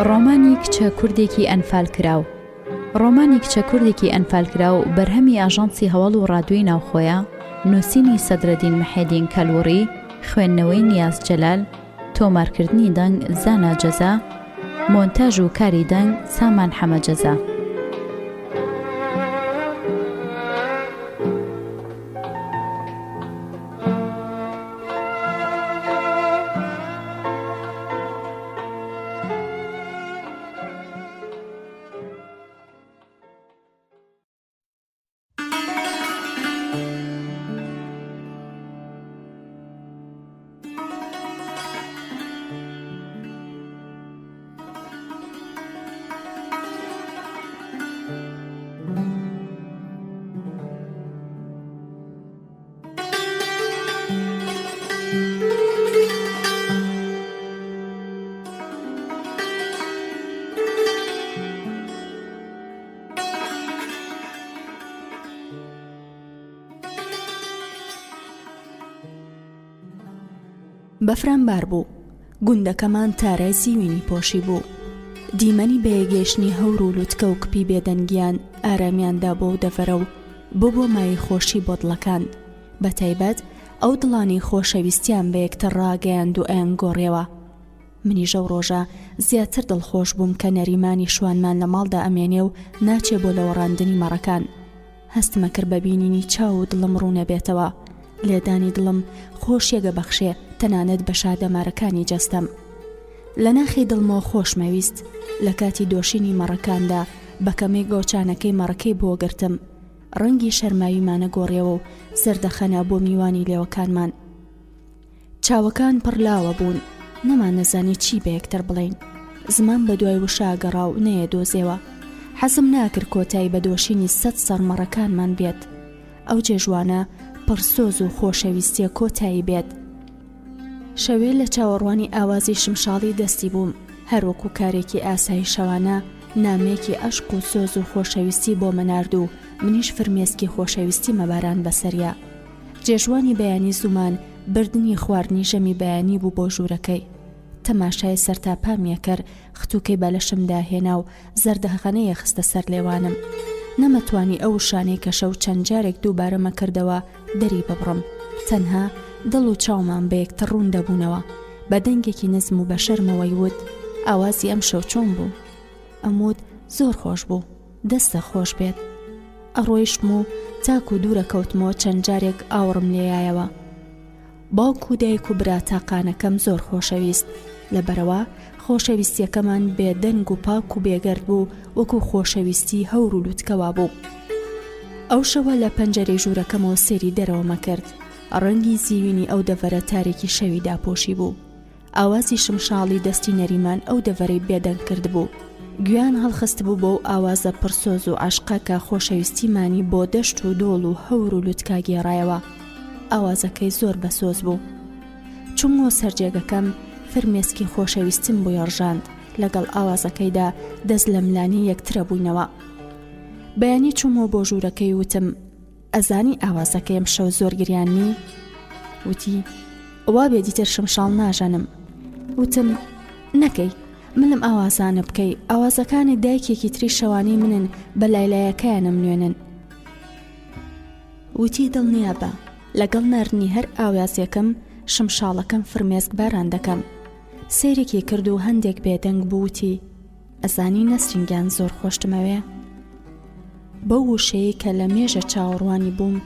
ڕۆمانی کچە کوردێکی ئەنفال کراو. ڕۆمانی کچە کوردێکی ئەنفال کراو بەرهەمی ئاژانسی هەوڵ و ڕادیۆی ناوخۆیە، نووسینی سەدرەدین مەحێدین کەلووڕی، خوێندنەوەی نیاز جەلال، تۆمارکردنی دەنگ زانا جەزا، مۆنتاژ و کاری دەنگ سامان حەمەجەزا. بەفران بار بوو، گوندەکەمان تارای زیوینی پۆشی بوو. دیمەنی بەیەگەیشتنی هەور و لوتکە و کپی بێدەنگیان ئارامیاندا بۆ دەڤەرە و بۆ مای خۆشی بۆ دڵەکان، بە تایبەت ئەو دڵانی خۆشەویستیان بە یەکتر ڕاگەیاند و ئەیان گۆڕێەوە. منیژە و ڕۆژە زیاتر دڵخۆش بووم کە نەریمانی شوانمان لە ماڵدا ئەمێنێ و ناچێ بۆ لەوەڕاندنی مەڕەکان. هەستمە کرد بە بینینی چاو و دڵم ڕوو نەبێتەوە. لێدانی دڵم خۆشیەگە بەخشێ، تەنانەت بە شادەمارەکانی جەستەم. لە ناخی دڵمەوە خۆشمەویست لە کاتی دۆشینی مەڕەکاندا بە کەمێک گۆچانەکەی مەڕەکەی بۆ گرتم. ڕەنگی شەرماویمانە گۆڕێەوە و زەردەخەنا بۆ میوانی لێوەکانمان. چاوەکان پڕلاوە بوون، نەمان نەزانی چی بە یەکتر بڵین. زمان بە دوای وشاگەڕا و نەیە دۆزێەوە. حەزم ناکرد کۆتایی بە دۆشینی 100 سەرمەڕەکانمان بێت. ئەو جێژوانە پڕسۆز و خۆشەویستیە کۆتایی بێت. شەوێ لە چاوەڕوانی ئاوازی شمشاڵی دەستی بووم، هەروەکو کارێکی ئاسایی شەوانە نامێکی عەشق و سۆز و خۆشەویستی بۆ مەنارد و منیش فرمێسکی خۆشەویستی مەباران بەسەریا. جێژوانی بەیانی زومان بردننی خواردنی ژەمی بەیانی بوو بۆ ژوورەکەی. تەماشای سەرتاپامیە کرد، ختووکەی بەلەشمدا هێنا و زەردەخەنەیە خستە سەر لێوانم. نەمەتوانی ئەو شانەی کە شەو چەند جارێک دووبارەمە کردەوە دەری ببڕم. تەنها دڵ و چاومان بە یەکتر ڕوون دەبوونەوە. بە دەنگێکی نزم و بە شەرمەوەی وت: ئاوازی ئەم شەو چۆن بوو؟ ئەموت: زۆر خۆش بوو، دەستە خۆش بێت. ئەڕۆیشتم و تاک و دوورە کەوتمەوە چەند جارێک ئاوڕم لێیایەوە. باوک و دایک و براتاقانەکەم زۆر خۆشەویست، لەبەرەوە خۆشەویستیەکەمان بێدەنگ و پاک و بێگەرد بوو، وەکو خۆشەویستی هەور و لوتکەوا بوو. ئەو شەوە لە پەنجەرەی ژوورەکەمەوە سێری دەرەوەمە کرد. ڕەنگی زیوینی ئەو دەڤەرە تارێکی شەوی داپۆشی بوو. ئاوازی شمشاڵی دەستی نەریمان ئەو دەڤەرەی بێدەنگ کرد بوو. گویان هەڵخست بوو بۆ ئاوازە پرسۆز و عاشقەکە خۆشەویستیمانی بۆ دەشت و دۆڵ و هەور و لوتکا گێڕایەوە. ئاوازەکەی زۆر بەسۆز بوو. چوومەوە سەرجێگەکەم، فرمێسکی خۆشەویستم بۆ یەڕژاند. لەگەڵ ئاوازەکەیدا دەست لە ملانی یەکترە بووینەوە. بەیانی چوومەوە بۆ ژوورەکەی وتم: ئەزانی ئاوازەکەیم شەو زۆر گریاننی؟ وتی: وا بێ دیتر شمشاڵ ناژەنم. وتم: نەکەی، منم ئاوازانە بکەی، ئاوازەکانی دایکێکی تری شەوانی منن، بە لایلایەکەیانم نوێنن. وتی: دڵنیا بە، لەگەڵ ناردنی هەر ئاوازێکم شمشاڵەکەم فرمێسک باران دەکەم. سێرێکی کرد و هەندێک بێدەنگ بووتی: ئەزانی نەسرینگیان زۆر خۆشتمەوێ؟ بەو وشەیە کە لە مێژە چاوەڕوانی بووم،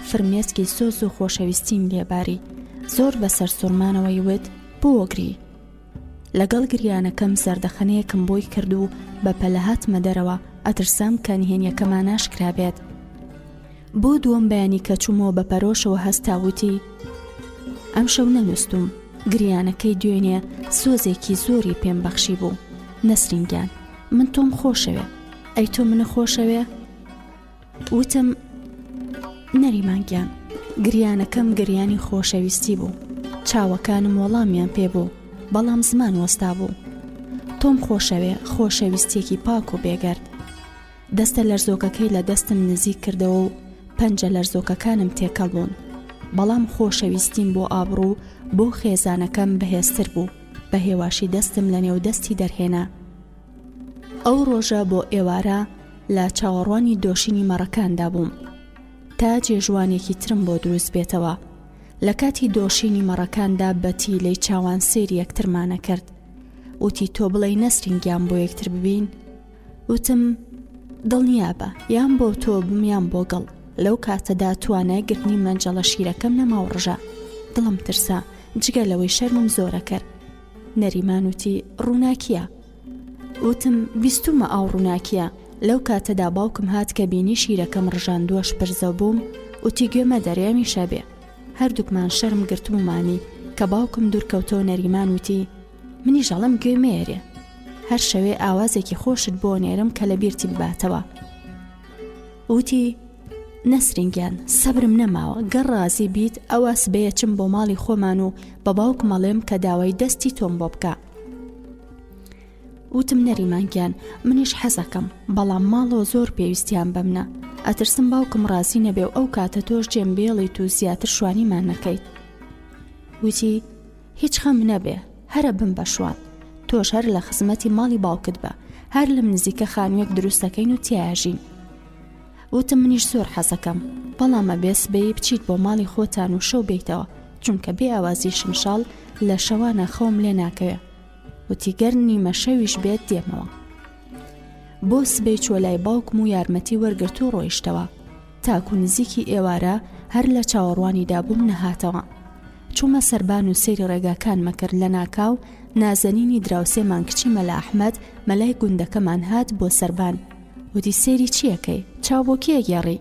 فرمێسکی سۆز و خۆشەویستیم لێباری. زۆر بەسەر سوورمانەوەی وت: بۆ وەگری. لەگەڵ گریانەکەم زەردەخەنەیەکم بۆی کرد و بە پەلە هاتمە دەرەوە، ئەترسام کە نهێنیەکەمان ناشکرا بێت. بۆ دووەم بەیانی کە چوومەوە بە پەرۆشەوە هەستاوتی: ئەم شەو نەنووستم. گریانەکەی دوێنێ سۆزێکی زۆری پێم بەخشی بوو. نەسرینگیان، من تۆم خۆشەوێ، ئەی تۆ منە خۆشەوێ؟ وتم: نەریمانگیان، گریانەکەم گریانی خۆشەویستی بوو. چاوەکانم وەڵامیان پێ بوو، بەڵام زمان وەستا بوو. تۆم خۆشەوێ، خۆشەویستێکی پاک و بێگەرد. دەستە لەرزۆکەکەی لە دەستم نزیک کردەوە و پەنجە لەرزۆکەکانم تێکەڵ بوون. بەڵام خۆشەویستیم بۆ ئابڕوو بۆ خێزانەکەم بەهێزتر بوو. بە هێواشی دەستم لە نێو دەستی دەرهێنا. ئەو ڕۆژە بۆ ئێوارە لە چاوەڕوانی دۆشینی مەڕەکاندا بووم تا جێژوانێکی ترم بۆ دروست بێتەوە. لە کاتی دۆشینی مەڕەکاندا بەتی لەی چاوان سێری یەکترمانە کرد. وتی تۆ بڵێ نەسرینگیان بۆ یەکتر ببین؟ وتم دڵنیابە یان بۆ تۆ بم یان بۆ گەڵ. لەو کاتەدا توانای گرتنی مەنجەڵە شیرەکەم نەماو ڕژە. دڵم ترسا جگە لەوەی شەرمم زۆرە کرد. نەریمان وتی ڕووناکیە؟ وتم بیستومە ئاو ڕووناکیە. لەو کاتەدا باوکم هات کە بینی شیرەکەم ڕژاندووەش پرزە بووم. وتی گوێمە دەریامیشە بێ. هەردووکمان شەرم گرتبوومانی کە باوکم دوورکەوتەوە. نەریمان وتی منی ژەڵم گوێمێرێ، هەر شەوێ ئاوازێکی خۆشت بۆ نێرم کە لە بیرتی بباتەوە. وتی نەسرینگیان سەبرم نەماوە، گەڕ ڕازی بیت ئەوە سبەیە چم بۆ ماڵی خۆمان و بە باوک مەڵێم کە داوای دەستی تۆم بۆ بکە. وتم نەریمانگیان منیش حەزەکەم، بەڵام ماڵەوە زۆر پێویستیان بەمنە، ئەترسم باوکم ڕازی نەبێ و ئەو کاتە تۆش جێم بێڵیت و زیاتر شوانیمان نەکەیت. وتی هیچ خەم نەبێ، هەرە بم بە شوان، تۆش هەر لە خزمەتی ماڵی باوکت بە، هەر لەم نزیکە خانوویەک دروستەکەین و تیاژین. وتم منیش زۆر حەزەکەم، بەڵامە بێس بێ بچیت بۆ ماڵی خۆتان و شەو بیتەوە، چونکە بێ ئاوازی شمشاڵ لە شەوانە خەوم لێ ناکەوێ. وتی گەر نیمە شەویش بێت دێمەوە. بۆ سبەی چوە لای باوکم و یارمەتی وەرگرت و ڕۆیشتەوە. تاکو نزیکی ئێوارە هەر لە چاوەڕوانیدا بووم نەهاتەوە. چوومە سەربان و سەیری ڕێگاکان مەکرد. لە ناکاو نازەنینی دراوسێمان کچی مەلا ئەحمەد مەلای گوندەکەمان هات بۆ سەربان. وتی سەیری چیەکەی؟ چاو بۆ کێ گێڕی؟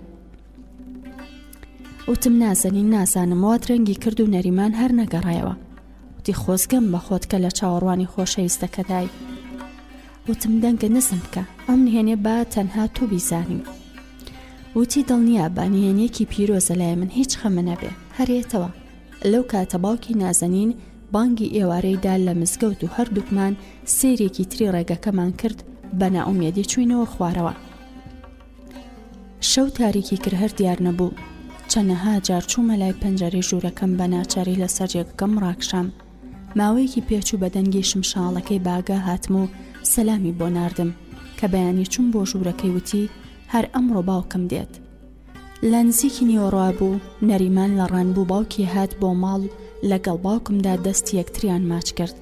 وتم نازەنین نازانم، وات ڕەنگی کرد و نەریمان هەر نەگەڕایەوە. وتی خۆزگەم بە خۆت کە لە چاوەڕوانی خۆشەویستەکەدای. وتم دەنگە نزم بکە، ئەم نهێنێ با تەنها تۆ بیزانی. وتی دڵنیا بە نهێنیەکی پیرۆزە لای من هیچ خەمە نەبێ، هەرێتەوە. لەو کاتە باوکی نازەنین بانگی ئێوارەیدا لە مزگەوت و هەردووکمان سێرێکی تری ڕێگەکەمان کرد. بە نائومێدی چووینەوە خوارەوە. شەو تاریکی کرد، هەر دیار نەبوو. چەندەها جار چوومە لای پەنجەرەی ژوورەکەم بە ناچاری لەسەر جێگەکەم ڕاکشام. ماوەیەکی پێچوو بە دەنگی شمشاڵەکەی باگا هاتم و سەلامی بۆ ناردم کە بەیانی چوون بۆ ژوورەکەی. وتی هەر ئەمڕۆ باوکم دێت. لە نزیکی نیوەڕوا بوو. نەریمان لە ڕانبوو باوکی هات بۆ ماڵ. لەگەڵ باوکمدا دەستی یەکتریان ماچ کرد.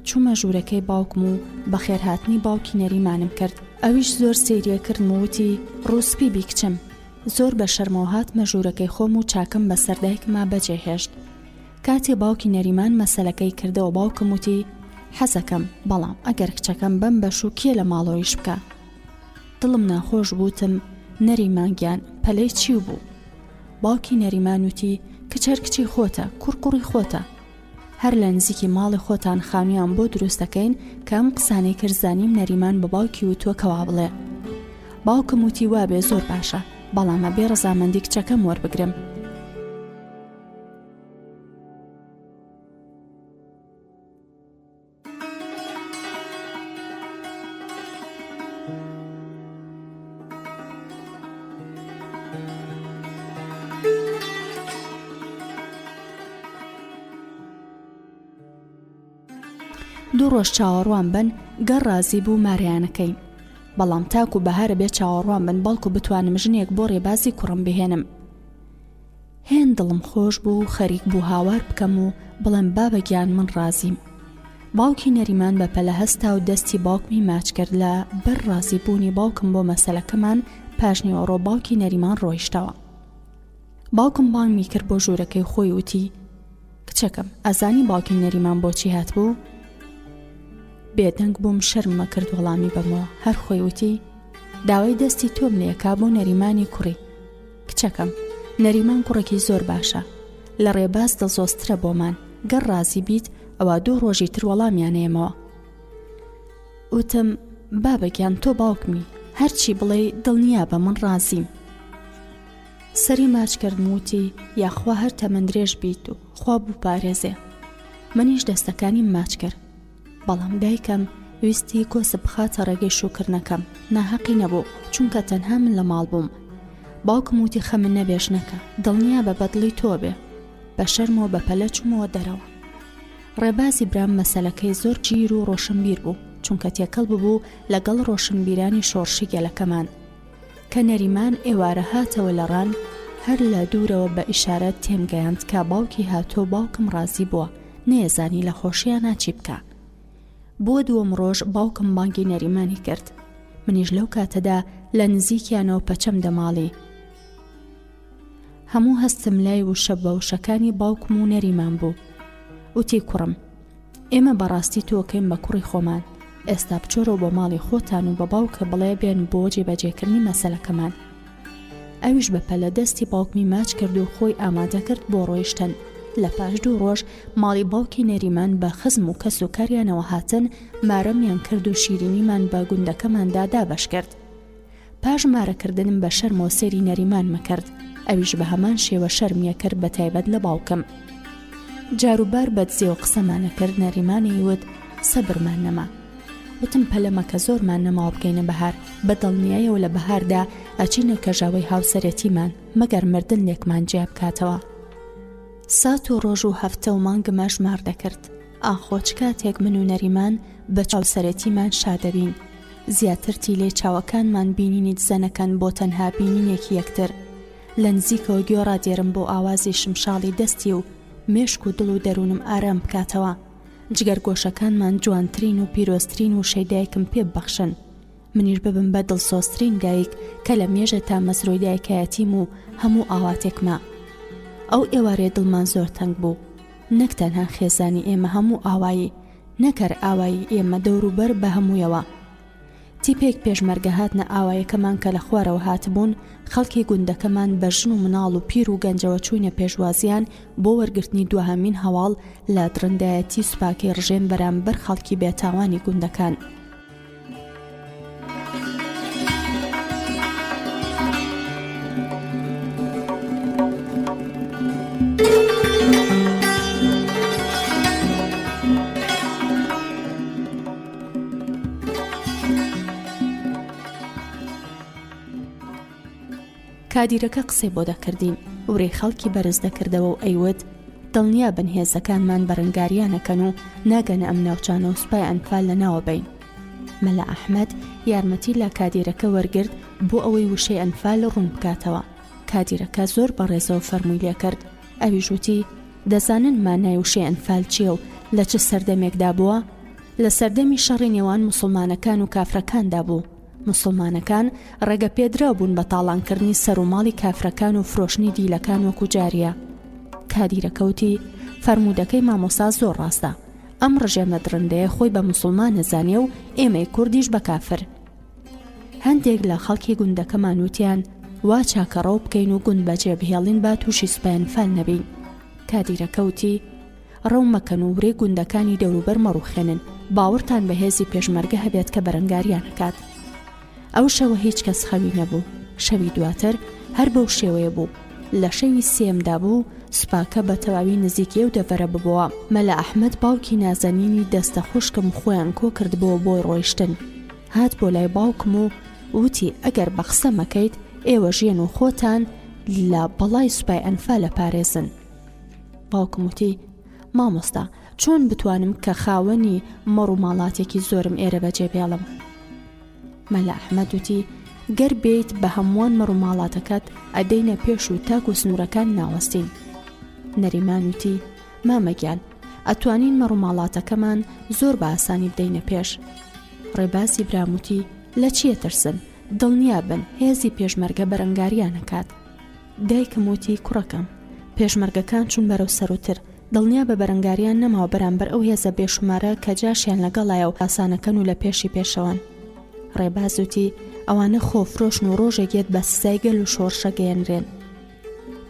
چوومە ژوورەکەی باوکم و بە خێرهاتنی باوکی نەریمانم کرد. ئەویش زۆر سەیریە کردم و وتی ڕووسپی بیکچم. زۆر بە شەرمەوە هاتمە ژوورەکەی خۆم و چاکم بە سەردایکما بەجێهێشت. کاتێ باوکی نەریمان مەسەلەکەی کردەوە باوکم وتی حەزەکەم، بەڵام ئەگەر کچەکەم بەم بەش و کێ لە ماڵەوەیش بکە. دڵم ناخۆش بووتم. نەریمانگیان پەلەی چی بوو؟ باوکی نەریمان وتی کچەر کچی خۆتە، کوڕکوڕی خۆتە، هەر لە نزیکی ماڵی خۆتان خانوویان بۆ دروست دەکەین کە ئەم قسانەی کرزانیم. نەریمان بە باوکی وتووە کەوا بڵێ. باوکم وتی وابێ زۆر باشە، بەڵامە بێ ڕەزامەندی کچەکەم وەربگرم. دوو ڕۆژ چاوەڕوان بن، گەڕ ڕازی بوو ماریانەکەین، بەڵام تاکو بەهارە بێ چاوەڕوان بن بەڵکو بتوانم ژنێک بۆ ڕێبازی کوڕم بهێنم. هێن دڵم خۆش بوو خەریک بوو هاوار بکەم و بڵێم بابەگیان من ڕازیم. باوکی نەریمان بە پەلە هەستا و دەستی باوکمی ماچ کرد. لە بەر ڕازی بوونی باوکم بۆ مەسەلەکەمان پاشنیوەڕۆ باوکی نەریمان ڕۆیشتەوە. باوکم بانگمی کرد بۆ ژوورەکەی خۆی. وتی کچەکەم ئەزانی باوکی نەریمان بۆچی هات بوو؟ بێدەنگ بووم، شەرممە کرد وەڵامی بەمەوە. هەر خۆی وتی داوای دەستی تۆم لێکا بۆ نەریمانی کوڕی. کچەکەم نەریمان کوڕێکی زۆر باشە، لە ڕێباز دڵزۆسترە بۆمان، گەڕ ڕازی بیت ئەوە دوو ڕۆژی تر وەڵامیانێمەوە. وتم بابەگیان تۆ باوکمی، هەرچی بڵێ دڵنیا بە من ڕازیم. سەری ماچ کردم وتی یاخوا هەر تەمەندرێژ بیت و خوا بوو پارێزێ. منیش دەستەکانیم ماچ کرد، بەڵام دایکم ویستی کۆسە بخاتە ڕێگەی شوکردنەکەم. ناحەقی نەبوو، چونکە تەنها من لە ماڵ بووم. باوکم وتی خەمن نەبێش نەکە، دڵنیا بە بەدڵی تۆ بێ. بە شەرمەوە بە پەلە چوومەوە دەرەوە. ڕێبازی برام مەسەلەکەی زۆر گیر و ڕۆشنبیر بوو. چونکە تێکەڵ ببوو لەگەڵ ڕۆشنبیرانی شۆڕشی گەلەکەمان کە نەریمان ئێوارە هاتەوە لە ڕان هەر لە دوورەوە بە ئیشارەت تێمگەیاند کە باوکی هاتۆ باوکم ڕازی بووە نێزانی لە خۆشییان ناچی بکە بۆ دووەم ڕۆژ باوکم بانگی نەریمانی کرد منیش لەو کاتەدا لە نزیکیانەوە پەچەم دەماڵی هەموو هەستم لای وشە بەوشەکانی باوکم و نەریمان بوو وتی کوڕم ئێمە بەڕاستی تۆکەین بە کوڕی خۆمان ئێستا بچۆرەوە بۆ ماڵی خۆتان و بە باوکە بڵێ بێن بۆ جێبەجێکردنی مەسەلەکەمان ئەویش بە پەلە دەستی باوکمی ماچ کرد و خۆی ئامادە کرد بۆ ڕۆیشتن لە پاش 2 ڕۆژ ماڵی باوکی نەریمان بە خزم و کەس و کاریانەوە هاتن مارەمیان کرد و شیرینیمان بە گوندەکەماندا دابەش کرد پاش مارەکردنم بە شەرمەوە سێری نەریمان مەکرد ئەویش بە هەمان شێوە شەرمیە کرد بە تایبەت لە باوکم جاروبار بەدزێ و قسەمانە کرد نەریمانی وت سەبرمان نەما وتم پەلەمەکە زۆرمان نەماوە بکەینە بەهار بە دڵنیایەوە لە بەهاردا ئەچینە کەژاوەی هاوسەرەتیمان مەگەر مردن لێکمان جیا بکاتەوە سات و ڕۆژ و هەفتە و مانگمە ژمار دەکرد ئاخۆچ کاتێک من و نەریمان بە چاوسەرەتیمان شادەبین زیاتر تیلێ چاوەکانمان بینینی دزەنەکەن بۆ تەنها بینینێکی یەکتر لە نزیکەوە گوێڕا دێرم بۆ ئاوازی شمشاڵی دەستی و مێشک و دڵ و دەروونم ئارام بکاتەوە جگەرگۆشەکانمان جوانترین و پیرۆسترین و شەیدایکم پێ ببەخشن منیش ببم بە دڵسۆسترین دایک کە لە مێژە تا مەسرۆی دایکایەتیم و هەموو ئاواتێکمە ئەو ئێوارێ دڵمان زۆر تەنگ بوو نەک تەنها خێزانی ئێمە هەموو ئاوایی نەکەر ئاوایی ئێمە دەوروبەر بە هەموویەوە تیپێک پێشمەرگە هاتنە ئاوایەکەمان کە لە خوارەوە هاتبوون خەڵکی گوندەکەمان بە ژن و مناڵ و پیر و گەنجەوە چوونە پێشوازیان بۆ وەرگرتنی دووهەمین هەواڵ لە درندایەتی سوپاکەی ڕژێن بەرامبەر خەڵکی بێتاوانی گوندەکان کادیرەکە قسەی بۆ دەکردین وڕێی خەڵکی بەرز دەکردەوە و ئەیوت دڵنیا بنهێزەکانمان بەرەنگاریانەکەن و ناگەنە ئەم ناوچانە و سوپای ئەنفال لە ناوە بین مەلا ئەحمەد یارمەتی لە کادیرەکە وەرگرت بۆ ئەوەی وشەی ئەنفال ڕوون بکاتەوە کادیرەکە زۆر بەڕێزەوە فەرمووی لێ کرد ئەویش وتی دەزانن مانای وشەی ئەنفال چییە و لە چ سەردەمێکدا بووە لە سەردەمی شەڕی نێوان موسڵمانەکان و کافرەکاندا بوو موسڵمانەکان ڕێگە پێدرا بوون بە تاڵانکردنی سەر و ماڵی کافرەکان و فرۆشتنی دیلەکان وەکو جاریە کادیرەکەوتی فەرمودەکەی مامۆسا زۆر ڕاستە ئەم ڕژێمە درندەیە خۆی بە موسڵمان نەزانێ و ئێمەی کوردیش بە کافر هەندێک لە خەڵکی گوندەکەمان وتیان وا چاکەڕەو بکەین و گوند بەجێ بهێڵین با تووشی سوپای ئەنفال نەبین کادیرەکەوتی ڕەو مەکەن و ورێ گوندەکانی دەوروبەر مەڕوخێنن باوەڕتان بە هێزی پێشمەرگە هەبێت کە بەرەنگاریان نکات ئەو شەوە هیچ کەس خەوی نەبوو شەوی دواتر هەر بەو شێوەیە بوو لە شەوی سێمدا بوو سوپاکە بە تەواوی نزیکی و دەڤەرە ببووە مەلا ئەحمەد باوکی نازەنینی دەستە خوشکم خۆیان کۆ کردبەوە بۆی ڕۆیشتن هات بۆ لای باوکم و وتی ئەگەر بە قسە مەکەیت ئێوە ژیان و خۆتان لە بەڵای سوپای ئەنفالە پارێزن باوکم وتی مامۆستا چۆن بتوانم کە خاوەنی مەڕ و ماڵاتێکی زۆرم ئێرە بەجێ بێڵم مەلا ئەحمەد وتی گەر بێیت بە هەمووان مەڕ و ماڵاتەکەت ئەدەینە پێش و تاک و سنوورەکان ناوەستین نەریمان وتی مامەگیان ئەتوانین مەڕ و ماڵاتەکەمان زۆر بە ئاسانی بدەینە پێش ڕێباسی براموتی لە چیە ترسن دڵنیا بن هێزی پێشمەرگە بەرەنگاریان نەکات دایکم وتی کوڕەکەم پێشمەرگەکان چون بەرەو سەروتر دڵنیا بە بەرەنگاریان نەماوە بەرامبەر ئەو هێزە بێشمارە کە جاشیان لەگەڵایە و ئاسانەکەن و لە پێشی پێشەوەن ڕێباز وتی ئەوانە خۆفرۆشن و ڕۆژێکێت بە سزای گەل و شۆڕشە گەیەنرێن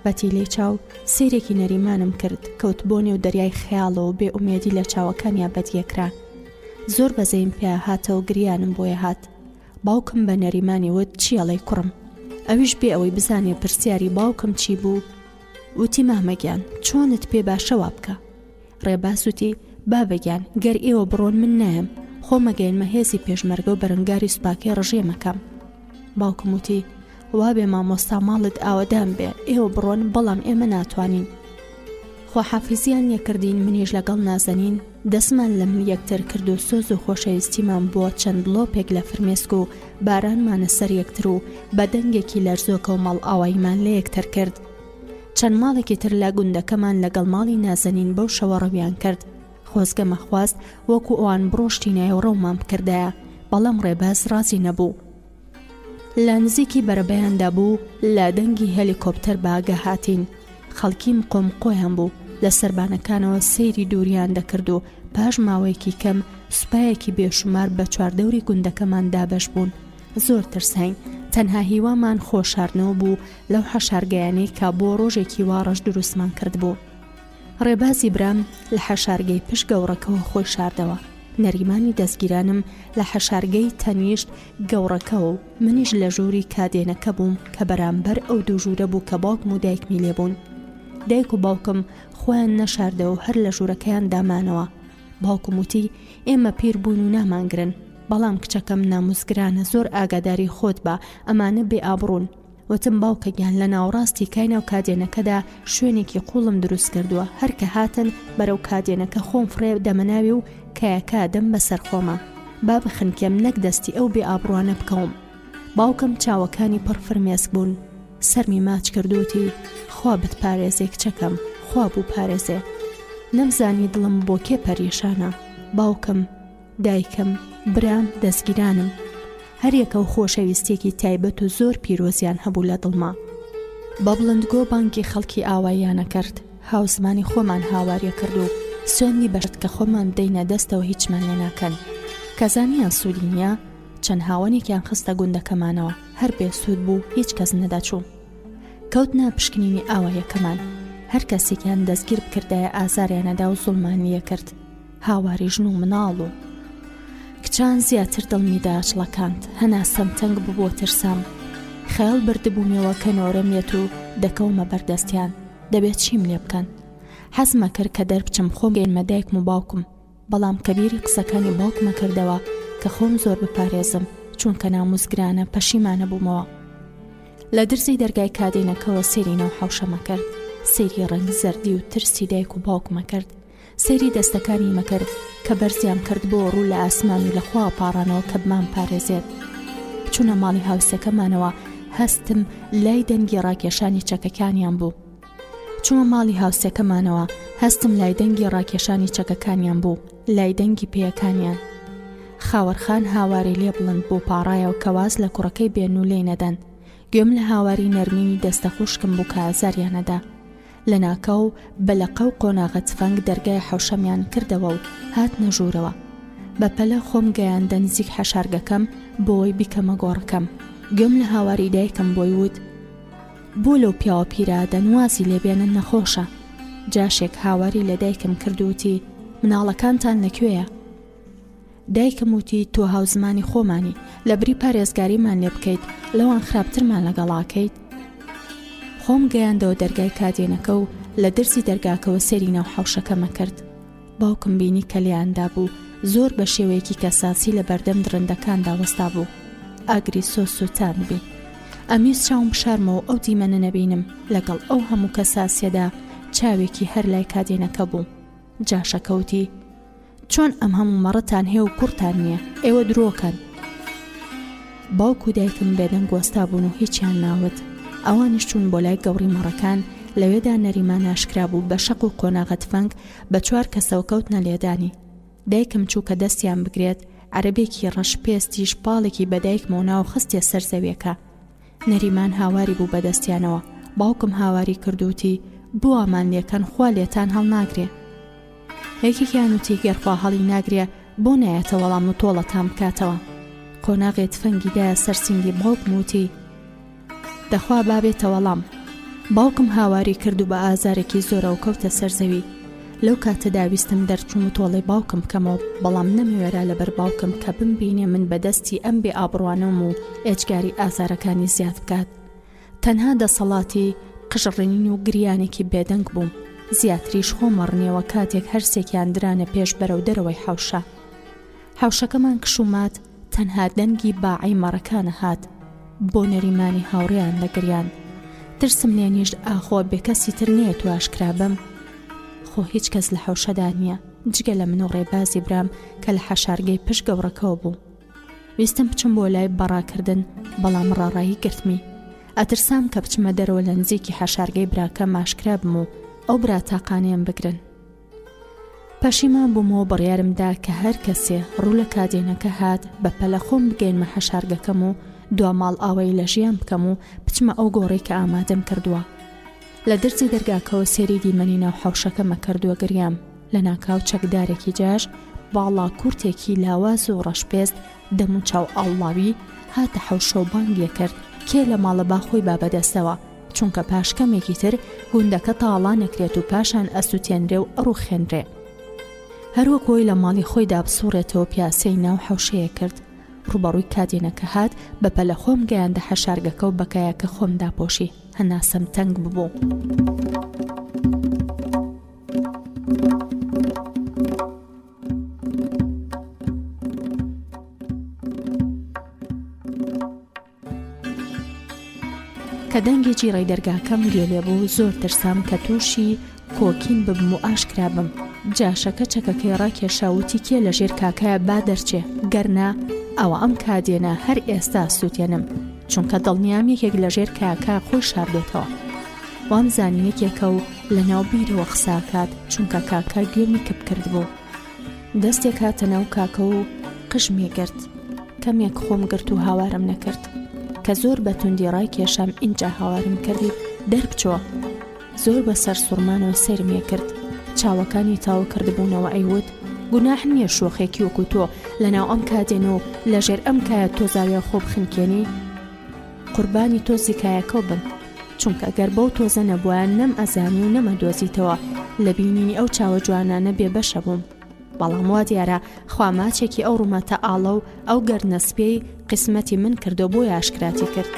بەتیلەی چاو سیرێکی نەریمانم کرد کەوت بۆ نێو دەریای خەیاڵەوە بێ ئومێدی لە چاوەکانیان بەدیەکرا زۆر بەزەیم پێ هاتەوە گریانم بۆیە هات باوکم بە نەریمانی وت چیەڵێ کوڕم ئەویش بێ ئەوەی بزانێ پرسیاری باوکم چی بوو وتی مامەگیان چۆنت پێ باشەوا بکە ڕێباز وتی بابەگیان گەر ئێوە بڕۆن من نایم خۆمەگەینمە هێزی پێشمەرگە و بەرەنگاری سوپاکەی ڕژێمەکەم باوکم وتی وابێ مامۆستا ماڵت ئاوەدان بێ ئێوە بڕۆن بەڵام ئێمە ناتوانین خۆحافیزیان یەکردین، منیش لەگەڵ نازەنین دەستمان لە من یەکتر کرد و سۆز و خۆشەویستیمان بۆ چەند بڵۆپێک لە فرمێسک و بارانمانە سەر یەکتر و بە دەنگێکی لەرزۆکە و ماڵ ئاواییمان لە یەکتر کرد. چەند ماڵێکی تر لە گوندەکەمان لەگەڵ ماڵی نازەنین بەو شەوە ڕەویان کرد. خۆزگەمە خواست وەکو ئەوان بڕۆشتینایە و ڕەومان بکردایە، بەڵام ڕێباز ڕازی نەبوو. لە نزیکی بەرەبەیاندا بوو لە دەنگی هەلیکۆپتەر باگە هاتین. خەڵکی مقۆم قۆیان بوو لە سەربانەکانەوە سەیری دووریان دەکرد و پاش ماوەیەکی کەم سوپایەکی بێشومار بە چواردەوری گوندەکەمان دابەش بوون. زۆر ترساین، تەنها هیوامان خۆشاردنەوە بوو لەو حەشارگەیانەی کە بۆ ڕۆژێکی وا ڕەش دروستمان کرد بوو. ڕێبازی برام لە حەشارگەی پشت گەوڕەکەەوە خۆی شاردەوە. نەریمانی دەستگیرانم لە حەشارگەی تەنیشت گەوڕەکەەوە و منیش لە ژووری کادێنەکە بووم کە بەرامبەر ئەو دوو ژوورە بوو کە باوکم و دایکمی لێبوون. دایک و باوکم خۆیان نەشاردەوە و هەر لە ژوورەکەیان دامانەوە. باوکم وتی ئێمە پیر بوون و نامانگرن، بەڵام کچەکەم ناموزگرانە، زۆر ئاگاداری خۆت بە، ئەمانە بێ ئابڕون. وتم باوکەگیان لە ناوڕاستی کاینە و کادێنەکەدا شوێنێکی قوڵم دروست کردووە، هەرکە هاتن بەرەو کادێنەکە خۆم فڕێ دەمەناوی و کایەکە دەم بەسەر خۆمە، با بخنکێم نەک دەستی ئەو بێ ئابڕوانە بکەوم. باوکم چاوەکانی پڕ فرمێسک بوون، سەرمی ماچ کردوتی خوا بتپارێزێ کچەکەم، خوا بوو پارێزێ. نەمزانی دڵم بۆ کێ پەریشانە، باوکم، دایکم، برام، دەستگیرانم، هەریەکە و خۆشەویستێکی تایبەت و زۆر پیرۆزیان هەبوو لە دڵما. بە بڵندگۆ بانکی خەڵکی ئاواییانە کرد، هاوزمانی خۆمان هاواریە کرد و سوێندی بەشت کە خۆمان بدەینە دەستەوە هیچمان لێ ناکەن. کەزانیان سوودی نییە، چەند هاوانێکیان خستە گوندەکەمانەوە، هەر بێ سوود بوو، هیچ کەس نەداچوو. کەوتنە پشکنینی ئاوایەکەمان، هەر کەسێکیان دەستگیر بکردایە ئازاریانەدا و زوڵمانیە کرد. هاواری ژن و مناڵ و کچان زیاتر دڵمیدا ئاچڵەکاند، هەنا سەمتەنگ بوو بۆ ترسام. خەیاڵ بردبوومیەوە کە نۆرەمێت و دەکەومە بەردەستیان، دەبێت چیم لێ بکەن. حەزمە کرد کە دەربچم خۆم گەێنمە دایکم و باوکم، بەڵام کەبیری قسەکانی باوکمە کردەوە کە خۆم زۆر بپارێزم، چونکە ناموزگرانە پەشیمانە بوومەوە. لە درزی دەرگای کادێنەکەەوە سێری ناو حەوشەمە کرد، سێری ڕەنگ زەردی و ترسی دایک و باوکمە کرد، سێری دەستەکانی مەکرد کە بەرزیان کرد بۆ ڕوو لە ئاسمان و لەخوا پاڕانەوە کە بمان پارێزێت. چوونە ماڵی هاوسەکەمانەوە، هەستم لای دەنگی ڕاکێشانی چەکەکانیان بوو. چوومە ماڵی هاوسەکەمانەوە، هەستم لای دەنگی ڕاکێشانی چەکەکانیان بوو، لای دەنگی پێیەکانیان. خاوەرخان هاواری لێ بڵند بۆ پاڕایەوە کە واز لە کوڕەکەی بێن و لێی نەدەن. گوێم لە هاواری نەرمینی دەستە خوشکم بوو کە ئازاریانەدا. لە ناکەو بەلەقە و قۆناغە تفەنگ دەرگای حەوشەمیان کردەوە و هات نەژوورەوە. بەپەلە خۆم گەیاندە نزیک حەشارگەکەم بۆی بیکەمە گۆڕەکەم. گوێم لە هاواری دایکم بۆی وت بۆ لەو پیاوە پیرادە نوازی لێبێنن نەخۆشە. جاشێک هاواری لە دایکم کردووتی مناڵەکانتان لەکوێیە؟ دایکم وتی تۆ هاوزمانی خۆمانی، لە بری پارێزگاریمان لێ بکەیت، لەوان خراپترمان لەگەڵاکەیت. خۆم گەیاندەوە دەرگای کادێنەکە و لە دەرزی دەرگاکەوە سێری ناو حەوشەکەمە کرد. باوکم بینی کە لێیاندا بوو، زۆر بە شێوەیەکی کەساسی لە بەردەم درندەکاندا وەستا بوو، ئاگری سۆس و تان بێ. ئەمیز چاوم بشارمەوە ئەو دیمەنە نەبینم. لەگەڵ ئەو هەموو کەساسیەدا چاوێکی هەر لای کادێنەکە بوو. جاشەکەوتی چۆن ئەم هەموو مەڕەتان هەیە و کوڕتان نییە، ئێوە درۆکەن. باوک و دایکم بێدەنگ وەستا بوون و هیچیان ناوت. ئەوانیش چوون بۆ لای گەوڕی مەڕەکان، لەوێدا نەریمان ئاشکرا بوو بە شەق و قۆناغە تفەنگ بە 4 کەسەوە کەوتنە لێدانی. دایکم چوو کە دەستیان بگرێت، عەرەبێکی ڕەش پێستیش پاڵێکی بە دایکمەوە ناو خستێ سەر زەویەکە. نەریمان هاواری بوو بەدەستیانەوە. باوکم هاواری کردوتی بۆ ئامان لێکەن، خوا لێتان هەڵ ناگرێ. یەکێکیان وتی گەرخوا هەڵی ناگرێ بۆ نایەتە وەڵام و تۆڵەتان بکاتەوە. قۆناغێ تفەنگیدایە سەر سینگی باوکم وتی دەخوا بابێتە وەڵام. باوکم هاواری کرد و بە ئازارێکی زۆرە و کەوتە سەر زەوی. لەو کاتەدا ویستم دەرچوم و تۆڵەی باوکم بکەمەوە، بەڵام نەمەوێرا لەبەر باوکم کە بمبینێ من بەدەستی ئەم بێ ئابڕوانەم و ئێجگاری ئازارەکانی زیاد بکات. تەنها دەسەڵاتی قژڕێنین و گریانێکی بێدەنگ بووم. زیاتریش خۆمەڕنیەوە کاتێک هەرسێکیان درانە پێش بەرەو دەرەوەی حەوشە. حەوشەکەمان کشومات، تەنها دەنگی باعی مەڕەکانە هات. بۆ نەریمانی هاوڕێیان لەگریان. ترسم لێنیشت ئاخۆ بێ کەسی تر نێت و ئاشکرا بم. خۆ هیچ کەس لە حەوشەدا نییە جگە لە من و ڕێبازی برام کە لە حەشارگەی پشت گەورەکەەوە بوو. ویستم بچم بۆ لای بەڕاکردن بەڵام ڕاڕایی گرتمی. ئەترسام کە بچمە دەرەوە لە نزیکی حەشارگەی براکە ماشکرا بم و ئەو براتاقانیان بگرن. پەشیمان بوومەوە بڕیارمدا کە هەر کەسێ ڕوو لە کادێنەکە هات بە پەلە خۆم بگەینمە حەشارگەکەم و دوا ماڵ ئاوەی لە ژیان بکەم و بچمە ئەو گۆڕەی کە ئامادەم کردووە. لە دەرزی دەرگاکەوە سێری دیمەنی ناو حەوشەکەمە کردووە گریام. لە ناکاو چەکدارێکی جاش باڵا کورتێکی لاواز و ڕەشپێست دەم و چاو ئاڵاوی هاتە حەوشە و بانگیە کرد کێ لە ماڵە باخۆی بابەدەستەوە چونکە پاشکەمێکی تر گوندەکە تاڵا نەکرێت و پاشان ئەسووتێنرێ و ڕوخێنرێ. هەروەکۆی لە ماڵی خۆیدا بسوڕێتەوە پیاسەی ناو حەوشەیە کرد. ڕوبەڕووی کادێنەکە هات بە پەلە خۆم گەیاندە حەشارگەکە و بەکایەکە خۆم داپۆشی. هەناسەم تەنگ ببوو. کە دەنگی جیڕەی دەرگاکەم گوێ بوو زۆر ترسام کە تووشی کۆکین ببم و ئاشکرا بم. جاشەکە چەکەکەی ڕاکێشاوتی کێ لە ژێر کاکایە با دەرچێ گەرنا ئەوە ئەم کادێنە هەر ئێستا سووتێنم چونکە دڵنیام یەکێک لە ژێر کاکا خۆی شاردێتەوە. وام زانی یەکێکە و لە ناو بیرەوە قساکات چونکە کاکا گوێمی کپ کرد بوو. دەستێک هاتە ناو کاکە و قژمی گرت. کەمێک خۆم گرت و هاوارم نەکرد کە زۆر بە توندی ڕای کێشام ئینجا هاوارم کردی دەربچۆ. زۆر بەسەر سوورمانەوە سەرمیە کرد. چاوەکانی تاو کردبوونەوە ئەیوت گوناح نییە شۆخێکی وەکو تۆ لەناو ئەم کادێن و لەژێر ئەم کایە تۆزاویە خۆ بخنکێنی قوربانی تۆ زیکایەکە بن چونکە گەر بەو تۆزە نەبووە نەم ئەزانی و نەمە دۆزیتەوە لە بینینی ئەو چاوە جوانانە بێبەشە بووم. بەڵام وا دیارە خواماچێکی ئەو ڕوومەتە ئاڵە و ئەو گەرنەسپێی قسمەتی من کردو بۆ یاشکراتی کرد.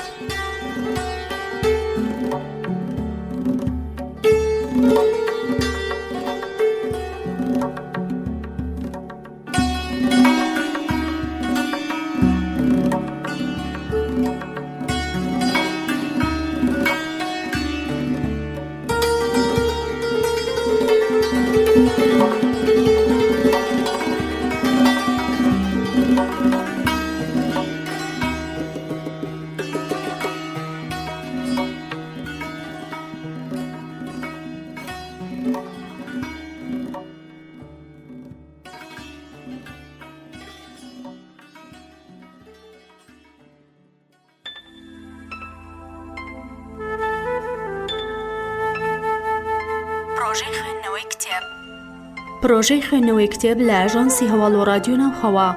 پرۆژەی خوێندنەوەی کتێب لە ئاژانسی هەواڵ و رادیۆ ناوخەوا.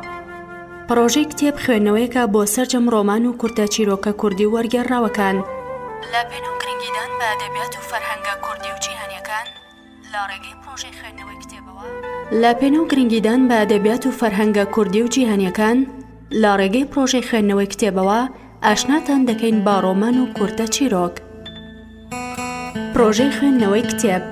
پرۆژەی کتێب خوێندنەوەیەکە بۆ سەرجەم ڕۆمان و کورتە چیرۆکە کوردی و وەرگێڕراوەکان لە پێن و گرنگیدان بە ئەدەبیات و فەرهەنگە کوردی و جیهانیەکان لە ڕێگەی پرۆژەی خوێندنەوەی کتێبەوە. لە پێن و گرنگیدان بە ئەدەبیات و فەرهەنگە کوردی و جیهانیەکان لە ڕێگەی پرۆژەی خوێندنەوەی کتێبەوە ئاشناتان دەکەین با ڕۆمان و کورتە چیرۆک. پرۆژەی خوێندنەوەی کتێب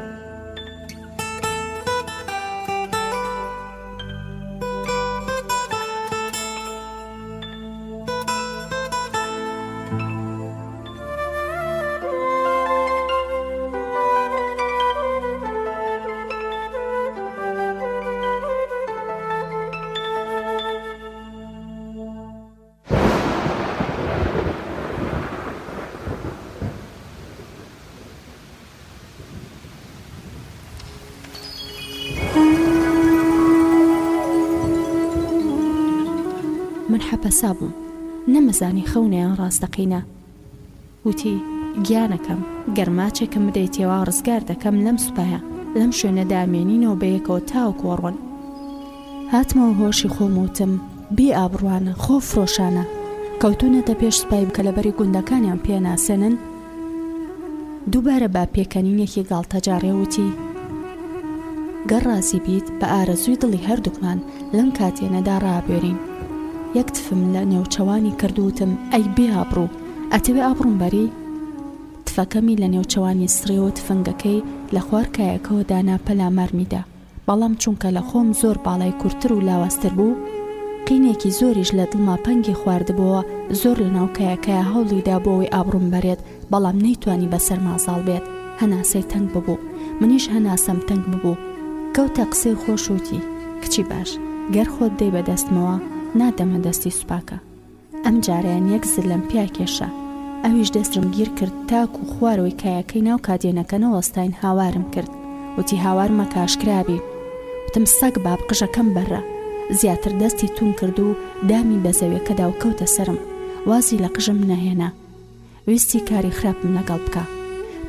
من حەپەسا بووم نەمەزانی خەونەیان ڕاستەقینە. وتی گیانەکەم گەرماچێکم بدەیتەوە ڕزگار دەکەم لەم سوپایە لەم شوێنە دامێنینەوە بەیەکەوە تاوەکو ڕۆن. هاتمەوە هۆشی خۆم وتم بێ ئابڕوانە خۆ فرۆشانە کەوتونەتە پێش سوپای بکە لەبەری گوندەکانیان پێناسێنن. دووبارە با پێکەنینێکی گاڵتەجارێ وتی گەڕ ڕازی بیت بە ئارەزووی دڵی هەردووکمان لەم کاتێنەدا ڕابێرین. یەک تفم لە نێوچەوانی کردوتم ئەی بێ ئابڕوو ئەتەوێ ئابڕوم بەری. تفەکەمی لە نێوچەوانی سڕێەوە تفنگەکەی لە خوارکایەکەوە دانا پەلامارمیدا بەڵام چونکە لە خۆم زۆر باڵای کورتتر و لاواستر بوو قینێکی زۆریش لە دڵما پەنگی خواردبەوە زۆر لە ناوکایەکەیە هەوڵیدا بۆەوەی ئابڕوم بەرێت بەڵام نەیتوانی بەسەر مازاڵ بێت. هەناسەی تەنگ ببوو منیش هەناسەم تەنگ ببوو. کەوتە قسەی خۆشوتی کچی باش گەر خۆت دەی بەدەستمەوە نادەمە دەستی سوپاکە. ئەم جارەیان یەک زر لەم پیا کێشە. ئەویش دەستم گیر کرد تاکو و خوارەوەی کایەکەی ناو کادێنەکەنەوە وەستاین هاوارم کرد. وتی هاوارمە کاشکرابی. وتم سەگ باب قژەکەم بەرە. زیاتر دەستی تون کرد و دامی بە زەویەکەدا و کەوتە سرم. وازی لە قژم نەهێنا. ویستی کاری خراپم لەگەڵ بکە.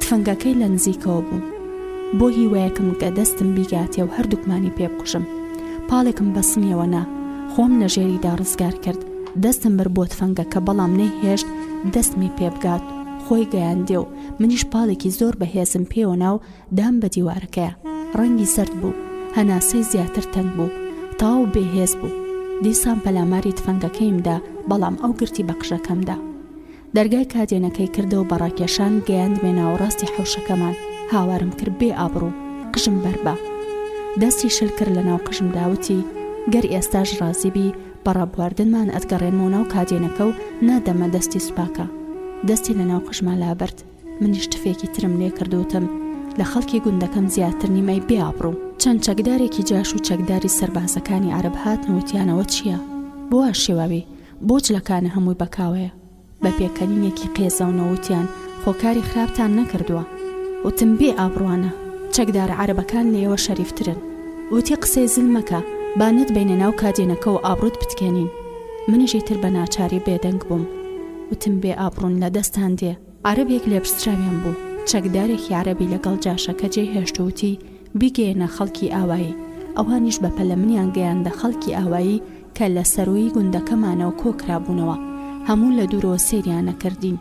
تفەنگەکەی لە نزیکەوە بوو. بۆ هیوایەکم کە دەستم بیگاتێ و هەردووکمانی پێ بقژم. پاڵێکم بەسمیەوە نا. خۆم لە ژێریدا ڕزگار کرد. دەستم بر بۆ تفەنگەکە بەڵام نەیهێشت دەستمی پێ بگات. خۆی گەیاندێ و منیش پاڵێکی زۆر بەهێزم پێوە ناو دام بە دیوارەکەیە. ڕەنگی سرد بوو. هەناسەی زیاتر تەنگ بوو. تاو بێهێز بوو. دیسان پەلاماری تفەنگەکەیمدا بەڵام ئەو گرتی بە قژەکەمدا. دەرگای کادێنەکەی کردەوە بەڕاکێشان گەیاندمێ ناوەڕاستی حەوشەکەمان. هاوارم کرد بێ ئابڕوو قژم بەربە. دەستی شل کرد لە ناو قژم داوتی گەر ئێستاش ڕازیبی بەڕابواردنمان ئەتگەڕێنمەوە ناو کادێنەکە و نادەمە دەستی سوپاکە. دەستی لە ناو قژما لابرد. منیش تفێکی ترم لێ کردوتم لە خەڵکی گوندەکەم زیاتر نیمەی بێ ئابڕوو. چەند چەکدارێکی جاش و چەکداری سەربازەکانی عەرەب هاتنەوتیانەوە چییە؟ بۆ شێواوی بۆ جلەکانە هەمووی بەکاوەیە. بە پێکەنینێکی قێزەونەوتیان خۆکاری خراپتان نەکردووە. وتم بێ ئابڕوانە چەکدار عەرەبەکان لێوە شەریفترن. وتی قسەی زل مەکە بانت بینە ناو کادێنەکە و ئابڕوت بتکێنین. منیشی تر بە ناچاری بێدەنگ بووم. وتم بێ ئابڕون لە دەستان دێ. عەرەبێک لێپرسراویان بوو. چەکدارێکی عەرەبی لەگەڵ جاشەکە جێ هێشتوتی بیگەێنە خەڵکی ئاوایی. ئەوانیش بە پەلە منیان گەیاندە خەڵکی ئاوایی کە لە سەروی گوندەکەمانەوە کۆکرابوونەوە. هەموو لە دوورەوە سێریانە کردین.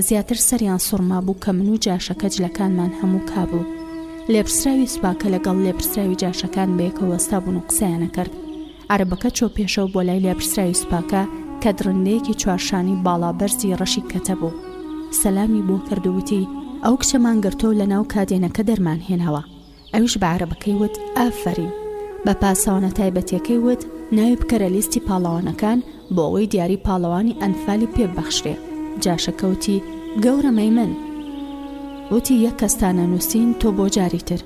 زیاتر سەریان سوڕما بوو کە من و جاشەکە جلەکانمان هەموو کابوو. لێپرسراوی سوپاکە لەگەڵ لێپرسراوی جاشەکان بەیەکەوە وەستا بوون و قسەیانە کرد. عەرەبەکە چۆ پێشەوە بۆ لای لێپرسراوی سوپاکە کە درندەیەکی چوارشانی باڵا بەرزی ڕەشی کەتە بوو. سەلامی بۆ کردووتی ئەو کچەمان گرتۆ لە ناو کادێنەکە دەرمان هێناوە. ئەویش بە عەرەبەکەی وت ئافەرین. بە پاسەوانە تایبەتیەکەی وت ناوی بکەرە لیستی پاڵەوانەکان بۆ ئەوەی دیاری پاڵەوانی ئەنفالی پێبەخشرێ. جاشەکەوتی گەورەمەی من. وتی یەک کەستانە نووسین تۆ بۆ جاری تر.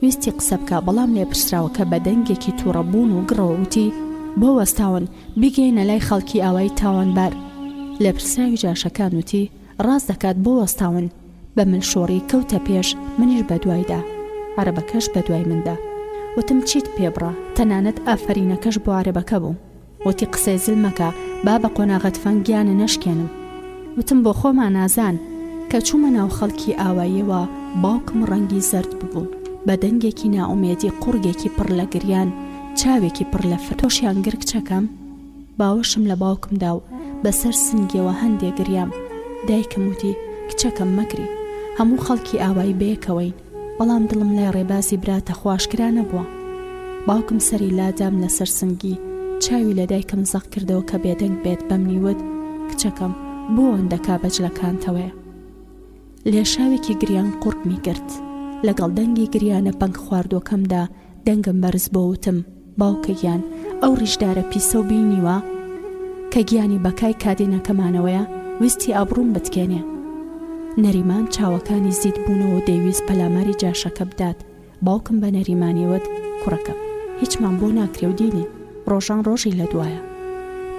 ویستی قسە بکە بەڵام لێپرسراوەکە بە دەنگێکی تووڕەبوون و گڕەوە وتی بۆ وەستاون بیگەینە لای خەڵکی ئاوایی تاوانبار. لێپرسراوی جاشەکان وتی ڕاست دەکات بۆ وەستاون. بە ملشۆڕی کەوتە پێش منیش بە دوایدا. عەرەبەکەش بە دوای مندا. وتم چیت پێبڕە تەنانەت ئافرینەکەش بۆ عەرەبەکە بوو. وتی قسەی زل مەکە با بە قۆناغەت فەنگیانە نەشکێنم. وتم بۆ خۆمان نازان کە چوومە ناو خەڵکی ئاواییەوە باوکم ڕەنگی زەرد ببوو. بە دەنگێکی ناومێدی قورگێکی پڕ لە گریان چاوێکی پڕ لە فرۆشیان گرگ چەکەم. باوەشم لە باوکمدا و بەسەر سنگیەوە هەندێک گریام. دایکم وتی کچەکەم مەکری هەموو خەڵکی ئاوایی بەیەکەوەین بەڵام دڵم لای ڕێبازی براتە خواشکرا نەبووە. باوکم سەری لادام لەسەر سنگی چاوی لە دایکم زەق کردەوە کە بێدەنگ بێت بەمنیوت کچەکەم بۆ ئەندەکا بەجلەکانتەوەیە. لێشاوێکی گریان قورقمی کرد. لەگەڵ دەنگی گریانە پەنگ خواردوەکەمدا دەنگم بەرز بۆ وتم باوکەگیان ئەو ڕیشدارە پیسە و بینیوە کە گیانی بەکای کادێنەکەمانەوەیە ویستی ئابڕوون بتکێنێ. نەریمان چاوەکانی زیت بوونەوە دەیویست پەلاماری جاشەکە بدات. باوکم بە نەریمانیوت کوڕەکەم هیچمان بۆ ناکرێ و دینی ڕۆژان ڕۆژی لە دوایە.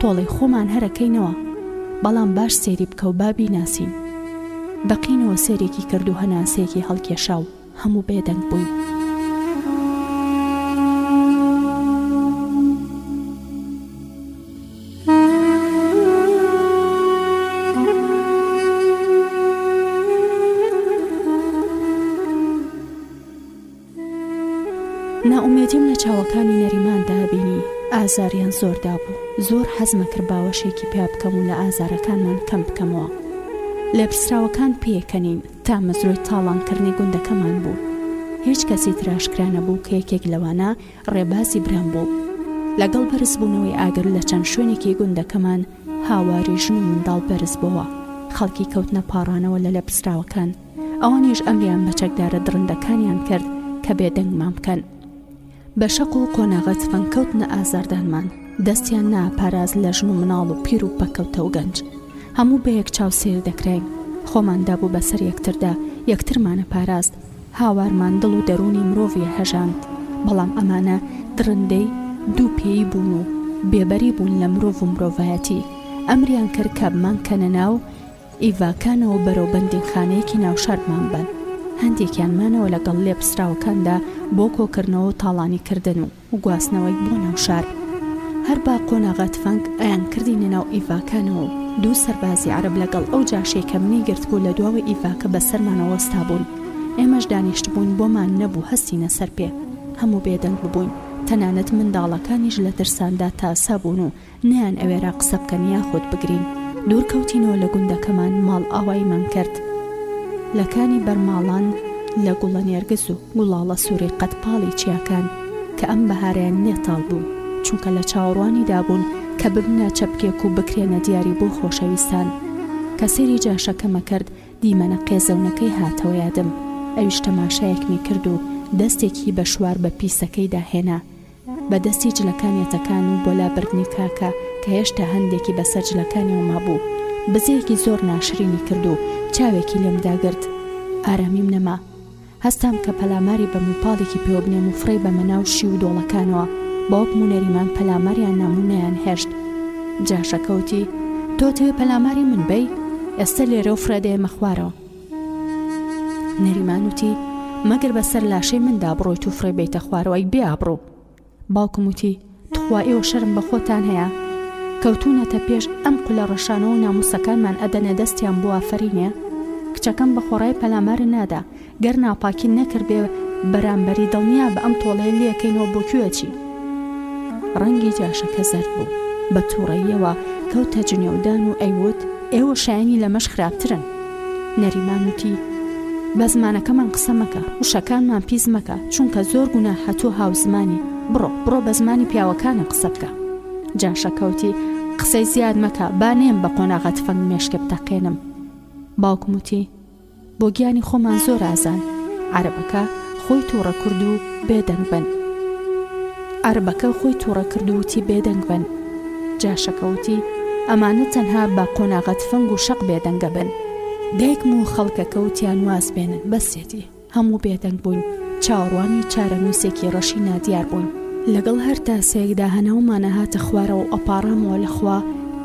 تۆڵی خۆمان هەرەکەینەوە بەڵام باش سێری بکە و بابی ناسین. بەقینەوە سێرێکی کرد و هەناسەیەکی هەڵکێشا و هەموو بێدەنگ بووین. ناومێدیم لە چاوەکانی نەریماندا بینی. ئازاریان زۆردا بوو. زۆر حەزمە کرد باوەشێکی پیا بکەم و لە ئازارەکانمان کەم بکەمەوە. لێپرسراوەکان پێکەنین تا مەزرۆی تاڵانکردنی گوندەکەمان بوو. هیچ کەسی تراشکرانە بوو کە یەکێک لەوانە ڕێبازی برام بوو. لەگەڵ بەرزبوونەوەی ئاگر لە چەند شوێنێکی گوندەکەمان هاواری ژن و منداڵ بەرز بووە. خەڵکی کەوتنە پاڕانەوە لە لێپرسراوەکان. ئەوانیش ئەمریان بە چەکدارە درندەکانیان کرد کە بێدەنگمان بکەن. بە شەق و قۆناغەت فەنکەوتنە ئازاردانمان. دەستیان ناپاراز لە ژن و مناڵ و پیر و پەکەوتە و گەنج. هەموو بە یەک چاو سێر دەکراین. خۆماندا بوو بەسەر یەکتردا یەکترمانە پاراست. هاوارمان دڵ و دەرونی مرۆڤی هەژاند، بەڵام ئەمانە درندەی دوو پێی بوون و بێبەری بوون لە مرۆڤ و مرۆڤایەتی. ئەمریان کرد کە بمانکەنە ناو ئیڤاکانەوە بەرەو بەندیخانەیەکی ناوشارمان بن. هەندێکیانمانەوە لەگەڵ لێپسراوەکاندا بۆ کۆکردنەوە و تاڵانیکردن و گواستنەوەی بۆ ناوشار. هەر با قۆناغا تفەنگ ئەیان کردینە ناو ئیڤاکانەوە و دوو سەربازی عەرەب لەگەڵ ئەو جاشەی کە منی گرت بوو لە دواوە ئیڤاکە بەسەرمانەوە وەستا بوون. ئێمەش دانیشت بوون بۆمان نەبوو هەستینە سەر پێ. هەموو بێدەنگ ببووین، تەنانەت منداڵەکانیش لە ترساندا تاسا بوون و نیان ئەوێرا قسە بکەن یاخۆت بگرین. دوورکەوتینەوە لە گوندەکەمان، ماڵ ئاوایمان کرد. لەکانی بەرماڵان لە گوڵە نێرگز و گوڵاڵە سووری قەتپاڵی چیاکان کە ئەم بەهارەیان نێتاڵ بوو، چونکە لە چاوەڕوانی دابوون کە ببنە چەپکێک و بکرێنە دیاری بۆ خۆشەویستان. کە سێری جاشەکەمە کرد، دیمەنە قێزەونەکەی هاتەوە یادم. ئەویش تەماشایەکمی کرد و دەستێکی بە شوار بە پیسەکەی داهێنا، بە دەستی جلەکانیەتەکان و بۆ لابردنی کاکە کە هێشتا هەندێکی بەسەر جلەکانیەوە مابوو. بزەیەکی زۆر ناشرینی کرد و چاوێکی لێمداگرت. ئارامیم نەما، هەستام کە پەلاماری بە موپاڵێکی پێوە بنێم و فڕی بە مەناو شی و دۆڵەکانەوە. باوکم و نەریمان پەلاماریان نامونەیان هێشت. جاشەکەوتی: تۆ تەوێ پەلاماری من بەی؟ ئێستا لێرە و فرەدەیەمە خوارەوە. نەریمان وتی: مەگەر بەسەر لاشەی مندا بڕۆیت و فڕێ بێتە خوارەوەی بێ ئابڕۆ. باوکم وتی: تخوا ئێوە شەرم بە خۆتان هەیە؟ کەوتونەتە پێش ئەم قولە ڕەشانەوە و ناموسەکانمان ئەدەنە دەستیان بۆ ئافرینێ. کچەکەم بە خۆڕای پەلامارە نادا، گەر ناپاکی نەکرد بێ بەرامبەری دڵنیا بە ئەم تۆڵەیە لێەکەینەوە بۆ کوێچی. ڕەنگی جاشەکە زەرد بوو، بە تووڕەیەوە کەوتە جنێودان و ئەیوت: ئێوە شایانی لەمەش خراپترن. نەریمان وتی: بە زمانەکەمان قسە مەکە، وشەکانمان پیس مەکە، چونکە زۆر گوناه هەتوو هاوزمانی. بڕۆ بە زمانی پیاوەکانە قسە بکە. جاشەکەوتی: قسەی زیاد مەکە، با نێم بە قۆناغا تفەنگ مێشکە بتەقێنم. باوکم وتی: بۆ گیانی خۆمان زۆر ئازان، عەرەبەکە خۆی تووڕە کرد و بێدەنگ بن. وتی بێدەنگ بن. جاشەکەوتی: ئەمانە تەنها بە قۆناغا تفەنگ و شەق بێدەنگە بن. دایکم و خەڵکەکە وتیان واز بێنن، بەسێتی. هەموو بێدەنگ بووین، چاوەڕوانی چارەنووسێکی ڕەشی نادیار بووین. لەگەڵ هەر تاسەیەکدا هەناومانە هاتە خوارەوە و ئەپاڕامەوە لەخوا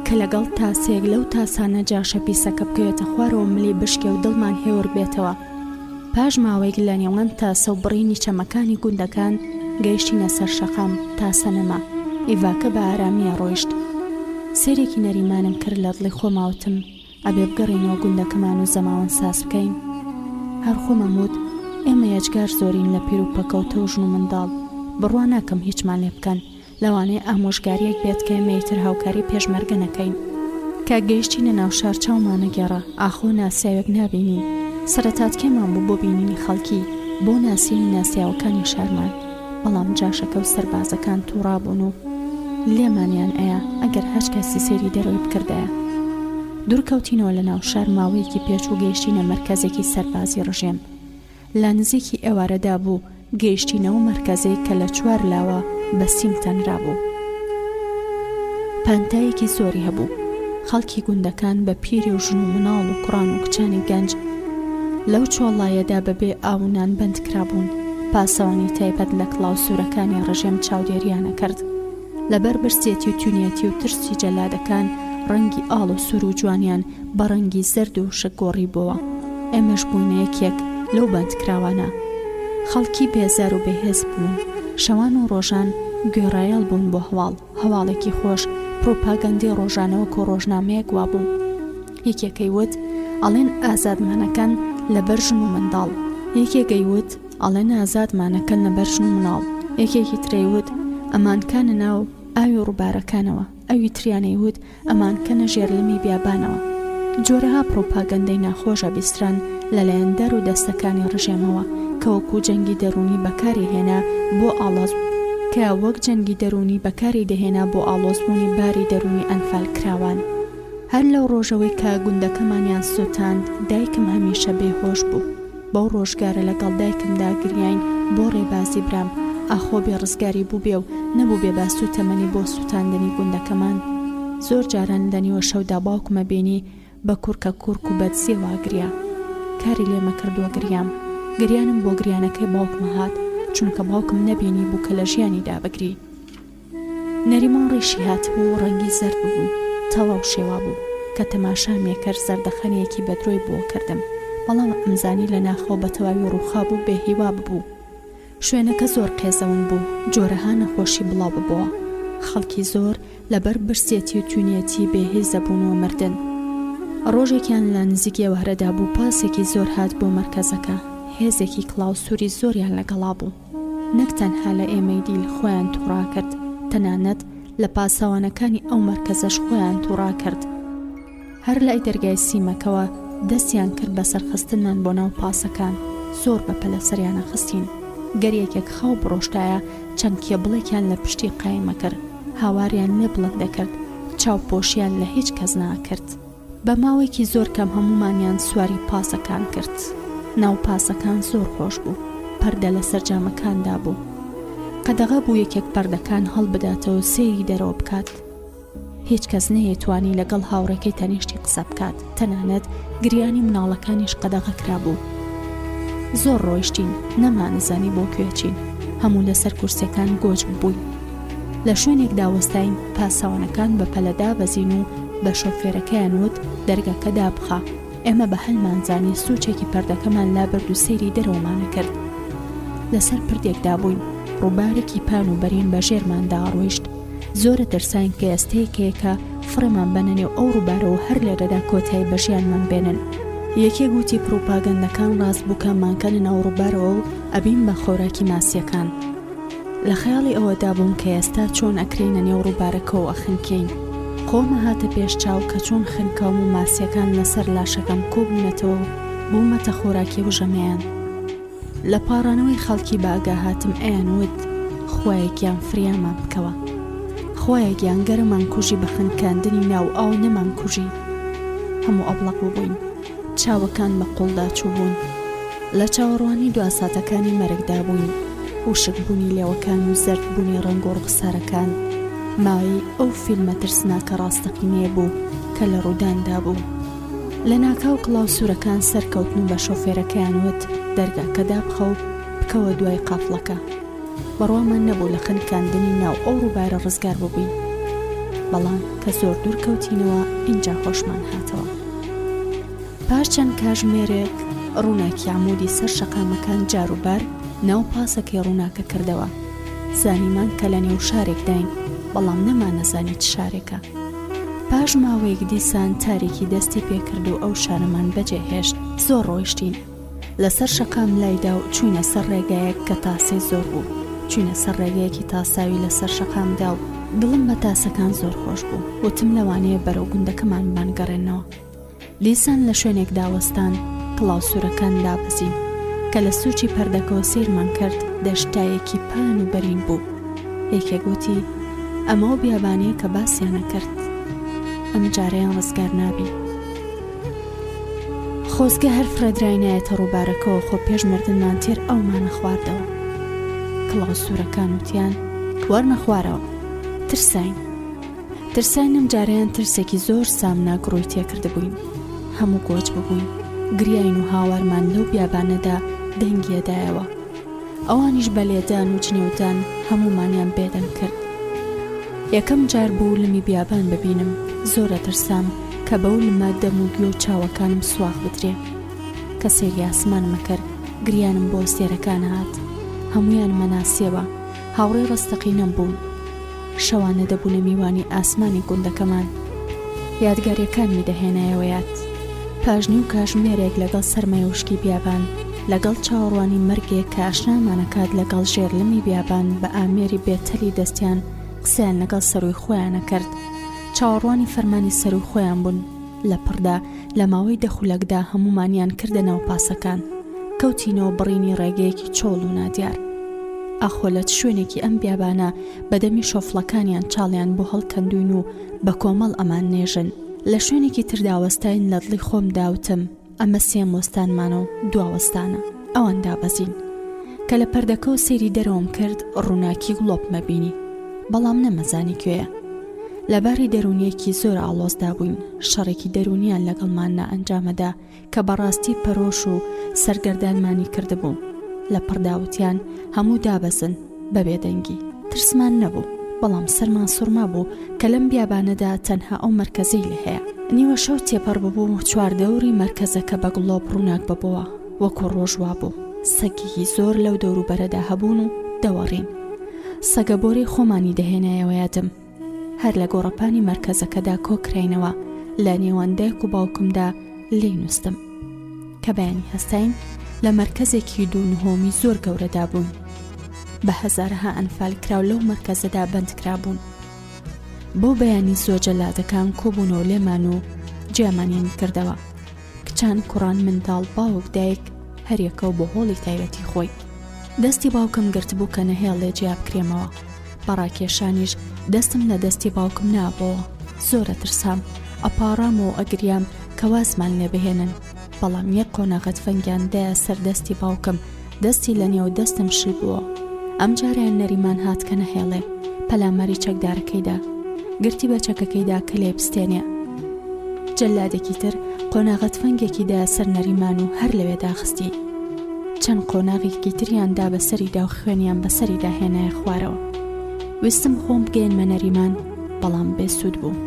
کە لەگەڵ تاسەیەک لەو تاسانە جاشە پیسەکە بکەوێتە خوارەوە ملی بشکێ و دڵمان هێور بێتەوە. پاش ماوەیەک لە نێوان تاسە و بڕینی چەمەکانی گوندەکان گەیشتینە سەر شەقام. تاسە نەما، ئیڤاکە بە ئارامیە ڕۆیشت. سێرێکی نەریمانم کرد لە دڵی خۆماوتم: ئەبێ بگەڕینەوە گوندەکەمان و زەماوەند ساز بکەین. هەر خۆمەموت: ئێمە یەجگار زۆرین لە پیر و پەکەوتە و ژن و منداڵ، بڕوا ناکەم هیچمان لێ بکەن، لەوانەیە ئامۆژگاریەک بێت کە ئێمەیتر هاوکاری پێشمەرگە نەکەین. کە گەیشتینە ناو شار چاومانە گێڕا، ئاخۆ ناسیاوێک نابینین. سەرەتاتکێمان بوو بۆ بینینی خەڵکی، بۆ ناسینی ناسیاوەکانی شارمان. بەڵام جاشەکە و سەربازەکان تووڕابوون و لێمانیان ئەیە ئەگەر هەچ کەسی سێری دەرەوەی بکردایە. دوورکەوتینەوە لە ناو شار، ماوەیەکی پێچ و گەیشتینە مەرکەزێکی سەربازی ڕژێم. لە نزیکی ئێوارەدا بوو گەیشتینەوە مەرکەزەی کە لە چوار لاوە بە سیم تەنرا بوو. پانتایەکی زۆری هەبوو. خەڵکی گوندەکان بە پیری و ژن و مناڵ و کوڕان و کچانی گەنج لەو چۆڵایەدا بەبێ ئاونان بەندکرابوون. پاسەوانی تایبەت لە کڵاو سوورەکانی ڕژێم چاودێریانە کرد. لەبەر برسێتی و تونێتی و ترسی جەلادەکان ڕەنگی ئاڵ و سوور و جوانیان بە ڕەنگی زەرد و شەگۆڕی بووە. ئێمەش بووینە یەکێک لەو بەندکراوانە. خەڵکی بێزار و بەهێز بوون. شەوان و ڕۆژان گوێڕایەڵ بوون بۆ هەواڵێکی خۆش. پرۆپاگەندەی ڕۆژانەوە کۆ ڕۆژنامەیەک وابوو. یەکێکەی وت ئەڵێن ئازادمانەکەن لەبەر ژن و منداڵ، یەکێکەی وت ئەڵێن ئازادمانەکەن لەبەر ژن و مناڵ، یەکێکی ترەیوت ئەمانکانە ناو ئاوی ڕووبارەکانەوە، ئەوی تریانەی وت ئەمانکەنە ژێرلمی بیابانەوە. جۆرەها پرۆپاگەندەی ناخۆشە بیستران لەلایەن دەر و دەستەکانی ڕژێمەوە کە وەکو جەنگی دەرونی بەکاری هێنا بۆ ئاڵۆز، کە وەک جەنگی دەرونی بەکاری دەهێنا بۆ ئاڵۆزبوونی باری دەرونی ئەنفال کراوان. هەر لەو ڕۆژەوەی کە گوندەکەمانیان سووتاند، دایکم هەمیشە بێهۆش بوو. بەو ڕۆژگارە لەگەڵ دایکمدا گریاین بۆ ڕێبازی برام، ئاخۆ بێ ڕزگاری بوو بێ و نەبوو بێ باس و تەمەنی بۆ سووتاندنی گوندەکەمان. زۆر جاران لەنیوە شەودا باوکمە بینی بە کورکە کورک و بەدزیەوە گریا. کاری لێمە کردووە گریام. گریانم بۆ گریانەکەی باوکم هات چونکە باوکم نەبینی بوو کە لە ژیانیدا بگری. نەریمان ڕیشی هات بوو ڕەنگی زەرد بوو تەواو شێوا بوو کە تەماشامێکەر زەردەخەنەیەکی بەدرۆی بۆ کردم بەڵام ئەمزانی لە ناخۆ بە تەواوی ڕووخا بوو بێهیوا ببوو. شوێنەکە زۆر قێزەون بوو جۆرەها نەخۆشی بڵاو ببووە. خەڵکی زۆر لەبەر برسێتی و توونێتی بێهێز دەبوونەوە مردن. ڕۆژێکیان لە نزیک ئێوارەدا بوو پاسێکی زۆر هات بۆ مەرکەزەکە. هێزێکی کڵاو سووری زۆریان لەگەڵا بوو. نەک تەنها لە ئێمەی دیل خۆیان تووڕا کرد تەنانەت لە پاسەوانەکانی ئەو مەرکەزەش خۆیان تووڕا کرد. هەر لای دەرگای سیمەکەوە دەستیان کرد بە سەرخستنمان بۆ ناو پاسەکان. زۆر بەپە لە سەریانە خستین. گەریەکێک خاو بڕۆشتایە چەند کێبڵێکیان لە پشتی قایمە کرد. هاواریان نێبڵک دەکرد. چاوپۆشیان لە هیچ کەس ناکرد. بە ماوەیەکی زۆر کەم هەمومانیان سواری پاسەکان کرد. ناو پاسەکان زۆر خۆش بوو. پەردە لە سەرجامەکاندا بوو. قەدەغە بوو یەکێک پەردەکان هەڵبداتەوە سێری دەرەوە بکات. هیچ کەس نەیەتوانی لەگەڵ هاوڕێکەی تەنیشتی قسە بکات. تەنانەت گریانی مناڵەکانیش قەدەغە کرا بوو. زۆر ڕۆیشتین نەمانزانی بۆ کوێچین. هەموو لەسەر کورسەکان گۆچ ببووین. لە شوێنێک داوەستین پاسەوانەکان بە پەلەدا بەزین و بە شۆفێرەکەیان وت دەرگەکە دابخە. ئێمە بە هەلمانزانی سوچێکی پەردەکەمان لابرد و سەیری دەرەوەمانە کرد. لەسەر پردێکدا بووین. ڕووبارێکی پان و بەرین بە ژێرماندا ڕۆیشت. زۆرە دەرسان کە ئێستەیەکەیەکە فڕێمان بەنەنێ ئەو ڕووبارەوە هەر لێرەدا کۆتایی بە ژیانمان بێنن. یەکێک گوتی پرۆپاگەندەکان ڕاست بوو کە مانکەنە ناو ڕووبارەوە و ئەبین بە خۆراکی ماسیەکان. لە خەیاڵی ئەوەدا بووم کە ئێستا چۆن ئەکرێنە نێو ڕووبارەکەەوە ئەخنکەین. خۆمە هاتە پێش چاو کە چۆن خنکەوم و ماسیەکان لەسەر لاشەکەم کۆبوونەتەوە و بوومەتە خۆراکی وژەمەیان. لە پاڕانەوەی خەڵکی باگا هاتم ئەیانوت خۆیەکیان فریامان بکەوە. خۆیەکیان گەرەمان کوژی بە خنکاندنی ناو ئاو نەمان کوژی. هەموو ئەبڵق بووین. چاوەکان بە قوڵدا چوو بوون. لە چاوەڕوانی دواساتەکانی مەرگدا بووین. وشکبوونی لێوەکان و زەردبوونی ڕەنگ و ڕوخسارەکان ماوەی ئەو فیلمە ترسناکە ڕاستەقینەیە بوو کە لە ڕووداندا بوو. لە ناکاو کڵاو سوورەکان سەرکەوتن و بە شۆفێرەکەیان وت دەرگاکە دابخە و بکەوە دوای قافڵەکە. بەڕوامان نەبوو لە خنکاندنی ناو ئەو ڕووبارە ڕزگار ببووین. بەڵام کە زۆر دوور کەوتینەوە ئینجا خۆشمان هاتەوە. پاش چەند کاتژمێرێک ڕووناکی عمودی سەر شەقامەکان جاروبار ناو پاسەکەی ڕووناکە کردەوە. زانیمان کە لە نێو شارێک داین بەڵام نەمانەزانی چ شارێکە. پاش ماوەیەک دیسان تارێکی دەستی پێکرد و ئەو شارەمان بەجێهێشت. زۆر ڕۆیشتین. لەسەر شەقام لایدا و چوینە سەر ڕێگایەک کە تاسەی زۆر بوو. چوینە سەر ڕێگەیەکی تاساوی لەسەر شەقامدا و دڵم بە تاسەکان زۆر خۆش بوو. وتم لەوانەیە بەرەو گوندەکەمان بانگەڕێنەوە. دیسان لە شوێنێک داوەستان کڵاو سوورەکان دابەزین کە لە سوچی پەردەکەوە سیرمان کرد. دەشتایەکی پان و بەرین بوو. یەکێک گوتی ئەمە بیابانەیە کە باسییانە کرد. ئەم جارەیان ڕزگار نابی. خۆزگە هەر فرەدراینایەتە ڕووبارەکەەوە خۆ پێش مردنمان تێر ئەومانە خواردەوە. کڵاو سوورەکان وتیان وەرنە خوارەوە. ترساینم جارەیان ترسێکی زۆر سامناگڕۆی تێکرده بووین. هەموو گۆچ ببووین. گریاین و هاوارمان لەو بیابانەدا دەنگیەدایەوە. ئەوانیش بە لێدان و جنێودان هەمومانیان بێدەنگ کرد. یەکەم جار بوو لمی بیابان ببینم. زۆرە ترسام کە بەو لمە دەم و گوێ و چاوەکانم سواغ بدرێ. کە سێری ئاسمانمە کرد. گریانم بۆ سێرەکان هات. هەمویان مەناسیەوە. هاوڕێی ڕستەقینەم بوون. شەوانە دەبوونە میوانی ئاسمانی گوندەکەمان. یادگاریەکانمی دەهێنایەوە یاد. پاژنی و کاژمێرێک لەگەڵ سەرمای وشکی بیابان لەگەڵ چاوەڕوانی مەرگێک کە ئاشنامانەکات لەگەڵ ژێرلمی بیابان بە ئامێری بێتەلی دەستیان قسەیان لەگەڵ سەروی خۆیانە کرد. چاوەڕوانی فەرمانی سەروی خۆیان بوون. لە پڕدا لە ماوەی دەخولەکدا هەمومانیان کردە ناو پاسەکان. کەوتینەوە بڕینی ڕێگەیەکی چۆڵ و نادیار. ئاخۆ لە شوێنێکی ئەم بیابانە بەدەمی شۆفڵەکانیان چاڵیان بۆ هەڵکەندوین و بە کۆمەڵ ئەمان نێژن. لە شوێنێکی ترداوەستاین لە دڵی خۆم داوتم ئەمە سێم وەستانمانە و دواوەستانە. ئەوان دابەزین کە لە پەردەکە و سێری دەرەوەم کرد ڕووناکی گڵۆپمە بینی. بەڵام نەمەزانی کوێیە. لەباری دەرونیەکی زۆر ئاڵۆزدا بووین، شەڕێکی دەرونیان لەگەڵماننا ئەنجامەدا کە بەڕاستی پەرۆش و سەرگەردانمانی کردبوو. لە پڕداوتیان هەموو دابەزن بە بێدەنگی. ترسمان نەبوو، بەڵام سەرمان سوورما بوو کە لەم بیابانەدا تەنها ئەو مەرکەزەی لە هەیە. نیوە شەو تێپەڕ ببوو، چواردەوری مەرکەزەکە بە گڵۆب ڕووناک ببووە، وەکو ڕۆژوا بوو. سەگێکی زۆر لەو دەوروبەرەدا هەبوون و دەوەڕین. سەگەبۆری خۆمانی دەهێنایەوە یادم. هەر لە گۆڕەپانی مەرکەزەکەدا کۆکراینەوە، لە نێوان دایک و باوکمدا لێی نووستم کە بەیانی هەستاین لە مەرکەزێکی دوونهۆمی زۆر گەورەدا بوون. بە هەزارەها ئەنفال کراو لەو مەرکەزەدا بەندکرابوون. بۆ بەیانی زۆر جەلادەکان کۆبوونەوە لێمان و جیامانیان کردەوە. کچان، کوڕان، منداڵ، باوک، دایک هەریەکەو بۆ هۆڵی تایبەتی خۆی. دەستی باوکم گرتبوو کە نەهێڵ لێ جیا بکرێمەوە. بەڕاکێشانیش دەستم لە دەستی باوکم نابەوە. زۆرە ترسام، ئەپارام و ئەگریام کە وازمان لێ بهێنن. بەڵام یەک قۆناغەت فەنگیاندایە سەر دەستی باوکم، دەستی لە نێو دەستم شل بووە. ئەم جاریان نەریمان هات کە نەهێڵێ. پەلامەری چەکدارەکەیدا گرتی بە چەکەکەیدا کە لێ بستێنێ. جەلادێکی تر قۆناغەت فەنگێکیدا سەر نەریمان و هەر لەوێدا خستی. چەند قۆناغێکی تریاندا بەسەریدا و خوێنیان بەسەریدا هێنایە خوارەوە. ویستم خۆم بگەێنمە نەریمان، بەڵام بێسوود بوو.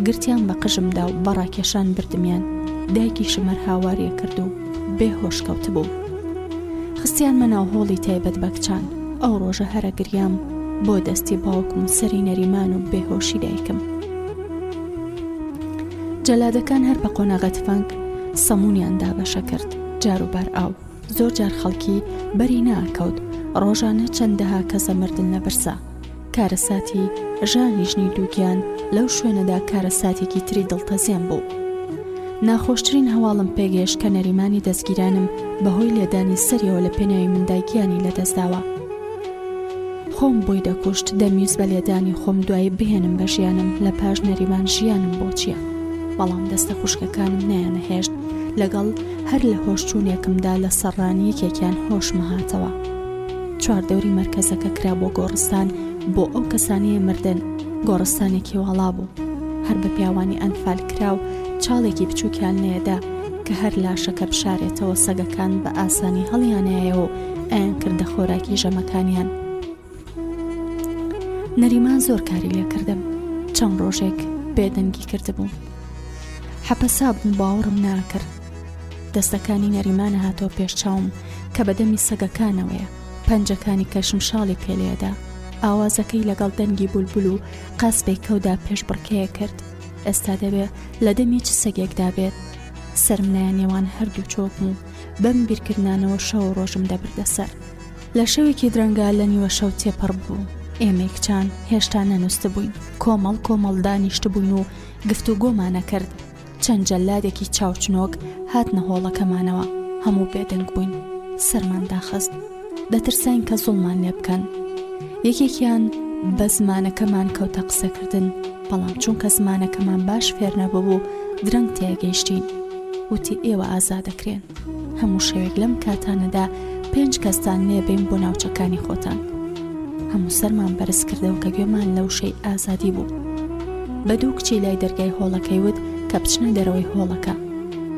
گرتیان بە قژمدا و بەڕاکێشان بردمیان. دایکی شمەر هاواریە کرد و بێهۆش کەوت بوو. خستیانمە ناو هۆڵی تایبەت بە کچان. ئەو ڕۆژە هەرە گریام بۆ دەستی باوکم و سەری نەریمان و بێهۆشی دایکم. جەلادەکان هەر بە قۆناغەت فەنگ سەمونیاندا بەشە کرد. جاروبار ئاو زۆر جار خەڵکی بەری ناکەوت. ڕۆژانە چەندەها کەسە مردن لە برسا. کارەساتی ژانی ژنی دووگیان لەو شوێنەدا کارەساتێکی تری دڵتەزیان بوو. ناخۆشترین هەواڵم پێگەیشت کە نەریمانی دەستگیرانم بەهۆی لێدانی سەریەوە لە پێناوی مندایگیانی لەدەستداوە. خۆم بۆی دەکوشت، دەمویست بە لێدانی خۆم دوایی بهێنم بە ژیانم لە پاش نەریمان ژیانم بۆ چییە. بەڵام دەستە خوشکەکانم نەیانەهێشت. لەگەڵ هەر لە هۆشچوونێکمدا لە سەرڕانی یەکێکیان هۆشمە هاتەوە. چواردەوری مەرکەزەکە کرا بۆ گۆڕستان بۆ ئەو کەسانەیە مردن. گۆڕستانێکی وەڵا بوو، هەر بە پیاوانی ئەنفال کراو چاڵێکی بچووکیان لێدا کە هەر لاشەکە بشارێتەوە. سەگەکان بە ئاسانی هەڵیانایەوە و ئەیان کردە خۆراکی ژەمەکانیان. نەریمان زۆر کاری لێ کردم. چەند ڕۆژێک بێدەنگی کردبوو. حەپەسا بووم، باوەڕم ناکرد. دەستەکانی نەریمانە هاتۆ پێش چاوم کە بەدەمی سەگەکانەوەیە. پەنجەکانی کەشم شاڵی پێلێدا. ئاوازەکەی لەگەڵ دەنگی بولبول و قاسبەی کەودا پێش بڕکەیە کرد. ئێستا دەبێ لە دەمی چ سەگێکدا بێت. سرم لایە نێوان هەردوو چۆکم و بەم بیرکردانەوە شەو ڕۆژم دەبردە سەر. لە شەوێکی درەنگە لە نیوە شەو تێپەڕ بوو. ئێمە کچان هێشتا نەنووسە بووین. کۆمەڵ دانیشت بووین و گفتوگۆمانە کرد. چەند جەلادێکی چاوچنۆک هاتنە هۆڵەکەمانەوە. هەموو بێدەنگ بووین. سەرمان داخست. دەترساین کە زوڵمان لێ بکەن. یەکێکیان بە زمانەکەمان کەوتە قسەکردن، بەڵام چونکە زمانەکەمان باش فێر نەبوو درەنگ تێگەیشتین. وتی ئێوە ئازادەکرێن. هەموو شەوێک لەم کاتانەدا 5 کەستان لێ بین بۆ ناوچەکانی خۆتان. هەموو سەرمان بەرز کردەوە کە گوێمان لەو شەی ئازادی بوو. بە دوو کچی لای دەرگای هۆڵەکەی وت کە بچنە دەرەوەی هۆڵەکە.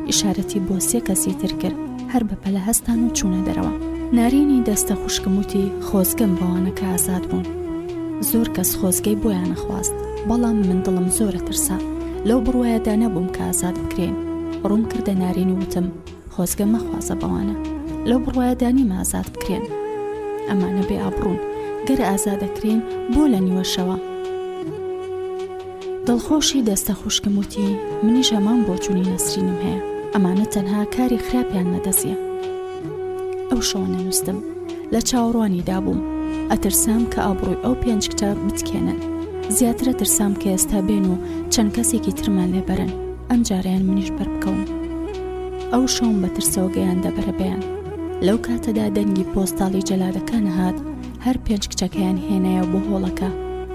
ئیشارەتی بۆ 3 کەسی تر کرد، هەر بەپەلە هەستان و چوونە دەرەوە. نارینی دەستە خوشکم وتی خۆزگەم بەوانەکە ئازاد بوون. زۆر کەس خۆزگەی بۆیان نەخواست، بەڵام من دڵم زۆرە ترسا. لەو بڕوایەدا نەبووم کە ئازاد بکرێن. ڕوون کردە نارین و وتم خۆزگە مەخوازە بەوانە. لەو بڕوایەدا نیم ئازاد بکرێن. ئەمانە بێ ئابڕوون، گەر ئازادەکرێن بۆ لە نیوەشەوە. دڵخۆشی دەستە خوشکم وتی منیش هەمان بۆ چوونی نەسرینم هەیە. ئەمانە تەنها کاری خراپیان نەدەزیە. ئەو شەوە نەنووستم، لە چاوەڕوانی دابووم. ئەترسام کە ئابڕووی ئەو 5 کتاب بتکێنن. زیاترە ترسام کە ئێستا بێن و چەند کەسێکی ترمان لێبەرن. ئەم جارەیان منیش بەربکەوم. ئەو شەوم بە ترسەوە گەیاندە بەرەبەیان. لەو کاتەدا دەنگی پۆستاڵی جەلادەکانە هات. هەر 5 کچەکەیان هێنایە بۆ هۆڵەکە.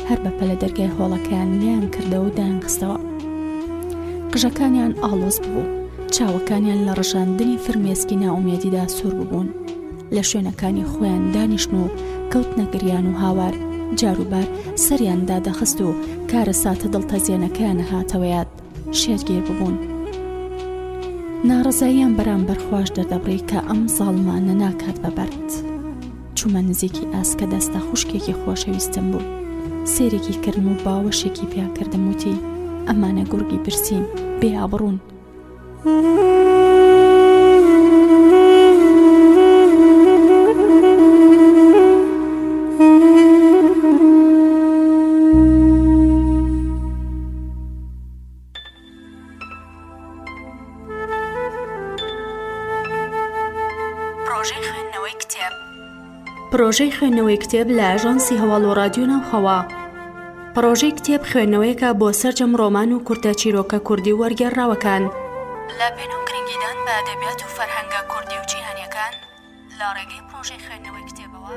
هەر بەپەلە دەرگای هۆڵەکەیان لیان کردەوە و دایانخستەوە. قژەکانیان ئاڵۆز بوو. چاوەکانیان لە ڕژاندنی فرمێسکی ناومێدیدا سوور ببوون. لە شوێنەکانی خۆیان دانیشتن و کەوتنە گریان و هاوار جاروبار سەریاندا دەخست و کارە ساتە دڵتەزیێنەکەیان هاتەوەیات شێرگێ ببوون. ناڕەزاییان بەرامبەر خوش دەردەبڕی کە ئەم زاڵمانە ناکات بەبەرد. چوومە نزیکی ئاسکە دەستە خوشکێکی خۆشەویستم بوو. سێرێکی کردم و باوەشێکی پیاکردم وتی ئەمانە گورگی برسیم بێ ئابڕوون. پرۆژەی خوێندنەوەی کتێب لە ئاژانسی هەواڵ و رادیۆ ناوخەوا. پرۆژەی کتێب خوێندنەوەیەکە بۆ سەرجەم ڕۆمان و کورتە چیرۆکە کوردی و وەرگێڕراوەکان لە پێنە و گرنگیدان بە ئەدەبیات و فەرهەنگە کوردی و جیهانیەکان لە ڕێگەی پرۆژەی خوێندنەوەی کتێبەوە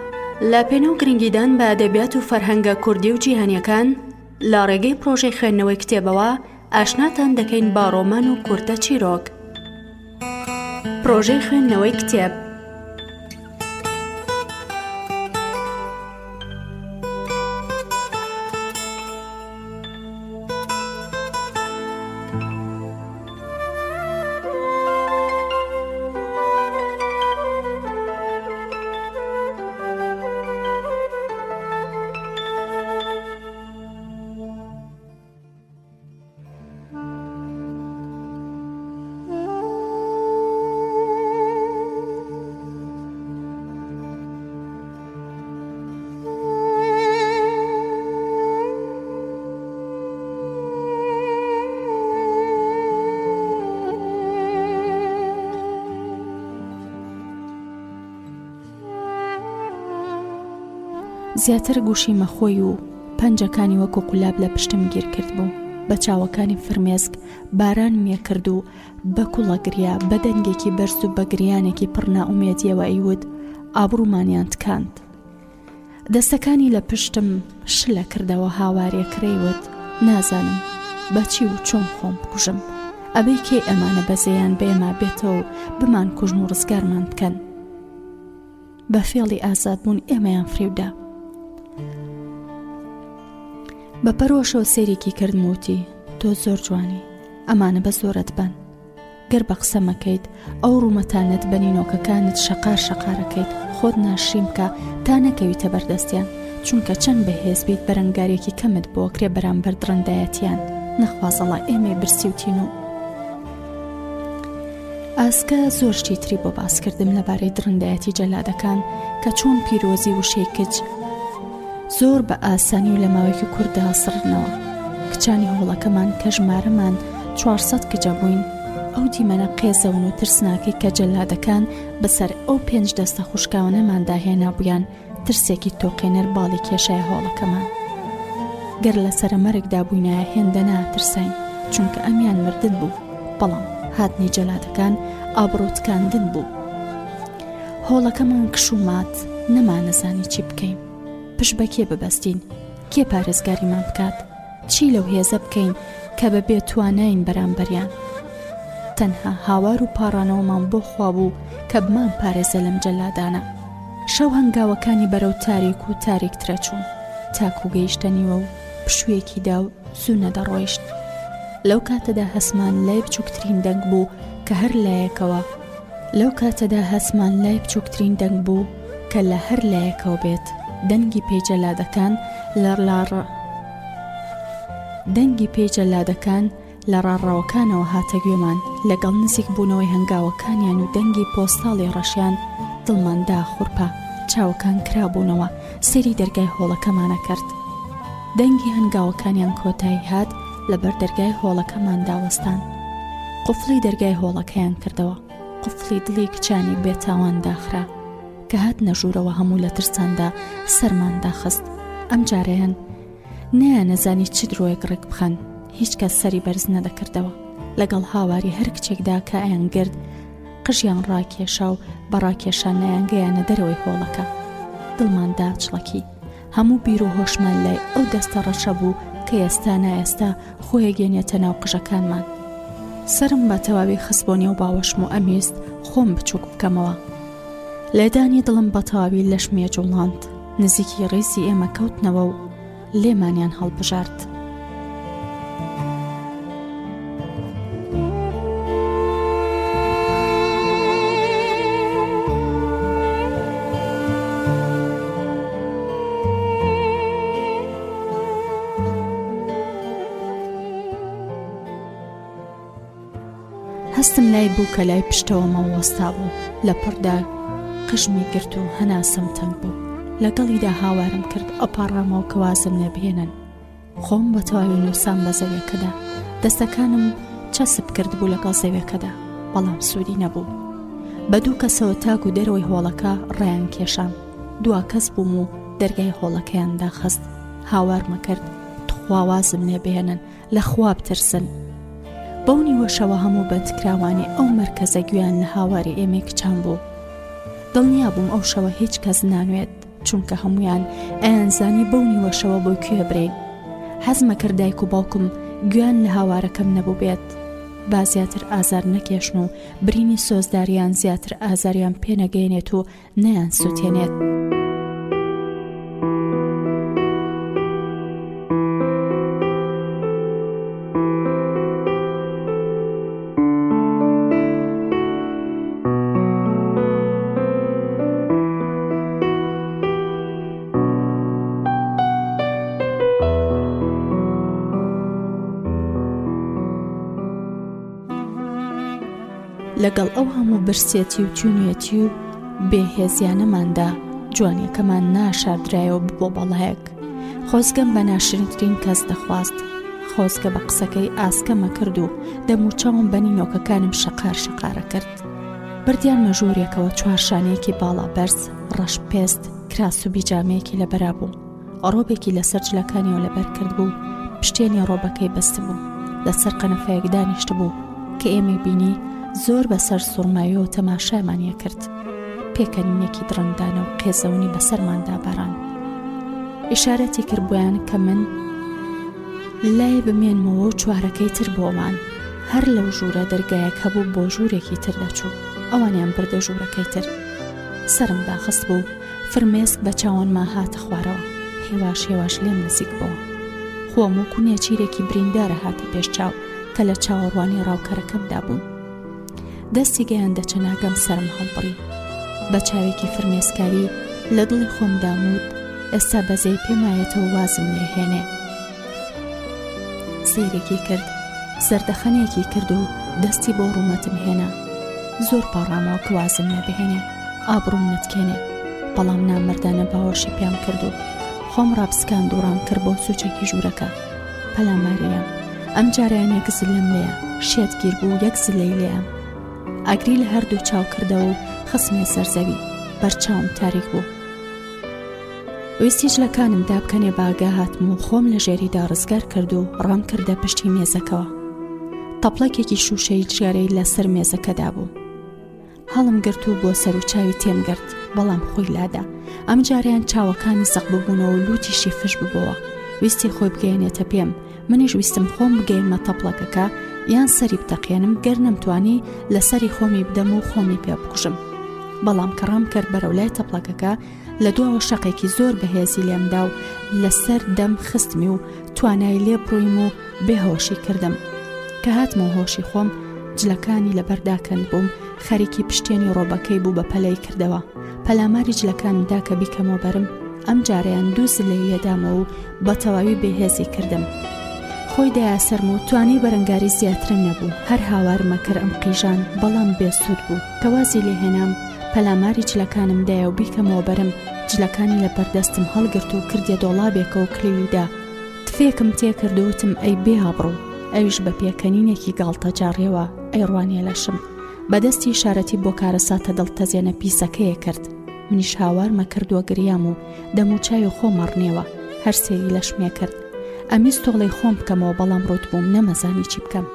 لە پێنە و گرنگیدان بە ئەدەبیات و فەرهەنگە کوردی و جیهانیەکان لە ڕێگەی پرۆژەی خوێندنەوەی کتێبەوە ئاشناتان دەکەین با ڕۆمان و کورتە چیرۆک. پرۆژەی خوێندنەوەی کتێب زیاتر گوشی مەخۆی و پەنجەکانی وەکو قولاب لە پشتم گیر کرد بوو. بە چاوەکانی فرمێسک باران مێ کرد و بە کوڵەگریا بە دەنگێکی بەرز و بە گریانێکی پڕ نائومێدیەوە ئەیود ئابڕوومانیان تکاند. دەستەکانی لە پشتم شلە کردەوە هاوارێکرەیوت نازانم بەچی و چۆن خۆم بکوژم. ئەبەی کێ ئەمانە بەزەیان بێمە بێتەوە بمان کوژن و ڕزگارمان بکەن. بە فێڵی ئازادبوون ئێمەیان فریودا. بە پەرۆشەوە سێرێکی کردموتی تۆ زۆر جوانی ئەمانە بە زۆرت بن. گەر بە قسە مەکەیت ئەو ڕوومەتانت بەنینۆکەکانت شەقارەکەیت خۆت ناشریم کە تا نەکەویتە بەردەستیان چونکە چەند بەهێز بیت بەرەنگارێکی کەمت بۆ کرێ بەرامبەر درەندایەتیان نەخوازەڵا ئێمەی برسیوتین و ئاسکە زۆر شتی تری بۆ باسکردم لەبارەی درەندایەتی جەلادەکان کە چۆن پیرۆزی وشەی کچ زۆر بە ئاسانی و لە ماوەیەکی کووردا سڕنەوە. کچانی هۆڵەکەمان کە ژمارەمان 400 کجە بووین ئەو دیمەنە قێزەون و ترسناکەی کە جەلادەکان بەسەر ئەو 5 دەستە خوشکاوانەماندا هێنا بوویان ترسێکی تۆقێنەر باڵی کێشای هۆڵەکەمان. گەر لە سەرمەرگدا بووینایە هێندە ناترسین چونکە ئەمیان مردن بوو بەڵام هاتنی جەلادەکان ئابڕۆتکاندن بوو. هۆڵەکەمان کشومات نەمانەزانی چی بکەین. پشت بە کێ ببەستین؟ کێ پارێزگاریمان بکات؟ چی لەو هێزە بکەین کە بەبێ تواناین بەرامبەریان؟ تەنها هاوار و پاڕانەوەمان بۆ خوا بوو کە بمان پارێزە لەم جەلادانە. شەو هەنگاوەکانی بەرەو تاریک و تاریکترە چوون تاکو گەیشتەنیوە و پشوویەکی دا و زوو نەدەڕۆیشت. لەو کاتەدا هەسمان لای بچووکترین دەنگ بوو کە هەر لایەکەوە کە لە هەر لایەکەوە بێت. دەنگی پێیجەلادەکان لە ڕاڕاوەکانەوە هاتە گوێمان لەگەڵ نزیک بوونەوەی هەنگاوەکانیان و دەنگی پۆستاڵی ڕەشیان دڵماندا خوڕپە چاوەکان کرابوونەوە سەری دەرگای هۆڵەکەمانە کرد. دەنگی هەنگاوەکانیان کۆتایی هات لەبەر دەرگای هۆڵەکەمان داوەستان. قوفڵی دەرگای هۆڵەکەیان کردەوە. قوفڵی دڵی کچانی بێتاوان داخرا کە هات نەژوورەوە هەموو لە ترساندا سەرماندا خست. ئەم جارەیان نەزانی چ درۆیەک ڕێک بخەن. هیچ کەس سەری بەرز نەدەکردەوە. لەگەڵ هاواری هەر کچێکدا کە ئەیان گرت قژیان ڕاکێشا و بەڕاکێشان نەیانگەیانە دەرەوەی هۆڵەکە. دڵماندا چڵەکی هەموو بیر و هۆشمان لای ئەو دەستە ڕەشە بوو کە ئێستا خۆی گەێنێتە ناو قژەکانمان. سرم بە تەواوی خستبۆنی و باوەشم و ئەمیست خۆم بچووک بکەمەوە. لێدانی دڵم بە تەواوی لەشمێ جوڵاند. نزیکی ڕیزی ئێمە کەوتنەوە و لێمانیان هەڵبژارد. هەستم لای بوو کە لای پشتەوە مەوەستا بوو، لە پڕدا قژمی گرت و هەناسم تەنگ بوو. لەگەڵیدا هاوارم کرد ئەپاڕامەوە کە وازم نەبهێنن. خۆم بە تەواوی نووسام بە زەویەکەدا، دەستەکانم چەسب کرد بوو لەگەڵ زەویەکەدا، بەڵام سوودی نەبوو. بە دوو کەسەوە تاک و دەرەوەی هۆڵەکە ڕێیان کێشام. دوا کەس بووم و دەرگای هۆڵەکەیان داخست. هاوارمە کرد تخوا وازم نێبهێنن، لە خوا بترسن. بەو نیوەشەوە هەموو بەندکراوانی ئەو مەرکەزە گویان لە هاواری ئێمە کچان بوو. دڵنیا بووم ئەو شەوە هیچ کەس نانوێت، چونکە هەمویان ئەیانزانی بەو نیوەشەوە بۆ کوێ برین. حەزمە کرد دایک و باوکم گویان لە هاوارەکەم نەبوو بێت، با زیاتر ئازار نەکێشن و برینی سۆزداریان زیاتر ئازاریان پێنەگەێنێت و نەیان سووتێنێت. لەگەڵ ئەو هەموو برسێتی و تیونێتی و بێهێزیانەماندا جوانیەکەمان ناشاردرایەوە بۆ بەڵایەک. خۆزگەم بە ناشرینترین کەس دەخواست. خۆزگە بە قسەکەی ئاسکەمە کرد و دەموچاوم بە نینۆکەکانم شەقارە کرد. بردیان مەژوورێکەوە چوارشانەیەکی باڵا بەرز ڕەش پێست کراس و بیجامەیەکی لەبەرا بوو. ڕۆبێکی لەسەر جلەکانیەوە لەبەر کرد بوو، پشتێنی ڕۆبەکەی بەست بوو. لەسەر قەنەفەیەک دانیشت بوو کە ئێمەی بینی زۆر بەسەر سوڕمایەوە تەماشامانیە کرد. پێکەنینێکی درەندانە و قێزەونی بەسەرماندا باران. ئیشارەتی کرد بۆیان کە من لای بمێنمەوە و چوارەکەی تر بۆمان. هەر لەو ژوورە دەرگایەک هەبوو بۆ ژوورێکی تر دەچوو. ئەوانیان بردە ژوورەکەی تر. سرم داخست بوو، فرمێسک بە چاوانما هاتە خوارەوە. هێواش لێم نزیک بووە. خۆم وەکو نێچیرێکی بریندارە هاتە پێش چاو کە لە چاوەڕوانی ڕاوکەرەکەمدا بووم. دەستی گەیاندە چەناگەم سرم هەڵبڕی. بە چاوێکی فرمێسکاری لە دڵی خۆم داموت ئێستا بەزەی پێمایەتەوە وازم لێهێنێ. سیرێکی کرد، زەردەخەنێکی کرد و دەستی بۆ ڕوومەتم هێنا. زۆر پاڕامەوە کە وازم نەبهێنێ، ئابڕووم نەتکێنێ، بەڵام نامەردانە باوەشی پێم کرد و خۆم ڕابسکاند و ڕام کرد بۆ سوچێکی ژوورەکە. پەلاماریە ئەم جارەیان یەک زلم لێیە، شێت گیر بوو یەک زلەی لێیە. ئاگری لە هەردوو چاو کردەوە و خستمێ سەرزەوی. بەرچاوم تاریک بوو. ویستی جلەکانم دابکەنێ باگا هاتم و خۆم لە ژێریدا ڕزگار کرد و ڕام کردە پشتی مێزەکەوە. تەپڵەکێکی شوشەی جگارەی لەسەر مێزەکەدا بوو. هەڵم گرت و بۆ سەر و چاوی تێم گرت، بەڵام خۆی لادا. ئەم جاریان چاوەکانی زەق ببوونەوە و لوتیشی فش ببەوە. ویستی خۆی بگەێنێتە پێم. منیش ویستم خۆم بگەێنمە تەپڵەکەکە یان سەری بتەقێنم گەر نەمتوانی لەسەری خۆمی بدەم و خۆمی پێ بکوژم. بەڵام کە ڕام کرد بەرەو لای تەپڵەکەکە لە دواوە شەقێکی زۆر بەهێزی لێمدا و لەسەر دەم خستمی و توانای لێ بڕوویم و بێهۆشی کردم. کە هاتمە هۆشی خۆم جلەکانی لەبەرداکەند بووم. خەریکی پشتێنی ڕۆبەکەی بوو بە پەلەی کردەوە. پەلاماری جلەکانمدا کە بیکەمەوە بەرم ئەم جاریان دوو زلەی لێدامەوە و بە تەواوی بێهێزی کردم. خۆی دایاسەرم و توانی بەرەنگاری زیاترم نەبوو. هەر هاوارمە کرد ئەم قیژان، بەڵام بێسوود بوو. کەوازی لێهێنام پەلاماری جلەکانم دایە و بیکەمەوە بەرم. جلەکانی لە بەردەستم هەڵگرت و کردێ دۆڵابێکە و کلیویدا. تفێکم تێکرد و وتم ئەی بێهابڕوو. ئەویش بە پێکەنینێکی گاڵتە جاڕێەوە ئەیڕوانیە لەشم. بەدەستی ئیشارەتی بۆ کارەساتە دڵتەزێنە پیسەکەیە کرد. منیش هاوارمە کردووە گریام و دەموچای و خۆمەڕنێوە. هەر سێری لەشمێ کرد. ئەمیست تۆڵی خۆم بکەمەوە، بەڵام ڕوت بووم نەمەزانی چی بکەم.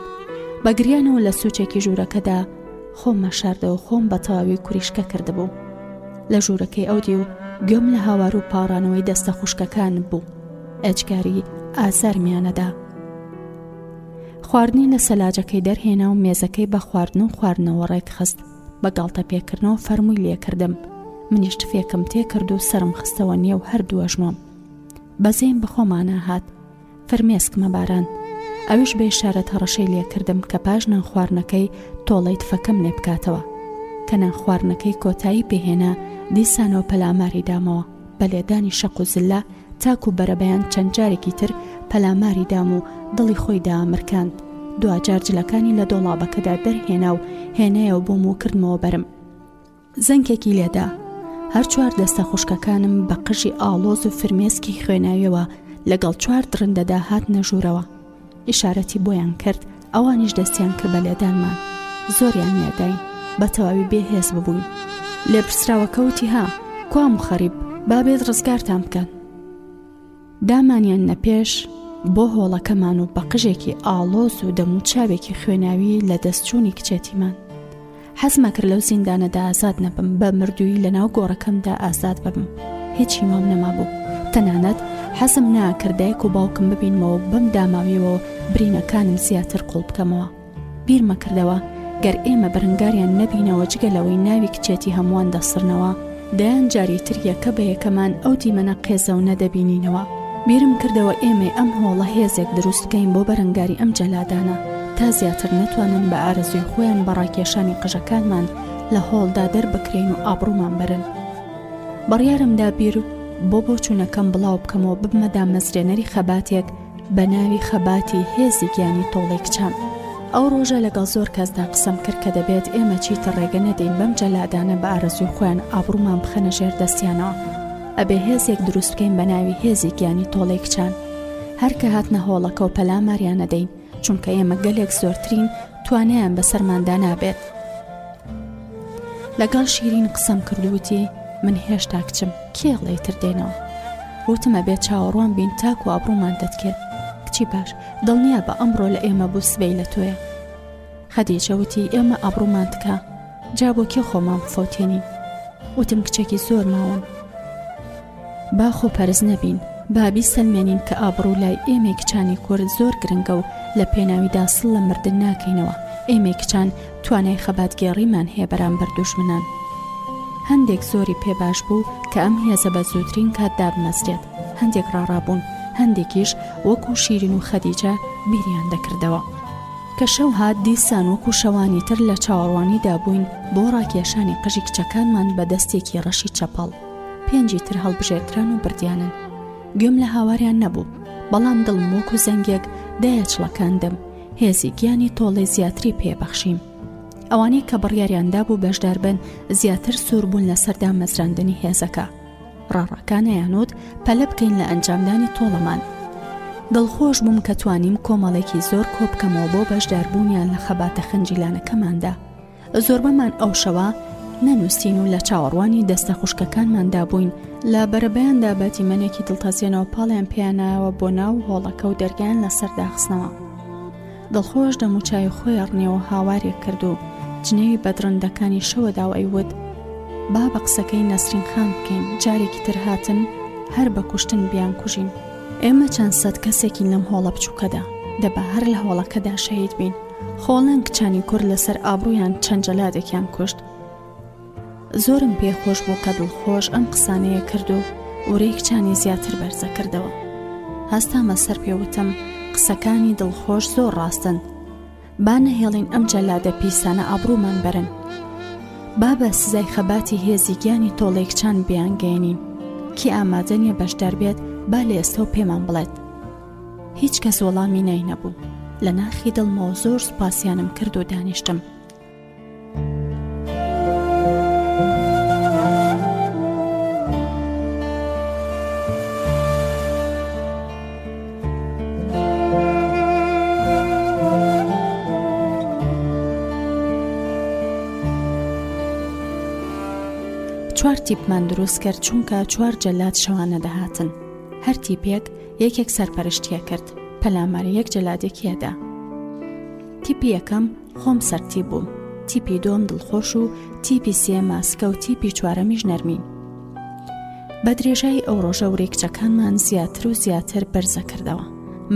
بە گریانەوە لە سوچێکی ژوورەکەدا خۆم مەشاردەوە خۆم بە تەواوی کوریشکە کردبوو. لە ژوورەکەی ئەودی و گوێم لە هاوار و پاڕانەوەی دەستە خوشکەکان بوو. ئەجگاری ئازارمیانەدا. خواردنی لە سەلاجەکەی دەرهێنا و مێزەکەی بە خواردن و خواردنەوە ڕێک خست. بە گاڵتە پێکردنەوە فەرمووی لێکردم منیش تفێکم تێ کرد و سرم خستەوە نییە و هەردووە ژمۆم. بەزەیم بەخۆمانە هات فەرمێسکمە باران. ئەویش بە ئیشارەت هەڕەشەی لێ کردم کە پاش نان خواردنەکەی تۆڵەی تفەکەم لێ بکاتەوە. کە نان خواردنەکەی کۆتایی پێهێنا دیسانەوە پەلاماری دامەوە بە لێدانی شەق و زلە تاک و بەرەبەیان چەند جارێکی تر پەلاماری دام و دڵی خۆی دامرکاند. دوجار جلەکانی لە دۆڵابەکەدا دەرهێنا و هێنایەوە بووم و کردمەوە بەرم. زەنگێکی لێدا هەر چوار دەستە خوشکەکانم بە قژی ئاڵۆز و فرمێسکی خوێناویەوە لەگەڵ چوار درندەدا هات نەژوورەوە. ئیشارەتی بۆیان کرد ئەوانیش دەستیان کرد بە لێدانمان. زۆریان نێداین بە تەواوی بێهێز ببووین. لێ پرسراوە کەوتی ها کوام خەریب بابێت ڕزگارتان بکەن. دامانیان نەپێش بۆ هۆڵەکەمان و بە قژێکی ئاڵۆز و دەم و چاوێکی خوێناوی لە دەستچوونی کچێتیمان. حەزمە کرد لەو زیندانەدا ئازاد نەبم، بە مردووی لەناو گۆڕەکەمدا ئازاد ببم. هیچی مام نەمابوو. تەنانەت حەزم ناکرد دایک و باوکم ببینمەوە بەم داماویەوە برینەکانم زیاتر قوڵ بکەمەوە. بیرمە کردەوە گەر ئێمە بەرەنگاریان نەبینەوە جگەلەوەی ناوی کچێتی هەمووان دەسڕنەوە دەیان جاری تر یەکە بە یەکەمان ئەو دیمەنە قێزە و نەدەبینینەوە. بیرم کردەوە ئێمە ئەم هۆڵە هێزێک دروست بکەین بۆ بەرەنگاری ئەم جەلادانە تا زیاتر نەتوانن بە ئارەزوی خۆیان بە ڕاکێشانی قژەکانمان لە هۆڵدا دەربکرێن و ئابڕوومان برن. بڕیارمدا بیر بۆ چوونەکەم بڵاو بکەمەوە ببمەدا مەزرێنەری خەباتێک بە ناوی خەباتی هێزی گیانی تۆڵەی کچان. ئەو ڕۆژە لەگەڵ زۆر کەسدا قسەم کرد کە دەبێت ئێمە چیتە ڕێگە نەدەین بەم جەلادانە بە ئارەزوی خۆیان ئابڕوومان بخەنە ژێر دەستیانەوە. ئەبێ هێزێک دروست بکەین بە ناوی هێزی گیانی تۆڵەی کچان. هەر کە هاتنە هۆڵەکە و پەلاماریان نەدەین چونکە ئێمە گەلێک زۆرترین توانیان بەسەرماندا نابێت. لەگەڵ شیرین قسەم کردووتی من هێشتا کچم کێڵی تر دێنەوە. وتمە بێت چاوەڕوان بین تاکو ئابڕوومان دەتکێت. کچی باش دڵنیا بە ئەمڕۆ لە ئێمە بوو سبەی لە تۆیە. خەدیجەوتی ئێمە ئابڕوومان تکا جا بۆ کێ خۆمان بفۆتێنین. وتم کچێکی زۆر ماون با خۆپەرز نەبین بابی سەلمێنین کە ئابڕوو لای ئێمە کچانی کورد زۆر گرنگە و لە پێناویدا سڵ لە مردن ناکەینەوە. ئێمە کچان توانای خەباتگێڕیمان هەیە بەرامبەر دوژمنان. هەندێک زۆری پێباش بوو کە ئەم هێزە بە زووترین کاتدا بمەستێت. هەندێک ڕاڕابوون، هەندێکیش وەکو شیرین و خەدیجە بیریان دەکردەوە. کە شەو هات دیسان وەکو شەوانی تر لە چاوەڕوانیدا بووین بۆ ڕاکێشانی قژی کچەکانمان بە دەستێکی ڕەشی چەپەڵ. پێنجی تر هەڵبژێردران و بردیانن. گوێم لە هاواریان نەبوو، بەڵام دڵم وەکو زەنگێک دایەچڵەکاندم هێزی گیانی تۆڵەی زیاتری پێبەخشیم. ئەوانەی کە بڕیاریاندا بوو بەشدار بن زیاتر سوور بوون لە سەردا مەزراندنی هێزەکە. ڕاڕەکانەیانوت پەلە بکەین لە ئەنجامدانی تۆڵەمان. دڵخۆش بووم کە توانیم کۆمەڵێکی زۆر کۆبکەمەوە بۆ بەشداربوونیان لە خەباتە خنجیلانەکەماندا. زۆربەمان ئەو شەوە نەنووسین و لە چاوەڕوانی دەستە خوشکەکانماندا بووین. لە بەرەبەیاندا بەتیمەنێکی دڵتەزیێنەوە پاڵیان پێیانایەوە بۆ ناو هۆڵەکە و دەرگیان لەسەر داخستنەوە. دڵخۆش دەموچای خۆی ڕنێەوە هاوارێک کرد و جنێوی بەدڕندەکانی شەوەدا و ئەیوت با بە قسەکەی نەسرین خان بکەین جارێکی تر هاتن هەر بە کوشتن بیان کوژین. ئێمە چەند سەد کەسێکی لەم هۆڵە بچووکەدا دەبا هەر لە هۆڵەکەدا شەهید بین. خۆڵەن کچانی کورد لەسەر ئابڕوویان چەند جەلادێکیان کوشت. زۆرم پێخۆش بوو کە دڵخۆش ئەم قسانەیە کرد و وەرەی کچانی زیاتر بەرزە کردەوە. هەستامە سەر پێوتم قسەکانی دڵخۆش زۆر ڕاستن. با نەهێڵین ئەم جەلادە پیسانە ئابڕوومان بەرن. با بە سزای خەباتی هێزی گیانی تۆڵەی کچان بیانگەێنین. کی ئامادە نیە بەشدار بێت با لە ئێستا و پێمان بڵێت. هیچ کەس وەڵامی نای نەبوو. لە ناخی دڵمەوە زۆر سوپاسیانم کرد و دانیشتم. چوار تیپمان دروست کرد چونکە چوار جەلاد شەوانە دەهاتن. هەر تیپێک یەکێک سەرپەرشتیە کرد. پەلاماری یەک جەلادێکیەدا. تیپی یەکەم خۆم سەرتی بووم. تیپی دووەم دڵخۆش و تیپی سێ ماسکە و تیپی چوارەمیش نەرمین. بە درێژایی ئەو ڕۆژە وەرەی کچەکانمان زیاتر و زیاتر بەرزە کردەوە.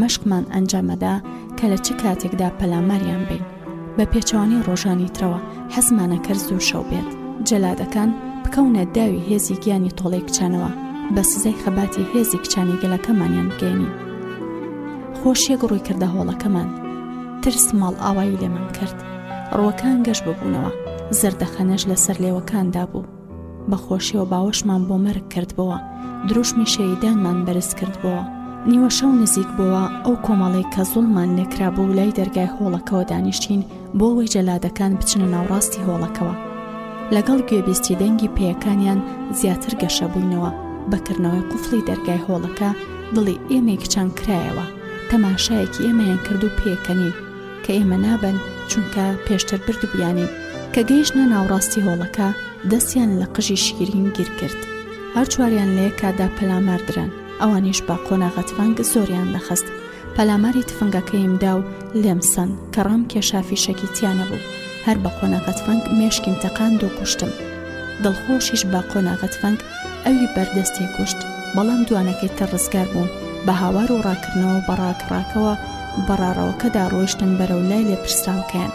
مەشقمان ئەنجامەدا کە لە چ کاتێکدا پەلاماریان بین. بە پێچەوانی ڕۆژانی ترەوە حەزمانە کرد زوو شەو بێت. جەلادەکان کەونە داوی هێزی گیانی تۆڵەی کچانەوە بە سزای خەباتی هێزی کچانی گەلەکەمانیان بگەینین. خۆشیەک ڕووی کردە هۆڵەکەمان، ترس ماڵ ئاوایی لێمان کرد، ڕووەکان گەشت ببوونەوە، زەردەخەنەش لەسەر لێوەکاندا بوو، بە خۆشیەوە باوەشمان بۆ مەرگ کردبەوە، دروشمی شەیدانمان بەرز کردبەوە. نیوە شەو نزیک بووە ئەو کۆمەڵەی کە زوڵمان لێکرا بوو لای دەرگای هۆڵەکەوە دانیشتین بۆ ئەوەی جەلادەکان بچنە ناوڕاستی هۆڵەکەوە. لەگەڵ گوێبیستی دەنگی پێیەکانیان زیاتر گەشە بووینەوە. بەکردنەوەی قوفڵی دەرگای هۆڵەکە دڵی ئێمەی کچان کرایەوە، تەماشایەکی ئێمەیان کرد و پێکەنین کە ئێمە نابن چونکە پێشتر بردبوویانین. کە گەیشتە ناوڕاستی هۆڵەکە دەستیان لە قژی شیرین گیر کرد، هەر چواریان لە یەکادا پەلاماردران، ئەوانیش با قۆناغە تفەنگ زۆریان دەخست. پەلاماری تفەنگەکەیمدا و لێمسەن کە ڕام کێشافی شەکیتیانە بوو، هەر بە قۆناغە تفەنگ مێشکیم تەقاند و کوشتم. دڵخۆشیش با قۆناغە تفەنگ ئەوی بەردەستی کوشت، بەڵام دوانەکەی تر ڕزگار بوون. بە هاوار و ڕاکردنەوە بەڕاکڕاکەوە بەڕاڕەوەکەدا ڕۆیشتن بەرەو لای لێپرسراوەکەیان.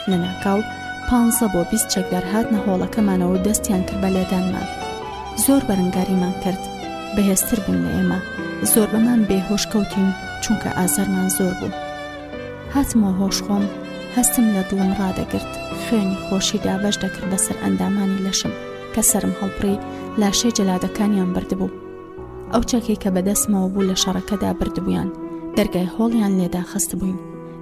لە ناکاو 15 بۆ 20 چەکدار هاتنە هۆڵەکەمانەوە و دەستیان کرد بە لێدانمان. زۆر بەرەنگاریمان کرد، بەهێزتر بوون لە ئێمە، زۆر بەمان بێهۆش کەوتین چونکە ئازارمان زۆر بوو. هاتمەوە هۆش خۆم، هەستم لە دڵم ڕادەگرت، خوێنی خۆشیدا بەش دەکرد بەسەر ئەندامانی لەشم کە سرم هەڵپڕی، لاشەی جەلادەکانیان بردبوو. ئەو چەکێک کە بەدەستمەوە بوو لە شەڕەکەدا بردبوویان، دەرگای هۆڵیان لێدا خست بووین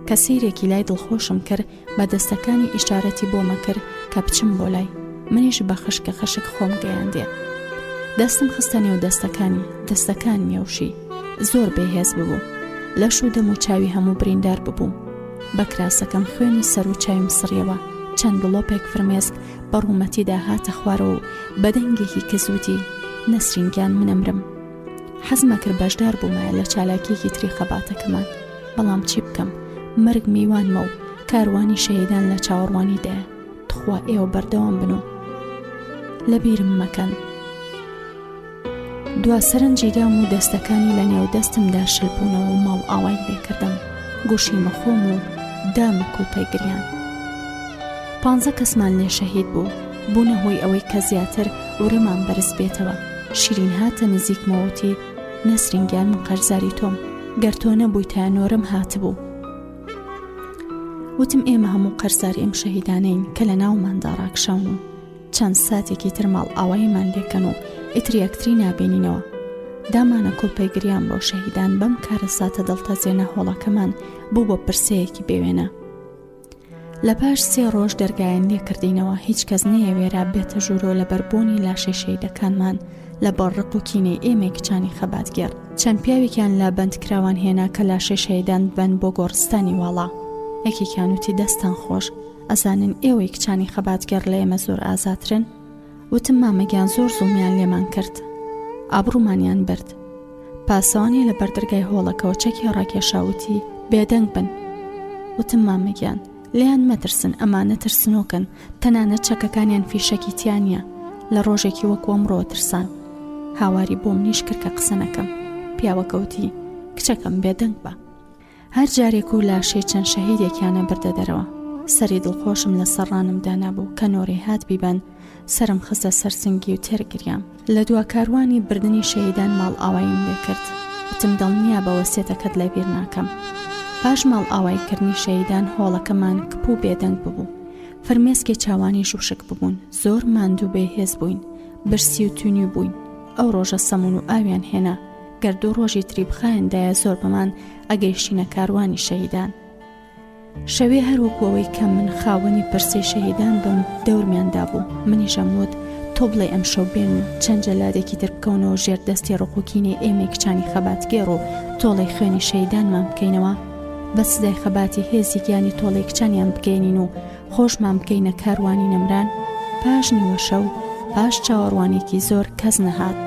کە سیرێکی لای دڵخۆشم کرد، بە دەستەکانی ئیشارەتی بۆمە کرد کە بچم بۆ لای. منیش بە خشکە خشک خۆم گەیاندێ. دەستم خستە نێو دەستەکانی مێوشی، زۆر بێهێز ببوو، لەش و دەم و چاوی هەموو بریندار ببووم. بە کراسەکەم خوێنی سەر و چاویم سڕیەوە، چەند گڵۆپێک فرمێسک بە ڕوومەتیدا هاتە خوارەوە و بەدەنگێکی کەزوتی نەسرینگیان منەمرم. حەزمە کرد بەشدار بوومایە لە چالاکیەکی تری خەباتەکەمان، بەڵام چی بکەم، مەرگ میوانمە و کاروانی شەهیدان لە چاوەڕوانیدایە. تخوا ئێوە بەردەوام بن و لەبیرم مەکەن. دوا سەرنجیدام و دەستەکانی لە نێو دەستمدا شلبوونەوە و ماڵ ئاوای لێکردم، گوشی مەخۆم و دامە کوڵپەی گریان. 15 کەسمان لێ شەهید بوونە هۆی ئەوەی کە زیاتر ورەمان بەرز بێتەوە. شیرین هاتە نزیکمەوەتی نەسرینگیان من قەرزاری تۆم، گەر تۆ نەبووی تا نۆرم هاتبوو. وتم ئێمە هەموو قەرزاری ئەم شەهیدانەین کە لە ناوماندا ڕاکشاون و چەند ساتێکی تر ماڵ ئاواییمان لێکەن و ئیتر یەکتری نابینینەوە. دامانە کوڵپەی گریان بۆ شەهیدان بەم کارە ساتە دڵتەزێنە هۆڵەکەمان بوو بۆ پرسەیەکی بێوێنە. لە پاش 3 ڕۆژ دەرگایان لێکردینەوە، هیچ کەس نەیەوێرا بێتە ژوورۆ لە بەربوونی لاشەی شەهیدەکانمان لە بەڕق و کینەی ئێمەی کچانی خەباتگێڕ. چەند پیاوێکیان لە بەندکراوان هێنا کە لاشەی شەهیدان بن بۆ گۆڕستانی واڵا. یەکێکیان وتی دەستان خۆش، ئەزانن ئێوەی کچانی خەباتگێڕ لە ئێمە زۆر ئازاترن. وتم مامەگیان زۆر زوڵمیان لێمان کرد، ئابڕوومانیان برد. پاسەوانی لە بەردەرگای هۆڵەکەەوە چەکی ڕاکێشاوتی بێدەنگ بن. وتم مامەگیان لیان مەترسن، ئەمانە ترسنۆکن، تەنانەت چەکەکانیان فیشەکی تیانە، لە ڕۆژێکی وەک ئەمڕۆ ترسان. هاواری بۆم نیش کرد کە قسە نەکەم. پیاوەکەوتی کچەکەم بێدەنگ بە. هەر جارێک و لاشەی چەند شەهیدێکیانە بردە دەرەوە. سەری دڵخۆشم لە سەرڕانمدا نەبوو کە نۆرەی هات بیبەن، سرم خستە سەرسنگی و تێرگریام. لە دواکاروانی بردننی شەهیدان ماڵ ئاواییم لێ کرد. وتم دڵنیا بە وەسیەتەکەت لەبیر ناکەم. پاش ماڵ ئاوایکردنی شەهیدان هۆڵەکەمان کپ و بێدەنگ ببوو. فرمێسکی چاوانی شوشک ببوون، زۆر ماندوو بێهێز بووین، برسی و تونی بووین. ئەو ڕۆژە سەمون و ئاویان هێنا، گەر 2 ڕۆژی تری بخایەندایە زۆر بەمان ئەگەیشتینە کاروانی شەهیدان. شەوێ هەروەکەوەی کە من خاوەنی پرسەی شەهیدان بم دەورمیاندا بوو. منیشەم وت تۆ بڵێ ئەم شەو بێن و چەند جەلادێکی تر بکەونەوە ژێر دەستی ڕقوکینەی ئێمەی کچانی خەباتگێڕ و تۆڵەی خوێنی شەهیدانمان بکەینەوە، بە سزای خەباتی هێزی گیانی تۆڵەی کچانیان بگەینین و خۆشمان بکەینە کاروانی نەمران. پاش نیوە شەو، پاش چاوەڕوانێکی زۆر کەس نەهات.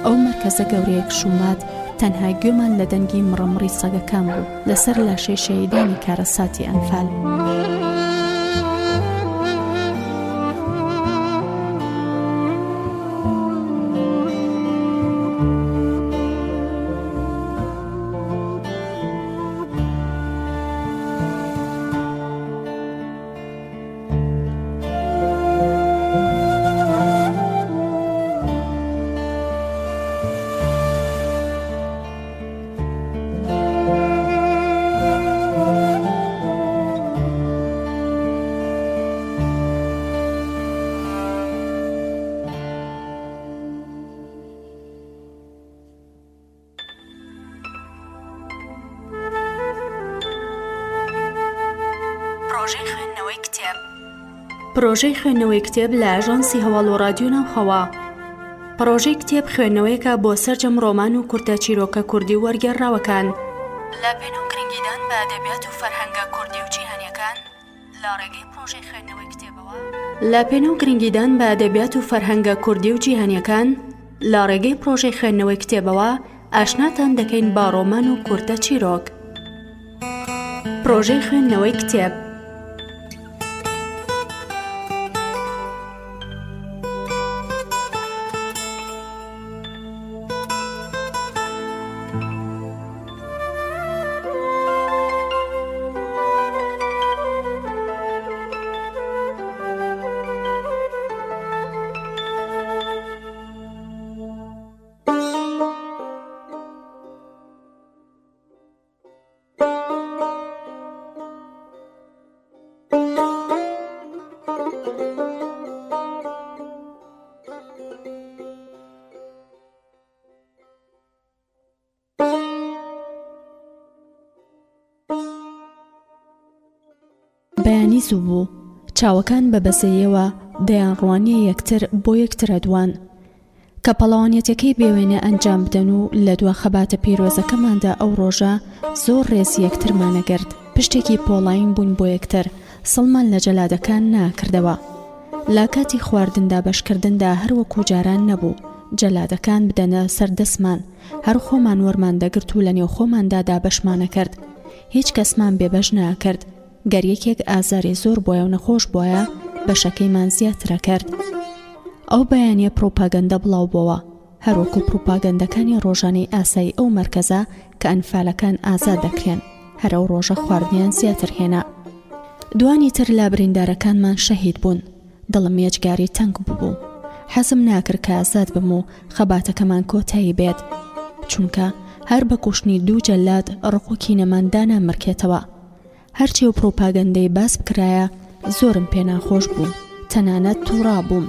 ئەو مەرکەزە گەورەیەک شومات، تەنها گوێمان لە دەنگی مڕەمڕی سەگەکان بوو لەسەر لاشەی شەهیدانی کارەساتی ئەنفال. پرۆژەی خوێندنەوەی کتێب. پرۆژەی خوێندنەوەی کتێب لە ئاژانسی هەواڵ و رادیۆ ناوخەوا. پرۆژەی کتێب خوێندنەوەیەکە بۆ سەرجەم ڕۆمان و کورتە چیرۆکە کوردی و وەرگێڕراوەکان لە پێناو گرنگیدان بە ئەدەبیات و فەرهەنگە کوردی و جیهانیەکان لە ڕێگەی پرۆژەی خوێندنەوەی کتێبەوە. لە پێناو گرنگیدان بە ئەدەبیات و فەرهەنگە کوردی و جیهانیەکان لە ڕێگەی پرۆژەی خوێندنەوەی کتێبەوە ئاشناتان دەکەین با ڕۆمان و کورتە چیرۆک. پرۆژەی خوێندنەوەی کتێب. بەیانی زوو بوو، چاوەکان بە بەزەیەوە دەیان ڕوانیە یەکتر بۆ یەکترە دوان کە پەڵەوانیەتەکەی بێوێنە ئەنجام بدەن و لە دوا خەباتە پیرۆزەکەماندا ئەو ڕۆژە زۆر ڕێزی یەکترمانەگرت، پشتێکی پۆڵاین بوون بۆ یەکتر، سڵمان لە جەلادەکان ناکردەوە. لا کاتی خواردندا بەشکردندا هەروەکو جاران نەبوو، جەلادەکان بدەنە سەردەسمان، هەر خۆمان وەرمان دەگرت و لە نێو خۆماندا دابەشمانە کرد، هیچ کەسمان بێبەش ناکرد. گەریەکێک ئازاری زۆر بۆیە و نەخۆش بۆیە بەشەکەیمان زیاترە کرد. ئەو بەیانیە پرۆپاگەندە بڵاو بووە، هەروەکو پرۆپاگەندەکانی ڕۆژانەی ئاسایی ئەو مەرکەزە کە ئەنفالەکان ئازاد دەکرێن، هەر ئەو ڕۆژە خواردنیان زیاتر هێنا. دوانی تر لا بریندارەکانمان شەهید بوون، دڵم یەجگاری تەنگ بوو، حەزم ناکرد کە ئازاد بم و خەباتەکەمان کۆتایی بێت، چونکە هەر بە کوشتنی دوو جەلاد ڕقوکی نەماندا نامرکێتەوە. هەرچی و پرۆپاگەندەی باس بکرایە زۆرم پێ ناخۆش بوو، تەنانەت تووڕا بووم.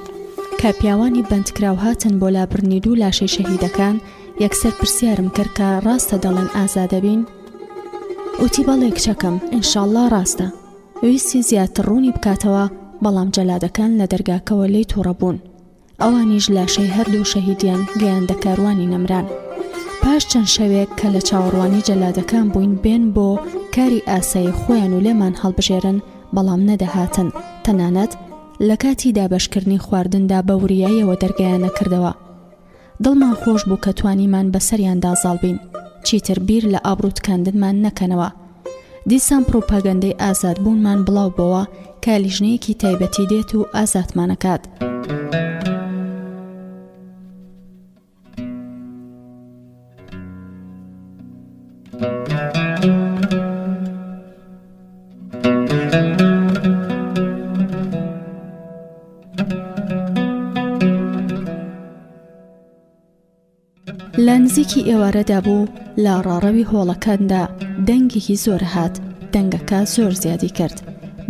کە پیاوانی بەندکراو هاتن بۆ لابرنی دوو لاشەی شەهیدەکان، یەکسەر پرسیارم کرد کە ڕاستە دەڵێن ئازادەبین؟ وتی بەڵێ کچەکەم، ئینشاڵڵا ڕاستە. ویستی زیاتر ڕوونی بکاتەوە، بەڵام جەلادەکان لە دەرگاکەوە لێی تووڕە بوون. ئەوانیش لاشەی هەردوو شەهیدیان گەیاندە کاروانی نەمران. پاش چەند شەوێک کە لە چاوەڕوانی جەلادەکان بووین بێن بۆ کاری ئاسایی خۆیان و لێمان هەڵبژێرن، بەڵام نەدەهاتن، تەنانەت لە کاتی دابەشکردنی خواردندا بە وریاییەوە دەرگایانە کردەوە. دڵمان خۆش بوو کە توانیمان بەسەریاندا زاڵبین، چیتر بیر لە ئابڕووتکاندنمان نەکەنەوە. دیسان پرۆپاگەندەی ئازادبوونمان بڵاو بووە کە لیژنەیەکی تایبەتی دێت و ئازادمانەکات. لە نزیکی ئێوارەدا بوو، لە ڕاڕەوی هۆڵەکاندا دەنگێکی زۆر هات، دەنگەکە زۆر زیادی کرد،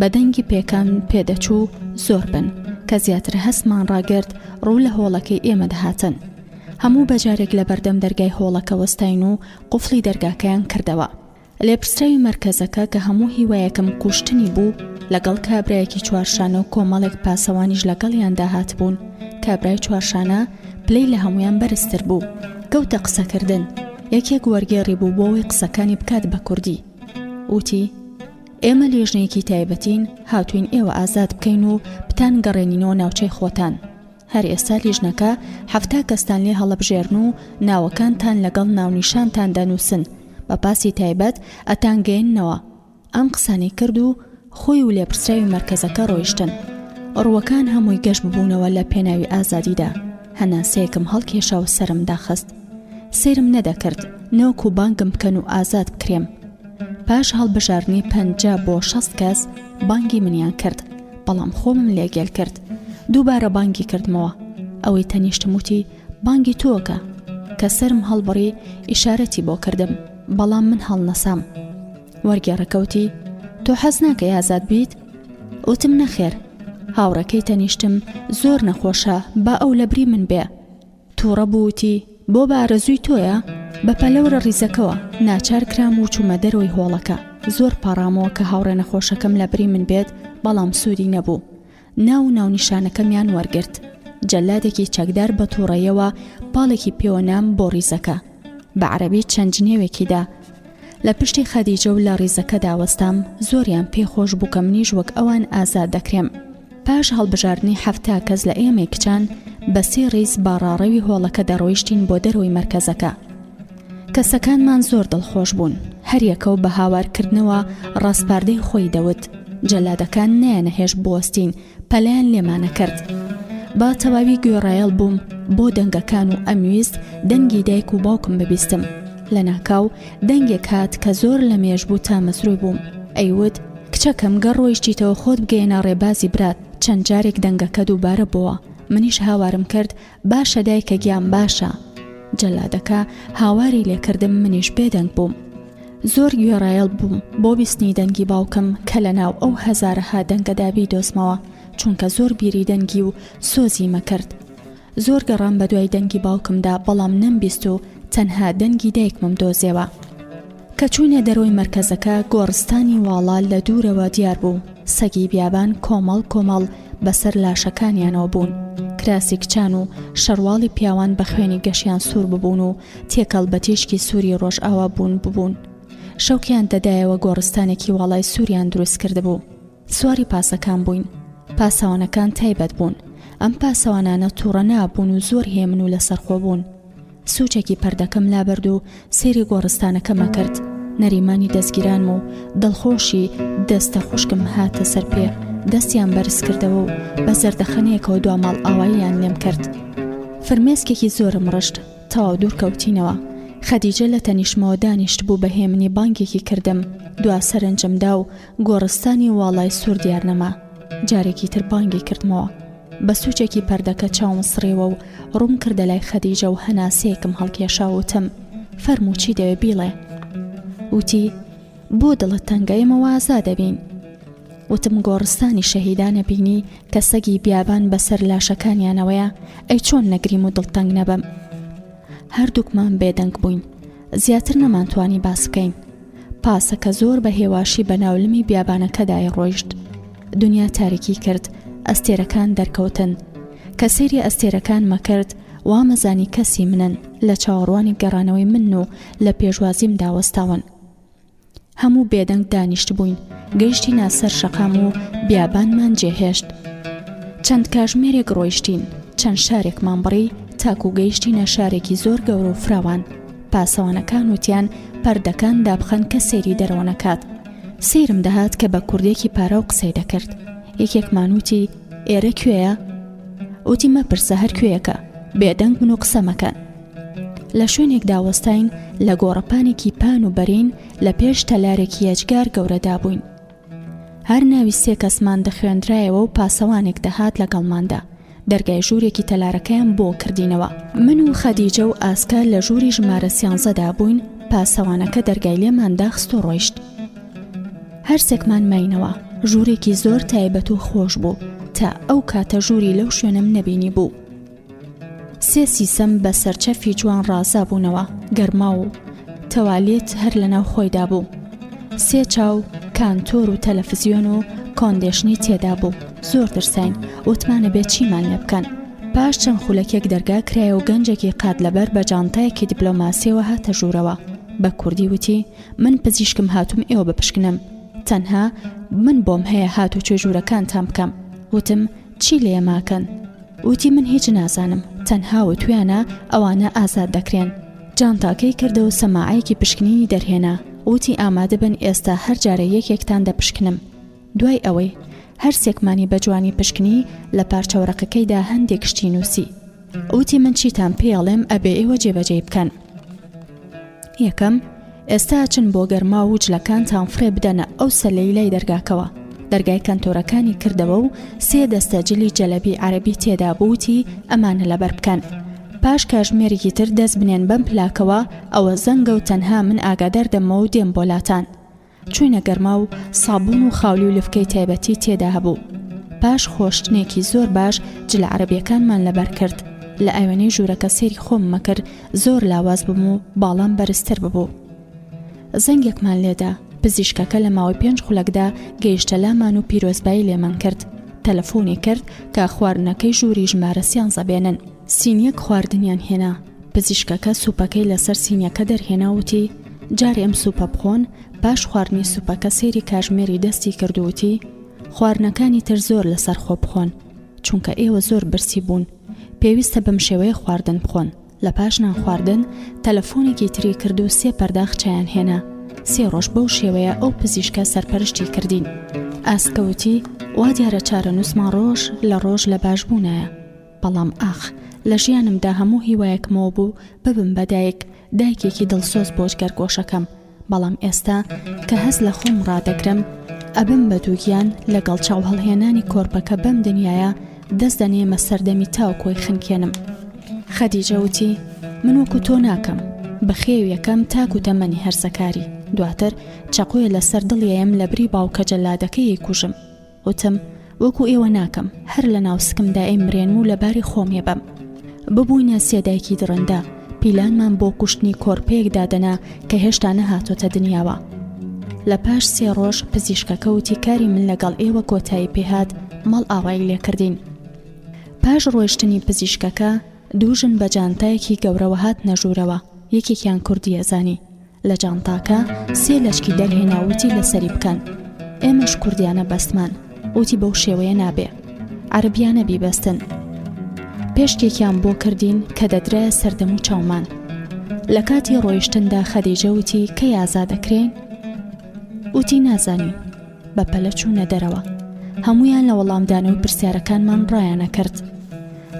بە دەنگی پێکان پێدەچوو زۆر بن کە زیاتر هەستمان ڕاگرت ڕوو لە هۆڵەکەی ئێمە دەهاتن. هەموو بەجارێک لە بەردەم دەرگای هۆڵەکە وەستاین و قوفڵی دەرگاکەیان کردەوە. لێپرسراوی مەرکەزەکە کە هەموو هیوایەکەم کوشتنی بوو، لەگەڵ کابرایەکی چوارشانە و کۆمەڵێک پاسەوانیش لەگەڵیان داهات بوون. کابرای چوارشانە پلەی لە هەمویان بەرزتر بوو، کەوتە قسەکردن. یەکێک وەرگێڕی بوو بۆەوەی قسەکانی بکات بە کوردی. وتی: ئێمە لێژنەیەکی تایبەتین، هاتوین ئێوە ئازاد بکەین و بتان گەڕێنینەوە ناوچەی خۆتان. هەر ئێستا لیژنەکە 70 کەستان لێ هەڵەبژێرن و ناوەکانتان لەگەڵ ناونیشانتان دەنووسن، بە پاسی تایبەت ئەتانگەێننەوە. ئەم قسانی کرد و خۆی و لێپرسراوی مەرکەزەکە ڕۆیشتن. ڕووەکان هەمووی گەشت ببوونەوە لە پێناوی ئازادیدا. هەناسەیەکم هەڵکێشاو سرم داخست. سێرم نەدەکرد نەوەکو بانگم بکەن و ئازاد بکرێم. پاش هەڵبژارنی 50 بۆ 60 کەس بانگی منیان کرد، بەڵام خۆمم لێگێل کرد. دووبارە بانگی کردمەوە. ئەوەی تەنیشتم وتی: بانگی تۆکە. کە سرم هەڵبڕی ئیشارەتی بۆ کردم، بەڵام من هەڵنەسام. وەرگێڕەکەوتی: تۆ حەز ناکەی ئازاد بیت؟ وتم: نەخێر. هاوڕەکەی تەنیشتم زۆر نەخۆشە، با ئەو لەبری من بێ. تووڕە بووتی: بۆ بە ئارەزووی تۆیە؟ بە پەلەورە ڕیزەکەوە ناچار کرام و چوومە دەرەوەی هۆڵەکە. زۆر پاڕامەوە کە هاوڕێ نەخۆشەکەم لە بری من بێت، بەڵام سوودی نەبوو. ناو نیشانەکەمیان وەرگرت. جەلادێکی چەکدار بە تووڕەیەوە پاڵێکی پێوەنام بۆ ڕیزەکە، بە عەرەبی چەند جنێوێکیدا. لە پشتی خەدیجە و لە ڕیزەکە داوەستام، زۆریان پێخۆش بوو کە منیش وەک ئەوان ئازاد دەکرێم. پاش هەڵبژاردننی 7 کەس لە ئێمە کچان بە 3 ڕیز باڕاڕەوی هۆڵەکە دەڕۆیشتین بۆ دەرەوەی مەرکەزەکە. کەسەکانمان زۆر دڵخۆش بوون، هەریەکە و بە هاوارکردنەوە ڕاستپاردەی خۆی دەوت. جەلادەکان نەیانەهێش بوەستین، پەلایان لێمانە کرد. با تەواوی گوێڕایەڵ بووم بۆ دەنگەکان و ئەمویست دەنگی دایک و باوکم ببیستم. لە ناکاو دەنگێک هات کە زۆر لە مێژ بوو تا مەسروی بووم. ئەیوت کچەکەم گەڕ ڕۆیشتیتەوە خۆت بگەیەنە ڕێبازی برات. چەند جارێک دەنگەکە دووبارە بووە. منیش هاوارم کرد باشە دایکە گیان باشە. جەلادەکە هاواری لێکردم، منیش بێدەنگ بووم. زۆر گوێڕایەڵ بووم بۆ بیستنی دەنگی باوکم کە لە ناو ئەو هەزارەها دەنگەدابی دۆزمەوە، چونکە زۆر بیری دەنگی و سۆزی مەکرد. زۆر گەڕام بە دوای دەنگی باوکمدا، بەڵام نەمبیست و تەنها دەنگی دایکمم دۆزیەوە. کە چوونە دەرەوەی مەرکەزەکە، گۆڕستانی واڵا لە دوورەوە دیار بوو. سەگی بیابان کۆمەڵ بەسەر لاشەکانیانەوە بوون. کراسی کچان و شەرواڵی پیاوان بە خوێنی گەشیان سوور ببوون و تێکەڵ بە تیشکی سووری ڕۆژئاوا بوون. شەوکیان دەدایەوە گۆڕستانێکی واڵای سووریان دروست کرده بوو. سواری پاسەکان بووین. پاسەوانەکان تایبەت بوون. ئەم پاسەوانانە تووڕە نابوون و زۆر هێمن و لەسەرخۆ بوون. سوچێکی پەردەکەم لابرد و سێری گۆڕستانەکەمە کرد. نەریمانی دەستگیرانم و دڵخۆشی دەستە خوشکم هاتە سەر پێ. دەستیان بەرز کردەوە و بە زەردەخەنەیەکەوە دواماڵ ئاواییان لێم کرد. فرمێسکێکی زۆرم ڕشت، تەواو دوور کەوتینەوە. خەدیجە لە تەنیشمەوە دانیشت بوو، بە هێمنی بانگێکی کردم. دوا سەرنجمدا و گۆڕستانی واڵای سوور دیار نەما. جارێکی تر بانگی کردمەوە. بە سوچێکی پەردەکە چاوم سڕێوە و ڕوون کردە لای خەدیجە و هەناسەیەکم هەڵکێشاوتم فەرموو چی دەوێ بیڵێ. وتی بۆ دڵت تەنگایەمەوە ئازا دەبین. وتم گۆڕستانی شەهیدانە بینی کە سەگی بیابان بەسەر لاشەکانیانەوەیە، ئەی چۆن نەگریم و دڵتەنگ نەبم. هەردووکمان بێدەنگ بووین، زیاتر نەمانتوانی باس بکەین. پاسەکە زۆر بە هێواشی بە ناولمی بیابانەکەدای ڕۆیشت. دنیا تاریکی کرد، ئەستێرەکان دەرکەوتن. کە سەیری ئەستێرەکان مەکرد، وامەزانی کەسی منن، لە چاوەڕوانی گەڕانەوەی من و لە پێشوازیم داوەستاون. هەموو بێدەنگ دانیشت بووین. گەیشتی ناسەر شەقام و بیابانمان جێهێشت. چەند کاژمێرێک ڕۆیشتین، چەند شارێکمان بڕی، تاکو گەیشتینە شارێکی زۆر گەورە و فراوان. پاسەوانەکان وتیان پەردەکان دابخەن کە سەیری دەرەوە نەکات. سەیرم دەهات کە بە کوردێکی پارە و قسەی دەکرد. یەکێکمان وتی ئێرە کوێیە؟ وتی مەپرسە، هەر کوێیەکە، بێدەنگ بن و قسە مەکەن. لە شوێنێک داوەستاین، لە گۆڕەپانێکی پان و بەرین لە پێش تەلارێکی یەجگار گەورەدا بووین. هەر ناوی 3 کەسمان دەخوێندرایەوە و پاسەوانێک دەهات لەگەڵماندا. دەرگای ژوورێکی تەلارەکەیان بۆ کردینەوە. من و خەدیجە و ئاسکا لە ژووری ژمارە 13دا بووین. پاسەوانەکە دەرگای لێماندا خست و ڕۆیشت. هەرسێکمان ماینەوە. ژوورێکی زۆر تایبەت و خۆش بوو، تا ئەو کاتە ژووری لەو شوێنم نەبینی بوو. 3 سیسەم بە سەرچەفی جوان ڕازا بوونەوە، گەرما و تەوالێت هەر لەناو خۆیدا بوو. 3 چاو، کانتۆر و تەلەڤیزیۆن و کۆندێشنی تێدا بوو. زۆر ترساین، وتمانە بێت چیمان لێ بکەن. پاش چەند خولەکێک دەرگا کرایە و گەنجێکی قات لەبەر بە جانتایەکی دیپلۆماسیەوە هاتە ژوورەوە. بە کوردی وتی من پزیشکم هاتووم ئێوە بپشکنم، تەنها من بۆم هەیە هات و توێژوورەکانتان بکەم. وتم چی لێ ماکەن؟ وتی من هیچ نازانم، تەنها وتویانە ئەوانە ئازاد دەکرێن. جانتاکەی کردە و سەماعەیەکی پشکنینی دەرهێنا. وتی ئامادە بن ئێستا هەر جارە یەکێکتان دەپشکنم. دوای ئەوەی هەرسێکمانی بە جوانی پشکنی لە پارچەوەرەقەکەیدا هەندێک شتی نووسی. وتی من چیتان پێڵێم ئەبێ ئێوە جێبەجێ بکەن. یەکەم، ئێستا چن بۆ گەرما و جلەکانتان فڕێ بدەنە ئەو سەلەی لای دەرگاکەوە. دەرگای کەنتۆرەکانی کردەوە و 3 دەستە جلی جەلەبی عەرەبی تێدا بووتی ئەمانە لەبەر بکەن. پاش کاژمێرێکی تر دەست بنێن بەم پلاکەوە، ئەوە زەنگە و تەنها من ئاگادار دەمەوە و دێم بۆلاتان. چوینە گەرما و سابوون و خاولی و لفکەی تایبەتی تێدا هەبوو. پاش خۆشتنێکی زۆر باش جلە عەرەبیەکانمان لەبەر کرد. لە ئەوێنەی ژوورەکە سێری خۆم مەکرد، زۆر لاواز بووم و باڵام بەرزتر ببوو. زەنگێکمان لێدا، پزیشکەکە لە ماوەی 5 خولەکدا گەیشتە لامان و پیرۆزبایی لێمان کرد. تەلەفۆنی کرد کە خواردنەکەی ژووری ژمارە 13 بێنن. سینیەک خواردنیان هێنا. پزیشکەکە سوپەکەی لەسەر سینیەکە دەرهێناوتی جارێ ئەم سوپە بخۆن. پاش خواردنی سوپەکە سێری کاژمێری دەستی کردووتی خواردنەکانی تر زۆر لەسەر خۆ بخۆن چونکە ئێوە زۆر برسی بوون. پێویستە بەم شێوەیە خواردن بخۆن. لە پاش نان خواردن تەلەفۆنێکی تری کرد و 3 پەرداخ چایان هێنا. 3 ڕۆژ بەو شێوەیە ئەو پزیشکە سەرپەرشتی کردین. ئاسکەوتی وا دیارە چارە نووسمان ڕۆژ لە ڕۆژ لە باشبوونایە. بەڵام ئاخ لە ژیانمدا هەموو هیوایەکمەوە بوو ببم بەدایک دایکێکی دڵسۆز بۆ جگەرگۆشەکەم. بەڵام ئێستا کە هەز لە خۆم ڕادەگرم ئەبم بە دووگیان لەگەڵ چاو هەڵهێنانی کۆرپەکە بەم دنیاە دەست دەنێمە سەردەمی تاوکۆی خنکێنم. خەدیجە وتی من وەکو تۆ ناکەم بەخێو یەکەم تاکو تەمەنی هەرسەکاری دواتر چەقویە لەسەر دڵیەم لە بری باوکە جەلادەکەی کوژم. وتم وەکو ئێوە ناکەم هەر لە ناوسکمدا ئەیمرێن و لەباری خۆمیە بەم. ببووینە سێدایکی درڕندا پیلانمان بۆ کوشتنی کۆرپەیەک دادەنا کە هێشتا نەهاتۆتە دنیاوە. لە پاش 3 ڕۆژ پزیشکەکە وتی کاری من لەگەڵ ئێوە کۆتایی پێهات مەڵ ئاوای لێکردین. پاش ڕۆیشتنی پزیشکەکە دووژن بە جانتایەکی گەورەوە هات نەژوورەوە. یەکێکیان کوردی ئەزانی. لە جانتاکە 3 لەشکی دەرهێناوتی لەسەری بکەن. ئێمەش کوردیانە بەستمان. وتی بەو شێوەیە نابێ عەرەبیانە بیبەستن. پێشکێکیان بۆ کردین کە دەدرایە سەردەم و چاومان. لە کاتی ڕۆیشتندا خەدیجە وتی کە یازا دەکرێن؟ وتی نازانین. بە پەلە چوونە دەرەوە. هەمویان لە وەڵامدانەوە پرسیارەکانمان ڕایانە کرد.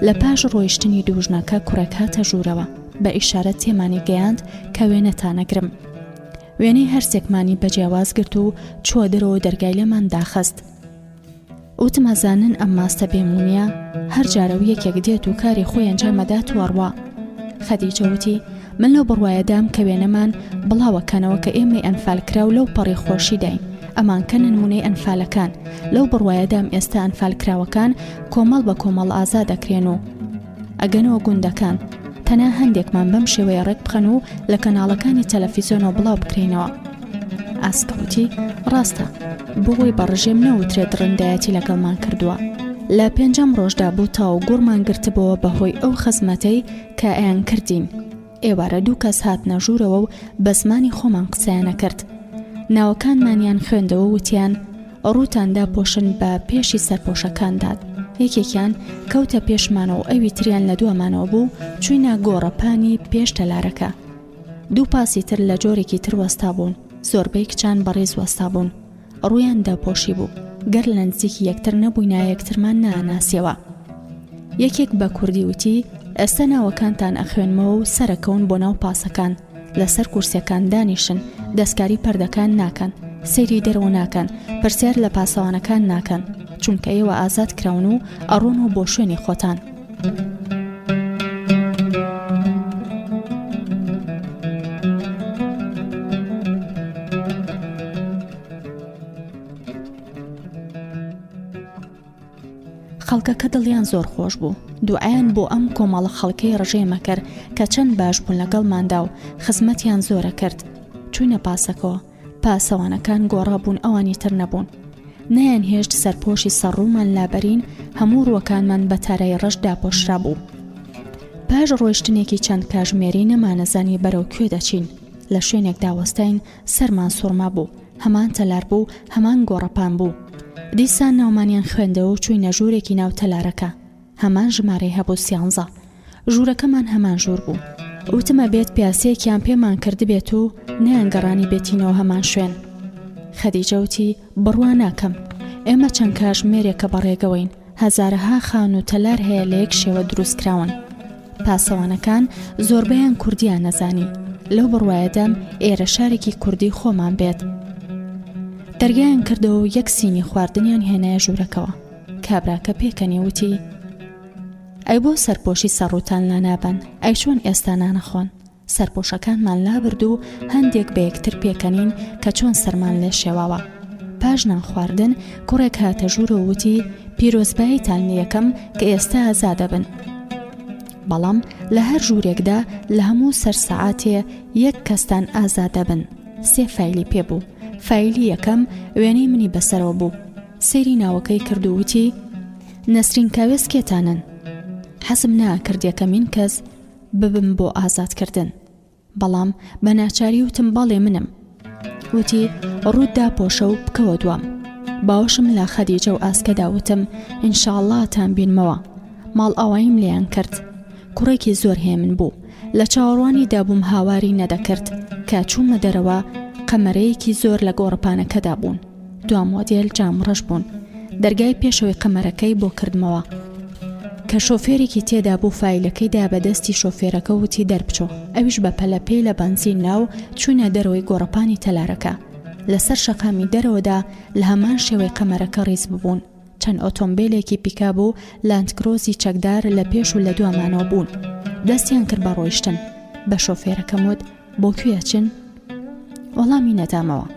لە پاش ڕۆیشتنی دووژنەکە کوڕێک هاتە ژوورەوە بە ئیشارە تێمانی گەیاند کە وێنەتانەگرم. وێنەی هەرسێکمانی بەجیاواز گرت و چووە دەرەوە دەرگای لەمان داخست. وتم ئەزانن ئەم ماستە بێمونیە هەر جارە و یەکێک دێت و کاری خۆی ئەنجامەدات وەڕوا. خەدیجە وتی من لەو بڕوایەدام کە وێنەمان بڵاوەکەنەوە کە ئێمەی ئەنفالکرا و لەو پەڕی خۆشی داین. ئەمان کە نمونەی ئەنفالەکان. لەو بڕوایەدام ئێستا ئەنفالکراوەکان کۆمەڵ بە کۆمەڵ ئازا دەکرێن و ئەگەنەوە گوندەکان تەنها هەندێکمان بەم شێوەیە ڕێک بخەن و لە کەناڵەکانی تەلەڤیزیۆنەوە بڵاو بکرێنەوە. ئاسکەوتی ڕاستە بۆی بەڕژێم نەوترێت ڕندایەتی لەگەڵمان کردووە. لە 5ەم ڕۆژدا بوو تاو گوڕمان گرتبەوە بەهۆی ئەو خزمەتەی کە ئەیان کردین. ئێوارە 2 کەس هاتنە ژوورەوە و بە زمانی خۆمان قسەیانە کرد. ناوەکانمانیان خوێندەوە وتیان ڕووتاندا پۆشن بە پێشی سەرپۆشەکانداد. یەکێکیان کەوتە پێشمانەوە و ئەوی تریان لە دووەمانەوە بوو چووینە گۆڕەپانی پێش تەلارەکە. 2 پاسی تر لە جۆرێکی تر وەستا بوون. زۆربەی کچان بەڕێز وەستا بوون. ڕوویان داپۆشی بوو. گەر لە نزیکی یەکتر نەبووینە یەکترمان ناناسیەوە. یەکێک بە کوردی وتی ئێستا ناوەکانتان ئەخوێنمەوە و سەرەکەون بۆ ناو پاسەکان. لەسەر کورسیەکان دانیشن دەستکاری پەردەکان ناکەن سەیری دەرەوە ناکەن پرسیار لە پاسەوانەکان ناکەن چونکە ئێوە ئازاد کراون و ئەڕۆن و بۆ شوێنی خۆتان. خەڵکەکە دڵیان زۆر خۆش بوو. دوعایان بۆ ئەم کۆمەڵە خەڵکەی ڕژێمە کرد کە چەند باش بوون لەگەڵماندا و خزمەتیان زۆرە کرد. چوونە پاسەکەوە. پاسەوانەکان گۆڕا بوون ئەوانی تر نەبوون. نەیان هێشت سەرپۆشی سەرڕوومان لابەرین هەموو ڕووەکانمان بە تارای ڕەش داپۆشرا بوو. پاش ڕۆیشتنێکی چەند کاژمێری نەمانەزانی بەرەو کوێ دەچین. لە شوێنێک داوەستین سەرمان سوورما بوو. هەمان تەلار بوو هەمان گۆڕەپان بوو. دیسان ناومانیان خوێندەوە و چووینە ژوورێکی ناو تەلارەکە. هەمان ژمارەی هەبوو 13. ژوورەکەمان هەمان ژوور بوو. وتمە بێت پیاسەیەکیان پێمان کردبێت و نەیانگەڕانی بێتینەوە هەمان شوێن. خەدیجەوتی بڕوا ناکەم. ئێمە چەند کاژمێرێکە بەڕێگەوەین. هەزارەها خان و تەلار هەیە لە یەک شێوە دروستکراون. پاسەوانەکان زۆربەیان کوردیان نەزانی. لەو بڕوایەدام ئێرە شارێکی کوردی خۆمان بێت. دەرگایان کردەوە و یەک سینی خواردنیان هێنایە ژوورەکەوە. کابراکە پێکەنی وتی ئەی بۆ سەرپۆشی سەرڕووتان لا نابن ئەی چۆن ئێستا نانەخۆن. سەرپۆشەکانمان لابرد و هەندێک بە یەکتر پێکەنین کە چۆن سەرمان لێ شێواوە. پاش نان خواردن کوڕێک هاتە ژوورە وتی پیرۆزباییتان یەکەم کە ئێستا ئازادە بن. بەڵام لە هەر ژوورێکدا لە هەموو سەر سەعاتێ 1 کەستان ئازادە بن. 3 فایلی پێبوو. فایلی یەکەم وێنەی منی بەسەرەوە بوو. سەیری ناوەکەی کرد و وتی: نەسرین کاوێز کێتانن؟ حەزم ناکرد یەکەمین کەس ببم بۆ ئازادکردن، بەڵام بە ناچاری وتم بەڵێ منم. وتی: ڕووتدا پۆشە و بکەوە دوام. باوەشم لە خەدیجە و ئاسکەدا وتم: ئینشاءڵڵا تان بینمەوە. ماڵ ئاواییم لێیان کرد. کوڕێکی زۆر هەیە من بوو. لە چاوەڕوانی دابووم هاواری نەدەکرد. کە چوومە دەرەوە قەمەرەیەکی زۆر لە گۆڕپانەکەدا بوون. دوام مۆدێل جامڕەش بوون. دەرگای پێشەوەی قەمەرەکەی بۆ کردمەوە کە شۆفێرێکی تێدا بوو. فایلەکەیدا بەدەستی شۆفێرەکە وتی دەربچۆ. ئەویش بە پەلەپەی لە بەنزین ناو چوونە دەرەوەی گۆڕپانی تەلارەکە. لەسەر شەقامی دەرەوەدا لە هەمان شێوەی قەمەرەکە ڕیز ببوون. چەند ئۆتۆمبیلێکی پیکاب و لاندکرۆزی چەکدار لە پێش و لە دوامانەوە بوون. دەستیان کرد بە ڕۆیشتن. بە شۆفێرەکەم وت: بۆ کوێ چن؟ وەڵامی نەدامەوە.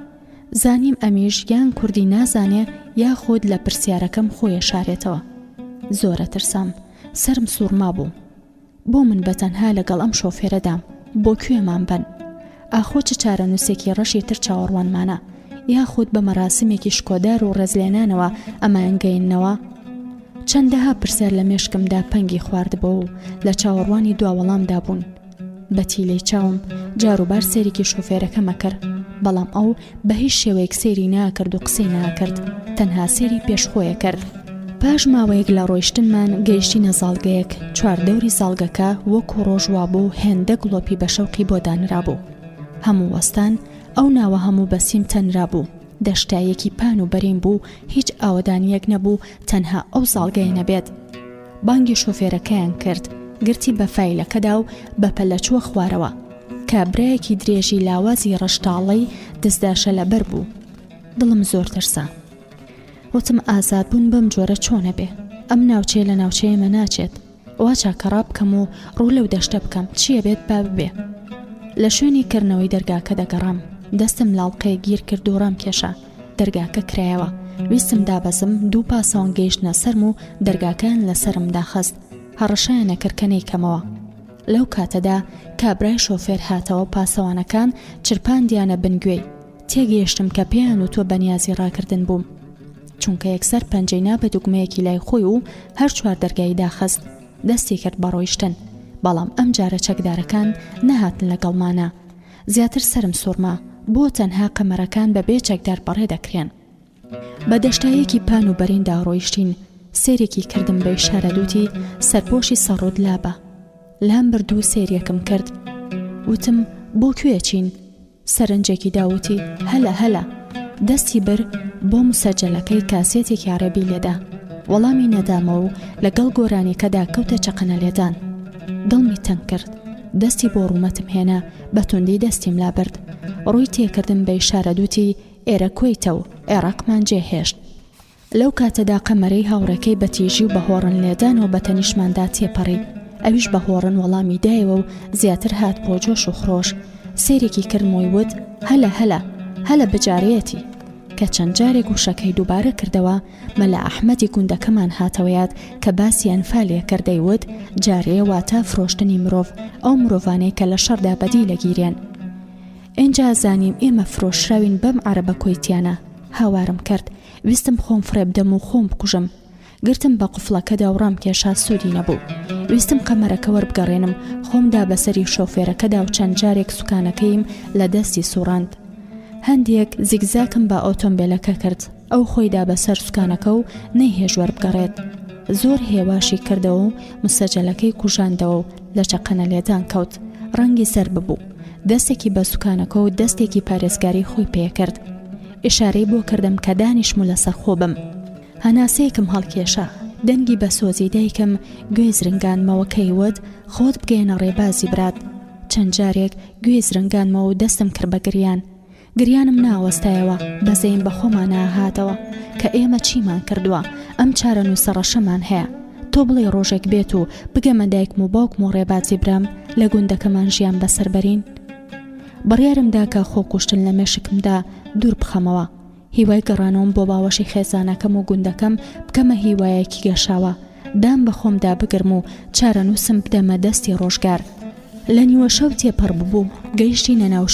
زانیم ئەمیش یان کوردی نازانێ یاخود لە پرسیارەکەم خۆیە شارێتەوە. زۆرە ترسام، سرم سوورما بوو. بۆ من بەتەنها لەگەڵ ئەم شۆفێرەدام. بۆ کوێمان بن؟ ئاخۆ چ چارە نووسێکی ڕەشی تر چاوەڕوانمانە، یاخود بە مەراسمێکی شکۆدار و ڕێزلێنانەوە ئەمانگەینەوە؟ چەندەها پرسیار لە مێشکمدا پەنگی خواردبەوە و لە چاوەڕوانی دواوەڵامدا بوون. بەتیلەی چاوم جاروبار سێرێکی شۆفێرەکەمە کرد، بەڵام ئەو بە هیچ شێوەیەک سێری ناکرد و قسەی ناکرد، تەنها سێری پێشخۆیە کرد. پاش ماوەیەک لە ڕۆیشتنمان گەیشتینە زاڵگەیەک. چواردەوری زاڵگەکە وەکو ڕۆژوا بوو، هێندە گڵۆپی بە شەوقی بۆ دانرا بوو. هەموو وەستان ئەو ناوە هەموو بەسیم تەنرا بوو. دەشتایەکی پان و بەرین بوو، هیچ ئاوەدانیەک نەبوو، تەنها ئەو زاڵگەی نەبێت. بانگی شۆفێرەکەیان کرد، گرتی بە فایلەکەدا و بە پەلەچووە خوارەوە. کابرایەکی درێژی لاوازی ڕەشتاڵەی دەستداشە لەبەر بوو. دڵم زۆر ترسا. وتم ئازاد بوون بەم جۆرە چۆنە بێ؟ ئەم ناوچەیە لە ناوچەیەمە ناچێت. وا چاکەڕا بکەم و ڕوو لەو دەشتە بکەم، چییە بێت با ببێ. لە شوێنی کردنەوەی دەرگاکە دەگەڕام. دەستم لاڵقەیە گیر کرد و ڕام کێشا. دەرگاکە کرایەوە. ویستم دابەزم، دوو پاسەوان گەیشتنە سەرم و دەرگاکان لەسرم داخست. هەڕەشایانە کردکەنەی کەمەوە. لەو کاتەدا کابرای شۆفێر هاتەوە، پاسەوانەکان چرپاندیانە بنگوێی. تێگەیشتم کە پێیان و تۆ بەنیازی ڕاکردن بووم، چونکە یەکسەر پەنجەی نا بە دوگمەیەکی لای خۆی و هەر چوار دەرگایی داخست. دەستی کرد بە ڕۆیشتن، بەڵام ئەم جارە چەکدارەکان نەهاتن لەگەڵمانە. زیاتر سرم سوورما، بۆ تەنها قەمەرەکان بەبێ چەکدار بەڕێ دەکرێن. بە دەشتایەکی پان و بەریندا ڕۆیشتین. سێرێکی کردم بە ئیشارە دوتی سەرپۆشی سەڕۆد لابە. لام برد و سێریەکم کرد. وتم بۆ کوێ چین؟ سەرنجێکی داوتی هەلا هەلا. دەستی بر بۆ مسەجەلەکەی کاسێتێکی عەرەبی لێدا. وەڵامی نەدامە و لەگەڵ گۆرانیکەدا کەوتە چەقەنە لێدان. دڵمی تەنگ کرد. دەستی بۆ ڕوومەتم هێنا، بە توندی دەستیم لا برد. ڕووی تێکردم بە ئیشارە دوتی ئێرە کۆیتە و عێراقمان جێهێشت. لەو کاتەدا قەمەرەی هاوڕێکەی بە تیژی و بە هۆڕن لێدانەوە بە تەنیشماندا تێپەڕی. ئەویش بە هۆڕن وەڵامی دایەوە و زیاتر هات بۆ جۆش و خڕۆش. سێرێکی کردمەوەی وت هەلا هەلا هەلا بجارەتی. کە چەند جارێک وشەکەی دووبارە کردەوە، مەلا ئەحمەدی گوندەکەمان هاتەوەیات کە باسی ئەنفالێ کردەی وت جارەیە واتە فرۆشتنی مرۆڤ، ئەو مرۆڤانەی کە لە شەڕدا بەدی لەگیرێن. ئینجا زانیم ئێمە فرۆشراوین بەم عەرەبە کۆیتیانە. هاوارم کرد، ویستم خۆم فڕێبدەم و خۆم بکوژم. گرتم بە قوفڵەکەدا و ڕام کێشا، سوودی نەبوو. ویستم قەمەرەکە وەربگەڕێنم، خۆمدا بەسەری شۆفێرەکەدا و چەند جارێک سوکانەکەیم لە دەستی سوڕاند. هەندێک زیگزاکم بە ئۆتۆمبیلەکە کرد، ئەو خۆیدا بەسەر سوکانەکە و نەیهێژ وەربگەڕێت. زۆر هێواشی کردەوە و مسەجەلەکەی کوژاندەوە و لە چەقەنە لێدان کەوت. ڕەنگی سەر ببوو. دەستێکی بە سوکانەکە و دەستێکی پارێزگاری خۆی پێ کرد. ئشارەی بۆ کردم کە دانیشم و لەسەر خۆ بم. هەناسەیەکم هەڵکێشا. دەنگی بە سۆزی دایکم گوێ زرنگانمەوەکەی وت خۆت بگەێنە ڕێبازی برات. چەند جارێک گوێ زرنگانمەوە و دەستم کرد بە گریان. گریانم ناوەستایەوە، بەزەیم بە خۆمان ناهاتەوە کە ئێمە چیمان کردووە، ئەم چارە نووسەڕەشەمان هەیە. تۆ بڵێ ڕۆژێک بێت و بگەمە دایکم و باوکم و ڕێبازی برام لە گوندەکەمان ژیان بەسەربەرین. بڕیارمدا کە خۆ کوشتن لە مێشکمدا دوور بخەمەوە. هیوای گەڕانەوەم بۆ باوەشی خێزانەکەم و گوندەکەم بکەمە هیوایەکی گەشاوە. دام بە خۆمدا بگرم و چارە نووسم بدەمە دەستی ڕۆژگار. لە نیوە شەو تێپەڕ ببوو گەیشتینە ناو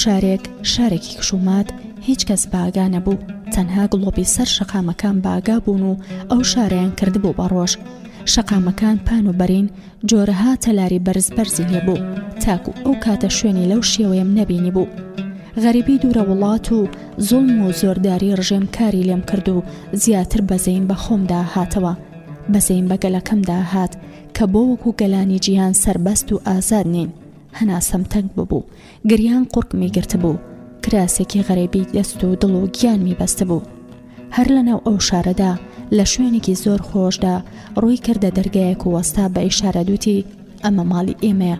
شارێکی کشومات هیچ کەس باگا نەبوو تەنها گڵۆپی سەر شەقامەکان باگا بوون و ئەو شارەیان کردبوو بە ڕۆژ شەقامەکان پان و بەرین جۆرەها تەلاری بەرزبەرزی لێبوو تاکو ئەو کاتە شوێنی لەو شێوەیەم نەبینی بوو غەریبی دوورە وڵات و زوڵم و زۆرداری ڕژێم کاری لێم کرد و زیاتر بەزەین بە خۆمدا هاتەوە بەزەین بە گەلەکەمدا هات کە بۆ وەکو گەلانی جیهان سەربەست و ئازاد نین هەناسەم تەنگ ببوو گریان قورقمی گرت بوو کراسێکی غەریبی دەست و دڵ و گیانمی بەستە بوو هەر لەناو ئەو شارەدا لە شوێنێکی زۆر خۆشدا ڕووی کردە دەرگایەک و وەستا بە ئیشارە دوتی ئەمە ماڵی ئێمەیە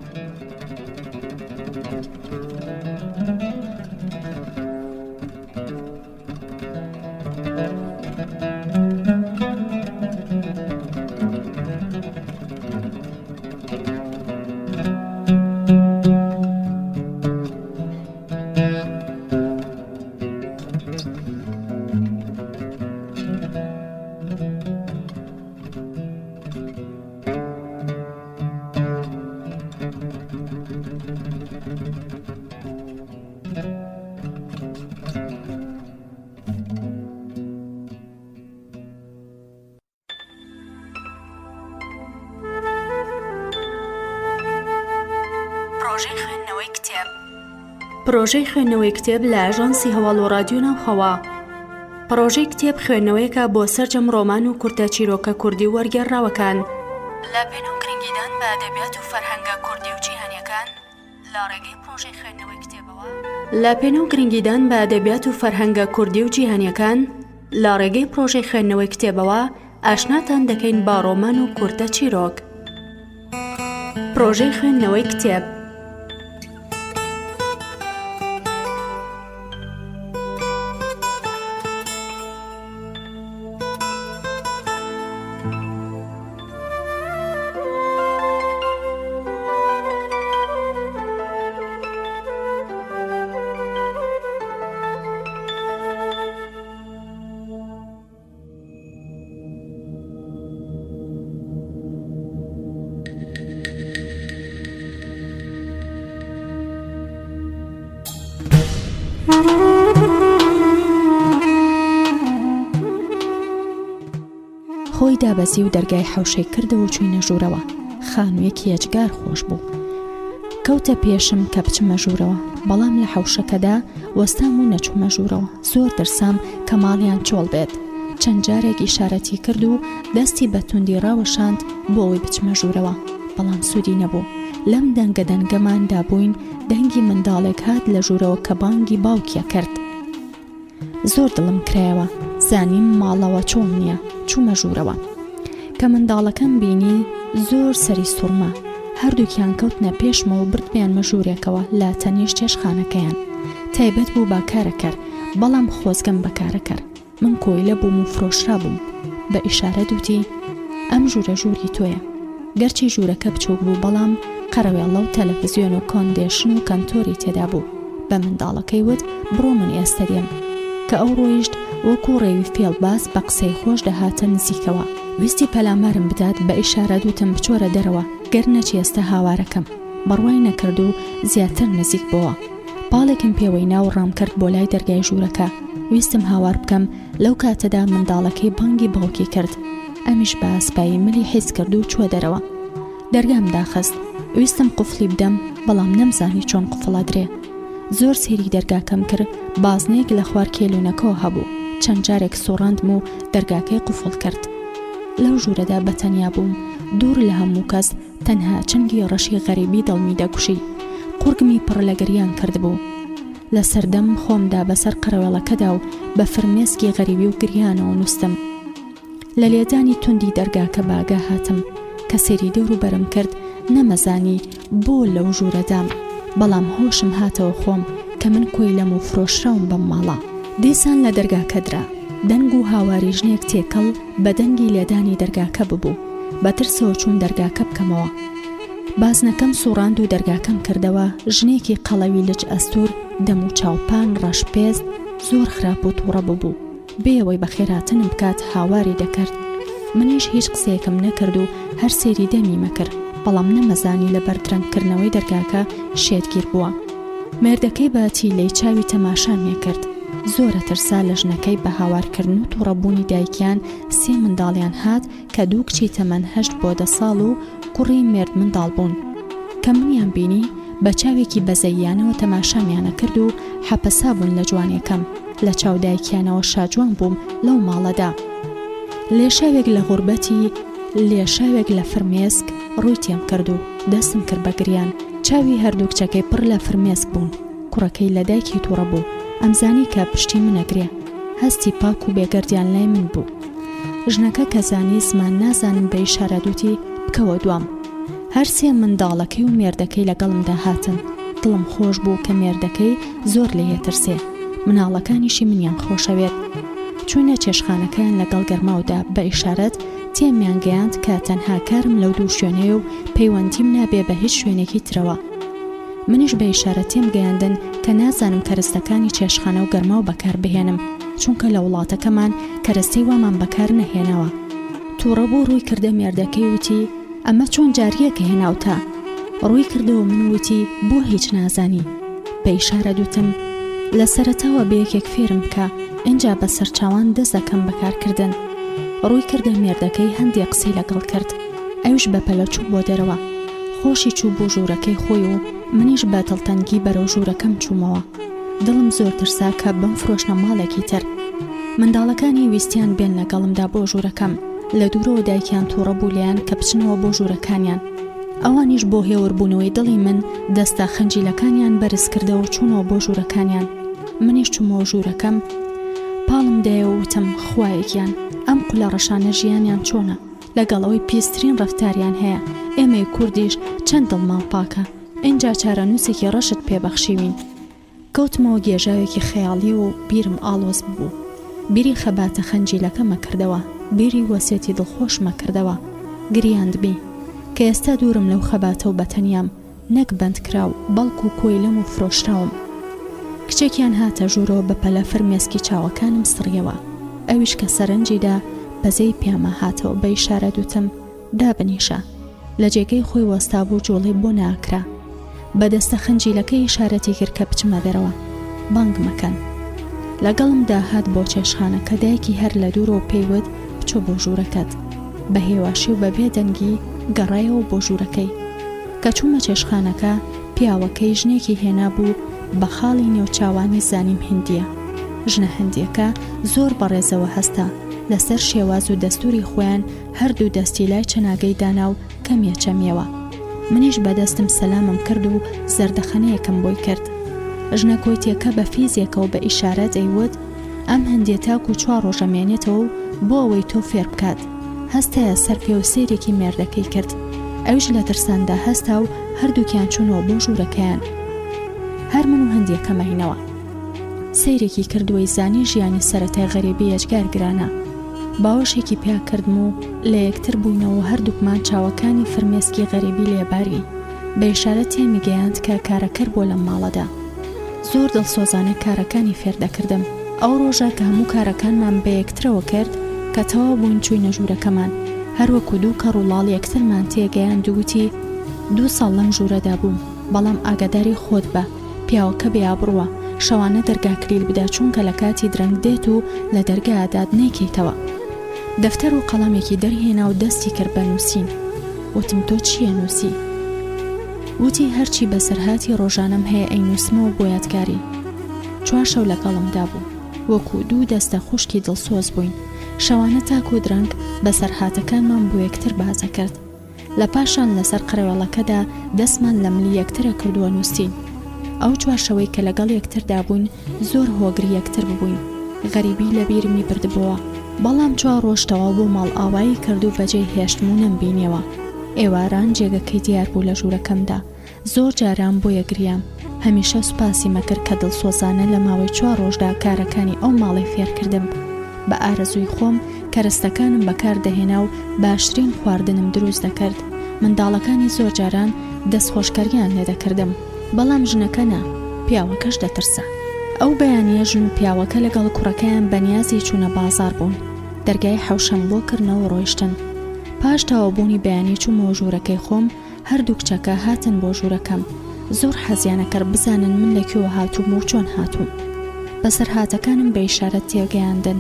پرۆژەی خوێندنەوەی کتێب لە ئاژانسی هەواڵ و رادیۆ ناوخەوە. پرۆژەی کتێب خوێندنەوەیەکە بۆ سەرجەم ڕۆمان و کورتە چیرۆکە کوردی وەرگێڕراوەکان لە پێنە و گرنگیدان بە ئەدەبیات و فەرهەنگە کوردی و جیهانیەکان لە ڕێگەی پرۆژەی خوێندنەوەی کتێبەوە لە پێنە و گرنگیدان بە ئەدەبیات و فەرهەنگە کوردی و جیهانیەکان لە ڕێگەی پرۆژەی خوێندنەوەی کتێبەوە ئاشناتان دەکەین با ڕۆمان و کورتە چیرۆک. پرۆژەی خوێندنەوەی کتێب خۆی دابەزی و دەرگای حەوشەی کردەوە و چووینە ژوورەوە. خانوویەکی ئەجگار خۆش بوو. کەوتە پێشم کە بچمە ژوورەوە، بەڵام لە حەوشەکەدا وەستام و نەچوومە ژوورەوە. زۆر دەرسام کە ماڵیان چۆڵ بێت. چەند جارێک ئیشارەتی کرد و دەستی بە توندی ڕاوەشاند بۆ ئەوەی بچمە ژوورەوە، بەڵام سوودی نەبوو. لەم دەنگە دەنگەماندا بووین، دەنگی منداڵێک هات لە ژوورەوە کە بانگی باوکیە کرد. زۆر دڵم کرایەوە، زانیم ماڵەوە چۆڵ نییە. چوومە ژوورەوە کە منداڵەکەم بینی زۆر سەری سوڕمە. هەردووکیان کەوتنە پێشمە و بردمیانمە ژوورێکەوە لە تەنیش چێشخانەکەیان. تایبەت بوو با کارەکەر، بەڵام خۆزگەم بە کارەکەر. من کۆیلە بووم و فرۆشرا بووم. بە ئیشارە دوتی ئەم ژوورە ژووری تۆیە. گەرچی ژوورەکە بچووک بوو، بەڵام قەرەوێڵە و تەلەڤیزیۆن و کۆندێشن و کەنتۆری تێدا بوو. بە منداڵەکەی وت بڕۆ من ئێستا دێم، کە ئەو ڕۆیشت وەکو ڕێوی فێڵباس بە قسەی خۆش دەهاتە نزیکەوە. ویستی پەلامارم بدات، بە ئیشارە دوتم بچۆرە دەرەوە، گەر نەچی ئێستا هاوارەکەم. بەڕوای نەکرد و زیاتر نزیک بووە. پاڵێکم پێوەی ناو ڕام کرد بۆ لای دەرگای ژوورەکە. ویستم هاوار بکەم، لەو کاتەدا منداڵەکەی بانگی باوکی کرد. ئەمیش بە ئاسپایی ملی حیز کرد و چووە دەرەوە. دەرگام داخست. ویستم قوفڵی بدەم، بەڵام نەمزانی چۆن قوفڵەدرێ. زۆر سێری دەرگاکەم کرد، بازنەیەک لە خوار کێلوونەکەەوە هەبوو. چەند جارێک سۆڕاندم و دەرگاکەی قوفڵ کرد. لەو ژوورەدا بەتەنیا بووم، دوور لە هەموو کەس، تەنها چنگی ڕەشی غەریبی دڵمی دەکوشی. قورگمی پڕ لە گریان کرد بوو. لە سەردەم خۆمدا بەسەر قەرەوێڵەکەدا و بە فرمێسکی غەریبی و گریانەوە نووسم. لە لێدانی توندی دەرگاکە باگا هاتم کە سێری دەوروبەرم کرد. نەمەزانی بۆ لەو ژوورەدام، بەڵام هۆشم هاتەوە خۆم کە من کۆیلەم و فرۆشراوم بەم ماڵە. دیسان لە دەرگاکەدرا دەنگ و هاواری ژنێک تێکەڵ بە دەنگی لێدانی دەرگاکە ببوو. بەترسەوە چوون دەرگاکە بکەمەوە. بازنەکەم سوڕاند و دەرگاکەم کردەوە. ژنێکی قەڵەوی لج ئەستور، دەم و چاوپان ڕەشپێست، زۆر خراپ و تووڕە ببوو. بێەوەی بە خێراتنم بکات هاواری دەکرد. منیش هیچ قسەیەکم نەکرد و هەر سێری دەمی مەکرد. بەڵام نەمەزانی لە بەردرەنگکردنەوەی دەرگاکە شێتگیر بووە. مێردەکەی بە تیلەی چاوی تەماشامیە کرد. زۆرە ترسا لە ژنەکەی بە هاوارکردن و تووڕەبوونی دایکیان 3 منداڵیان هات کە 2 کچی تەمەن 8 بۆ 10 ساڵ و کوڕی مێرد منداڵ بوون. کە منیان بینی بە چاوێکی بەزەییانەوە تەماشامیانە کرد و حەپەسا بوون لە جوانیەکەم. لە چاودایکیانەوە شاجوان بووم لەو ماڵەدا. لێشاوێک لە غوربەتی لێشاوێک لە فرمێسک ڕووی تێم کرد و دەستم کرد بە گریان. چاوی هەردوو کچەکەی پڕ لە فرمێسک بوون. کوڕەکەی لە دایکی تووڕە بوو. ئەمزانی کە پشتی منەگرێ. هەستی پاک و بێگەردیان لای من بوو. ژنەکە کە زانی زمان نازانم بە ئیشارە دوتی بکەوە دوام. هەر 3 منداڵەکەی و مێردەکەی لەگەڵمدا هاتن. دڵم خۆش بوو کە مێردەکەی زۆر لێترسێ. مناڵەکانیشی منیان خۆشەوێت. چوونە چێشخانەکەیان لەگەڵ گەرماودا بە ئیشارەت تێمیان گەیاند کە تەنها کارم لەو 2 شوێنەیە و پەیوەندیم نابێ بە هیچ شوێنێکی ترەوە. منیش بە ئیشارەت تێم گەیاندن کە نازانم کەرستەکانی چێشخانە و گەرما و بەکار بهێنم، چونکە لە وڵاتەکەمان کەرستەی وامان بەکار نەهێنەوە. تووڕە بۆ ڕووی کردە مێردەکەی وتی ئەمە چۆن جاریەکە هێناوتە؟ ڕووی کردەوە من وتی بۆ هیچ نازانی. بە ئیشارە دوتم لە سەرەتاوە بە یەکێک فێرم بکە، ئینجا بە سەرچاوان دەست دەکەم بەکارکردن. ڕووی کردە مێردەکەی هەندێک قسەی لەگەڵ کرد. ئەوش بەپەلە چوو بۆ دەرەوە. خۆشی چوو بۆ ژوورەکەی خۆی و منیش بە دڵتەنگی بەرەو ژوورەکەم چوومەوە. دڵم زۆر ترسا کە بم فرۆشنە ماڵێکی تر. منداڵەکانی ویستیان بێن لەگەڵمدا بۆ ژوورەکەم. لە دوورەوە دایکیان تووڕە بوو لیان کە بچنەوە بۆ ژوورەکانیان. ئەوانیش بۆ هێوربوونەوەی دڵی من دەستە خەنجیلەکانیان بەرز کردەوە چوونەوە بۆ ژوورەکانیان. منیش چوومەوە ژوورەکەم. پاڵم دایە وتم خوایەکیان ئەم قولە ڕەشانە ژیانیان چۆنە؟ لەگەڵەوەی پیسترین ڕەفتاریان هەیە. ئێمەی کوردیش چەند دڵمان پاکە. ئینجا چارەنووسێکی ڕەشت پێبەخشیوین. کەوتمەوە گێژاوێکی خەیاڵی و بیرم ئاڵۆز بوو. بیری خەباتە خەنجیلەکەمە کردەوە. بیری وەسێتی دڵخۆشمە کردەوە. گریاندبی کە ئێستا دوورم لەو خەباتە و بەتەنیام نەک بەند کراو بەڵکو کۆی لەم و فرۆشراوم. کچێکیان هاتە ژوورەوە بە پەلە فرمێسکی چاوەکانم سڕیەوە. ئەویش کە سەرنجیدا بەزەی پیامە هاتەوە بە ئیشارە دوتم دابنیشە. لە جێگەی خۆی وەستا بوو جۆڵی بۆ ناکرا. بەدەستە خەنجیلەکەی ئیشارەتی کرد کە بچمە دەرەوە. بانگ مەکەن. لەگەڵمدا هات بۆ چێشخانە کە دایکی هەر لە دوورەوە پێیوت بچۆ بۆ ژوورەکەت. بە هێواشی و بە بێدەنگی گەڕایەوە بۆ ژوورەکەی. کە چوومە چێشخانەکە پیاوەکەی ژنێکی هێنا بوو بە خاڵی نێوچاوانی زانیم هندیە. ژنە هەندیەکە زۆر بەڕێزەوە هەستا. لەسەر شێواز و دەستوری خۆیان هەردوو دەستی لای چەناگەی دانا و کەمیە چەمیەوە. منیش بەدەستم سەلامم کرد و زەردەخەنەیەکم بۆی کرد. ژنە کۆیتیەکە بە فیزیەکەەوە بە ئیشارە دەیوت ئەم هەندێ تاک و 4 ڕۆژەمێنێتەوە و بۆ ئەوەی تۆ فێر بکات. هەستایە سەر پێ و سێرێکی مێردەکەی کرد. ئەوش لە ترساندا هەستا و هەردووکیان چوونەوە بۆ ژوورەکەیان. هەر من و هەندێکەمەینەوە. سەیرێکی کردووەی زانی ژیانی سەرەتای غەریبی ئەجگار گرانە. باوەشێکی پیا کردم و لە یەکتر بووینەوە هەردووکمان چاوەکانی فرمێسکی غەریبی لێباری. بە ئیشارە تێمیگەیاند کە کارەکەر بۆ لەم ماڵەدا. زۆر دڵسۆزانە کارەکانی فێر دەکردم. ئەو ڕۆژە کە هەموو کارەکانمان بە یەکترەوە کرد کە تەواو بووین چووینە ژوورەکەمان. هەروەکو 2 کەڕووڵاڵ یەکترمان تێگەیاند وتی 2 ساڵ لەم ژوورەدا بووم، بەڵام ئاگاداری خۆت بە پیاوەکە بێئابڕووە. شەوانە دەرگا کلیل بدە چونکە لە کاتی درەنگ دێت و لە دەرگادات نەیکەیتەوە. دەفتەر و قەڵامێکی دەرهێنا و دەستی کرد بە نووسین. وتم تۆ چییە نووسی؟ وتی هەرچی بەسەرهاتی ڕۆژانەم هەیە ئەینووسمەوە بۆ یادگاری. 4 شەو لەگەڵمدا بوو. وەکو 2 دەستە خوشکی دڵسۆز بووین. شەوانە تاک و درەنگ بەسەرهاتەکانمان بۆ یەکتر بازە کرد. لە پاشان لەسەر قڕێوەڵەکەدا دەستمان لە ملی یەکترە کردووە نووسین. ئەو 4 شەوەی کە لەگەڵ یەکتردا بووین زۆر هۆگری یەکتر ببووین. غەریبی لە بیرمی بردبووە. بەڵام 4 ڕۆژ تەواو بۆ ماڵ ئاوایی کرد و بەجێی هێشتم و نەمبینیەوە. ئێواران جێگەکەی دیار بوو لە ژوورەکەمدا. زۆر جاران بۆ یەگریام. هەمیشە سوپاسی مەکرد کە دڵسۆزانە لە ماوەی 4 ڕۆژدا کارەکانی ئەو ماڵی فێر کردم. بە ئارەزووی خۆم کەرستەکانم بەکار دەهێنا و باشترین خواردنم دروست دەکرد. منداڵەکانی زۆر جاران دەستخۆشکاریان لێ دەکردم. بەڵام ژنەکە نا، پیاوەکەش دەترسە. ئەو بەیانیە ژن و پیاوەکە لەگەڵ کوڕەکەیان بەنیازی چوونە بازار بوون. دەرگای حەوشەم بۆ کردنەوە ڕۆیشتن. پاش تەوابوونی بەیانی چوومەوە ژوورەکەی خۆم هەردوو کچەکە هاتن بۆ ژوورەکەم. زۆر حەزیانە کرد بزانن من لەکوێوە هاتووم و چۆن هاتووم. بەسەرهاتەکانم بە ئیشارەت تێگەیاندن.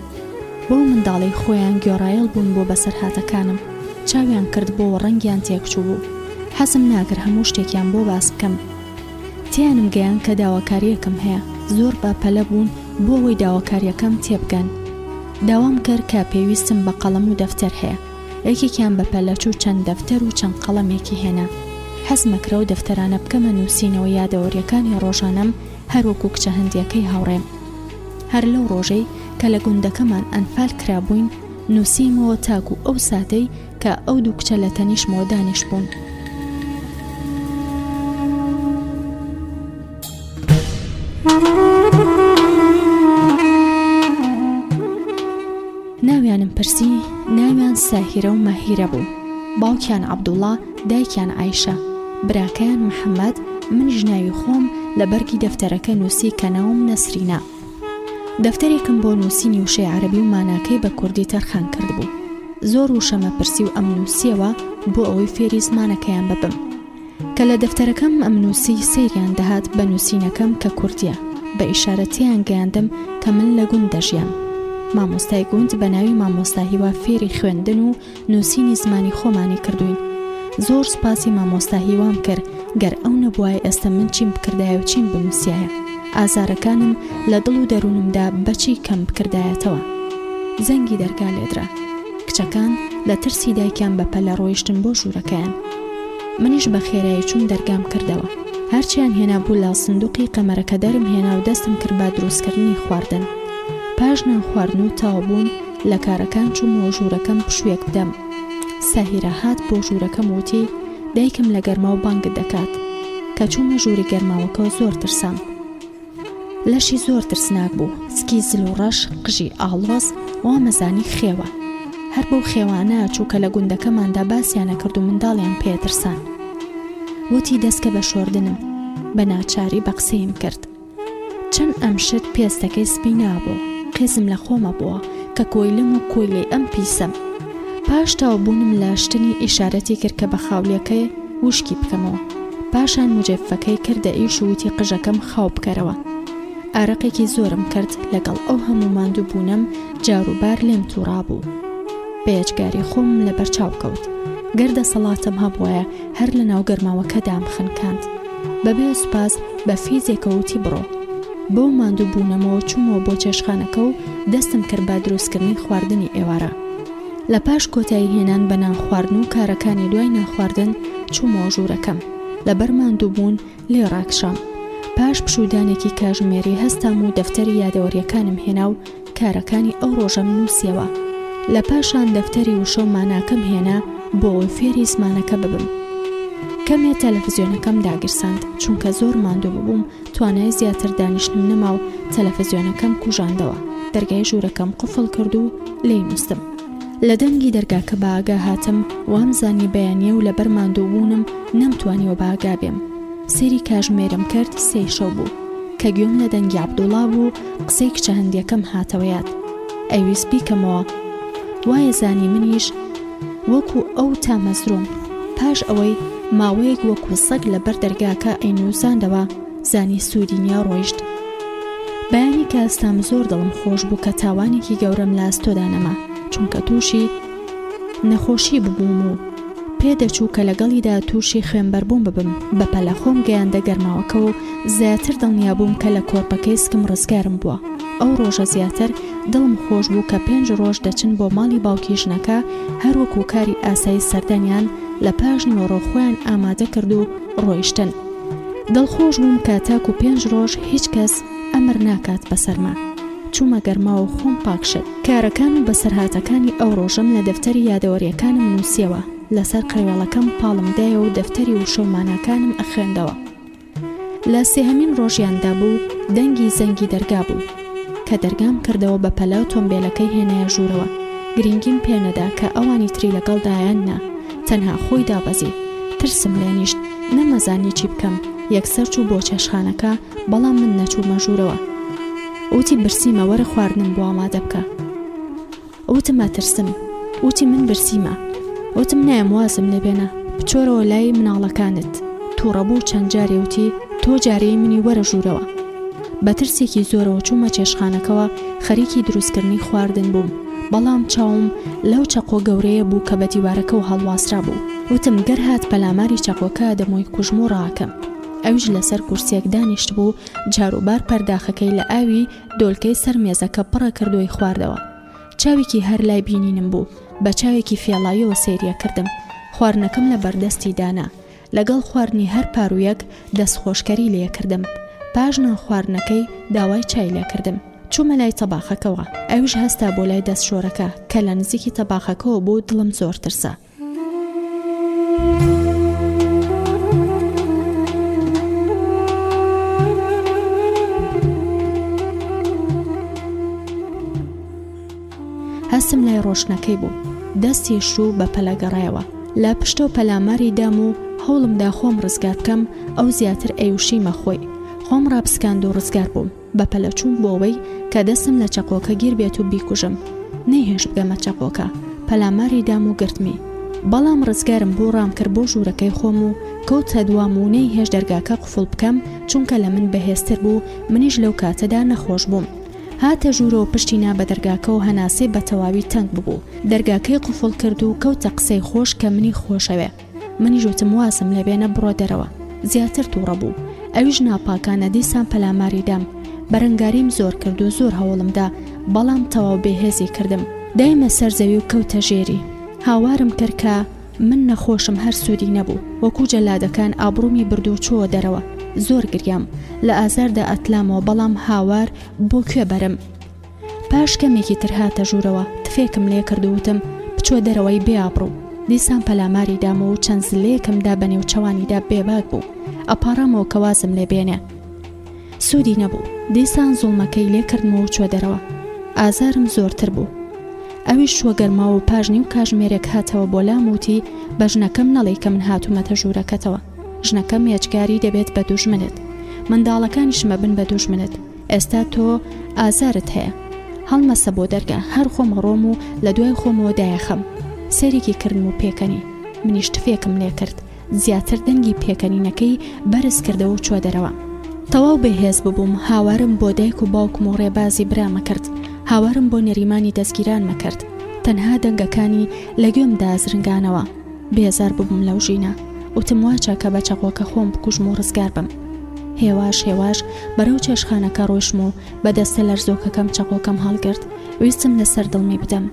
بۆ منداڵی خۆیان گۆڕایەڵ بوون بۆ بەسەرهاتەکانم. چاویان کرد بۆ ڕەنگیان تێکچوو بوو. حەزم ناکرد هەموو شتێکیان بۆ باس بکەم. تیانم گەیان کە داواکاریەکەم هەیە. زۆر باپەلە بوون بۆ ئەوەی داواکاریەکەم تێبگەن. داوام کرد کە پێویستم بە قەڵەم و دەفتەر هەیە. یەکێکیان بە پەلەچوو چەند دەفتەر و چەند قەڵەمێکی هێنا. حەزمەکرە و دەفتەرانە بکەمە نووسینەوە یادەوەریەکانی ڕۆژانەم هەروەکو کچە هەندیەکەی هاوڕێم. هەر لەو ڕۆژەی کە لە گوندەکەمان ئەنفال کرابووین نووسیمەوە تاکو ئەو ساتەی کە ئەو دوو کچە لە تەنیشمەوە دانیش بوون. ناویانم پرسی، ناویان ساهیرە و ماهیرە بوو. باوکیان عەبدوڵڵا، دایکیان عایشە، براکەیان محەممەد، منیش ناوی خۆم لە بەرگی دەفتەرەکە نووسی کە ناوم نەسرینە. دەفتەرێکم بۆ نووسینی وشەی عەرەبی و ماناکەی بە کوردی تەرخان کرد بوو. زۆر وشەمە پرسی و ئەم نووسیەوە بۆ ئەوەی فێری زمانەکەیان ببم. کە لە دەفتەرەکەم ئەم نووسی سەیریان دەهات بە نووسینەکەم کە کوردیە. بە ئیشارەتیان گەیاندم کە من لە گوند دەژیام. مامۆستای گوند بە ناوی مامۆستا هیوا فێری خوێندن و نووسینی زمانی خۆمانی کردوین. زۆر سپاسی مامۆستا هیوام کرد گەر ئەو نەبووای ئێستا من چیم بکردایە و چیم بنووسایە. ئازارەکانم لە دڵ و دەروونمدا بەچی کەم بکردایەتەوە. زەنگی دەرگا لێدرا. کچەکان لە ترسی دایکیان بە پەلە ڕۆیشتن بۆ ژوورەکەیان. منیش بە خێرایی چوون دەرگام کردەوە. هەرچیان هێنا بوو لا سندوقی قەمەرەکە دەرم هێنا و دەستم کرد بە دروستکردنی خواردن. پاش نان خواردن و تاوبوون لە کارەکان چوومەوە ژوورەکەم پشوێک بدەم. ساهیرە هات بۆ ژوورەکەم وتی دایکم لە گەرماو بانگت دەکات. کە چوومە ژووری گەرماوەکەەوە زۆر ترسام. لەشی زۆر ترسناک بوو. سکی زل و ڕەش، قژی ئاڵۆز وا مەزانی خێوە. هەر بەو خێوانە چوو کە لە گوندەکەماندا باسییانە کرد و منداڵیان پێترسان. وتی دەستکە بە شۆردنم. بە ناچاری بە قسەیم کرد. چەند ئەم شت پێستەکەی سپی نابوو. قێزم لە خۆمە بووە کە کۆیلم و کۆیلەی ئەم پیسم. پاش تاوبوونم لە شتنی ئیشارەتی کرد کە بە خاولیەکەی وشکی بکەمەوە. پاشان مجێفەکەی کردە ئیش و وتی قژەکەم خاو بکەرەوە. ئارەقێکی زۆرم کرد لەگەڵ ئەو هەموو ماندوو بوونم جاروبار لێم تووڕابوو. بەیەجگاری خۆم لە بەرچاو کەوت. گەردە سەڵاتم هەبووایە هەر لە ناو گەرماوەکەدام خنکاند. بەبێ سوپاس بە فیزێکەوتی بڕۆ. بۆ ماندوو بوونەمەوە چوومەوە بۆ چێشخانەکە و دەستم کرد بە دروستکردنی خواردنی ئێوارە. لە پاش کۆتایی هێنان بە نان خواردن و کارەکانی دوای ناخواردن چوومەوە ژوورەکەم. لەبەر ماندوو بوون لێ ڕاکشام. پاش پشودانێکی کاژمێری هەستام و دەفتەری یادەوەریەکانم هێنا و کارەکانی ئەو ڕۆژەم نووسیەوە. لە پاشان دەفتەری وشە و ماناکەم هێنا بۆ ئەوەی فێری زمانەکە ببم. کەمێ تەلەڤیزیۆنەکەم داگیرساند چونکە زۆر ماندوو بووم توانای زیاتر دانیشتم نەما و تەلەڤیزیۆنەکەم کوژاندەوە. دەرگای ژوورەکەم قفڵ کرد و لێی نووستم. لە دەنگی دەرگاکە بە ئاگا هاتم وامزانی بەیانیە و لەبەر ماندوو بوونم نەمتوانیەوە بە ئاگا بێم. سێری کاژمێرم کرد 3 شەو بوو کە گوێم لە دەنگی عەبدوڵڵا بوو قسەی کچە هەندیەکەم هاتەوە یاد. ئەویست بیکەمەوە وایە زانی منیش وەکو ئەو تا مەزروم. پاش ئەوەی ماوەیەک وەکو سەگ لەبەر دەرگاکە ئەینووزاندەوە زانی سوودینیا ڕۆیشت. بەیانی کە ئەستام زۆر دڵم خۆش بوو کە تاوانێکی گەورەم لە ئەستۆدا نەما چونکە تووشی نەخۆشی ببووم و پێدەچوو کە لەگەڵیدا تووشی خوێنبەربووم ببم. بە پەلە خۆم گەیاندە گەرماوەکە و زیاتر دڵنیا بووم کە لە کۆرپەکەی سکم ڕزگارم بووە. ئەو ڕۆژە زیاتر دڵم خۆش بوو کە 5 ڕۆژ دەچن بۆ ماڵی باوکی ژنەکە هەروەکو کاری ئاسایی سەردانیان لە پاش نیوەڕۆ خۆیان ئامادە کرد و ڕۆیشتن. دڵخۆش بووم کە تاکو 5 ڕۆژ هیچ کەس ئەمر ناکات بەسەرما. چوومە گەرماوە خۆم پاکشت. کارەکان و بەسەرهاتەکانی ئەو ڕۆژەم لە دەفتەری یادەوەریەکانم نووسیەوە. لەسەر قڕێوەڵەکەم پاڵمدایە و دەفتەری وشە و ماناکانم ئەخوێندەوە. لە 3هەمین ڕۆژیاندا بوو دەنگی زەنگی دەرگا بوو کە دەرگام کردەوە بە پەلە و تۆمبێلەکەی هێنایە ژوورەوە. گرنگیم پێنەدا کە ئەوانی تری لەگەڵدایان نا. تەنها خۆی دابەزی. ترسم لێنیشت نەمەزانی چی بکەم. یەکسەر چوو بۆ چێشخانەکە بەڵام من نەچوومە ژوورەوە. وتی برسیمە وەرە خواردنم بۆ ئامادە بکە. وتم ئەترسم. وتی من برسیمە. وتم نایم وازم لێبێنە بچۆرەوە لای مناڵەکانت. تووڕەبوو چەند جارێ وتی تۆ جارەی منی وەرە ژوورەوە. بە ترسێکی زۆرەوە چوومە چێشخانەکەەوە خەریکی دروستکردنی خواردن بووم، بەڵام چاوم لەو چەقۆ گەورەیە بوو کە بە دیوارەکە و هەڵواسرا بوو. وتم گەر هات پەلاماری چەقۆکە دەمۆی کوژم و ڕاکەم. ئەویش لەسەر کورسێک دانیشت بوو، جاروبار پەرداخەکەی لە ئاوی دۆلکەی سەر مێزەکە پڕە کردوی خواردەوە. چاوێکی هەر لای بینینم بوو، بە چاوێکی فێڵاویەوە سێریە کردم. خواردنەکەم لە بەردەستی دانا، لەگەڵ خواردنی هەر پارویەک دەستخۆشکەری لێ کردم. پاش نانخواردنەکەی داوای چای لێ کردم. چوومە لای تەباخەکەەوە، ئەویش هەستا بۆ لای دەستشۆرەکە کە لە نزیکی تەباخەکەەوە بوو. دڵم زۆر ترسە. هەستم لای ڕۆشنەکەی بوو، دەستی شوو بە پەلەگەڕایەوە. لە پشتە و پەلاماری دام و هەوڵمدا خۆم ڕزگار بکەم، ئەو زیاتر ئەیوشیمە خۆی. خۆم ڕابسکاند و ڕزگار بووم، بە پەلەچوون بۆەوەی کە دەستم لە چەقۆکە گیر بێت و بیکوژم. نەیهێش بگەمە چەقۆکە، پەلاماری دام و گرتمی. بەڵام ڕزگارم بۆ ڕام کرد بۆ ژوورەکەی خۆم و کەوتە دوام و نەیهێش دەرگاکە قوفڵ بکەم، چونکە لە من بەهێزتر بوو. منیش لەو کاتەدا نەخۆش بووم. هاتە ژوورەوە پشتی نا بە دەرگاکە و هەناسێ بە تەواوی تەنگ ببوو. دەرگاکەی قوفڵ کرد و کەوتە قسەی خۆش کە منی خۆشەوێ. منی ژوتم واسم لەبێنە بڕۆ دەرەوە. زیاتر تووڕە بوو. ئەویش ناپاکانە دیسان پەلاماری دام. بەرەنگاریم زۆر کرد و زۆر هەوڵمدا، بەڵام تەواو بێهێزی کردم. دایمە سەر زەوی و کەوتە ژێری. هاوارم کرد کە من نەخۆشم هەر سوودی نەبوو. وەکو جەلادەکان ئابڕوومی برد و چووە دەرەوە. زۆر گریام، لە ئازاردا ئەتلامەوە، بەڵام هاوار بۆ کوێ بەرم. پاش کەمێکی تر هاتە ژوورەوە، تفێکم لێ کردووتم بچوە دەرەوەی بێ ئابڕوو. دیسان پەلاماری دامەوە و چەند زلەیەکمدا بە نێوچەوانیدا بێباک بوو. ئەپارامەوە کە وازم لێ بێنێ. سوودی نەبوو. دیسان زوڵمەکەی لێ کردمەوە و چوە دەرەوە. ئازارم زۆرتر بوو. ئەویش شووە گەرماوە و پاژنی و کاژمێرێک هاتەوە بۆ لام وتی بە ژنەکەم نەڵێ کە من هاتوومەتە ژوورەکەتەوە. ژنەکەم هێچگاری دەبێت بە دوژمنت، منداڵەکانیشمە بن بە دوژمنت. ئێستا تۆ ئازارت هەیە. هەڵمەسە بۆ دەرگا، هەر خۆم ڕۆم و لە دوای خۆمەوە دایەخەم. سەرێکی کردم و پێکەنی. منیش تفێکم لێ کرد. زیاتر دەنگی پێکەنینەکەی بەرز کردەوە و چوە دەرەوە. تەواو بەهێز ببووم. هاوارم بۆ دایک و باوکم و ڕێبازی برامە کرد. هاوارم بۆ نەریمانی دەستگیران مەکرد. تەنها دەنگەکانی لە گوێمدا زرنگانەوە. بێزار ببووم لەو ژینە. وتم واچە کە بە چەقۆکە خۆم بکوژم و ڕزگار بم. هێواش بەرەو چێشخانەکە ڕۆیشم و بەدەستە لەرزۆکەکەم چەقۆکەم هەڵگرت. ویستم لەسەر دڵمی بدەم.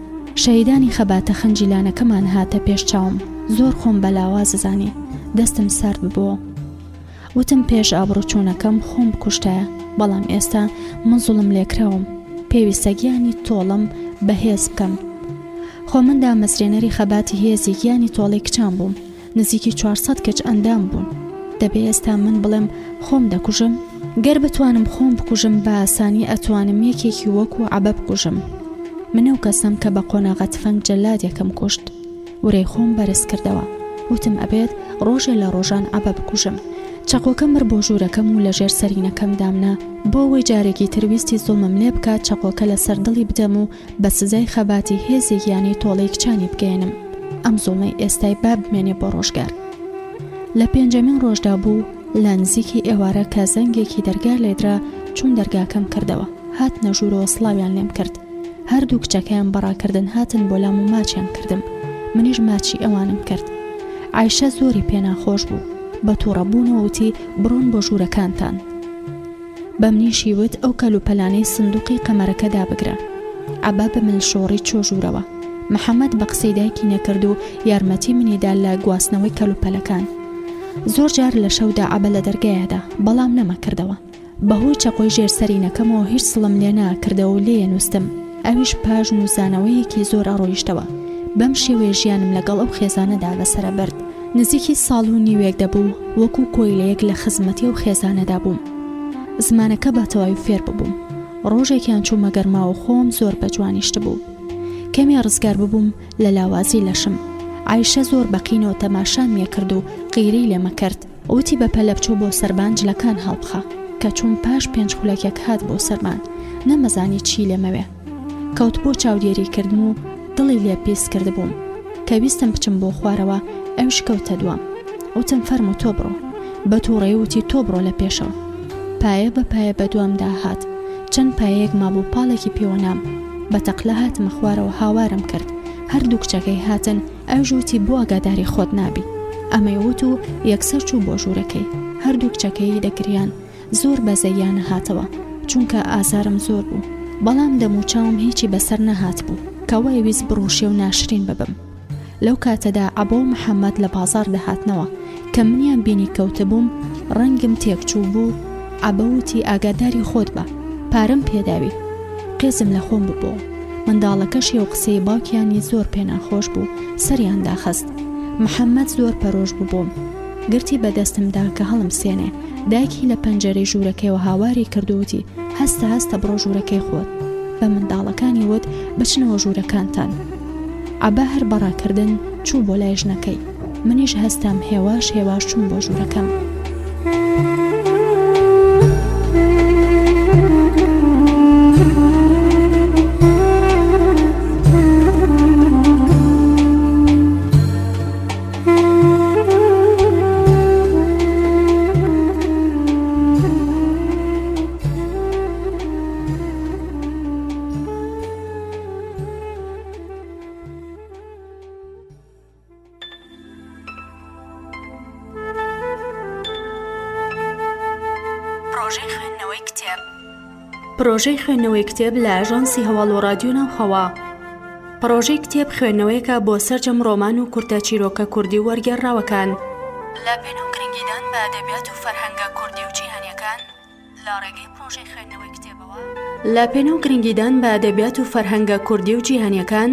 شەیدانی خەباتە خەنجیلانەکەمان هاتە پێش چاوم. زۆر خۆم بەلاواز زانی. دەستم سارد ببووە. وتم پێش ئابڕوچوونەکەم خۆم بکوشتایە، بەڵام ئێستا من زوڵم لێکراوم. پێویستە گیانی تۆڵم بەهێز بکەم. خۆ مندا مەزرێنەری خەباتی هێزی گیانی تۆڵی کچان بووم. نزیکی 400 کچ ئەندام بوون. دەبێ ئێستا من بڵێم خۆم دەکوژم؟ گەر بتوانم خۆم بکوژم بە ئاسانی ئەتوانم یەکێکی وەکو عەبە بکوژم. منەو کەسم کە بە قۆناغە تفەنگ جەلادێکم کوشت. وڕێی خۆم بەرز کردەوە. وتم ئەبێت ڕۆژێ لە ڕۆژان عەبە بکوژم. چەقۆکەم بر بۆ ژوورەکەم و لە ژێر سەرینەکەم دامنا، بۆ ئەوەی جارێکی ترویستی زوڵمم لێ بکات چەقۆکە لە سەردڵی بدەم و بە سزای خەباتی هێزێکیانی تۆڵەی کچانی بگەێنم. ئەم زوڵمەی ئێستای با بمێنێ بۆ ڕۆژگار. لە پێنجەمین ڕۆژدا بوو لە نزیکی ئێوارە کە زەنگێکی دەرگا لێدرا، چوون دەرگاکەم کردەوە. هات نەژوورەوە سڵاویان لێم کرد. هەردوو کچەکەیان بەڕاکردن هاتن بۆ لام و ماچیان کردم. منیش ماچی ئەوانم کرد. عایشە زۆری پێناخۆش بوو. بە تووڕەبوونەوە وتی بڕۆن بۆ ژوورەکانتان. بە منیشی وت ئەو کەلوپەلانەی سندوقی قەمەرەکە دابگرە. عەبا بە ملشۆڕی چۆ ژوورەوە. محەممەد بە قسەی دایکی نەکرد و یارمەتی منیدا لە گواستنەوەی کەلوپەلەکان. زۆر جار لە شەودا عەبە لە دەرگایەدا، بەڵام نەمەکردەوە. بەهۆی چەقۆی ژێرسەرینەکەمەوە هیچ سڵم لێ ناکردەوە و لێ نووسم. ئەویش پاش نووسانەوەیەکی زۆر ئەڕۆیشتەوە. بەم شێوەیە ژیانم لەگەڵ ئەو خێزانەدا بەسەرە برد. نزیکی ساڵ و نیوێک دەبوو وەکو کۆیلەیەک لە خزمەتی و خێزانەدا بووم. زمانەکە بە تەواوی فێر ببووم. ڕۆژێکیان چوومە گەرماوە خۆم زۆر بەجوانیشت بوو. کەمی ڕزگار ببووم لە لاوازی لەشم. عایشە زۆر بەقینەوە تەماشان مێ کرد و قیرەی لێمە کرد. وتی بە پەلە بچوو بۆ سەربان جلەکان هەڵبخە. کە چوون پاش 5 خولەکێک هات بۆ سەربان. نەمەزانی چی لێمەوێ. کەوت بۆ چاودێری کردن و دڵی لێ پیس کرد بووم. کە ویستم بچم بۆ خوارەوە ئەوش کەوتە دوام وتم فەرموو تۆ بڕۆ بە تووڕێ وتی تۆ بڕۆ لە پێشەوە پایە بە پایە بە دوامدا هات چەند پایەیەک مابوو پاڵێکی پێوەنام بە تەقلە هاتمە خوارەوە هاوارم کرد هەردوو کچەکەی هاتن ئەوژوتی بۆ ئاگاداری خۆت نابی ئەمەی وت و یەکسەر چوو بۆ ژوورەکەی هەردوو کچەکەی دەگریان زۆر بەزەیانە هاتەوە چونکە ئازارم زۆر بوو بەڵام دەموچاوم هیچی بەسەر نەهات بوو کەوە ویست بڕوشێ و ناشرین ببم لەو کاتەدا عەبە و محەممەد لە بازار دەهاتنەوە کە منیان بینی کەوتە بووم ڕەنگم تێکچوو بوو عەبە وتی ئاگاداری خۆت بە پارەم پێداوی قێزم لە خۆم ببوو منداڵەکەشی و قسەی باوکیانی زۆر پێناخۆش بوو سەریان داخست محەممەد زۆر پەرۆش بووم گرتی بەدەستمدا کە هەڵم سێنێ دایکی لە پەنجەرەی ژوورەکەیەوە هاواری کردووتی هەستە بڕۆ ژوورەکەی خۆت بە منداڵەکانی وت بچنەوە ژوورەکانتان عەبە هەر بەڕاکردن چوو بۆ لای ژنەکەی منیش هەستام هێواش چوون بۆ ژوورەکەم پرۆژەی خوێندنەوەی کتێب لە ئاژانسی هەواڵ و رادیۆ ناوخەوا پرۆژەی کتێب خوێندنەوەیەکە بۆ سەرجەم ڕۆمان و کورتە چیرۆکە کوردی و وەرگێڕراوەکان لە پێناو گرنگیدان بە ئەدەبیات و فەرهەنگە کوردی و جیهانیەکان لە ڕێگەی پرۆژەی خوێندنەوەی کتێبەوە لە پێناو گرنگیدان بە ئەدەبیات و فەرهەنگە کوردی و جیهانیەکان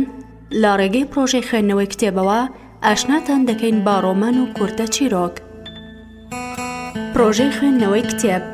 لە ڕێگەی پرۆژەی خوێندنەوەی کتێبەوە ئاشناتان دەکەین با ڕۆمان و کورتە چیرۆک پرۆژەی خوێندنەوەی کتێب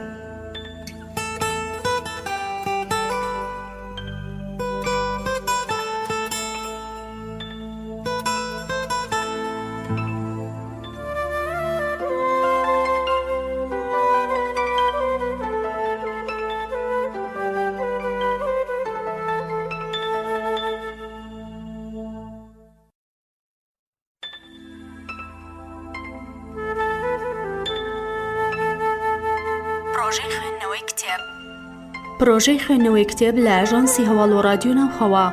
پرۆژەی خوێندنەوەی کتێب لە ئاژانسی هەواڵ و رادیۆ ناوخەوا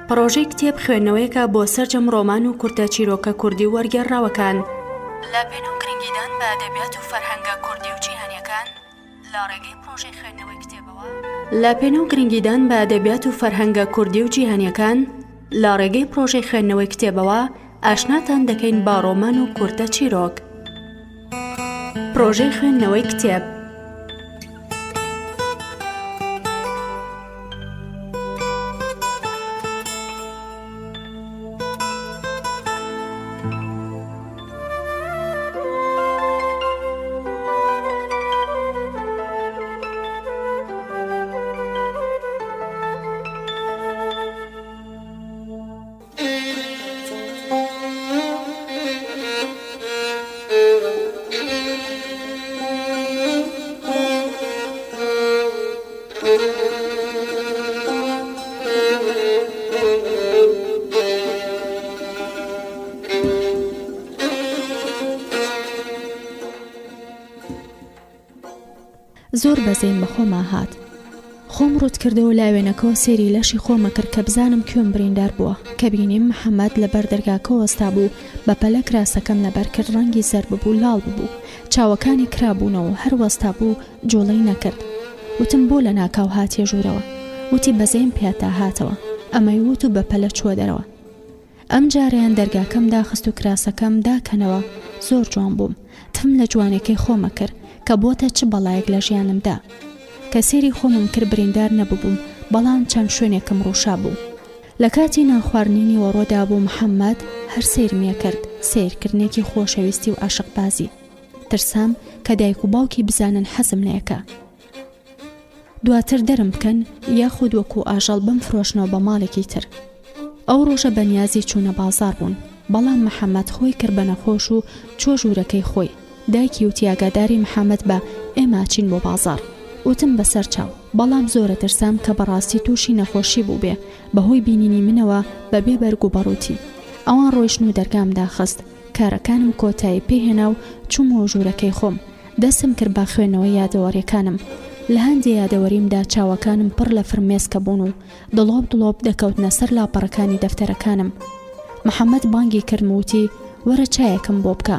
پرۆژەی کتێب خوێندنەوەیەکە بۆ سەرجەم ڕۆمان و کورتە چیرۆکە کوردی و وەرگێڕراوەکان لە پێناو گرنگیدان بە ئەدەبیات و فەرهەنگە کوردی و جیهانیەکان لە ڕێگەی پرۆژەی خوێندنەوەی کتێبەوە لە پێناو گرنگیدان بە ئەدەبیات و فەرهەنگە کوردی و جیهانیەکان لە ڕێگەی پرۆژەی خوێندنەوەی کتێبەوە ئاشناتان دەکەین با ڕۆمان و کورتە چیرۆک پرۆژەی خوێندنەوەی کتێب زۆر بەزەیم بە خۆما هات خۆم ڕوت کردەوە لاوێنەکەەوە سێری لەشی خۆمە کرد کە بزانم کوێم بریندار بووە کە بینیم محەممەد لە بەردەرگاکەوە ئەستا بوو بە پەلە کراسەکەم لەبەر کرد ڕەنگی زەر ببوو لاڵ ببوو چاوەکانی کرابوونەوە هەر وەستا بوو جۆڵەی نەکرد وتم بۆ لە ناکاو هاتیە ژوورەوە وتی بەزەیم پێتا هاتەوە ئەمەی وت و بە پەلە چووە دەرەوە ئەم جاریان دەرگاکەم داخست و کراسەکەم داکەنەوە زۆر جوان بووم تم لە جوانەکەی خۆمە کرد کە بۆتە چ بەڵایەک لە ژیانمدا کە سێری خۆمم کرد بریندار نەبووم بەڵام چەند شوێنێکم ڕووشا بوو لە کاتی ناخواردنینی وەڕۆدا بوو محەممەد هەر سیرمیە کرد سیرکردنێکی خۆشەویستی و عاشقبازی ترسام کە دایک و باوکی بزانن حەزم لەیەکە دواتر دەرم بکەن یاخود وەکو ئاژەڵ بمفرۆشنەوە بە ماڵێکی تر ئەو ڕۆژە بەنیازی چوونە بازار بوون بەڵام محەممەد خۆی کرد بە نەخۆش و چۆ ژوورەکەی خۆی دایکی وتی ئاگاداری محەممەد بە ئێمە چین بۆ بازار وتم بەسەر چاو بەڵام زۆرە ترسام کە بەڕاستی تووشی نەخۆشی بوو بێ بەهۆی بینینی منەوە بەبێ بەرگ و بەڕووتی ئەوان ڕۆیشتن و دەرگامدا خست. کارەکانم کۆتایی پێهێنا و چوومەوە ژوورەکەی خۆم. دەستم کرد بە خوێندنەوەی یادەوەریەکانم. لە هەندێک یادەوەریمدا چاوەکانم پڕ لە فرمێسکە بوون و دڵۆب دەکەوتنە سەر لاپەڕەکانی دەفتەرەکانم. محەممەد بانگی کردموتی وەرە چایەکەم بۆ بکە.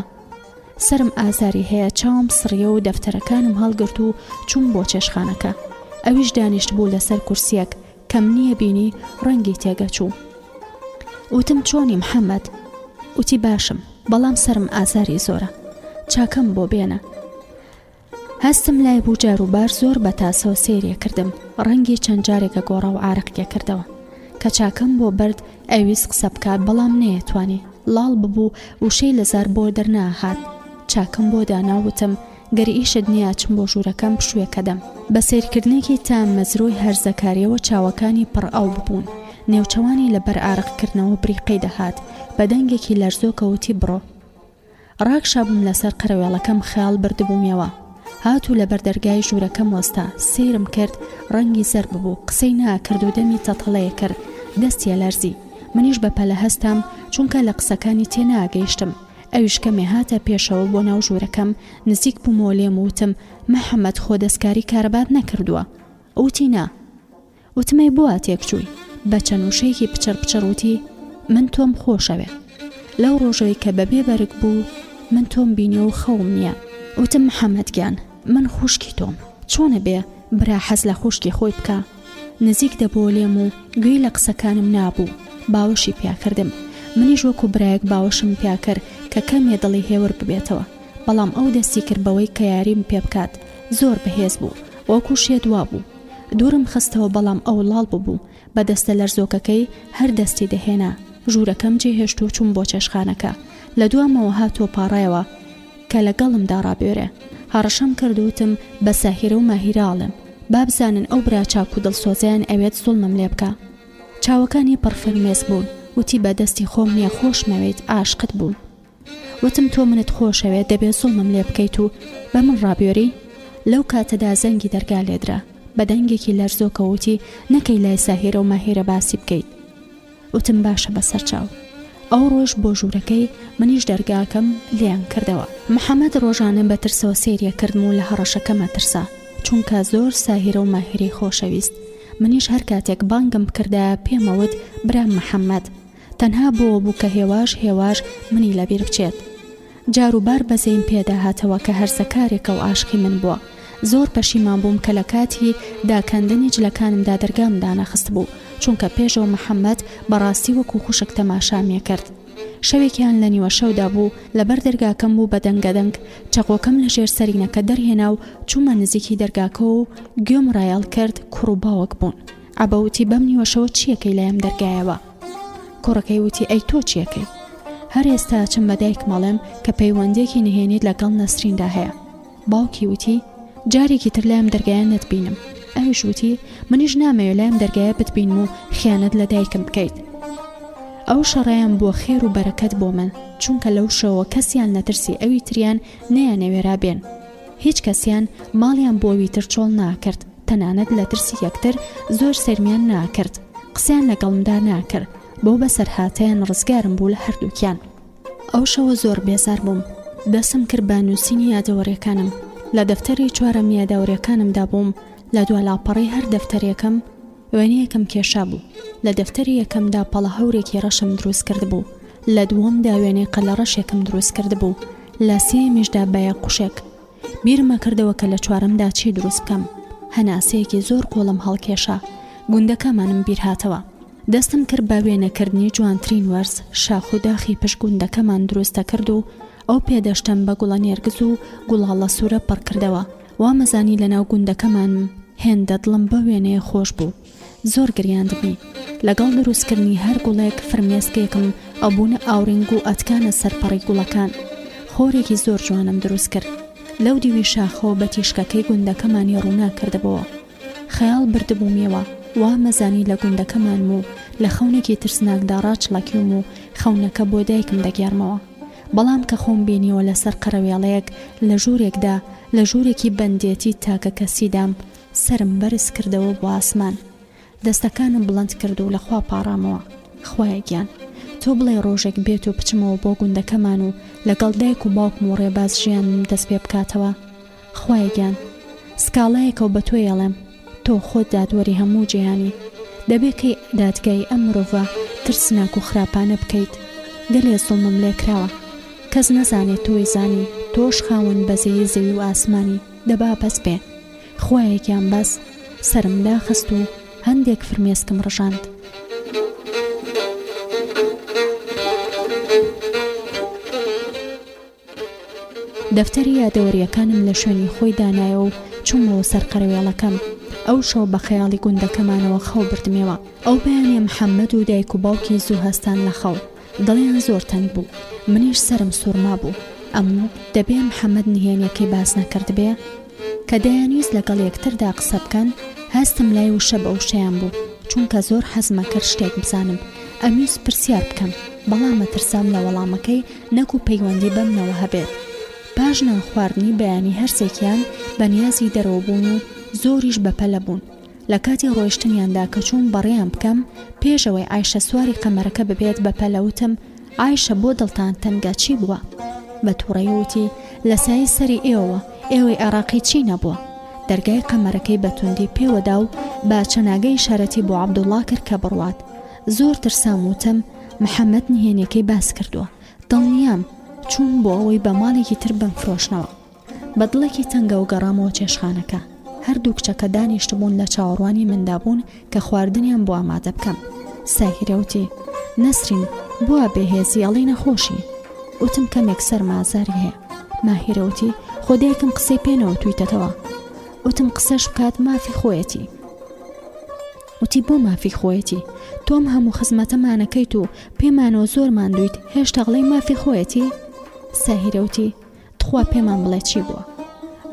سرم ئازاری هەیە، چاوم سڕیە و دەفتەرەکانم هەڵگرت و چوون بۆ چێشخانەکە. ئەویش دانیشت بوو لەسەر کورسیەک کەم نییە بینی ڕەنگی تێگەچوو. وتم چۆنی محەممەد؟ وتی باشم، بەڵام سرم ئازاری زۆرە، چاکەم بۆ بێنە. هەستم لای بوو جاروبار زۆر بە تاسەوە سێریە کردم. ڕەنگی چەند جارێکە گۆڕە و ئارەقیە کردەوە. کە چاکەم بۆ برد ئەویست قسە بکات بەڵام نەیەتوانی. لاڵ ببوو وشەی لەزار بۆ دەرناهات. چاکەم بۆ داناوتم گەری ئیشت نییە چم بۆ ژوورەکەم پشوێکە دەم. بە سیرکردنێکی تام مەزرۆی هەرزەکاریەوە چاوەکانی پڕ ئەو ببوون. نێوچەوانی لەبەر ئارەقکردنەوە بریقەی دەهات. بە دەنگێکی لەرزۆکەوتی بڕۆ. ڕاکشابووم لەسەر قەرەوێڵەکەم خەیاڵ بردبوومیەوە. هاتوو لەبەر دەرگای ژوورەکەم وەستا. سێرم کرد، ڕەنگی زەر ببوو، قسەی ناکرد و دەمی تەتەڵەیە کرد. دەستی لەرزی. منیش بەپەلە هەستام چونکە لە قسەکانی تێناگەیشتم. ئەویش کەمێ هاتە پێشەوە بۆ ناو ژوورەکەم. نزیک بوومەوە لێم وتم محەممەد خۆ دەستکاری کارەبات نەکردووە؟ وتی نا. وتمەی بووە تێکچووی. بە چەند وشەیەکی پچڕ وتی من تۆم خۆشەوێ. لەو ڕۆژەوەی کە بەبێ بەرگ بوو من تۆم بینیە و خەوم نییە. وتم محەممەد گیان، من خوشکی تۆم، چۆنە بێ برا حەز لە خوشکی خۆی بکە؟ نزیک دەبوو لێم و گوێی لە قسەکانم نابوو. باوەشی پیاکردم. منیش وەکو برایەک باوەشم پیاکرد کە کەمێ دڵی هێور ببێتەوە. بەڵام ئەو دەستی کرد بەوەی کە یاریم پێ بکات. زۆر بەهێز بوو، وەکو شێدوا بوو. دوورم خستەوە بەڵام ئەو لاڵ ببوو. بە دەستە لەرزۆکەکەی هەر دەستی دەهێنا. ژوورەکەم جێهێشت و چوون بۆ چێشخانەکە. لە دوامەوە هاتووە پاڕایەوە کە لەگەڵمدا ڕابێرێ. هەڕەشەم کردوتم بە ساهیرە و ماهیراڵم، با بزانن ئەو برا چاک و دڵسۆزیان ئەوێت زوڵمم لێ بکە. چاوەکانی پڕفرمێس بوون. وتی بە دەستی خۆم نییە، خۆشمەوێت، عاشقت بوون. وتم تۆ منت خۆشەوێت، دەبێت زوڵمم لێ بکەیت و بە من ڕابێری. لەو کاتەدا زەنگی دەرگا لێدرا. بە دەنگێکی لەرزۆکە وتی نەکەی لای ساهیرە و ماهیرە باسی بکەیت. وتم باشە بەسەر چاو. ئەو ڕۆژ بۆ ژوورەکەی منیش دەرگاکەم لیان کردەوە. محەممەد ڕۆژانە بە ترسەوە سێریە کردم و لە هەڕەشەکەمە ترسا، چونکە زۆر ساهیرە و ماهیری خۆشەویست. منیش هەر کاتێک بانگم کردە پێمەوت برام محەممەد، تەنها بۆ بوو کە هێواش منی لەبیر بچێت. جاروبار بەزەیم پێدا هاتەوە کە هەرزەکارێکە و عاشقی من بووە. زۆر پەشیمان بووم کە لە کاتی داکەندنی جلەکانمدا دەرگامدا نەخست بوو، چونکە پێشەوە محەممەد بەڕاستی وەکو خوشک تەماشامیە کرد. شەوێکیان لە نیوە شەودا بوو، لەبەر دەرگاکەم بوو بە دەنگەدەنگ. چەقۆکەم لە ژێر سەرینەکە دەرهێنا و چوومە نزیکی دەرگاکە و گوێم ڕایال کرد کوڕ و باوەک بوون. عەبەوتی بەم نیوەشەوە چیەکەی لەیم دەرگایەوە؟ کوڕەکەی وتی ئەی تۆ چیەکەی؟ هەر ئێستا چم بە دایک مەڵێم کە پەیوەندێکی نهێنیت لەگەڵ نەسریندا هەیە. باوکی وتی جارێکی تر لایم دەرگایە نەتبینم. ئەویش وتی منیش نامەوێت لایم دەرگایە بتبینم و خیانەت لە دایکم بکەیت. ئەو شەڕەیان بۆ خێر و بەرەکەت بۆ من، چونکە لەو شەوە کەسیان نەترسی ئەوی تریان نەیانەوێرا بێن. هیچ کەسیان ماڵیان بۆوی تر چۆڵ ناکرد، تەنانەت لە ترسی یەکتر زۆر سەرمیان ناکرد. قسەیان لەگەڵمدا ناکرد، بۆ بەسەرهاتەیان ڕزگارم بوو لە هەردووکیان. ئەو شەوە زۆر بێزار بووم. دەسم کرد بە نووسینی یادەوەریەکانم. لە دەفتەری چوارەم یادەوەریەکانمدا بووم. لە دوا لاپەڕی هەر دەفتەرێکم وێنەیەکم کێشا بوو. لە دەفتەری یەکەمدا پەڵە هەورێکی ڕەشم دروست کرد بوو. لە دووەمدا وێنەی قەلە ڕەشێکم دروست کرد بوو. لە سێمیشدا بەیە قوشێک. بیرمە کردەوە کە لە چوارەمدا چی دروست بکەم. هەناسەیەکی زۆر قۆڵم هەڵکێشا. گوندەکەمانم بیر هاتەوە. دەستم کرد بە وێنەکردنی جوانترین وەرز، شاخ و داخی پشت گوندەکەمان دروستە کرد و ئەو پێدەشتم بە گوڵە نێرگز و گوڵاڵە سوورە پڕ کردەوە. وا مەزانی لەناو گوندەکەمانم هێندە دڵم بە وێنەیە خۆش بوو. زۆر گریاندبی. لەگەڵ دروستکردنی هەر گوڵێک فرمێسکێکم ئەبوونە ئاورنگ و ئەتکانە سەرپەڕی گوڵەکان. خۆرێکی زۆر جوانم دروست کرد. لەو دیوی شاخەوە بە تیشکەکەی گوندەکەمانی ڕوونا کردبەوە. خەیاڵ بردبوومیەوە. وا مەزانی لە گوندەکەمان و لە خەونێکی ترسناکدا ڕاچڵەکیوم و خەونەکە بۆ دایکم دەگیارمەوە. بەڵام کە خۆم بینیەوە لەسەر قەرەوێڵەیەک لە ژوورێکدا لە ژوورێکی بەندێتی تاکە کەسیدام، سرم بەرز کردەوە بۆ ئاسمان. دەستەکانم بڵند کرد و لەخوا پاڕامەوە. خوایە گیان، تۆ بڵێ ڕۆژێک بێت و بچمەوە بۆ گوندەکەمان و لەگەڵ دایک و باوکم و ڕێباز ژیانم دەست پێ بکاتەوە. خوایگیان سکاڵایەکە و بە تۆ ئێڵێم، تۆ خۆت دادوەری هەموو جیهانی، دەبێت کەی دادگای ئەم مرۆڤە ترسناک و خراپانە بکەیت. گەلێ زوڵمم لێ کراوە، کەس نەزانێت تۆی زانی، تۆش خاوەن بەزەیی زەوی و ئاسمانی، دەبا بەس بێ. خوایەکیان بەس سرم داخست و هەندێک فرمێسکم ڕژاند. دەفتەری یادەوەریەکانم لە شوێنی خۆی دانایە و چوومەوە سەر قەرەوێڵەکەم. ئەو شەو بە خەیاڵی گوندەکەمانەوە خەو بردمێوە. ئەو بەیانیە محەممەد و دایک و باوکی زوو هەستان لە خەو، دڵیان زۆر تەنگ بوو، منیش سرم سوورما بوو. ئەموو دەبێ محەممەد نهێنیەکەی باس نەکرد بێ کە دەیانویست لەگەڵ یەکتردا قسە بکەن. هەستم لای وشە بە وشەیان بوو، چونکە زۆر حەزمە کرد شتێک بزانم. ئەمویست پرسیار بکەم، بەڵام مەترسام لە وەڵامەکەی نەک و پەیوەندی بەمنەوە هەبێت. پاش نانخواردنی بەیانی هەرسێکیان بەنیازی دەرەوە بوون و زۆریش بەپەلە بوون. لە کاتی ڕۆیشتنیاندا کە چوون بەڕێیان بکەم، پێشەوەی عایشە سواری قەمەرەکە ببێت بەپەلەوتم: عایشە بۆ دڵتان تەنگا چی بووە؟ بە تووڕێوتی: لە سای سەری ئێوەی عێراقی چی نەبووە؟ دەرگای قەمەرەکەی بەتوندی پێوەدا و با چەناگەی شارەتی بۆ عەبدوڵڵا کرد کە بڕوات. زۆر ترسام وتم: محەممەد نهێنیەکەی باس کردووە، دڵنیام چوون بۆ ئەوەی بە ماڵێکی تر بمفرۆشنەوە. بە دڵێکی تەنگە و گەڕامەوە چێشخانەکە. هەردوو کچەکە دانیشتبوون لە چاوەڕوانی مندابوون کە خواردنیان بۆ ئامادە بکەم. ساهیرەوتی: نەسرین بووە بێهێزی ئەڵی نەخۆشی. وتم کەمێک سەرمازاری هەیە. ماهیرەوتی: خۆدایکم قسەی پێنەوە تویتەتەوە. وتم قسەش بکات مافی خۆیەتی. وتی: بۆ مافی خۆیەتی؟ تۆم هەموو خزمەتەمانەکەیت و پێمانەوە زۆر ماندوویت، هێشتا غڵی مافی خۆیەتی؟ ساهیرەوتی: تخوا پێمان بڵێ چی بووە.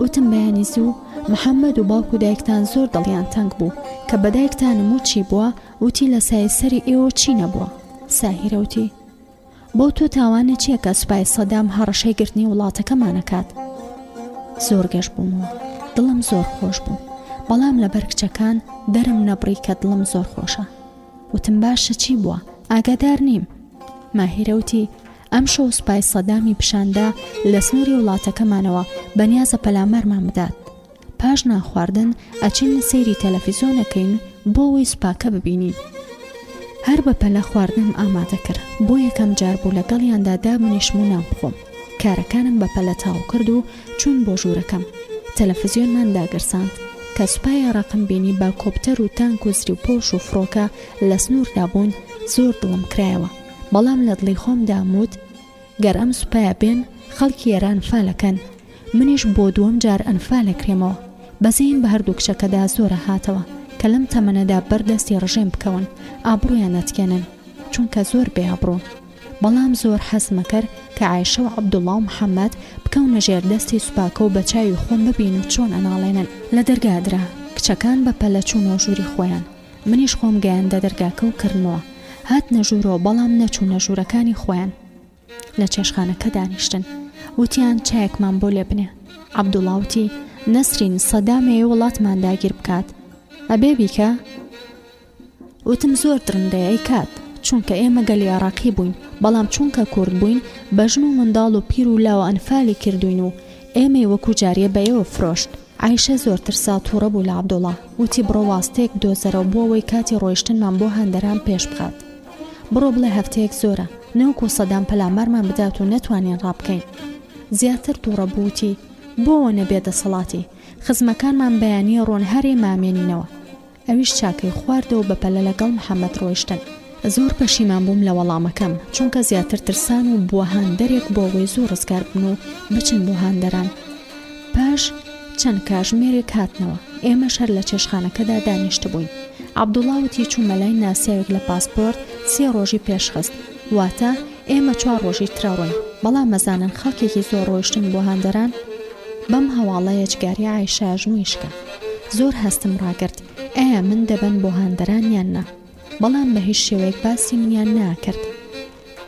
وتم بەیانی زوو محەممەد و باوک و دایکتان زۆر دڵیان تەنگ بوو کە بە دایکتانم و چی بووە. وتی: لە سای سەری ئێوە چی نەبووە؟ ساهیرەوتی: بۆ تۆ تاوانە چییە کە سوپای سەدام هەڕەشەی گرتنی وڵاتەکەمانەکات؟ زۆر گەشت بوومەوە، دڵم زۆر خۆش بوو، بەڵام لە بەرکچەکان دەرم نەبڕی کە دڵم زۆر خۆشە. وتم باشە چی بووە؟ ئاگادار نیم. ماهیرەوتی: ئەم شەو سوپای سەدامی پیشاندا لە سنووری وڵاتەکەمانەوە بەنیازە پەلامەرمان بدات. پاش ناخواردن ئەچین سەیری تەلەڤیزۆنەکەین بۆ ئەوەی سوپاکە ببینین. هەر بە پەلە خواردنم ئامادە کرد. بۆ یەکەم جار بوو لەگەڵیاندا دابنیشم و نان بخۆم. کارەکانم بە پەلە تاو کرد و چوون بۆ ژوورەکەم. تەلەڤیزۆنمان داگرساند کە سوپای عێراقم بینی با کۆپتەر و تانک و زری و پۆش و فڕۆکە لە سنووردا بوون. زۆر دڵم کرایەوە، بەڵام لە دڵی خۆم داموت گەر ئەم سوپایە بێن خەڵکی ئێران فالەکەن، منیش بۆ دووەم جار ئەنفالە کرێمەوە. بەزەیم بە هەردوو کچەکەدا زۆرە هاتەوە کە لەم تەمەنەدا بەردەستی ڕژێم بکەون، ئابڕویان نەتکێنن چونکە زۆر بێئابڕۆن. بەڵام زۆر حەزمە کرد کە عایشە و عەبدوڵڵا و محەممەد بکەونە ژێر دەستی سوپاکە و بە چاوی خۆم ببین و چۆن ئەناڵێنن. لە دەرگادرا کچەکان بە پەلە چوونەوە ژووری خۆیان، منیش خۆم گەیاندە دەرگاکە و کردنەوە. هات نەژوورەوە بەڵام نەچوونە ژوورەکانی خۆیان. لە چێشخانەکە دانیشتن. وتیان چایەکمان بۆ لێ بنێ. عەبدوڵڵا وتی: نەسرین سەدامەیە وڵاتمان داگیر بکات، ئەبێ بیکە؟ وتم زۆر درندەیە ئەی کات، چونکە ئێمە گەلی عێراقی بووین، بەڵام چونکە کورد بووین بەژن و منداڵ و پیر و لاوە ئەنفالی کردوین و ئێمەی وەکو جاریە بەیەوە فرۆشت. عایشە زۆر ترسا تووڕە بوو لە عەبدوڵڵا. وتی: بڕۆ واستەیەک دۆزەرەوە بۆ ئەوەی کاتی ڕۆیشتنمان بۆ هەندەران پێش بخات. بڕۆ بڵێ هەفتەیەک زۆرە، نەوەکو سەدام پەلامەرمان بدات و نەتوانین ڕابکەین. زیاتر تووڕە بووتی: بۆوە نەبێ دەسەڵاتی، خزمەکانمان بەیانیە ڕۆن هەرێ مامێنینەوە. ئەویش چاکەی خواردەوە بە پەلە لەگەڵ محەممەد ڕۆیشتن. زۆر پەشیمان بووم لە وەڵامەکەم، چونکە زیاتر ترسان و بووە هاندەرێک بۆ ئەوەی زۆر ڕزگار بن و بچن بۆ هاندەران. پاش چەند کاژمێرێک هاتنەوە، ئێمە شەر لە چێشخانەکەدا دانیشت بووین. عەبدوڵڵا وتی: چوومە لای ناسیاوێک لە پاسپۆرت 3 ڕۆژی پێشخست، واتە ئێمە 4 ڕۆژی ترەڕۆین، بەڵام مەزانن خەڵکێکی زۆر ڕۆیشتن بۆ هاندەران. بەم هەواڵەیە جگاری عایشە ژنوویشکە. زۆر هەستم ڕاگرت ئایا من دەبەن بۆ هاندەران یان نا، بەڵام بە هیچ شێوەیەک باسی منیان ناکرد.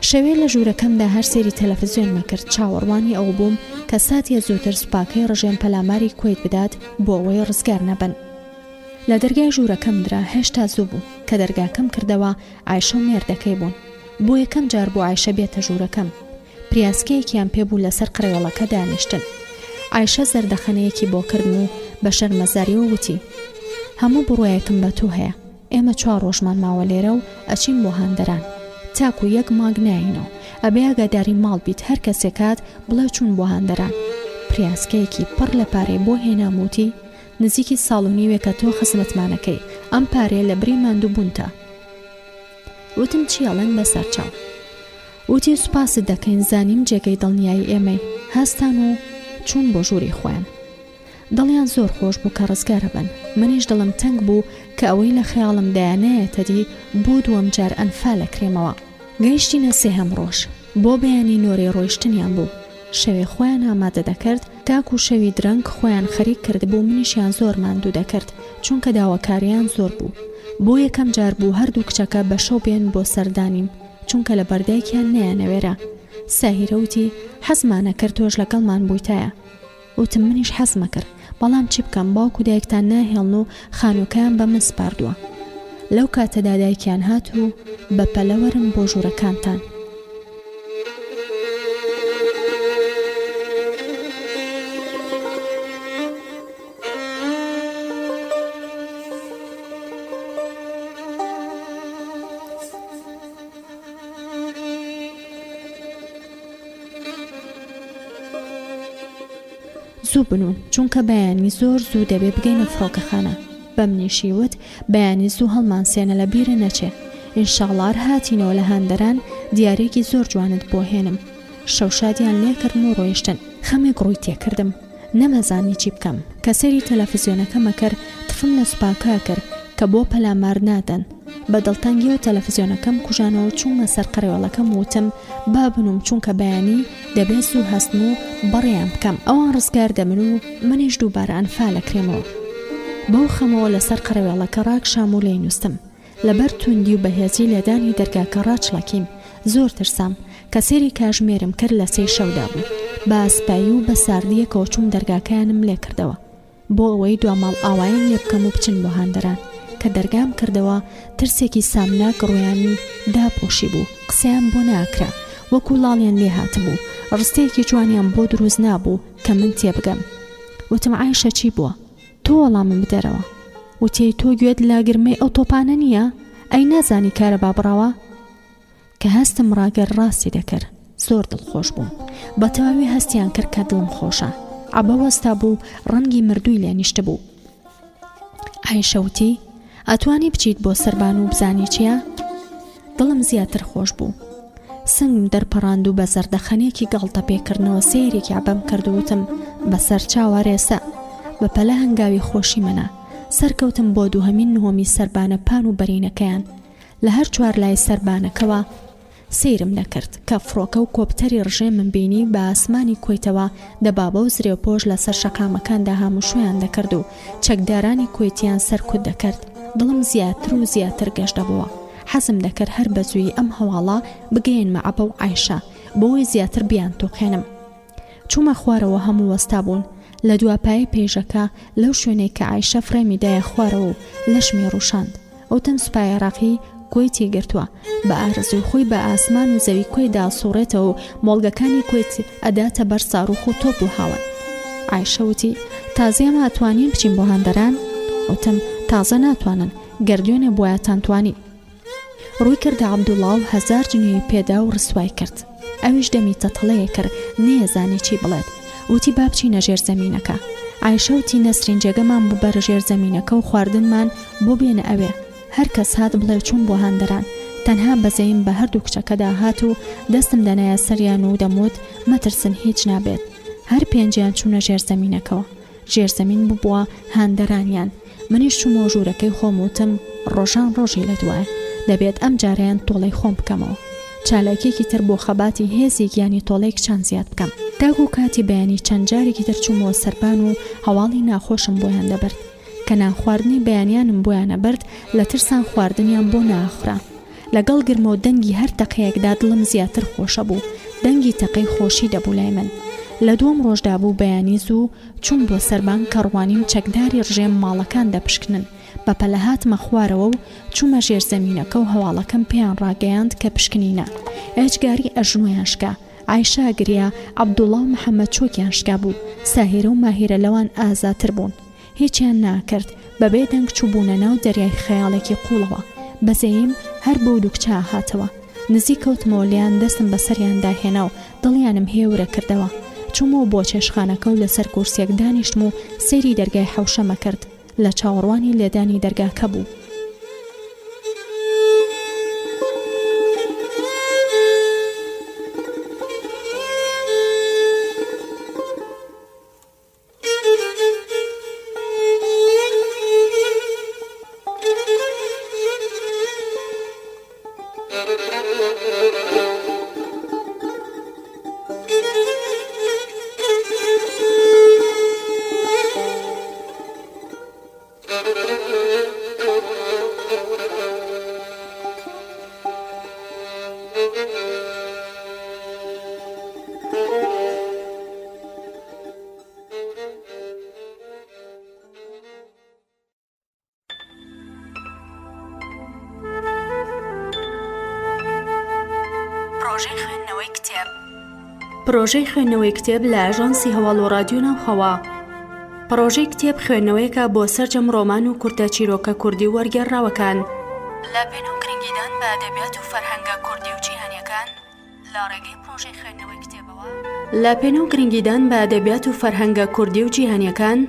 شەوێ لە ژوورەکەمدا هەر سێری تەلەڤیزۆنمە کرد. چاوەڕوانی ئەو بووم کە ساتیە زووتر سوپاکەی ڕژێم پەلاماری کوێت بدات بۆ ئەوەی ڕزگار نەبن. لە دەرگای ژوورەکەم درا هێشتا زوو بوو کە دەرگاکەم کردەوە. عایشە و مێردەکەی بوون. بۆ یەکەم جار بۆ عایشە بێتە ژوورەکەم. پریاسکەیەکیان پێبوو لەسەر قڕێوەڵەکە دانیشتن. عایشە زەردەخەنەیەکی بۆ کردن و بە شەرمەزاریەوە وتی: هەموو بڕۆیەکم بە تو هەیە. ئێمە 4 ڕۆژمان ماوە لێرە و ئەچین بۆ هاندەران. تاکو 1 مانگ ناینەوە. ئەبێ ئاگاداری ماڵ بیت، هەر کەسێکات بڵێ چوون بۆ هاندەران. پریاسکەیەکی پڕ لە پارەی بۆ هێناموتی: نزیکی ساڵ و نیوێکە تۆ خزمەتمانەکەی، ئەم پارێ لە بری ماندوو بوونتە. وتم چیاڵەن بەسەر چاو. وتی سوپاست دەکەین، زانیم جێگەی دڵنیایی ئێمەی. هەستان و چوون بۆ ژووری خۆیان. دڵیان زۆر خۆش بوو کە ڕزگارە بن. منیش دڵم تەنگ بوو کە ئەوەی لە خەیاڵم دایانەیەتە دی بۆ دووەم جار ئەنفال ئەکرێمەوە. گەیشتینە 3هەم ڕۆژ. بۆ بەیانی نۆرەی ڕۆیشتنیان بوو. شەوێ خۆیان ئامادە دەکرد، تاکو شەوی درەنگ خۆیان خەریک کرد بوو. منیشیان زۆر ماندوو دەکرد چونکە داواکاریان زۆر بوو. بۆ یەکەم جار بوو هەردوو کچەکە بە شەو بێن بۆ سەردانیم چونکە لە بەردایکیان نەیانەوێرە. ساهیرە وتی: حەزمانە کرد تۆش لەگەڵمان بوویتایە. وتم منیش حەزمە کرد، بەڵام چی بکەم، باوکو دایکتان ناهێڵن و خانووکەیان بە من سپاردووە. لەو کاتەدا دایکیان هات و بە پەلەوەرن بۆ ژوورەکانتان. زوو بنون چونکە بەیانی زۆر زوو دەبێ بگەینە فڕۆکەخانە. بە منیشی وت بەیانی زوو هەڵمانسێنە لە بیرە نەچێ. ئینشاڵڵا هاتینەوە لە هاندەران دیارێکی زۆر جوانت بۆ هێنم. شەوشادیان لێکردن و ڕۆیشتن. خەمێک ڕووی تێکردم، نەمەزانی چی بکەم. کە سەری تەلەڤیزیۆنەکەمە کرد، تفم لە سوپاکە کرد کە بۆ پەلامار نادەن. بە دڵتەنگی و تەلەڤیزیۆنەکەم کوژانەوە چوومە سەر قڕێوەڵەکەم وتم با بنوم چونکە بەیانی دەبێت زوو هەستن و بەڕێیان بکەم. ئەوان ڕزگار دەبن و منیش دووبارە ئەنفال ئەکرێمەوە. بەو خەمەوە لەسەر قڕێوەڵەکە ڕاکشام و لێی نووستم. لەبەر توندی و بەهێزی لێدانی دەرگاکە ڕاچڵەکیم. زۆر ترسام کە سێری کاژمێرم کرد لە 3 شەودا بوو. بە ئاسپایی و بە ساردیەکەوە چووم دەرگاکەیانم لێ کردەوە بۆ ئەوەی دواماڵ ئاوایان لێ بکەم و بچن بۆ هاندەران. کە دەرگام کردەوە ترسێکی سامناک ڕۆیانی داپۆشی بوو. قسەیان بۆ ناکرا، وەکو لاڵیان لێ هاتبوو. ڕستەیەکی جوانیان بۆ دروست نابوو کە من تێبگەم. وتم عایشە چی بووە؟ تۆ وەڵامم بدەرەوە. وتی تۆ گوێت لە گرمەی ئەو تۆپانە نییە؟ ئەی نازانی کارە بابڕاوە؟ کە هەستم ڕاگەر ڕاستی دەکرد. زۆر دڵخۆش بووم. بە تەواوی هەستیان کرد کە دڵم خۆشە. عەبە وەستا بوو، ڕەنگی مردووی لێ نیشتە بوو. عایشە وتی: ئەتوانی بچیت بۆ سەربان و بزانی چییە؟ دڵم زیاتر خۆش بوو. سنگم دەرپەڕاند و بە زەردەخەنێکی گاڵتە پێکردنەوە سەیرێکی عەبەم کردووتم بەسەر چاوە ڕێسە. بە پەلە هەنگاوی خۆشی منە. سەرکەوتم بۆ دووهەمین نهۆمی سەربانە پان و بەرینەکەیان. لە هەر 4 لای سەربانەکەوە سیرم نەکرد کە فڕۆکە و کۆپتەری ڕژێ من بینی بە ئاسمانی کۆیتەوە دەبابە و زرێوپۆش لەسەر شەقامەکاندا هەمووشۆیان دەکرد و چەکدارانی کۆیتیان سەرکوت دەکرد. دڵم زیاتر و زیاتر گەشتەبووە. حەزم دەکرد هەر بەزووی ئەم هەواڵە بگەینمە عەبە و عایشە بۆی زیاتر بیان تۆقێنم. چوومە خوارەوە هەموو وەستا بوون. لە دواپای پێژەکە لەو شوێنەی کە عایشە فڕێمی دایە خوارەوە و لەشمی ڕوشاند. ئەوتم سوپای عێراقی کۆیتی گرتووە. بە ئارزوی خۆی بە ئاسمان و زەوی کۆیدا سوڕێتەوە و مۆڵگەکانی کۆیت ئەداتە بەر ساڕوخ و تۆپ و هاون. عایشە وتی: تازە ئێمە ئەتوانین بچین بۆ هاندەران؟ ئەوتم تازە ناتوانن، گەردوێنێ بۆیەتان توانی. ڕووی کردە عەبدوڵڵا و 1000 جنێی پێدا و ڕسوای کرد. ئەویش دەمی تەتەڵەیە کرد، نێزانی چی بڵێت. وتی با بچینە ژێر زەمینەکە. عایشە وتی نەسرین جێگەمان بوو بەر ژێر زەمینەکە و خواردنمان بۆ بێنە ئەوێ. هەر کەس هات بڵێ چوون بۆ هاندەران. تەنها بەزەیم بە هەردوو کچەکەدا هات و دەستم دەنایە سەریان و دەموت مەترسن هیچ نابێت. هەر 5 چوونە ژێر زەمینەکەوە. ژێر زەمین بووە هاندەرانیان. منیش چوومە ژوورەکەی خۆم وتم ڕۆژان ڕۆژی لە دوایە دەبێت ئەم جاریان تۆڵەی خۆم بکەمەوە. چالاکێکی تر بۆ خەباتی هێزی گیانی تۆڵێک چەند زیاد بکەم. تاکو کاتی بەیانی چەند جارێکی تر چوومەوە سەربان و هەواڵی ناخۆشم بۆیان دەبرد کە نانخواردنی بەیانیانم بۆیانە برد لە ترسان خواردنیان بۆ ناخرا. لەگەڵ گرمە و دەنگی هەر تەقەیەکدا دڵم زیاتر خۆشە بوو. دەنگی تەقەی خۆشی دەبوو لای من. لە دووەم ڕۆژدا بوو بەیانی زوو چوون بۆ سەربان کە ڕوانیم چەکداری ڕژێم ماڵەکان دەپشکنن. بە پەلەهاتمە خوارەوە و چوومە ژێرزەمینەکە و هەواڵەکەم پێیان ڕاگەیاند کە پشکنینە. ئێجگاری ئەژنۆیان شکا، عایشا گریا، عەبدوڵڵا و محەممەد چۆکیان شکا بوو. ساهێرە و ماهیرە لەوان ئازاتر بوون، هیچیان ناکرد، بەبێ دەنگ چووبوونە ناو دەریای خەیاڵێکی قوڵەوە. بەزەیم هەر بۆ دووکچە هاتەوە، نزیک کەوتمەوە لیان، دەستم بەسەریاندا هێنا و دڵیانم هێورە کردەوە. چوومەوە بۆ چێشخانەکە و لەسەر کورسێک دانیشتم و سەیری دەرگای حەوشەمە کرد. لە چاوەڕوانی لێدانی دەرگاکە بوو. پرۆژەی خوێندنەوەی کتێب لە ئاژانسی هەواڵ و رادیۆ ناوخەوا. پرۆژەی کتێب خوێندنەوەیەکە بۆ سەرجەم ڕۆمان و کورتە چیرۆکە کوردی و وەرگێڕراوەکان لە پێناو گرنگیدان بە ئەدەبیات و فەرهەنگە کوردی و جیهانیەکان لە ڕێگەی پرۆژەی خوێندنەوەی کتێبەوە. لە پێناو گرنگیدان بە ئەدەبیات و فەرهەنگە کوردی و جیهانیەکان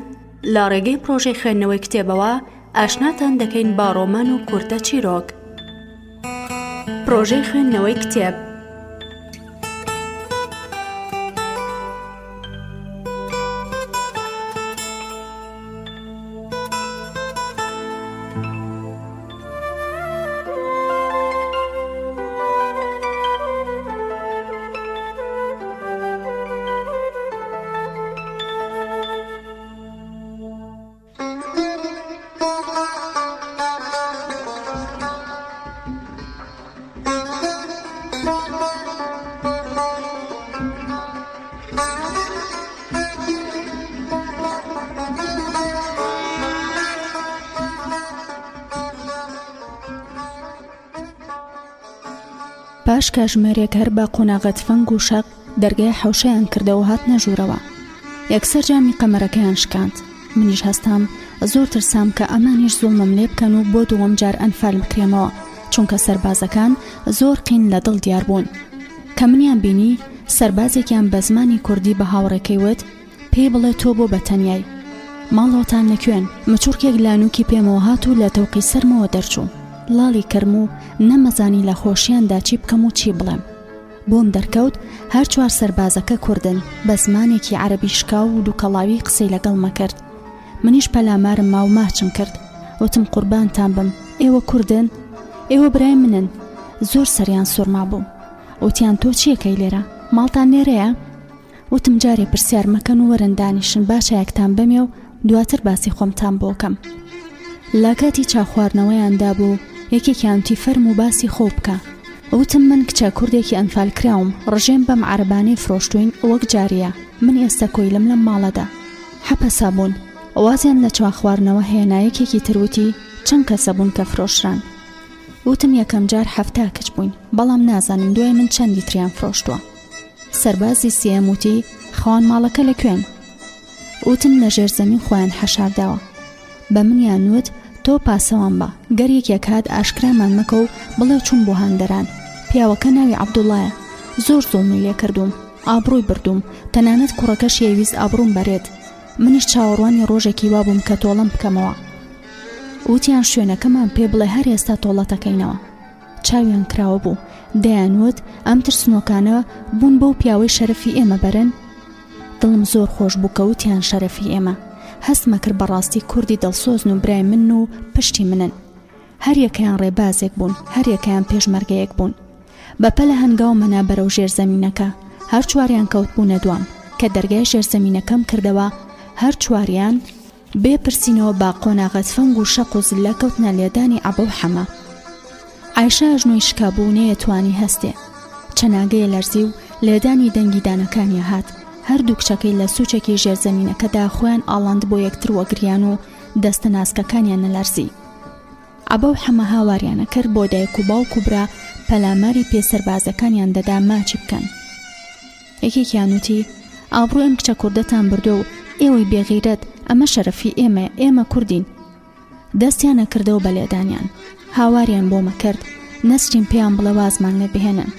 لە ڕێگەی پرۆژەی خوێندنەوەی کتێبەوە ئاشناتان دەکەین با ڕۆمان و کورتە چیرۆک. پرۆژەی خوێندنەوەی کتێب. پاش کاژمێرێک هەر بە قۆناغەت فەنگ و شەق دەرگای حەوشەیان کردەوە هات نەژوورەوە. یەکسەر جامی قەمەرەکەیان شکاند. منیش هەستام زۆر ترسام کە ئەمانیش زوڵمم لێ بکەن و بۆ دووەم جار ئەنفال بکرێمەوە، چونکە سەربازەکان زۆر قین لە دڵ دیار بوون. کە منیان بینی سەربازێکیان بە زمانی کوردی بە هاوڕێکەی وت پێی بڵێ تۆ بۆ بەتەنیای ماڵەوەتان لەکوێن؟ مچورکێک لانووکی پێمەوە هات و لە تەوقی سەرمەوە دەرچوو. لاڵی کەرم و نەمەزانی لە خۆشیاندا چی بکەم و چی بڵێم. بۆم دەرکەوت هەر چوار سەربازەکە کوردن، بە زمانێکی عەرەبی شکاو و دووکەڵاوی قسەی لەگەڵمە کرد. منیش پەلامارم ما و ماچم کرد، وتم قوربانتان بم، ئێوە کوردن؟ ئێوە برای منن. زۆر سەریان سوورما بوو. وتیان تۆ چیەکەی لێرە؟ ماڵتان لێرەیە؟ وتم جارێ پرسیار مەکەن و وەرن دانیشن، باشە یەکتان بەمێ و دواتر باسی خۆمتان بۆکەم. لە کاتی چاخواردنەوەیاندا بوو یەکێکیانتی فەرم و باسی خۆ بکە. وتم من کچە کوردێکی ئەنفال کراوم، ڕژێم بەم عەرەبانەی فرۆشتوین وەک جاریە، من ئێستا کۆیلم لەم ماڵەدا. حەپەسا بوون. وازیان لە چاخواردنەوە هێنایەکێکی تروتی چەند کەسە بوون کە فرۆشران. وتم یەکەم جار 7 کچ بووین، بەڵام نازانم دوای من چەندی تریان فرۆشتووە. سەربازی سێم وتی خاوەن ماڵەکە لەکوێن؟ وتم لە ژێرزەمین خۆیان حەشارداوە. بە منیان وت تۆ پاسەوان بە، گەریەکێک هات ئاشکرامان مەکە و بڵێ چوون بۆ هاندەران. پیاوەکە ناوی عەبدوڵڵایە. زۆر زوڵمی لێ کردوم، ئابڕووی بردوم، تەنانەت کوڕەکەش یەویست ئابڕووم بەرێت. منیش چاوەڕوانی ڕۆژێکی وابووم کە تۆڵەم بکەمەوە. وتیان شوێنەکەمان پێ بڵێ هەر ئێستا تۆڵەتەکەینەوە. چاویان کراوە بوو، دەیانوت ئەم ترسنۆکانە بوون بەو پیاوەی شەرەفی ئێمە بەرن. دڵم زۆر خۆش بوو کە وتیان شەرەفی ئێمە. هەستمە کرد بەڕاستی کوردی دڵسۆزن و برای من و پشتی منن. هەر یەکەیان ڕێبازێک بوون، هەر یەکەیان پێشمەرگەیەک بوون. بەپەلە هەنگاو مەنا بەرەو ژێرزەمینەکە هەر چواریان کەوت بوونە دوام کە دەرگای ژێرزەمینەکەم کردەوە. هەر چواریان بێپرسینەوە با قۆناغەت فەنگ و شەق و زلە کەوتنە لێدانی عەبە و حەمە. عایشە ئەژنۆی شکابوو نەیەتوانی هەستێ، چەناگەیە لەرزی و لێدانی دەنگیدانەکانی هات. هەردوو کچەکەی لە سوچێکی ژێرزەمینەکەدا خۆیان ئاڵاند بۆ یەکتر وەگریان و دەستە ناسکەکانیان نەلەرزی. عەبە و حەمە هاواریانە کرد بۆ دایک و باوک و برا پەلاماری پێسەربازەکانیان دەدا ماچی بکەن. یەکێکیان وتی ئابڕوو ئەم کچە کوردەتان بردو و ئێوەی بێغیرەت، ئەمە شەرەفی ئێمە کوردین. دەستیانە کردەوە بە لێدانیان، هاواریان بۆمە کرد نەچین پێیان بڵێ وازمان لێ بهێنن.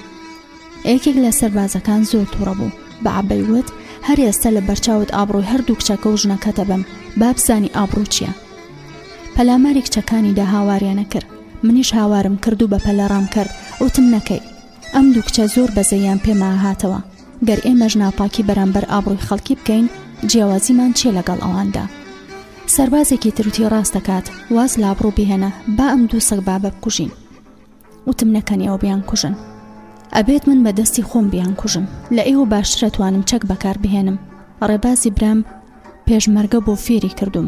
یەکێک لە سەربازەکان زۆر تووڕە بوو، بە عەبەی وت هەر ئێستا لە بەرچاوت ئابڕووی هەردوو کچەکە و ژنەکەتە بم، با بزانی ئابڕوو چییە. پەلاماری کچەکانی دا هاواریانە کرد، منیش هاوارم کرد و بە پەلەڕام کرد، وتم نەکەی، ئەم دوو کچە زۆر بەزەیان پێما هاتەوە، گەر ئێمەش ناپاکی بەرامبەر ئابڕووی خەڵکی بکەین جیاوازیمان چێ لەگەڵ ئەواندا. سەربازێکی تروتی ڕاست دەکات، واز لە ئابڕوو بهێنە با ئەم دوو سەگ بابە بکوژین. وتم نەکەنیەوە بیان کوژن، ئەبێت من بە دەستی خۆم بیان کوژم، لە ئێوە باشترە توانم چەک بەکار بهێنم. ڕێبازی برام پێشمەرگە بۆ فێری کردوم.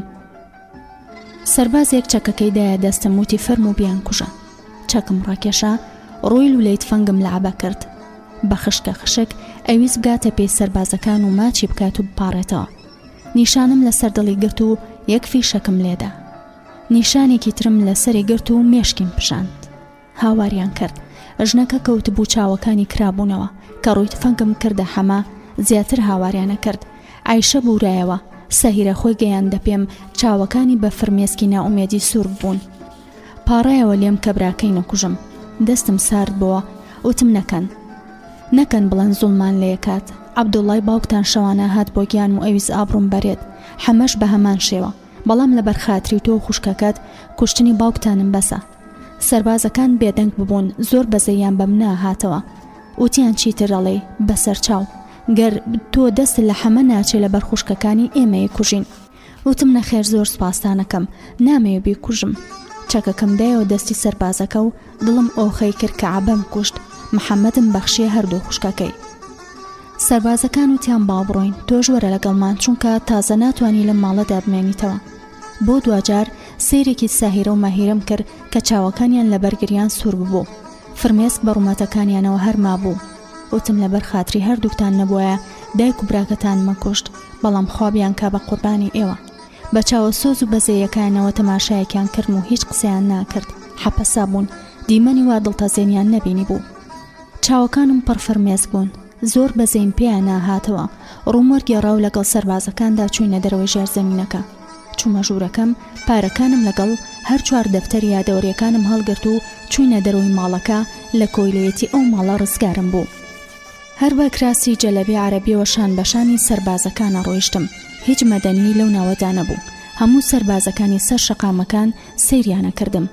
سەربازێک چەکەکەی دایە دەستم، وتی فەرموو بیان کوژە. چەکم ڕاکێشا، ڕۆی لولەی تفەنگم لە عەبە کرد. بە خشکە خشک ئەویست بگاتە پێی سەربازەکان و ماچی بکات و بپاڕێتەوە. نیشانم لەسەر دڵی گرت و یەک فیشەکم لێدا. نیشانێکی ترم لەسەری گرت و مێشکیم پشاند. هاواریان کرد، ژنەکە کەوت بوو چاوەکانی کرابوونەوە کە ڕووی تفەنگم کردە حەما. زیاتر هاواریانە کرد، عایشە بورایەوە، سەهیرە خۆی گەیاندە پێم، چاوەکانی بە فرمێسکی ناومێدی سوور بوون. پاڕایەوە لێم کە براکەی نەکوژم. دەستم سارد بووە، وتم نەکەن بڵەن زوڵمان لێکات. عەبدوڵڵای باوکتان شەوانە هات بۆ گیان و ئەویست ئابڕووم بەرێت، حەمەش بە هەمان شێوە، بەڵام لەبەر خاتری تۆ و خوشکەکەت کوشتنی باوکتانم بەسە. سەربازەکان بێدەنگ ببوون، زۆر بەزەیان بەم ناهاتەوە. وتیان چیتر دەڵێ بەسەر چاو، گەر تۆ دەست لە حەمە ناچێ لەبەر خوشکەکانی ئێمەیە کوژین. وتم نەخێر، زۆر سوپاسانەکەم، نامەوێ بیکوژم. چەکەکەم دایەوە دەستی سەربازەکە و دڵم ئۆخەی کرد کە عەبەم کوشت، محەممەدم بەخشیە هەردوو خوشکەکەی. سەربازەکان وتیان باوبڕۆین، تۆش وەرە لەگەڵمان، چونکە تازە ناتوانانی لەم ماڵەدا بمێنیتەوە. بۆ دوجار سیرێکی ساهیرە و ماهیرم کرد کە چاوەکانیان لە بەرگریان سوور ببوو، فرمێسک بە ڕوومەتەکانیانەوە هەرما بوو. وتم لەبەر خاتری هەردووکتان نەبووە دایک و براکەتان مەکوشت، بەڵام خوابیان کا بە قوربانی ئێوە. بە چاوە سۆز و بەزەیەکانەوە تەماشایەکیان کردن و هیچ قسەیان ناکرد، حەپەسا بوون، دیمەنی وا دڵتەزێنیان نەبینی بوو. چاوەکانم پڕ فرمێسک بوون، زۆر بەزەیم پێیان ناهاتەوە. ڕوومەرگێڕاو لەگەڵ سەربازەکاندا چووینە دەرەوەی ژێرزەمینەکە. چوومە ژوورەکەم، پارەکانم لەگەڵ هەر چوار دەفتەری یادەوەریەکانم هەڵگرت و چووینە دەرەوەی ماڵەکە. لە کۆیلەتی ئەو ماڵە ڕزگارم بوو. هەر بە کراسی جەلەبی عەرەبیەوە شان بەشانی سەربازەکانە ڕۆیشتم، هیچ مەدەنی لەو ناوەدا نەبوو. هەموو سەربازەکانی سەر شەقامەکان سەیریانە کردم.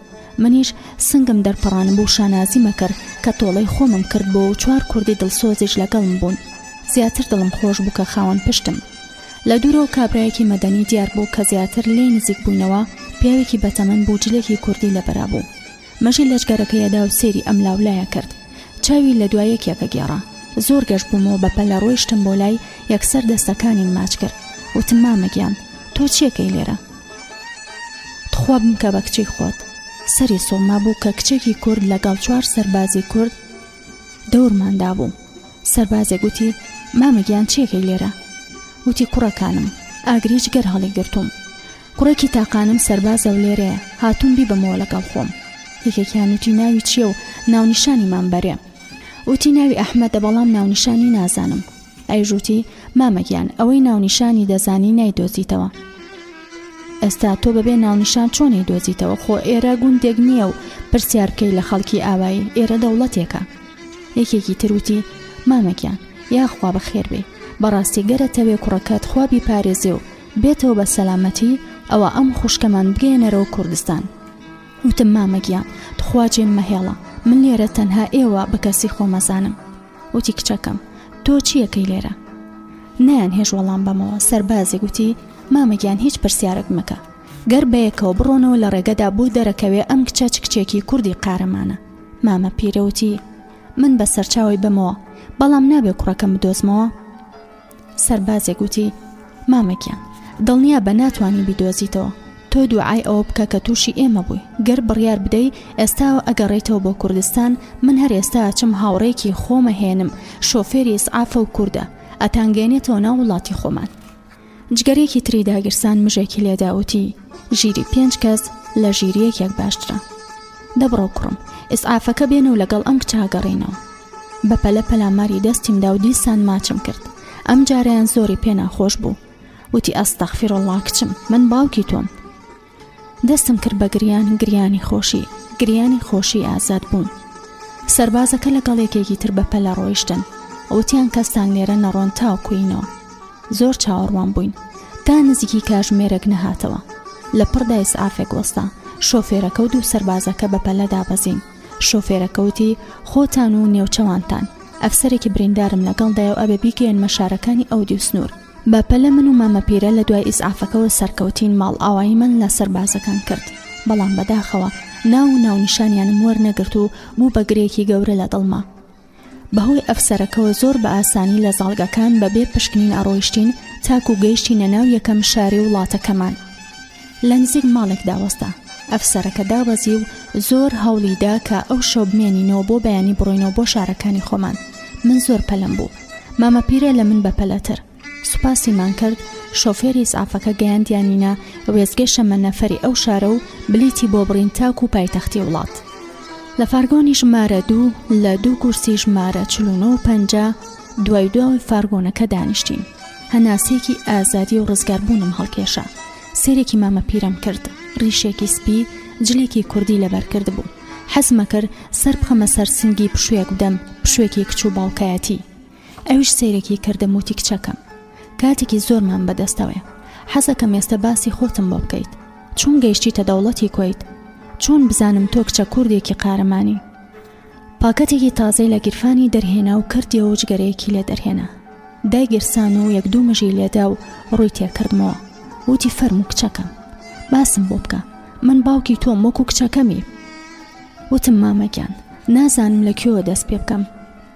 منیش سنگم دەرپەڕانم بوو، شانازیمە کرد کە تۆڵەی خۆمم کرد بۆ و چوار کوردی دڵسۆزیش لەگەڵم بوون. زیاتر دڵم خۆش بوو کە خاوەن پشتم. لە دوورەوە کابرایەکی مەدەنی دیار بوو کە زیاتر لێ نزیک بووینەوە، پیاوێکی بەتەمەن بوو، جلێکی کوردی لەبەرا بوو. مەژی لەشگەرەکەیەدا و سێری ئەم لاولایە کرد. چاوی لە دوای یەکێکە گێڕا. زۆر گەشت بوومەوە بە پەلە ڕۆیشتم بۆ لای، یەکسەر دەستەکانی ماچ کرد. وتم مامەگیان، تۆ چیەکەی لێرە؟ تخوا بمکە بە کچی خۆت. سەری سۆما بوو کە کچێکی کورد لەگەڵ چوار سەربازی کورد دەورماندا بوو. سەربازێک گوتی مامەگیان چیەکەی لێرە؟ وتی کوڕەکانم، ئاگریش گەر هەڵی گرتوم. کوڕێکی تاقانم سەربازە و لێرەیە، هاتوون بیبەمەوە لەگەڵ خۆم. یەکێکیان وتی ناوی چییە و ناونیشانیمان بەرێ؟ وتی ناوی ئەحمەدە، بەڵام ناونیشانی نازانم. ئەیژوتی مامەگیان، ئەوەی ناونیشانی دەزانی نایدۆزیتەوە. ئێستا تۆ بەبێ ناونیشان چۆنی دۆزیتەوە؟ خۆ ئێرە گوندێک نییە و پرسیار بکەی لە خەڵکی ئاوایی، ئێرە دەوڵەتێکە. یەکێکی تروتی مامەگیان، یاخوا بەخێر بێ، بەڕاستی گەرەتەوێ کوڕەکەت خوا بیپارێزێ و بێتەوە بە سەلامەتی، ئەوە ئەم خوشکەمان بگەێنەرەوە کوردستان. وتم مامەگیان، تخوا جێم مەهێڵە، من لێرە تەنها ئێوە بە کەسی خۆمەزانم. وتی کچەکەم، تۆ چیەکەی لێرە؟ نەیان هێژ وەڵام بەمەوە. سەربازێک گوتی مامەگیان، هیچ پرسیارێک مەکە، گەر بەیەکەوە بڕۆنەوە لە ڕێگەدا بۆ دەرەکەوێ، ئەم کچە کچێکی کوردی قارەمانە. مامە پیرەوتی من بە سەرچاوی بمەوە، بەڵام نابێ کوڕەکەم بدۆزمەوە. سەربازێک گوتی مامەگیان، دڵنیا بە ناتوانانی بیدۆزیتەوە، تۆ دوعای ئەوە بکە کە تووشی ئێمە بووی. گەر بڕیار بدەی ئێستا ئەگەڕێیتەوە بۆ کوردستان، من هەر ئێستا چم هاوڕێکی خۆمە هێنم، شۆفێری ئیسعافە و کووردە، ئەتانگەێنێتەوە ناو وڵاتی خۆمان. جگەرێکی تری داگرسان مژێکی لێداوتی ژیری 5 کەس لە ژیریەکێک باشترە. دەبڕۆ کوڕم، ئیسعافەکە بێنە و لەگەڵ ئەم کچاگەڕێنەوە. بەپەلە پەلاماری دەستیمدا و دیسان ماچم کرد. ئەم جارەیان زۆری پێ ناخۆش بوو. وتی ئەستەغفیرڵڵا کچم، من باوکی تۆم. دەستم کرد بە گریانی خۆشی ئازاد بوون. سەربازەکە لەگەڵ یەکێکی تر بەپەلە ڕۆیشتن. وتیان کەستان لێرە نەڕۆن تاوکوینەوە. زۆر چاوەڕوان بووین تا نزیکی کاتژمێرێک نەهاتەوە. لە پڕدا ئیسعافێک وەستا. شۆفێرەکە و دوو سەربازەکە بەپەلە دابەزین. شۆفێرەکەوتی خۆتان و نێوچەوانتان، ئەفسەرێکی بریندارم لەگەڵدایە و ئەبێ بیکەوێن مەشارەکانی ئەودی و سنوور. بەپەلە من و مامەپیرە لە دوای ئیسعافەکەەوە سەرکەوتین. ماڵ ئاوایی من لە سەربازەکان کرد، بەڵام بەداخەوە ناونیشانیانم وەرنەگرت و بوو بە گرێکی گەورە لە دڵما. بەهۆی ئەفسەرەکەەوە زۆر بە ئاسانی لە زاڵگەکان بەبێ پشکنین ئەڕۆیشتین تاکو گەیشتینە ناو یەکەم شاری وڵاتەکەمان. لە نزیک ماڵێک داوەستا. ئەفسەرەکە دابەزی و زۆر هەوڵیدا کە ئەو شەو بمێنینەوە بۆ بەیانی بڕۆینەوە بۆ شارەکانی خۆمان. من زۆر پەلەم بوو. مامەپیرە لە من بەپەلەتر. سوپاسیمان کرد. شۆفێری ئیسعافەکە گەیاندیانینە وێزگەی شەمەنەفەری ئەو شارە و بلیتی بۆ بڕین تاکو پایتەختی وڵات. لە فارگۆنی ژمارە 2 لە 2 کورسی ژمارە 49 دوای فارگۆنەکە دانیشتین. هەناسێکی ئازادی و ڕزگاربوونم هەڵکێشا. سێرێکی مامەپیرم کرد. ڕیشێکی سپی جلێکی کوردی لەبەر کرد بوو. حەزمە کرد سەر بخەمە سەر سنگی پشوێک بدەم، پشوێکی کچ و باوکایەتی. ئەویش سێرێکی کردم وتی کچەکەم، کاتێکی زۆرمان بەدەستەوەیە، حەزەکەم ئێستا باسی خۆتم بۆ بکەیت. چۆن گەیشتیتە دەوڵەتی کۆیت؟ چۆن بزانم تۆ کچە کوردێکی قارەمانی؟ پاکەتێکی تازەی لە گیرفانی دەرهێنا و کردیەوە جگەرەیەکی لێ دەرهێنا. دایگیرسان و 1-2 مژی لێدا و ڕووی تێکردمەوە. وتی فەرموو کچەکەم، باسم بۆ بکە، من باوکی تۆم وەکو کچەکەمی. وتم مامەگیان، نازانم لەکوێوە دەست پێ بکەم.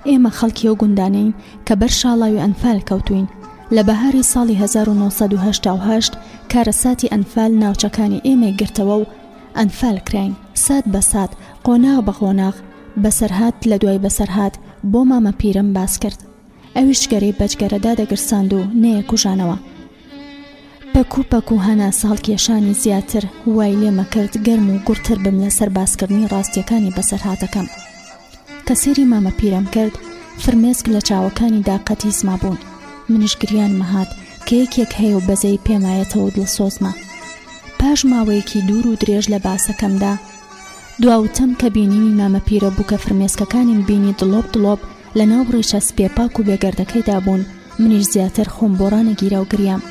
ئێمە خەڵکی ئەو گوندانەین کە بەر شاڵاوی ئەنفال کەوتوین. لە بەهاری ساڵی 1988 کارەساتی ئەنفال ناوچەکانی ئێمە گرتەوە و ئەنفال کراین سات بە سات، قۆناغ بە قۆناغ، بەسەرهات لە دوای بەسەرهات. بۆ مامەپیرم باس کرد. ئەویش گەرەی بەجگەرەدا دەگرساند و نەیەکوژانەوە. پەکو هەنا ساڵ کێشانی زیاتر وای لێمە کرد گەرم و گورتر بم لە سەر باسکردنی ڕاستیەکانی بەسەرهاتەکەم. کە سێری مامەپیرم کرد فرمێسک لە چاوەکانیدا قەتیسما بوون. منیش گریان مەهات کە یەکێک هەیە و بەزەی پێمایەتەوە دڵسۆزمە. پاش ماوەیەکی دوور و درێژ لە باسەکەمدا دواوتەم کە بینینی مامەپیرە بوو کە فرمێسکەکانیم بینی دڵۆب لە ناو ڕیشە سپێپاک و بێگەردەکەیدا بوون. منیش زیاتر خۆم بۆڕانەگیرە و گریام.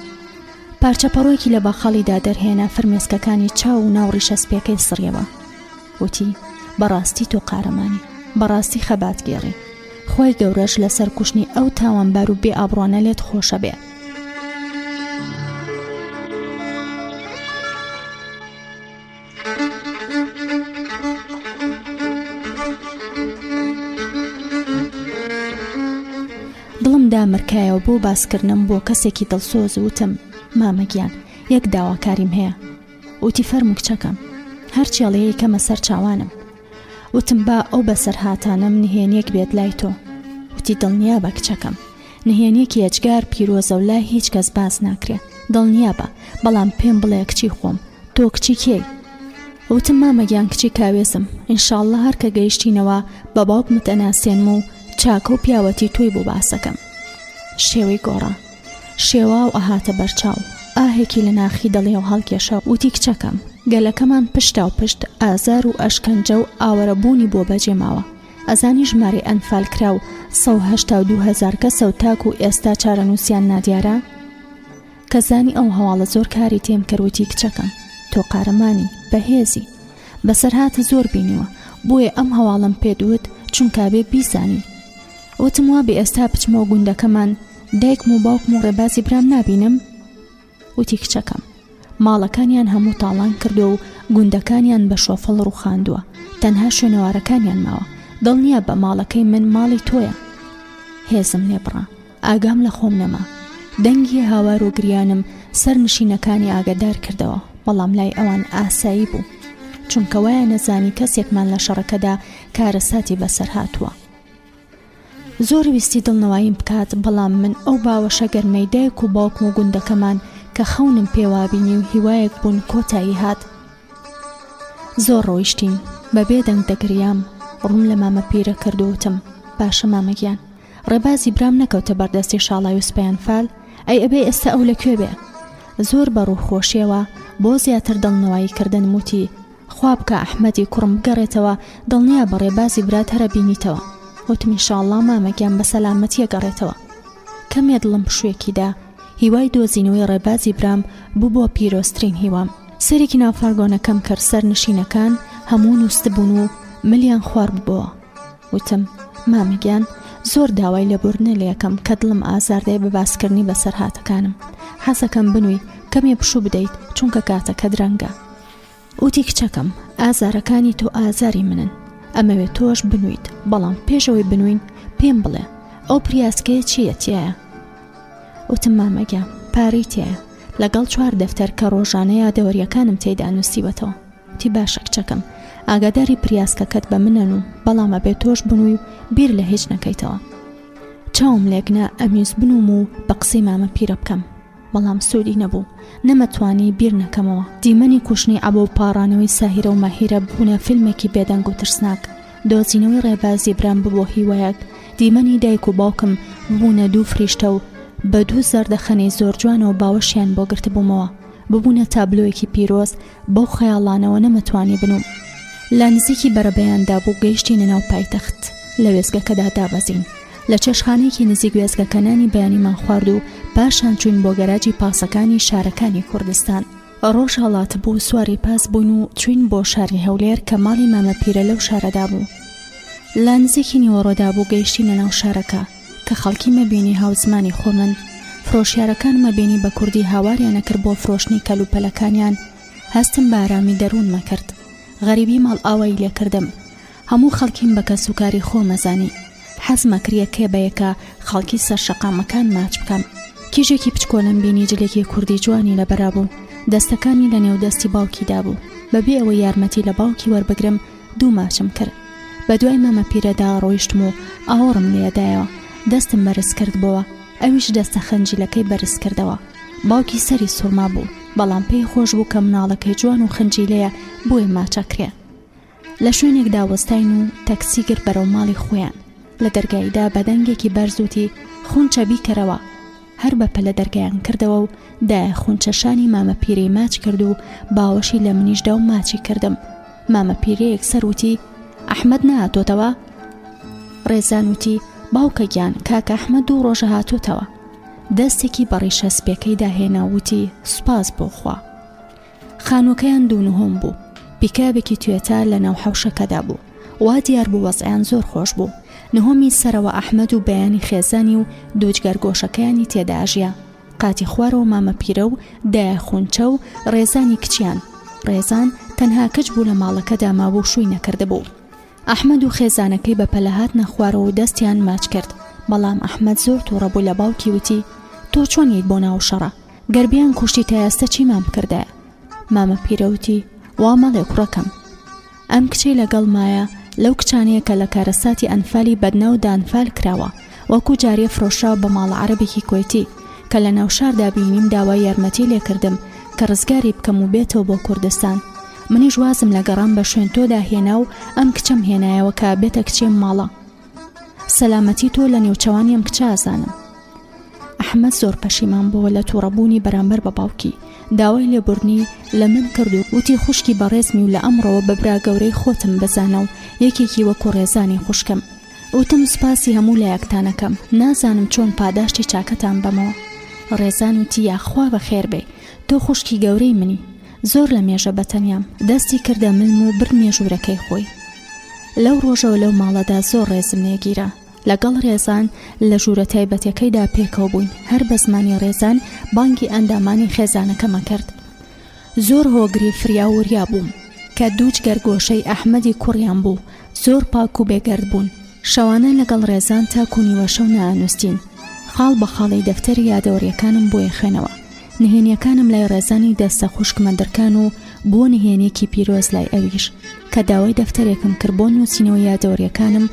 پارچەپەڕۆیەکی لە باخەڵیدا دەرهێنا فرمێسکەکانی چاو و ناو ڕیشە سپێکەی سڕیەوە. وتی بەڕاستی تۆ قارەمانی، بەڕاستی خەبات گێڕی، خۆی گەورەش لەسەر کوشتنی ئەو تاوانبار و بێ ئابڕۆنە لێت خۆشە بێ. دڵم دامرکایەوە بۆ باسکردنم بۆ کەسێکی دڵسۆز. وتم مامەگیان، یەک داواکاریم هەیە. وتی فەرموو کچەکەم، هەرچێڵەیە کەمە سەر چاوانم. وتم با ئەو بەسەر هاتانم نهێنیەک بێت لای تۆ. وتی دڵنیا بە کچەکەم، نهێنیەکی ئەجگار پیرۆزە و لای هیچ کەس باس ناکرێ. دڵنیا بە، بەڵام پێم بڵێ کچی خۆم، تۆ کچی کێی؟ وتم مامەگیان کچی کاوێزم، ئینشاءڵڵا هەر کە گەیشتینەوە بە باوکمت ئەناسێنم و چاکە و پیاوەتی توی بۆ باسەکەم. شێوەی گۆڕا، شێوا و ئەهاتە بەرچاو، ئاهێکی لە ناخی دڵێ و هەڵکێشە. وتی کچەکەم، گەلەکەمان پشتا و پشت ئازار و ئەشکەنجە و ئاوەرەبوونی بۆ بەجێماوە. ئەزانی ژمارە ئەنفال کرا و 182,000 کەسە و تاک و ئێستا چارەنووسیان نادیارە. کە زانی ئەو هەواڵە زۆر کاری تێم کردوتی کچەکەم، تۆ قارەمانی بەهێزی، بەسەرهاتە زۆر بینیوە، بۆیە ئەم هەواڵم پێدوت چونکابێ بیزانی. وتم وا بێ ئێستا بچمەوە گوندەکەمان، دایکم و باوکم و ڕێبازی برام نابینم؟ وتی کچەکەم، ماڵەکانیان هەموو تاڵان کردو و گوندەکانیان بە شۆفڵ ڕووخاندووە، تەنها شوێنەوارەکانیان ماوە. دڵنیا بە ماڵەکەی من ماڵی تۆیە. هێزم لێ بڕا، ئاگام لە خۆم نەما. دەنگی هاوار و گریانم سەر نشینەکانی ئاگادار کردەوە، بەڵام لای ئەوان ئاسایی بوو، چونکە وایە نەزانی کەسێکمان لە شەڕەکەدا کارەساتی بەسەر هاتووە. زۆر ویستی دڵنەواییم بکات، بەڵام من ئەو باوەشە گەرمەی دایک و باوکم و گوندەکەمان کە خەونم پێوابینی و هیوایەک بوون کۆتایی هات. زۆر ڕۆیشتین بەبێ دەنگ دەگریام ڕوم لە مامە پیرە کردووتم باشە مامەگیان ڕێبازی برام نەکەوتە بەردەستی شاڵای و سپیان فال ئەی ئەبێ ئێستا ئەو لەکوێ بێ. زۆر بەڕووخۆشیەوە بۆ زیاتر دڵنەوەی کردن موتی خواب کە ئەحمەدی کوڕم بگەڕێتەوە دڵنیا بە ڕێبازی برات هەرە بینیتەوە. وتمی ئینشاڵڵا مامەگیان بە سەلامەتیە گەڕێتەوە. کەمێ دڵم پشوێکیدا هیوای دۆزینەوەی ڕێبازی برام بوو بۆ پیرۆسترین هیوام. سەرێکی ناوفارگۆنەکەم کرد سەر نشینەکان هەموو نووست بوون و ملیان خوارد بووە. وتم مامەگیان زۆر داوای لەبوورنە لێکم کە دڵم ئازاردەیە بە باسکردنی بەسەر هاتەکانم. حەزەکەم بنووی کەمێ پشوو بدەیت چونکە کاتەکە درەنگە. وتی کچەکەم ئازارەکانی تۆ ئازاری منن ئەمەوێت تۆش بنوویت بەڵام پێشەوەی بنووین پێم بڵێ ئەو پریاسکەیە چییە تایە؟ وتم مامەگیان پارەی تایە لەگەڵ 4 دەفتەر کە ڕۆژانەیە دەوەریەکانم تێیدا نووسیوەتەوە. تی باشە کچەکەم ئاگاداری پریاسکەکەت بە منەن و بەڵام ئەبێت تۆش بنووی و بیر لە هیچ نەکەیتەوە. چاوم لێکنا ئەمیز بنوم و بە قسەی مامە پیرە بکەم بەڵام سوودی نەبوو نەمەتوانی بیر نەکەمەوە. دیمەنی کوشتنی ئەبە و پاڕانەوەی ساهیرە و ماهیرە بوونە فیلمێکی بێدەنگ و ترسناک. دۆزینەوەی ڕێبازی برام ببووە هیوایەک. دیمەنی دایک و باوکم ببوونە 2 فریشتە و بە 2 زەردەخەنەی زۆر جوانەوە باوەشیان بۆ گرت بوومەوە. ببوونە تابلۆیەکی پیرۆز بەو خەیاڵانەوە نەمەتوانی بنوم. لە نزیکی بەرەبەیاندا بوو گەیشتینە ناو پایتەخت لە وێزگەکەدا دابەزین. لە چێشخانەیەکی نزیک وێزگەکەنانی بەیانیمان خوارد و پاشان چوین بۆ گەراجی پاسەکانی شارەکانی کوردستان. ڕۆژ هەڵات بوو سواری پاس بوون و چوین بۆ شاری هەولێر کە ماڵی مامە پیرە لەو شارەدا بوو. لە نزیکی نیوەڕۆدا بوو گەیشتینە ناو شارەکە کە خەڵکی مەبینی هاوزمانی خۆمن فرۆشیارەکان مەبینی بە کوردی هاواریان نەکرد بۆ فرۆشتنی کەلوپەلەکانیان. هەستم بە ئارامی دەروون مەکرد. غەریبی ماڵ ئاوایی لێکردم. هەموو خەڵکیم بە کەسوکاری خۆ مەزانی. حەزمە کریە کێبەیەکە خەڵکی سەر شەقامەکان ماچ بکەم. کیژێکی بچکۆلم بینی جلێکی کوردی جوانی لە بەرابوو دەستەکانی لە نێو دەستی باوکیدا بوو. بەبێ ئەوە یارمەتی لە باوکی وەربگرم 2 ماچم کرد. بە دوای مامە پیرەدا ڕۆیشتم و ئاوەڕم لێدایەوە. دەستم بەرز کردبەوە ئەویش دەستە خەنجیلەکەی بەرز کردەوە. باوکی سەری سوورما بوو بەڵام پێی خۆش بوو کە مناڵەکەی جوان و خەنجیلەیە بۆی ماچەکرێ. لە شوێنێکدا وەستاین و تەکسی گر بەرەو ماڵی خۆیان. لە دەرگایدا بەدەنگێکی بەرزوتی خونچە بیکەرەوە. هەر بەپە لە دەرگایان کردەوە و دایە خونچەشانی مامە پیرەی ماچ کرد و باوەشی لە منیشدا و ماچی کردم. مامە پیرەیەک سەروتی ئەحمەد نهاتۆتەوە؟ ڕێزان وتی باوکە گیان کاکە ئەحمەد 2 ڕۆژە هاتوتەوە. دەستێکی بەڕیشە سپێکەی داهێنا وتی سوپاس بۆ خوا. خانووکەیان 2 بوو. پیکابێکی توێتە لە ناو حەوشەکەدا بوو. وا دیار بوو وەزعیان زۆر خۆش بوو. نهۆمی سەرەوە ئەحمەد و بەیانی خێزانی و دووجگەر گۆشەکەیانی تێداژیا. قاتی خوارەوە مامە پیرە و دایە خونچە و ڕێزانی کچیان. ڕێزان تەنها کچ بوو لە ماڵەکەدا مابوو شووی نەکرده بوو. ئەحمەد و خێزانەکەی بە پەلەهات نەخوارەوە و دەستیان ماچ کرد. بەڵام ئەحمەد زۆر تووڕە بوو لە باوکی وتی تۆ چۆن ییت بۆ ناو شەڕە؟ گەربیان کوشتی تایاستە چی مام کردایە؟ مامە پیرەوتی وا مەڵێ کوڕەکەم ئەم کچەی لەگەڵ مایە لەو کچانەیە کە لە کارەساتی ئەنفالی بەدنە و دانفال کراوە وەکو جارێ فرۆشراوە بە ماڵە عەرەبێکی کۆیتی کە لە ناو شاردا بینیم داوای یارمەتی لێکردم کە ڕزگاری بکەم و بێتەوە بۆ کوردستان. منیش وازم لە گەڕام بە شوێن تۆدا هێنا و ئەم کچەم هێنایەوە کە بێتە کچێم ماڵە. سەلامەتی تۆ لە نێوچەوانی ئەم کچە ئازانم. ئەحمەد زۆر پەشیمان بووە لە تووڕەبوونی بەرامبەر بە باوکی. داوای لێبوورنی لە من کرد و وتی خوشکی بەڕێزمی و لە ئەمڕەوە بەبرا گەورەی خۆتم بزانە و یەکێکی وەکو ڕێزانی خوشکم. وتم سپاسی هەموو لایەکتانەکەم نازانم چۆن پاداشتی چاکەتان بەمەوە. ڕێزان وتی یاخوا بەخێر بێ تۆ خوشکی گەورەی منی. زۆر لە مێژە بەتەنیام دەستی کردە ملم و بر مێژوورەکەی خۆی. لەو ڕۆژەوە لەو ماڵەدا زۆر ڕێزم نێگیرە. لەگەڵ ڕێزان لە ژوورە تایبەتەکەیدا پێکەوە بووین. هەر بە زمانی ڕێزان بانگی ئەندامانی خێزانەکەمە کرد. زۆر هۆگری فریاوریا بووم کە دووج گەرگۆشەی ئەحمەدی کوڕیان بوو. زۆر پاک و بێگەرد بوون. شەوانە لەگەڵ ڕێزان تا کونیوە شەو نانووسین. خاڵ بە خاڵی دەفتەری یادەوەریەکانم بۆ یەخێنەوە. نهێنیەکانم لای ڕێزانی دەستە خوشکمەندرکان و بۆ نهێنێکی پیرۆز لای ئەویش کە داوای دەفتەرێکم کرد بۆ نووسینەوە یادەوەریەکانم.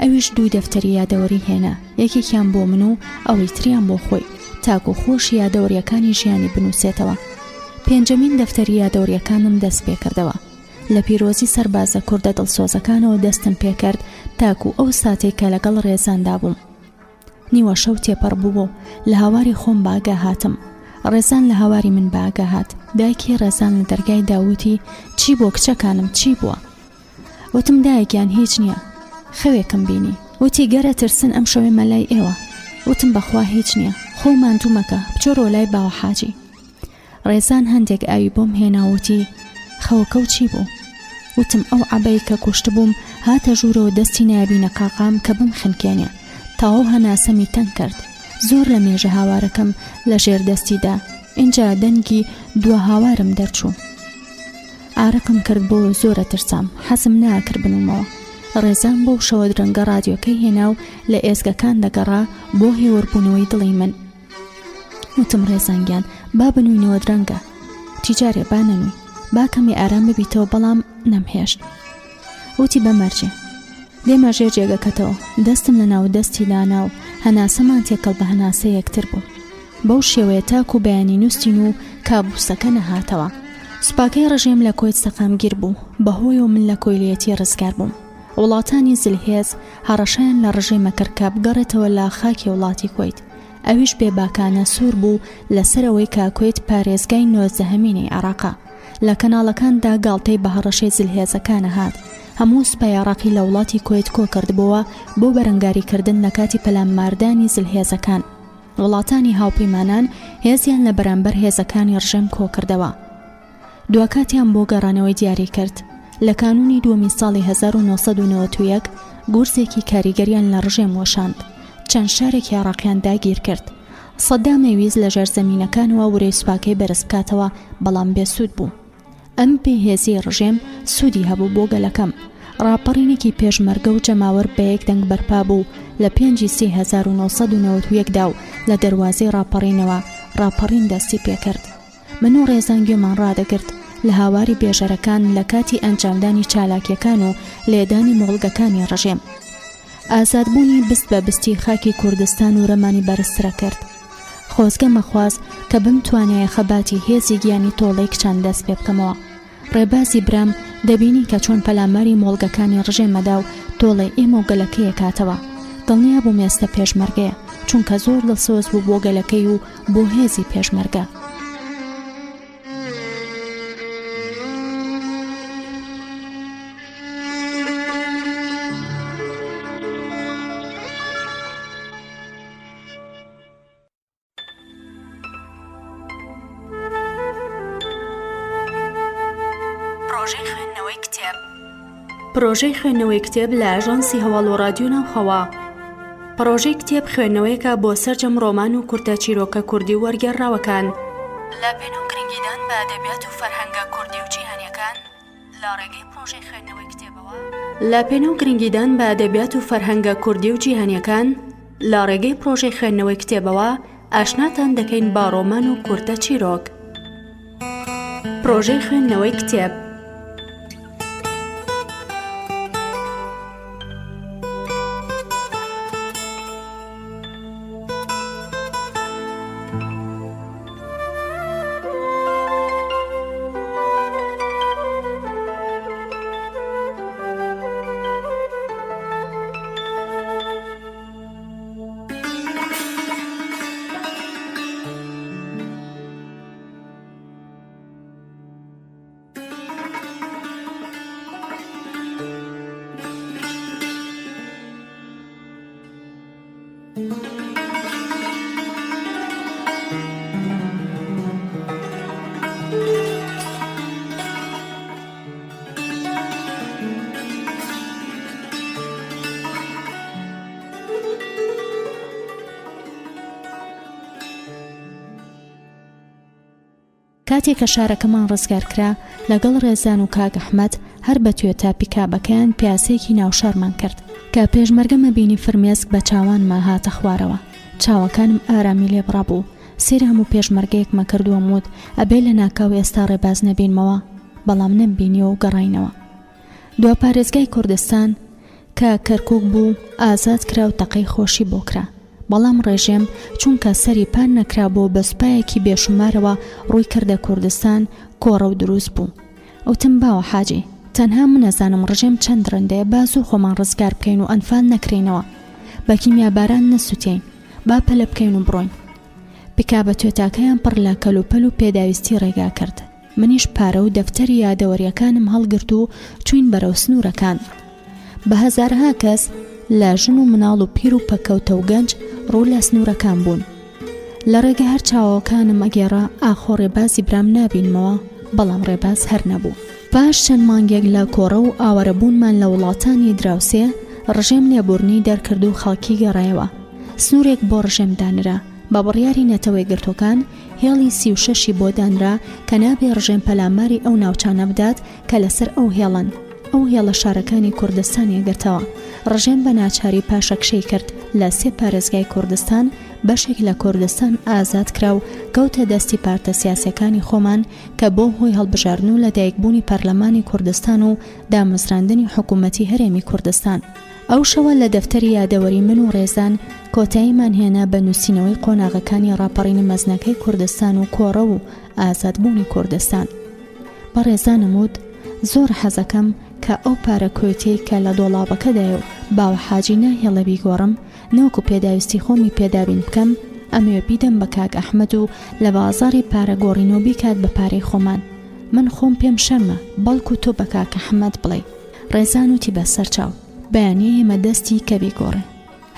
ئەویش 2 دەفتەری یادەوەری هێنا یەکێکیان بۆ من و ئەوەی تریان بۆ خۆی تاکو خۆش یادەوەریەکانی ژیانی بنووسێتەوە. پێنجەمین دەفتەری یادەوەریەکانم دەست پێ کردەوە. لە پیرۆزی سەربازە کوردە دڵسۆزەکانەوە دەستم پێکرد تاکو ئەو ساتێک کە لەگەڵ ڕێزاندا بووم. نیوە شەو تێپەڕ بوو لە هاواری خۆم باگا هاتم. ڕێزان لە هاواری من باگا هات. دایکی ڕێزان لە دەرگای داوتی چی بۆ کچەکانم چی بووە؟ وتم دایکیان هیچ نییە، خەوێکم بینی. وتی گەرە ترسن ئەم شەوێ مەلای ئێوە. وتم بەخوا هیچ نییە، خۆ ماندوو مەکە بچۆرۆ لای باوە حاجی. ڕێزان هەندێک ئاوی بۆم هێناوتی خەوەکە و چی بوو؟ وتم ئەو عەبەی کە کوشت بووم هاتە ژوورەوە دەستی نابینە قاقام کە بم خنکێنێ. تاوە هەناسەمی تەنگ کرد. زۆر لە مێژە هاوارەکەم لە ژێر دەستیدا. اینجا دەنگی دووە هاوارم دەرچوو. ئارەقم کرد بۆ زۆرە ترسام، حەزم ناکرد بنومەوە. ڕێزان بۆ شەوە درەنگە رادیۆکەی هێنا و لە ئێزگەکان دەگەڕا بۆ هێوەربوونەوەی دڵی من. وتم ڕێزانگیان با بنووینەوە درەنگە، تیجارێ با نەنووی، با کەمی ئارام ببیتەوە بەڵام نەمهێشت. وتی بەمەرجێ دێمە ژێر جێگەکەتەوە. دەستم لە ناو دەستی دانا و هەناسەمان تێکەڵ بە هەناسە یەکتر بوو. بەو شێوەیە تاکو بەیانی نووسین و کابوسەکە نەهاتەوە. سوپاکەی ڕژێم لە کۆیت سەقامگیر بوو، بەهۆی و من لە کۆیلەتی ڕزگار بووم. وڵاتانی زلهێز هەڕەشیان لە ڕژێمە کرد کە بگەڕێتەوە لە خاکی وڵاتی کۆیت. ئەویش بێباکانە سوور بوو لەسەرەوەی کە کۆیت پارێزگای 19هەمینەی عێراقا. لە کەناڵەکاندا گاڵتەی بە هەڕەشەی زلهێزەکانە هات. هەموو سوپای عێراقی لە وڵاتی کۆیت کۆ کردبووە بۆ بەرەنگاریکردن لە کاتی پەلامماردانی زلهێزەکان. وڵاتانی هاوپەیمانان هێزیان لە بەرامبەر هێزەکانی ڕژێم کۆ کردەوە. دووەکاتیان بۆ گەڕانەوەی دیاری کرد. لە کانونی دووەمی ساڵی 1991 گورزێکی کاریگەریان لە ڕژێم وەشاند. چەند شارێکی عێراقیان داگیر کرد. سەدام ویست لە ژێرزەمینەکانەوە وەرەی سوپاکەی بەرز بکاتەوە بەڵام بێسوود بوو. ئەم بێهێزی ڕژێم سوودی هەبوو بۆ گەلەکەم. ڕاپەڕینێکی پێشمەرگە و جەماوەر بە یەک دەنگ بەرپا بوو لە 5 سی 1991دا و لە دەواازەی ڕاپەڕینەوە ڕاپەڕین دەستی پێکرد. من و ڕێزان گوێمان ڕادەگرت لە هاواری بێژەرەکان لە کاتی ئەنجامدانی چالاکیەکان و لێدانی مۆڵگەکانی ڕژێم. ئازادبوونی بست بە بستی خاکی کوردستان و ڕەمانی بەرزترە کرد. خۆزگە مەخواست کە بمتوانێ خەباتی هێزی گیانی تۆڵەی کچان دەست پێ بکەمەوە. ڕێبازی برام دەبینی کە چۆن پەلاماری مۆڵگەکانی ڕژێمەدا و تۆڵەی ئێمە و گەلەکەیە کاتەوە. دڵنیا بوو مێستە پێشمەرگەیە چونکە زۆر دڵسۆز بوو بۆ گەلەکەی و بۆ هێزی پێشمەرگە. پرۆژەی خوێندنەوەی کتێب لە ئاژانسی هەواڵ و رادیۆ ناوخەوا. پرۆژەی کتێب خوێندنەوەیەکە بۆ سەرجەم ڕۆمان و کورتە چیرۆکە کوردی و وەرگێڕراوەکان لە پێنە و گرنگیدان بە ئەدەبیات و فەرهەنگە کوردی و جیهانیەکان لە ڕێگەی پرۆژەی خوێندنەوەی کتێبەوە. لە پێنە و گرنگیدان بە ئەدەبیات و فەرهەنگە کوردی و جیهانیەکان لە ڕێگەی پرۆژەی خوێندنەوەی کتێبەوە ئاشناتان دەکەین با ڕۆمان و کورتە چیرۆک. پرۆژەی خوێندنەوەی کتێب کاتێک کە شارەکەمان ڕزگارکرا لەگەڵ ڕێزان و کاک ئەحمەد هەر بەتوێ تا پیکابەکەیان پیاسەیەکی ناوشارمان کرد کە پێشمەرگەمە بینی فرمێسک بە چاوانمە هاتە خوارەوە. چاوەکانم ئارامی لێ بڕابوو. سیر هەموو پێشمەرگەیەکمە کردووە وت ئەبێ لە ناکاو ئێستا ڕێباز نەبینمەوە، بەڵام نەمبینیەوە و گەڕاینەوە. دوا پارێزگای کوردستان کە کەرکووک بوو ئازاد کرا و تەقەی خۆشی بۆ کرا. بەڵام ڕێژێم چونکە سەری پان نەکرا بۆ بەسپایەکی بێشمارەوە ڕووی کردە کوردستان کۆڕە و دروست بوو. ئەوتم باوە حاجی تەنها من نەزانم ڕژێم چەند ڕەندەیە با زوو خۆمان ڕزگار بکەین و ئەنفال نەکرێنەوە، بە کیمیاباران نەسووتین، با پەلە بکەین و بڕۆین. پکا بە توێتاکەیان پڕ لە کەلوپەل و پێداویستی ڕێگا کرد. منیش پارە و دەفتەری یادەوەریەکانم هەڵگرت و چوین بەرەو سنوورەکان. بە هەزارها کەس لە ژن و مناڵ و پیر و پەکەوتە و گەنج ڕوو لە سنوورەکان بوون. لە ڕێگە هەر چاوەکانم ئەگێڕا ئاخۆ ڕێبازی برام نابینمەوە، بەڵام ڕێباز هەر نەبوو. پاش چەند مانگێک لە کۆڕە و ئاوارەبوونمان لە وڵاتانی دراوسێ ڕژێم لێبوورنی دەرکرد و خەڵکی گەڕایەوە. سنوورێک بۆ ڕژێم دانرا بە بڕیاری نەتەوەی گرتوەکان، هێڵی 36 بۆ دانرا کە نابێ ڕژێم پەلاماری ئەو ناوچانە بدات کە لەسەر ئەو هێڵن. ئەو هێڵە شارەکانی کوردستانی گرتەوە. ڕژێم بە ناچاری پاشەکشەی کرد لە 3 پارێزگای کوردستان، بەشێک لە کوردستان ئازاد کرا و کەوتە دەستی پارتە سیاسەکانی خۆمان کە بۆ هۆی هەڵبژاردن و لەدایکبوونی پەرلەمانی کوردستان و دامەزراندنی حکوومەتی هەرێمی کوردستان. ئەو شەوە لە دەفتەری یادەوەری من و ڕێزان کۆتاییمان هێنا بە نووسینەوەی قۆناغەکانی ڕاپەڕینی مەزنەکەی کوردستان و کۆڕە و ئازادبوونی کوردستان. بە ڕێزانم وت زۆر حەزەکەم کە ئەو پارە کۆتەی کە لە دۆڵابەکەدایە و باوە حاجی ناهێڵە بیگۆڕم، نەوەکو پێداویستی خۆمی پێدابین بکەم، ئەمێ بیدەم بە کاک ئەحمەد و لە بازاڕی پارە گۆڕینەوە بیکات بە پارەی خۆمان. من خۆم پێم شەرمە، بەڵکو تۆ بە کاک ئەحمەد بڵێ. ڕێزان وتی بەسەر چاو بەیانی ئێمە دەستی کە بیگۆڕێ.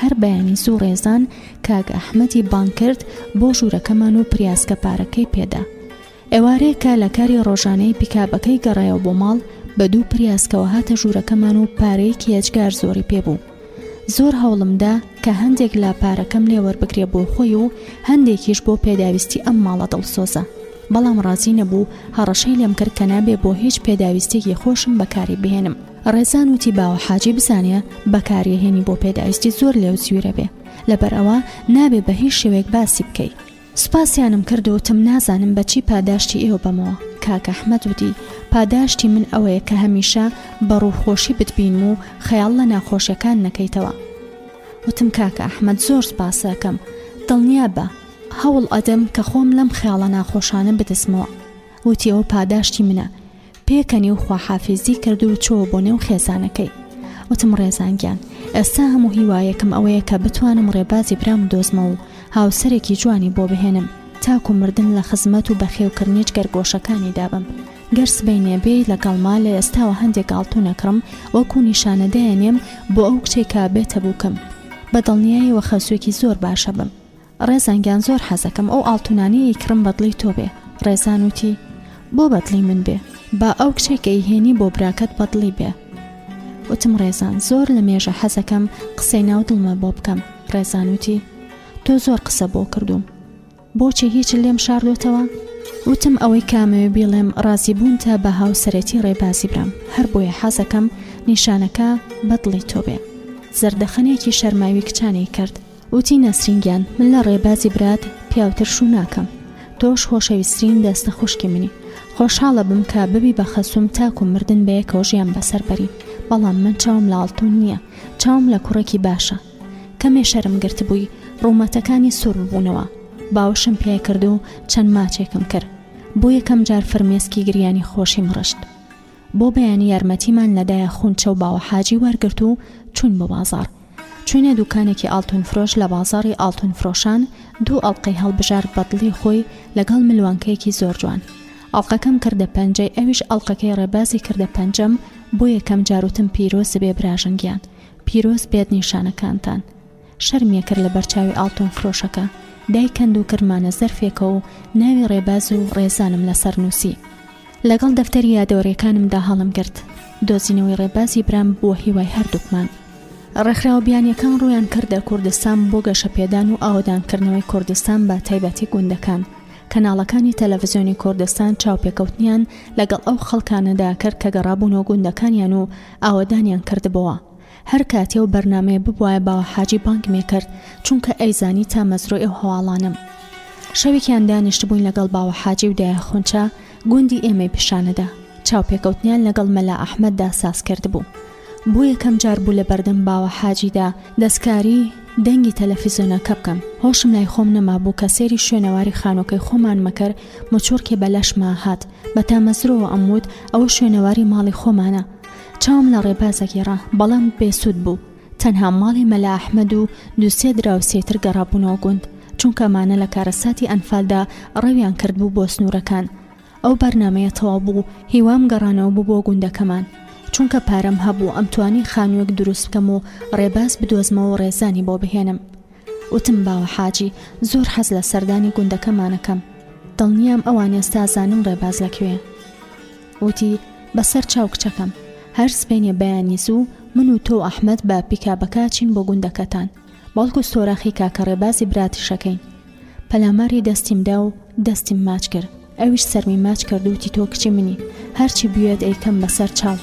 هەر بەیانی زوو ڕێزان کاک ئەحمەدی بان کرد بۆ ژوورەکەمان و پریاسکە پارەکەی پێدا. ئێوارەیەکە لە کاری ڕۆژانەی پیکابەکەی گەڕایەوە بۆ ماڵ، بە 2 پریاسکەوە هاتە ژوورەکەمان و پارەیەکی هێجگار زۆری پێبوو. زۆر هەوڵمدا کە هەندێک لە پارەکەم لێ وەربگرێ بۆ خۆی و هەندێکیش بۆ پێداویستی ئەم ماڵە دڵسۆزە، بەڵام ڕازی نەبوو. هەڕەشەی لێم کرد کە نابێ بۆ هیچ پێداویستێکی خۆشم بەکاری بهێنم. ڕێزان وتی باوە حاجی بزانێ بەکاریهێنی بۆ پێداویستی زۆر لێو زویرە بێ، لەبەر ئەوە نابێ بە هیچ شێوەیەک باسی بکەی. سوپاسیانم کرد و تم نازانم بەچی پاداشتی ئێوە بەمەوە. کاک ئەحمەد وتی پاداشتی من ئەوەیە کە هەمیشە بە ڕووخۆشی بتبین و خەیاڵ لە ناخۆشیەکان نەکەیتەوە. وتم کاک ئەحمەد زۆر سپاسەکەم، دڵنیا بە هەوڵ ئەدەم کە خۆم لەم خەیاڵە ناخۆشانە بدەسمەوە. وتی ئەوە پاداشتی منە. پێکەنی و خواحافیزی کرد و چۆ بۆ نێو خێزانەکەی. وتم ڕێزانگیان ئێستا هەموو هیوایەکەم ئەوەیە کە بتوانم ڕێبازی برام دۆزمە و هاوسەرێکی جوانی بۆ بهێنم، تاکو مردن لە خزمەت و بەخێوکردنیش گەرگۆشەکانی دابم. گەر سبەی بێ لەگەڵما لە ئێستاوە هەندێک گاڵتو نەکڕم، وەکو نیشانەدایەنێم بۆ ئەو کچێکە بێتە بووکەم. بە دڵنیاییەوە خەسوێکی زۆر باشە بم. ڕێزانگیان زۆر حەزەکەم ئەو ئاڵتونانەیە کڕم بەدڵی تۆ بێ. ڕێزان وتی بۆ بەدڵی من بێ، با ئەو کچێکەی هێنی بۆ براکەت بەدڵی بێ. وتم ڕێزان زۆر لە مێژە حەزەکەم قسەی ناو دڵمە بۆ بکەم. ڕێزان وتی تۆ زۆر قسە بۆ کردوم، بۆچی هیچ لێم شاردۆتەوە؟ وتم ئەوەی کامەوێ بیڵێم ڕازی بوون تا بە هاوسەرەتی ڕێبازی برام، هەر بۆیە حەزەکەم نیشانەکە بەدڵی تۆ بێ. زەردەخەنێکی شەرماوی کچانی کرد. وتی نەسرینگیان من لە ڕێبازی برات پیاوتر شوو ناکەم، تۆش خۆشەویستترین دەستە خوشکی منی. خۆشحاڵە بم کە ببی بە خەسوم تاکو مردن بەیەکەوە ژیان بەسەر بەری، بەڵام من چاوم لە ئاڵتون نییە، چاوم لە کوڕێکی باشە. کەمێ شەرم گرت بووی ڕوومەتەکانی سوور ببوونەوە. باوشم پێ کرد و چەند ماچێکم کرد. بۆ یەکەم جار فرمێسکی گریانی خۆشیم ڕشت. بۆ بەیانی یارمەتیمان لەدایە خوونچە و باوە حاجی وەرگرت و چوون بۆ بازار. چوینە دوکانێکی ئاڵتون فرۆش لە بازاری ئاڵتون فرۆشان. 2 ئەڵقەی هەڵبژار بەدڵی خۆی لەگەڵ ملوانکەیەکی زۆر جوان. ئەڵقەکەم کردە پەنجەی، ئەویش ئەڵقەکەی ڕێبازی کردە پەنجەم. بۆ یەکەم جاروتم پیرۆز بێ براژنگیان، پیرۆز بێت نیشانەکانتان. شەرمیە کرد لە بەرچاوی ئاڵتون فرۆشەکە. دایکەند و کردمانە زەرفێکە و ناوی ڕێباز و ڕێزانم لەسەر نووسی. لەگەڵ دەفتەری یادەوەریەکانمدا هەڵم گرت. دۆزینەوەی ڕێبازی برام بووە هیوای هەردووکمان. ڕێکخراوەبیانیەکان ڕوویان کردە کوردستان بۆ گەشەپێدان و ئاوەدانکردنەوەی کوردستان بە تایبەتی گوندەکان. کەناڵەکانی تەلەڤیزیۆنی کوردستان چاوپێکەوتنیان لەگەڵ ئەو خەڵکانەدا کرد کە گەڕابوونەوە گوندەکانیان و ئاوەدانیان کردبەوە. هەر کاتێ و بەرنامەیە ببوایە باوە حاجی بانگمێ کرد، چونکە ئەیزانی تا مەزرۆی ئەو هەواڵانم. شەوێکیان دانیشت بووین لەگەڵ باوە حاجی و دایە خونچە گوندی ئێمەی پیشانەدا. چاوپێکەوتنیان لەگەڵ مەلا ئەحمەددا ساز کرد بوو. بۆ یەکەم جار بوو لە بەردەم باوە حاجیدا دەستکاری دەنگی تەلەڤیزۆنەکە بکەم. هۆشم لای خۆم نەما بوو کە سێری شوێنەواری خانۆکەی خۆمان مەکەر مچۆرکێ بەلەشما هات بە تامەزرەوە ئەمود ئەوە شوێنەواری ماڵی خۆمانە. چاوم لە ڕێبازەگێڕا بەڵام بێسوود بوو. تەنها ماڵی مەلا ئەحمەد و دووسێ دراوسێتر گەڕابوونەوە گوند، چونکە ئەمانە لە کارەساتی ئەنفالدا ڕەویان کرد بوو بۆ سنوورەکان. ئەو بەرنامەیە تەواو بوو، هیوام گەڕانەوە بوو بۆ گوندەکەمان، چونکە پارەم هەبوو ئەمتوانی خانوویەک دروست بکەم و ڕێباز بدۆزمەوە و ڕێزانی بۆ بهێنم. وتم باوە حاجی زۆر حەز لە سەردانی گوندەکەمانەکەم، دڵنیام ئەوان ئێستا زانن ڕێباز لەکوێ. وتی بەسەر چاو کچەکەم، هەر سبەینێ بەیانی زوو من و تۆ ئەحمەد بە پیکابەکە چین بۆ گوندەکەتان، بەڵکو سۆراخی کاکە ڕێبازی براتیشەکەین. پەلاماری دەستیمدا و دەستیم ماچ کرد، ئەویش سەرمی ماچ کرد و وتی تۆ کچی منی، هەرچی بوێت ئەیکەم بەسەر چاو.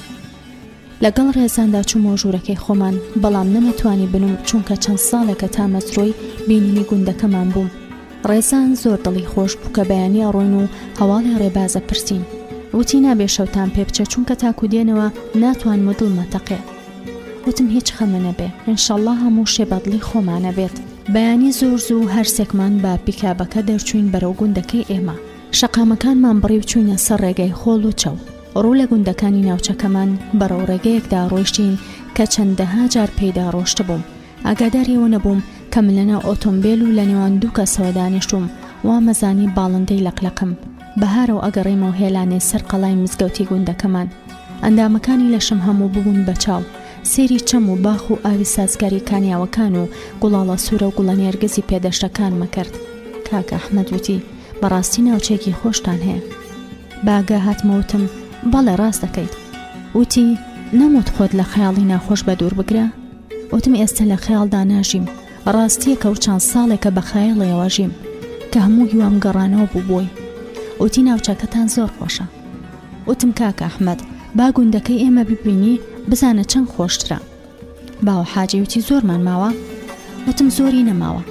لەگەڵ ڕێزاندا چوومەوە ژوورەکەی خۆمان، بەڵام نەمەتوانی بنوم چونکە چەند ساڵێکە تا مەزرۆی بینینی گوندەکەمان بووم. ڕێزان زۆر دڵی خۆش بوو کە بەیانی ئەڕۆین و هەواڵی ڕێبازە پرسین. وتی نابێ شەوتان پێ بچە چونکە تاکو دێنەوە ناتوانم و دڵمەتەقێ. وتم هیچ خەمە نەبێ، ئینشەڵڵا هەموو شێ بەدڵی خۆمانە بێت. بەیانی زۆر زوو هەرسێکمان بە پیکابەکە دەرچوین بەرەو گوندەکەی ئێمە. شەقامەکانمان بڕی و چوینە سەر ڕێگەی خۆڵ و چەو. ڕوو لە گوندەکانی ناوچەکەمان بەرەو ڕێگەیەکدا ڕۆیشتین کە چەندەها جار پێیدا ڕۆشت بووم. ئاگاداریەوە نەبووم کە من لەناو ئۆتۆمبیل و لە نێوان دوو کەسەوە دانیشتوم، وا مەزانی باڵندەی لەقلەقم. بەهارەوە ئەگەڕێمەوە هێلانێ سەر قەڵای مزگەوتی گوندەکەمان. ئەندامەکانی لەشم هەموو ببوون بە چاو، سێری چەم و باخ و ئاوی سازگاری کانیاوەکان و گوڵاڵە سوورە و گوڵە نێرگەزی پێدەشتەکان مەکرد. کاکە ئەحمەد وتی بەڕاستی ناوچێکی خۆشتان هەیە؟ باگا هاتمەوتم بەڵێ ڕاست دەکەیت. وتی نەموت خۆت لە خەیاڵی ناخۆش بە دوور بگرە؟ وتم ئێستا لە خەیاڵدا ناژیم، ڕاستیەکە و چەند ساڵێکە بە خەیاڵەوە ژیم کە هەموو هیوام گەڕانەوە بوو بۆی. وتی ناوچەکەتان زۆر خۆشە. وتم کاکە ئەحمەد با گوندەکەی ئێمە ببینی بزانە چەند خۆشترە. باوە حاجی وتی زۆرمان ماوە؟ وتم زۆری نەماوە،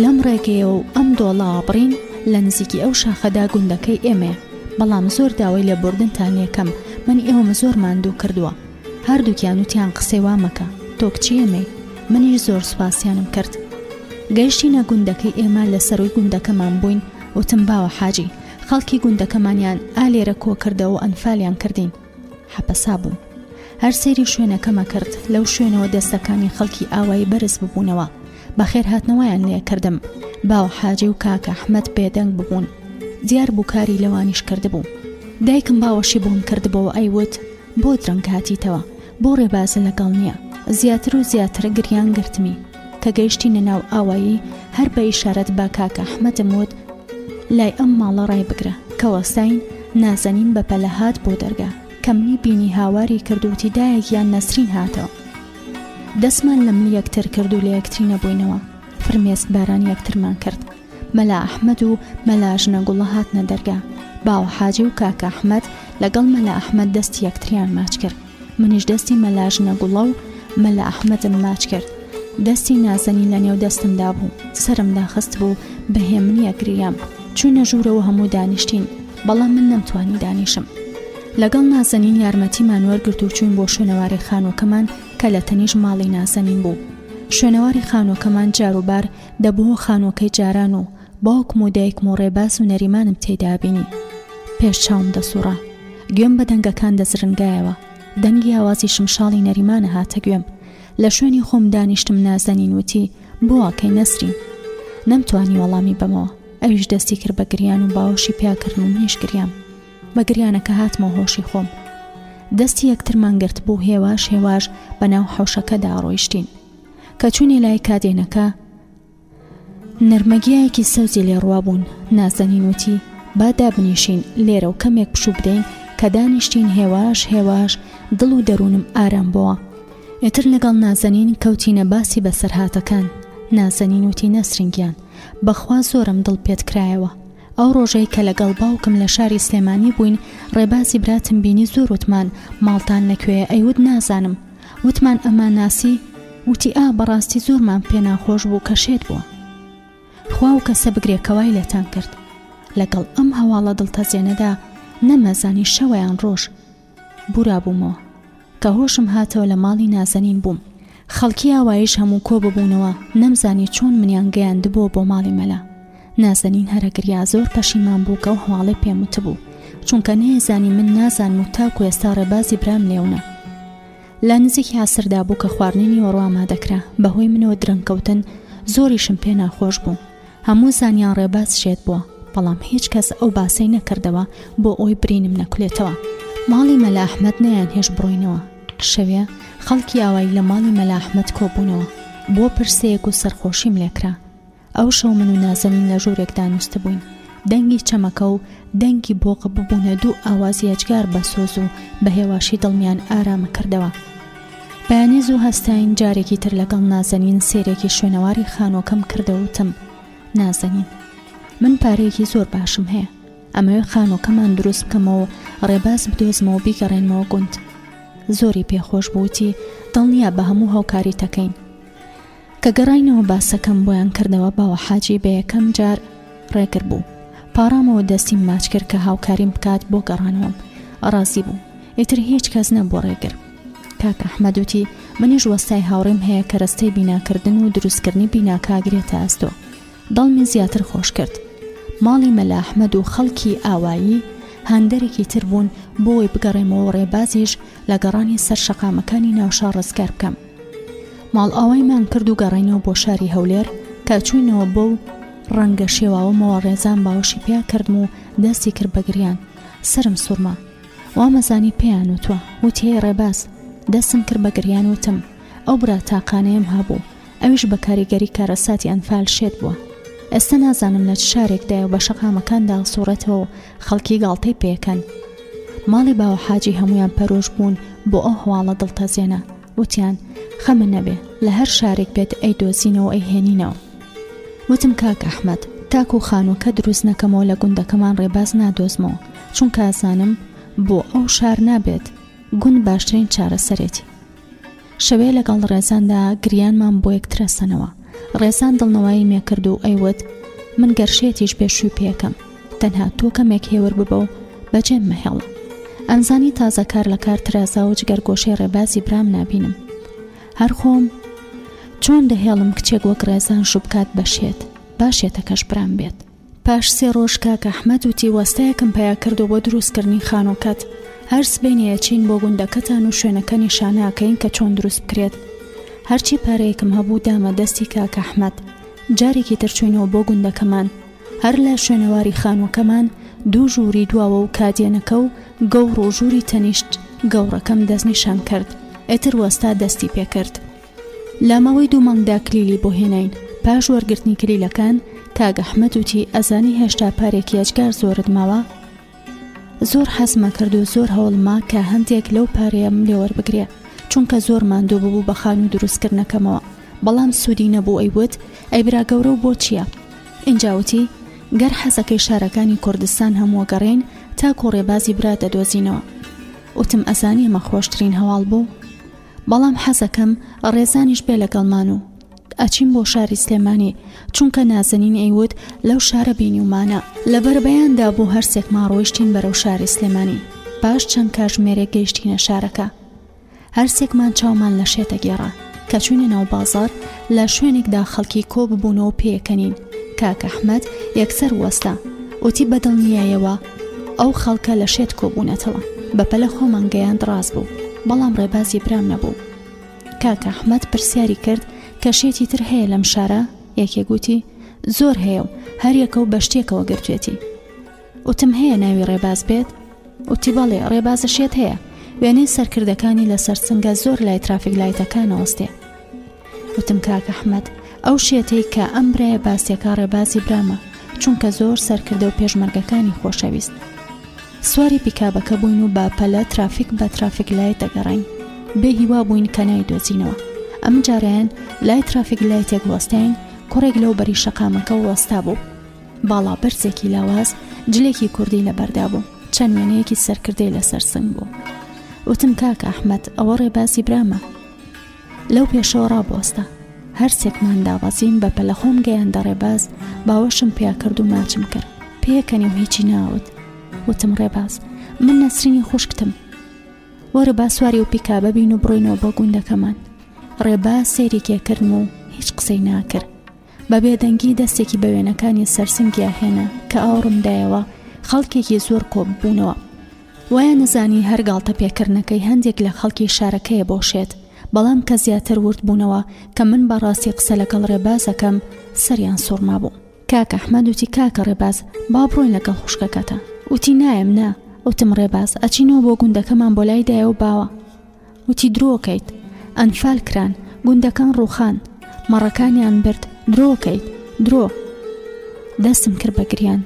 لەم ڕێگەیە و ئەم دۆڵاوە بڕین لە نزیکی ئەو شاخەدا گوندەکەی ئێمەیە، بەڵام زۆر داوای لە بردنتان لێکەم، من ئێوەمە زۆر ماندوو کردووە. هەردووکیان وتیان قسەی وا مەکە، تۆ کچی ئێمەی. منیش زۆر سوپاسیانم کرد. گەیشتینە گوندەکەی ئێمە لە سەروی گوندەکەمان بووین. وتم باوە حاجی خەڵکی گوندەکەمانیان ئالێرە کۆ کردەوە و ئەنفالیان کردین. حەپەسا بووم، هەر سەیری شوێنەکەمە کرد، لەو شوێنەوە دەستەکانی خەڵکی ئاوایی بەرز ببوونەوە، بەخێر هاتنەوەیان لێ کردم. باوە حاجی و کاکە ئەحمەد بێدەنگ ببوون، دیار بوو کاری لەوانیش کردبوو. دایکم باوەشی بۆم کردبەوە، ئەیوت بۆ درەنگ هاتیتەوە، بۆ ڕێبازە لەگەڵ نییە. زیاتر و زیاتر گریان گرتمی کە گەیشتینە ناو ئاوایی، هەر بە ئیشارەت با کاکە ئەحمەدم وت لای ئەم ماڵە ڕای بگرە کە وەستاین نازەنین بە پەلەهات بۆ دەرگا، کە منی بینی هاواری کردوتی دایەکیان نەسرین هاتەوە. دەستمان لە من یەکتر کرد و لە یەکتری نەبووینەوە، فرمێسک باران یەکترمان کرد. مەلا ئەحمەد و مەلا ژنە گوڵە هاتنە دەرگا. باوە حاجی و کاکە ئەحمەد لەگەڵ مەلا ئەحمەد دەستی یەکتریان ماچ کرد. منیش دەستی مەلا ژنە گوڵە و مەلا ئەحمەدم ماچ کرد. دەستی نازەنین لە نێو دەستمدا بوو، سرمدا خست بوو، بەهێمنی ئەگریام. چوونە ژوورەوە هەموو دانیشتین، بەڵام من نەمتوانی دانیشم. لەگەڵ نازەنین یارمەتیمان وەرگرت و چوین بۆ شوێنەواری خانۆکەمان کە لە تەنیش ماڵی نازەنین بوو. شوێنەواری خانۆکەمان جاروبار دەبووە خانۆکەی جاران و باوکم و دایکم و ڕێباز و نەریمانم تێیدا بینی. پێش چاوم دەسوڕا، گوێم بە دەنگەکان دەزرنگایەوە، دەنگی ئاوازی شمشاڵی نەریمانە هاتە گوێم. لە شوێنی خۆم دانیشتم. نازەنین وتی بۆ ئاکەی نەسرین. نەمتوانی وەڵامی بەمەوە، ئەویش دەستی کرد بە گریان و باوەشی پیاکردن و منیش گریام. بە گریانەکە هاتمەوە هۆشی خۆم. دەستی یەکترمان گرت بوو، هێواش هێواش بەناو حەوشەکەدا ڕۆیشتین. کە چوونی لای کادێنەکە نەرمەگیایەکی سەوزی لێ ڕوا بوون. نازەنین وتی با دابنیشین لێرە و کەمێک پشوو بدەین. کە دانیشتین هێواش هێواش دڵ و دەروونم ئارام بووە. ئێتر لەگەڵ نازەنین کەوتینە باسی بەسەرهاتەکان. نازەنین وتی نەسرینگیان بەخوا زۆرم دڵ پێت کرایەوە. ئەو ڕۆژەی کە لەگەڵ باوکم لە شاری سلێمانی بووین، ڕێبازی براتم بینی زۆر وتمان ماڵتان لەکوێیە؟ ئەیوت نازانم. وتمان ئەمان ناسی؟ وتی بەڕاستی زۆرمان پێ ناخۆش بوو کە شێت بووە. خوا و کەسە بگرێکەوای لێتان کرد. لەگەڵ ئەم هەواڵە دڵتەزێنەدا نەمەزانی شەوەیان ڕۆژ بورا بوومەوە. کە هۆشم هاتەوە لە ماڵی نازەنین بووم. خەڵکی ئاوایش هەموو کۆ ببوونەوە، نەمزانی چۆن منیان گەیاندبووە بۆ ماڵی مەلا. نازەنین هەرەگریا زۆر پەشیمان بوو کە ئەو هەواڵەی پێم وتبوو، چونکە نەیەزانی من نازانم و تاکو ئێستا ڕێبازی برام لێونە. لە نزیکی عسردا بوو کە خواردنی وەڕواما دەکرا، بەهۆی منەوە درەنگکەوتن زۆریشم پێ ناخۆش بوو. هەموو زانیان ڕێباز شێت بووە، بەڵام هیچ کەس ئەو باسەی نەکردەوە بۆ ئەوی برینم نەکولێتەوە. ماڵی مەلا ئەحمەد نەیان هێش بڕۆینەوە. شەوێ خەڵکی ئاوایی لە ماڵی مەلا ئەحمەد کۆبوونەوە بۆ پرسەیەک و سەرخۆشیم لێکرا. ئەو شەو من و نازەنین لە ژوورێکدا نووسە بووین. دەنگی چەمەکە و دەنگی بۆقە ببوونە دوو ئاوازی ئەجگار بە سۆز و بە هێواشی دڵمیان ئارامە کردەوە. بەیانێز و هەستاین جارێکی تر لەگەڵ نازەنین سێرێکی شوێنەواری خانۆکەم کردەوتم: نازەنین، من پارەیەکی زۆر باشم هەیە، ئەمەوێ خانۆکەمان دروست بکەمەوە، ڕێباز بدۆزمەوە بیگەڕێنمەوە گوند. زۆری پێخۆش بووتی دڵنیا بە هەموو هاوکاری تەکەین. کە گەڕاینەوە باسەکەم بۆیان کردەوە باوە حاجی بە یەکەم جار ڕێگر بوو. پارامەوە دەستیم ماچ کرد کە هاوکاریم بکات بۆ گەڕانەوەم. ڕازی بوو، ئیتر هیچ کەس نەبوو ڕێگر. کاکە ئەحمەد وتی منیش وەستای هاوڕێم هەیە کە ڕستەی بیناکردن و دروستکردنی بیناکاگرێتە ئەستۆ. دڵمی زیاتر خۆش کرد. ماڵی مەلا ئەحمەد و خەڵکی ئاوایی هاندەرێکی تر بوون بۆی بگەڕێمەوە ڕێبازیش لە گەڕانی سەر شەقامەکانی ناوشار ڕزگار بکەم. ماڵ ئاوایمان کرد و گەڕینەوە بۆ شاری هەولێر کە چووینەوە بۆ ڕەنگە شێواوەمەوە ڕێزان باوەشی پیا کردم و دەستی کرد بەگریان. سرم سوورما، وامەزانی پێیان وتوە، وتی هەی ڕێباز. دەستم کرد بەگریان وتم ئەو برا تاقانەیەم هەبوو، ئەویش بە کاریگەری کارەساتی ئەنفال شێت بووە. ئێستا نازانم لە چ شارێکدایە و بە شەقامەکاندا سوورەتەوە و خەڵکی گاڵتەی پێکەن. ماڵی باوە حاجی هەمویان پەرۆش بوون بۆ ئەو هەواڵە دڵتەزێنە. وتیان خەمە نەبێ، لە هەر شارێک بێت ئەی دۆزینەوە ئەی هێنینەوە. وتم کاکە ئەحمەد، تاکو خانووکە دروست نەکەمەوە لە گوندەکەمان ڕێباز نادۆزمەوە، چونکە ئازانم بۆ ئەو شار نابێت گوند باشترین چارەسەرێتی. شەوێ لەگەڵ ڕێزاندا گریانمان بۆ یەکترەسەنەوە. ڕێزان دڵنەوەی مێکرد و ئەیوت من گەرشێتیش بێشوی پێکەم، تەنها تۆ کەمێک هێور ببە و بەجێم مەهێڵە. ئەمزانی تازە کار لە کار ترازا و جگەرگۆشەی ڕێبازی برام نابینم. هەر خۆم چۆن دەهێڵم کچێک وەک ڕێزان شو بکات بەشێت، باشێتەکەش برام بێت. پاش 3 ڕۆژ کاکە ئەحمەد وتی وەستایەکم پیا کردو بۆ دروستکردنی خانۆکەت. هەر سبەینەیە چین بۆ گوندەکەتان و شوێنەکە نیشانەکەین کە چۆن دروست بکرێت. هەرچی پارەیەکم هەبوو دامە دەستی کاکە ئەحمەد. جارێکی ترچوینەوە بۆ گوندەکەمان. هەر لە شوێنەواری خانۆکەمان 2 ژووری دواوە و کادێنەکە و گەور و ژووری تەنیشت گەورەکەم دەستنیشان کرد. ئێتر وەستا دەستی پێکرد. لامەوەی 2 مانگدا کلیلی بۆ هێناین. پاش وەرگرتنی کلیلەکان کاکە ئەحمەد وتی ئەزانی هێشتا پارێکی ئەجگار زۆرت ماوە؟ زۆر حەزمە کرد و زۆر هەوڵما کە هەندێک لەو پارەیەم لێوەربگرێ، چونکە زۆر ماندوو ببوو بە خان و دروستکردنەکەمەوە. بەڵام سوودی نەبوو. ئەیوت ئەی برا گەورە و بۆ چییە؟ ئینجاوتی گەر حەزەکەی شارەکانی کوردستان هەموو گەڕێن تاکو ڕێبازی برا دەدۆزینەوە. وتم ئەزانی ئەمە خۆشترین هەواڵ بوو، بەڵام حەزەکەم ڕێزانیش بێ لەگەڵمان و ئەچین بۆ شاری سلێمانی، چونکە نازەنین ئەیوت لەو شارە بینیومانە. لەبەر بەیاندا بوو هەرسێکمان ڕۆیشتین بەرەو شاری سلێمانی. پاش چەند کاتژمێرێک گەیشتینە شارەکە. هەرسێکمان چاومان لە شێتە گێڕا کە چوونە ناو بازار. لە شوێنێکدا خەڵکی کۆ ببوونەوە پێیەکەنین. کاکە ئەحمەد یەکسەر وەستا، وتی بەدڵنیایەوە ئەو خەڵکە لە شێت کۆبوونەتەوە. بەپەلە خۆمان گەیاند ڕاز بوو، بەڵام ڕێبازی برام نەبوو. کاکە ئەحمەد پرسیاری کرد کە شێتی تر هەیە لەم شارە؟ یەکێک گوتی زۆر هەیە و هەر یەکە و بە شتێکەوە گرتوێتی. وتم هەیە ناوی ڕێباز بێت؟ وتی بەڵێ ڕێبازە شێت هەیە، وێنەی سەرکردەکانی لەسەر سنگە زۆر لای ترافیک لایتەکانەوەستێ. وتم کاکە ئەحمەد ئەو شێتەی کە ئەم برایە باسیەکە ڕێبازی برامە، چونکە زۆر سەرکردە و پێشمەرگەکانی خۆشەویست. سواری پیکابەکە بووین و باپەلە ترافیک بە ترافیک لای دەگەڕین. بێ هیوا بووین کە نایدۆزینەوە. ئەم جارەیان لای ترافیک لایتێک وەستین، کوڕێک لەو بەری شەقامەکە وەستا بوو. باڵا بەرزێکی لاواز جلێکی کوردی لەبەردا بوو، چەند وێنەیەکی سەرکردەی لەسەر سنگ بوو. وتم کاکە ئەحمەد ئەوە ڕێبازی برامە. لەو پێشەوە ڕابوەستە. هەرسێکمان داوەزین بە پەلە خۆم گەیاندە ڕێباز. باوەشم پیا کرد و ماچم کرد. پێکەنی و هیچی ناوت. وتم ڕێباز من نەسرینی خوشکتم. وەرە با سواری و پیکابە بین و بڕۆینەوە بۆ گوندەکەمان. ڕێباز سەیری کێکردن و هیچ قسەی ناکرد. بە بێدەنگی دەستێکی بە وێنەکانی سەرسنگیا هێنا کە ئاوڕمدایەوە خەڵکێکی زۆر کۆببوونەوە. وایە نزانی هەر گاڵتە پێکردنەکەی هەندێک لە خەڵکی شارەکەیە بۆشێت، بەڵام کە زیاتر ورد بوونەوە کە من بەڕاستی قسە لەگەڵ ڕێبازەکەم سەریان سوڕما بوو. کاکە ئەحمەد وتی کاکە ڕێباز با بڕۆین لەگەڵ خوشکەکەتە. وتی نایم نا. وتم ڕێباز ئەچینەوە بۆ گوندەکەمان بۆ لای دایە و باوە. وتی درۆکەیت ئەنفال کران، گوندەکان ڕووخان، مەڕەکانیان برد، درۆکەیت درۆ. دەستم کرد بە گریان،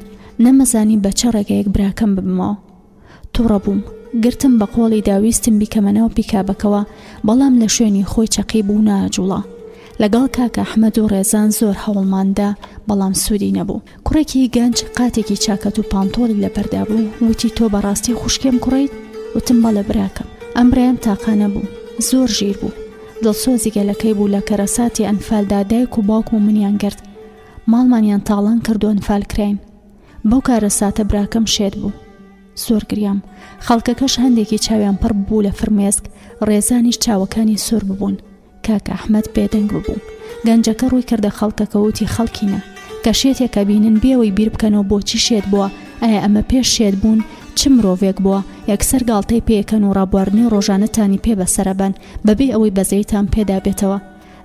نەمەزانی بە چه ڕێگەیەک براکەم ببمەوە. تووڕە بووم، گرتم بە قۆڵی داویستم بیکەمەنەوە پیکابەکەوە، بەڵام لە شوێنی خۆی چەقی بوو ناجوڵە. لەگەڵ کاکە ئەحمەد و ڕێزان زۆر هەوڵماندا، بەڵام سوودی نەبوو. کوڕێکی گەنج قاتێکی چاکەت و پانتۆڵی لەبەردا بوو، وتی تۆ بەڕاستی خوشکێم کوڕیت؟ وتم بەڵێ براکەم. ئەم برایان تاقانە بوو، زۆر ژیر بوو، دڵسۆزی گەلەکەی بوو لە کەرەساتی ئەنفالدا دایک و باوک و منیان گرت، ماڵمانیان تاڵان کرد و ئەنفال کراین. بەو کارەساتە براکەم شێت بوو. زۆر گریام، خەڵکەکەش هەندێکی چاویان پڕ بوو لە فرمێسک، ڕێزانیش چاوەکانی سۆر ببوون. کاکە ئەحمەد بێدەنگ ببوو. گەنجەکە ڕووی کردە خەڵکەکە وتی خەڵکینە کە شێتێکە بینن بێەوەی بیر بکەنەوە بۆچی شێت بووە، ئایا ئەمە پێش شێت بوون چ مرۆڤێک بووە، یەکسەر گاڵتەی پێکەن و ڕابواردنی ڕۆژانەتانی پێ بەسەرەبەن بەبێ ئەوەی بەزەیتان پێدا بێتەوە.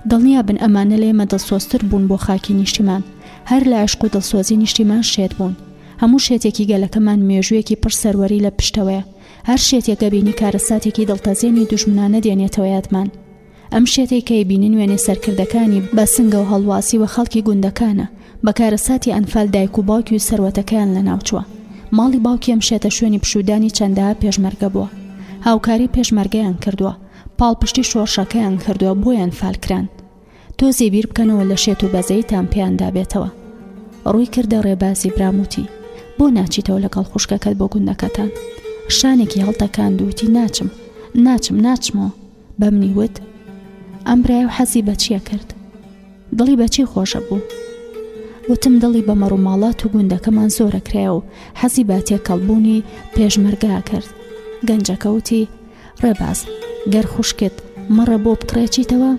دڵنیا بن ئەمانە لە ئێمە دڵسۆزتر بوون بۆ خاکی نیشتیمان، هەر لە عشق و دڵسۆزی نیشتیمان شێت بوون. هەموو شێتێکی گەلەکەمان مێژوویەکی پڕ سەروەری لە پشتەوەیە، هەر شێتێکە بینی کارەساتێکی دڵتەزێنی دوژمنانە دێنێتەوە یادمان. ئەم شێتێکەی بینن وێنێ سەرکردەکانی بە سنگە و هەڵواسی و خەڵکی گوندەکانە، بە کارەساتی ئەنفال دایک و باوکی و سەروەتەکەیان لە ناوچووە. ماڵی باوکی ئەم شێتە شوێنی پشودانی چەندەها پێشمەرگە بووە، هاوکاری پێشمەرگەیان کردووە، پاڵپشتی شۆڕشەکەیان کردووە بۆیان فالکران. تۆزی بیر بکەنەوە لە شێت و بەزەیتان پێیاندا بێتەوە. ڕووی کردە ڕێبازی براموتی بۆ ناچیتەوە لەگەڵ خوشکەکەت بۆ گوندەکەتان؟ شانێکی هەڵتەکاند وتی ناچمەوە. بە منی وت ئەم برایە و حەزی بە چیە کرد؟ دڵی بەچی خۆشە بوو؟ وتم دڵی بە مەڕووماڵات و گوندەکەمان زۆرە کرایە و حەزی بە تێکەڵبوونی پێشمەرگا کرد. گەنجەکە وتی ڕێباز گەر خوشکت مەڕە بۆ بکڕێچیتەوە؟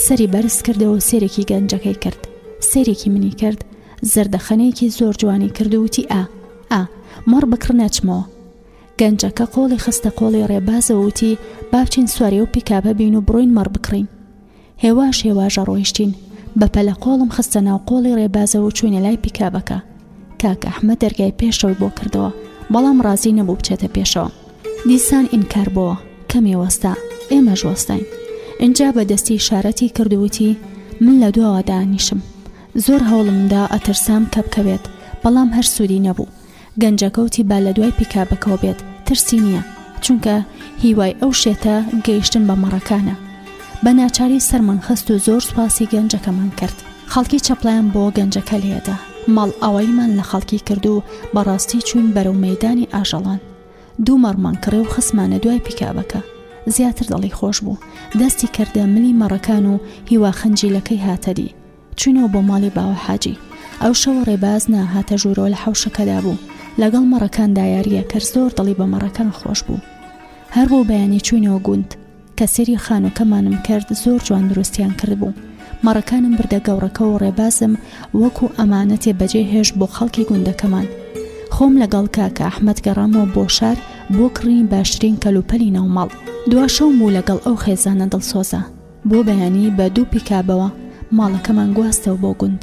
سەری بەرز کردەوە سێرێکی گەنجەکەی کرد، سێرێکی منی کرد، زەردەخەنەیەکی زۆر جوانی کرد و وتی مەڕ بکڕ نەچمەوە. گەنجەکە قۆڵی خستە قۆڵی ڕێبازەوە وتی با بچین سواری و پیکابە بین و بڕۆین مەڕ بکڕین. هێواژە ڕۆیشتین، بەپەلە قۆڵم خستە ناو قۆڵی ڕێبازەوە و چوینە لای پیکابەکە. کاکە ئەحمەد دەرگای پێشەوەی بۆ کردەوە، بەڵام ڕازی نەبوو بچێتە پێشەوە. دیسان ئینکار بووە، کەمی وەستا، ئێمەش وەستاین. اینجا بە دەستی شارەتی کردووتی من لە دووەوە دانیشم، زۆر هەوڵمدا ئەترسام کە بکەوێت، بەڵام هەر سوودی نەبوو. گەنجەکەوتی با لە دوای پیکابەکەەوە بێت، ترسی نییە، چونکە هیوای ئەو شێتە گەیشتن بە مەڕەکانە. بە ناچاری سەرمان خست و زۆر سوپاسی گەنجەکەمان کرد. خەڵکی چەپڵیان بۆ گەنجەکە لێدا، ماڵ ئەوەیمان لە خەڵکی کرد و بەڕاستی چوین بەرەو مەیدانی ئاژەڵان. دوو مەڕمان کڕێ و خسمانە دوای پیکابەکە. زیاتر دڵی خۆش بوو، دەستی کردە ملی مەڕەکان و هیوا خەنجیلەکەی هاتەدی. چوینەوە بۆ ماڵی باوە حاجی. ئەو شەوە ڕێباز ناهاتە ژوورەوە لە حەوشەکەدا بوو، لەگەڵ مەڕەکاندا یاریە کرد، زۆر دڵی بە مەڕەکان خۆش بوو. هەر بۆ بەیانی چوینەوە گوند کە سێری خانووکەمانم کرد، زۆر جوان دروستیان کرد بوو. مەڕەکانم بردە گەورەکە و ڕێبازم وەکو ئەمانەتێ بەجێ هێشت بۆ خەڵکی گوندەکەمان. خۆم لەگەڵ کاکە ئەحمەد گەڕامەوە بۆ شار بۆ کڕین باشترین کەلوپەلی ناوماڵ. دواشەوم بوو لەگەڵ ئەو خێزانە دڵسۆزە، بۆ بەیانی بە دوو پیکابەوە ماڵەکەمان گواستەوە بۆ گوند.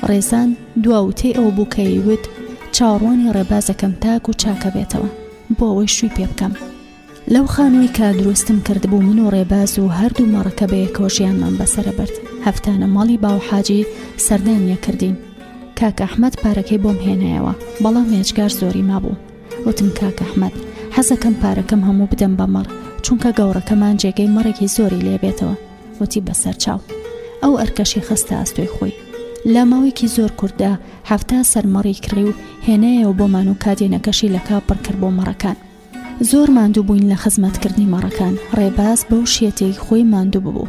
ڕێزان دواوتەی ئەو بوو کە یوت چاوەڕوانی ڕێبازەکەم تاک و چاکە بێتەوە بۆ ئەوەی شووی پێ بکەم. لەو خانووی کە دروستم کرد بوو من و ڕێباز و هەردوو مەڕەکە بەیەکەوە ژیانمان بەسەرە برد. هەفتانە ماڵی باو حاجی سەردانیە کردین. کاکە ئەحمەد پارەکەی بۆم هێنایەوە، بەڵام هێچگار زۆری مابوو. وتم کاکە ئەحمەد حەزەکەم پارەکەم هەموو بدەم بە مەڕ، چونکە گەورەکەمان جێگەی مەڕێکی زۆری لێبێتەوە. وتی بەسەر چاو. ئەو ئەرکەشی خستە ئەستۆی خۆی. لە ماوەیەکی زۆر کووردا 7 سەرمەڕی کڕی و هێنایەوە بۆمان و کادێنەکەشی لە کاپڕ کرد بۆ مەڕەکان. زۆر ماندوو بووین لە خزمەتکردنی مەڕەکان. ڕێباز بەو شێتێک خۆی ماندوو ببوو.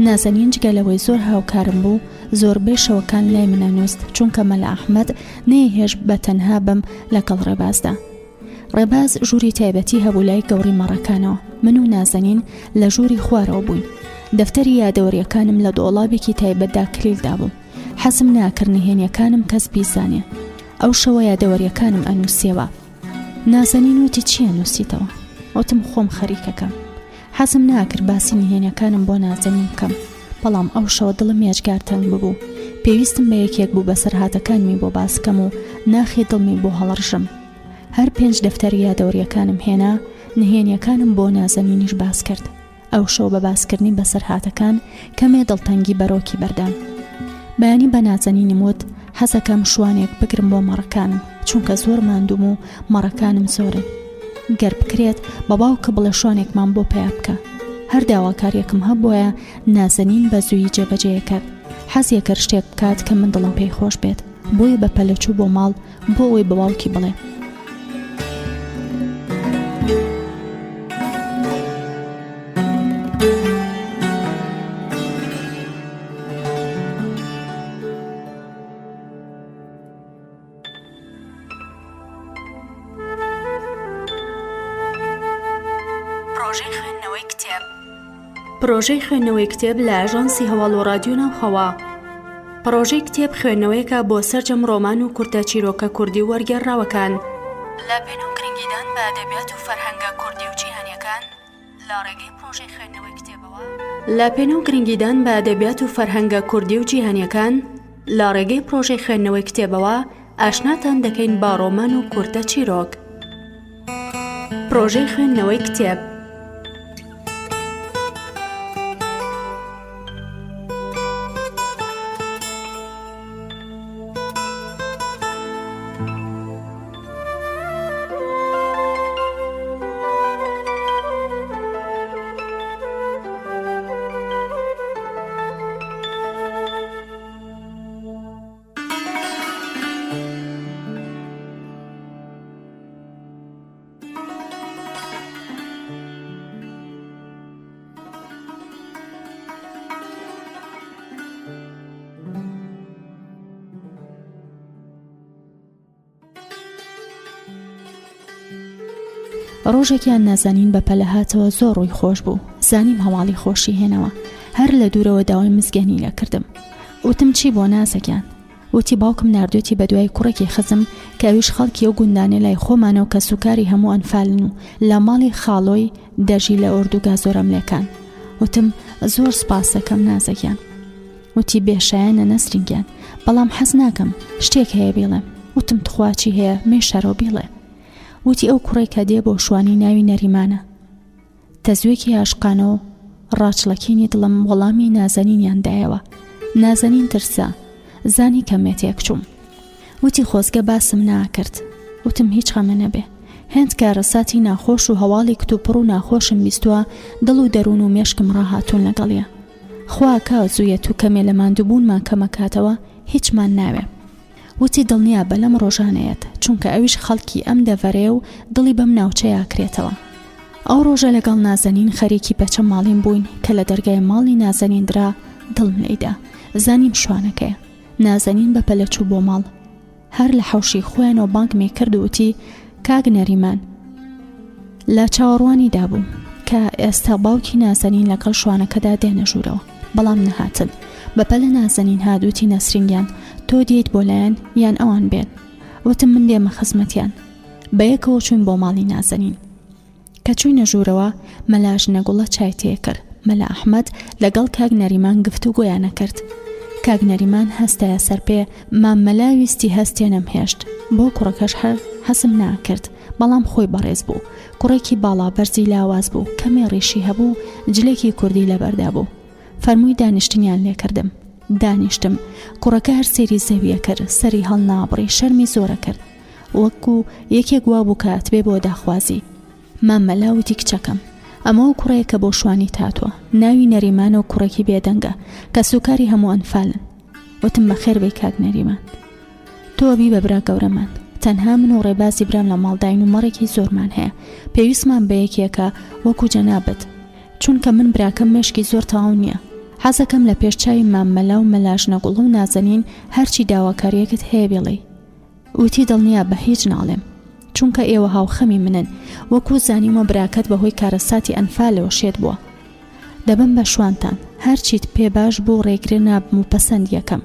نازەنین جگەلەوەی زۆر هاوکارم بوو، زۆربەی شەوەکان لای منەنووست، چونکە مەلا ئەحمەد نەیهێش بە تەنها بم لەگەڵ ڕێبازدا. ڕێباز ژووری تایبەتی هەبوو لای گەوری مەڕەکانەوە. من و نازەنین لە ژووری خوارەوە بووین. دەفتەری یادەوەریەکانم لە دۆڵابێکی تایبەتدا کلیلدا بوو. حەزم ناکرد نهێنیەکانم کەس بیزانێ. ئەو شەوە یادەوەریەکانم ئەنووسیەوە. نازەنین وتی چییە نووسیتەوە؟ وتم خۆم خەریکەکەم. حەزم ناکرد باسی نهێنیەکانم بۆ نازەنین بکەم، بەڵام ئەو شەوە دڵم یەجگار تەنگ ببوو. پێویستم بە یەکێک بوو بەسەرهاتەکانمی بۆ باس بکەم و ناخێ دڵمی بۆ هەڵڕژم. هەر 5 دەفتەری یادەوەریەکانم هێنا، نهێنیەکانم بۆ نازەنینیش باس کرد. ئەو شەو بە باسکردنی بەسەرهاتەکان کەمێ دڵتەنگی بەرۆکی بەردام. بەیانی بە نازەنینم وت حەزەکەم شوانێک بگرم بۆ مەڕەکانم، چونکە زۆر ماندوم و مەڕەکانم زۆرن. گەر بکرێت بە باوکە بڵێ شوانێکمان بۆ پیا بکە. هەر داواکاریەکم هەبووە نازەنین بە زووی جێبەجێ کرد. حەزیە کرد شتێک بکات کە من دڵم پێی خۆش بێت، بۆیە بە پەلەچوو بۆ ماڵ بۆ ئەوەی بە باوکی بڵێ. پرۆژەی خوێندنەوەی کتێب لە ئاژانسی هەواڵ و رادیۆ ناوخەوا. پرۆژەی کتێب خوێندنەوەیەکە بۆ سەرجەم ڕۆمان و کورتە چیرۆکە کوردی و وەرگێڕراوەکان لە پێناو گرنگیدان بە ئەدەبیات و فەرهەنگە کوردی و جیهانیەکان لە ڕێگەی پرۆژەی خوێندنەوەی کتێبەوە. لە پێناو گرنگیدان بە ئەدەبیات و فەرهەنگە کوردی و جیهانیەکان لە ڕێگەی پرۆژەی خوێندنەوەی کتێبەوە ئاشناتان دەکەین با ڕۆمان و کورتە چیرۆک. پرۆژەی خوێندنەوەی کتێب. ڕۆژێکیان نازانین بە پەلە هاتەوە زۆر ڕووی خۆش بوو. زانیم هەواڵی خۆشی هێنەوە. هەر لە دوورەوە داوای مزگەنی لە کردم. وتم چی بۆ نازەکیان؟ وتی باوکم نردوێتی بە دوای کوڕێکی خزم کە ئەویش خەڵکی ئەو گوندانێ لای خۆمانەوە کە سوکاری هەموو ئەنفالن و لە ماڵی خاڵۆی دەژی لە ئۆردوگا زۆرەملێکان. وتم زۆر سپاس دەکەم نازەکیان. وتی بێشایەنە نەسرینگیان، بەڵام حەز ناکەم شتێک هەیە بێڵێم. وتم تخواچی هەیە مێشەرەوە بیڵێ. وتی ئەو کوڕێک کە دێ بۆ شوانی ناوی نەریمانە. تەزوێکی عاشقانەوە ڕاچڵەکینی دڵم وەڵامی نازەنینیان دایەوە. نازەنین ترسا، زانی کەمێتێک چووم. وتی خۆزگە باسم ناکرد. وتم هیچ خەمە نەبێ. هێند کارەساتی ناخۆش و هەواڵی کتوپڕ و ناخۆشم بیستووە، دڵ و دەروون و مێشکم ڕاهاتوون لەگەڵیە. خوا کە زوویەت و کەمێ لە ماندووبوونمان کەمەکاتەوە هیچمان ناوێ. وتی دڵنیا بە لەم ڕۆژانەیەت، چونکە ئەویش خەڵکی ئەم دەڤەرێ و دڵی بەم ناوچەیە کرێتەوە. ئەو ڕۆژە لەگەڵ نازەنین خەریکی پەچە ماڵین بووین کە لە دەرگای ماڵی نازەنیندرا دڵم لێیدا. زانیم شوانەکەیە. نازەنین بە پەلە چوو بۆ ماڵ. هەر لە حەوشی خۆیانەوە بانگمی کرد و وتی کاک نەریمان. لە چاوەڕوانی دابووم کە ئێستا باوکی نازەنین لەگەڵ شوانەکەدا دێنە ژوورەوە، بەڵام نەهاتن. بەپەلە نازەنین هادووتی نەسرینگیان تۆ دێیت بۆ لایەن یان ئەوان بێن. وتم من دێمە خزمەتیان. بەیەکەوە چوین بۆ ماڵی نازەنین. کە چوینە ژوورەوە مەلا ژنەگوڵە چای تێ کرد. مەلا ئەحمەد لەگەڵ کاک نەریمان گفتوگۆیانە کرد. کاک نەریمان هەستایە سەر پێ مامەلا ویستی هەستێنم هێشت. بۆ کوڕەکەش هەر حەزم ناکرد، بەڵام خۆی بەڕێز بوو. کوڕێکی باڵا بەرزی لاواز بوو، کەمێ ڕیشی هەبوو، جلێکی کوردی لەبەردا بوو. فەرمووی دانیشتنیان لێ کردم. دانیشتم. کوڕەکە هەر سێری زەویە کرد، سەری هەڵ نابڕی، شەرمی زۆرە کرد، وەکو یەکێک وا بوو کە ئەتبێ بۆ داخوازی. مامەلا وتی کچەکەم ئەمە و کوڕەیەکە بۆ شوانی تاتوە، ناوی نەریمانە و کوڕێکی بێدەنگە کە سوکاری هەموو ئەنفالن. وتم بەخێر بێ کاک نەریمان، تۆ بی بە برا گەورەمان. تەنها من و ڕێبازی برام لە ماڵداین و مەڕێکی زۆرمان هەیە. پێویستمان بە یەکێکە وەکو جەنابەت، چونکە من براکەم مێشکی زۆر تەواو نییە. حەزەکەم لە پێشچاوی مامەلا و مەلاژنەگوڵ و نازەنین هەرچی داواکاریەکت هەیە بێڵێ. وتی دڵنیا بە هیچ ناڵێم، چونکە ئێوە هاوخەمی منن، وەکو زانیمە براکەت بەهۆی کارەساتی ئەنفالەوە شێت بووە. دەبم بە شوانتان، هەرچیت پێ باش بۆ ڕێگرێ نابم و پەسەند یەکەم.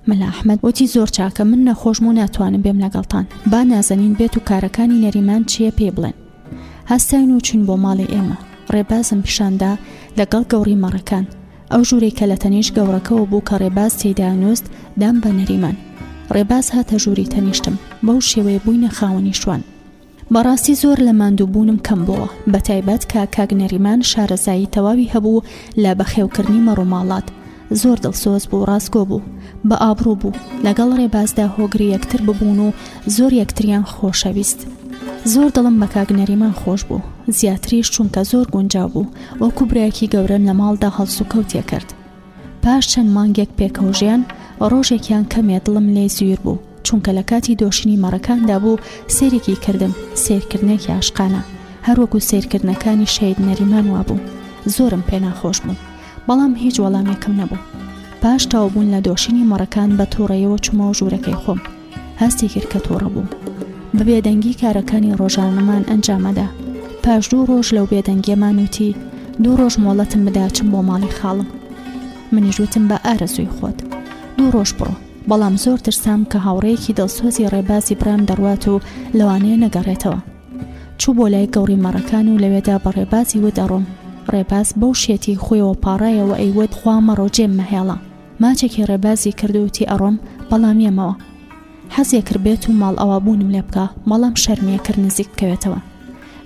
مەلا ئەحمەد وتی زۆر چاکە، من نەخۆشم و ناتوانم بێم لەگەڵتان. با نازەنین بێت و کارەکانی نەریمان چییە پێ بڵێن. هەستاین و چوین بۆ ماڵی ئێمە. ڕێبازم پیشاندا لەگەڵ گەوڕی مەڕەکان. ئەو ژوورەی کە لە تەنیشت گەورەکەەوە بوو کە ڕێباز تێدا نووست دام بە نەریمان. ڕێباز هاتە ژووری تەنیشتم، بەو شێوەیە بووینە خاوەنی شوان. بەڕاستی زۆر لە ماندووبوونم کەم بووە، بە تایبەت کە کاک نەریمان شارەزایی تەواوی هەبوو لە بەخێوکردنی مەڕووماڵات. زۆر دڵسۆز بوو، ڕاستگۆ بوو، بە ئابڕوو بوو، لەگەڵ ڕێبازدا هۆگری یەکتر ببوون و زۆر یەکتریان خۆشەویست. زۆر دڵم بە کاک نەریمان خۆش بوو، زیاتریش چونکە زۆر گونجاو بوو، وەکو برایەکی گەورەم لە ماڵدا هەڵسوکەوتێ کرد. پاش چەند مانگێک پێکەوژیان ڕۆژێکیان کەمێ دڵم لێ زویر بوو، چونکە لە کاتی دۆشینی مەڕەکاندا بوو سێرێکی کردم، سیرکردنێکی عاشقانە، هەروەکو سیرکردنەکانی شەید نەریمان وابوو. زۆرم پێ ناخۆش بوو، بەڵام هیچ وەڵامێکم نەبوو. پاش تاوبوون لە دۆشینی مەڕەکان بە تووڕەیەوە چوومەوە ژوورەکەی خۆم. هەستی کرد کە تووڕە بوو. بە بێدەنگی کارەکانی ڕۆژانەمان ئەنجامەدا. پاش 2 ڕۆژ لەو بێدەنگیەمان وتی 2 ڕۆژ مۆڵەتم بدا چم بۆ ماڵی خاڵم. منیش وتم بە ئارەزووی خۆت 2 ڕۆژ بڕۆ، بەڵام زۆر ترسام کە هاوڕێیەکی دڵسۆزی ڕێبازی برام دەڕوات و لەوانەیە نەگەڕێتەوە. چوو بۆ لای گەوڕی مەڕەکان و لەوێدا بە ڕێبازی وت ئەڕۆم. ڕێباز بەو شێتی خۆیەوە پاڕایەوە ئەیوت خوا مەڕۆ جێم مەهێڵە. ماچێکی ڕێبازی کردووتی ئەڕۆم، بەڵام یەمەوە. حەزیە کرد بێت و ماڵ ئەوە بوونم لێ بکە، بەڵام شەرمیە کرد نزیک بکەوێتەوە.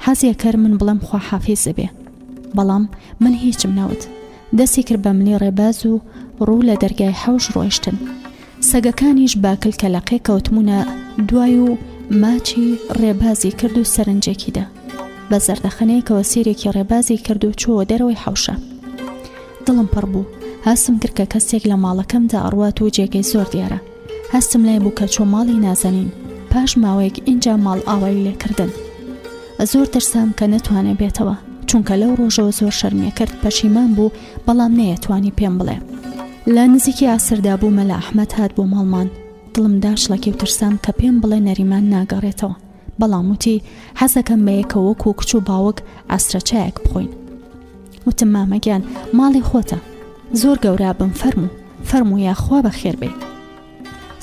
حەزیە کرد من بڵێم خوا حافیزە بێ، بەڵام من هیچم نەوت. دەستی کرد بە ملی ڕێباز و ڕوو لە دەرگای حەوش ڕۆیشتن. سەگەکانیش باکل کە لەقێ کەوتمونە دوای و ماچی ڕێبازی کرد و سەرنجێکیدا. بە زەردەخەنەیەکەوە سیرێکی ڕێبازی کرد و چووە دەرەوەی حەوشە. دڵم پڕ بوو، هەستم کرد کە کەسێک لە ماڵەکەمدا ئەڕوات و جێگەی زۆر دیارە. هەستم لای بوو کە چۆ ماڵی نازەنین. پاش ماوەیەک ئینجا ماڵ ئاوای لێکردن. زۆر ترسام کە نەتوانێ بێتەوە، چونکە لەو ڕۆژەوە زۆر شەرمیە کرد، پەشیمان بوو، بەڵام نەیەتوانی پێم بڵێ. لە نزیکی ئاسردا بوو مەلا ئەحمەد هات بۆ ماڵمان. دڵم داشڵەکی و ترسام کە پێم بڵێ نەریمان ناگەڕێتەوە، بەڵام وتی حەزەکەم بەیەکە وەکو کچ و باوک ئاسرە چایەک بخۆین. وتم مامەگیان ماڵی خۆتە، زۆر گەورە بم فەرموو یاخوا بەخێر بێ.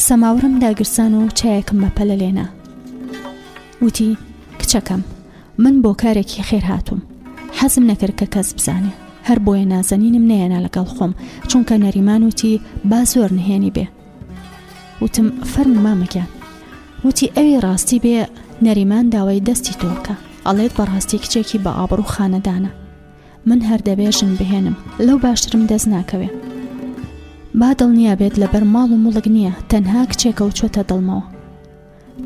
سەماورم داگرسان و چایەکم بەپەلە لێنا. وتی کچەکەم، من بۆ کارێکی خێر هاتووم، حەزم نەکرد کە کەس بزانێ، هەر بۆیە نازەنینم نەیەنا لەگەڵ خۆم، چونکە نەریمان وتی با زۆر نهێنی بێ. وتم فەرموو مامەگیان. وتی ئەوی ڕاستی بێ نەریمان داوای دەستی تۆکە، ئەڵێت بەڕاستی کچێکی بە ئابڕوو خانەدانە. من هەر دەبێژن بهێنم، لەو باشترم دەست ناکەوێ. با دڵنیا بێت لەبەر ماڵ و مڵک نییە، تەنها کچێکە و چۆتە دڵمەوە.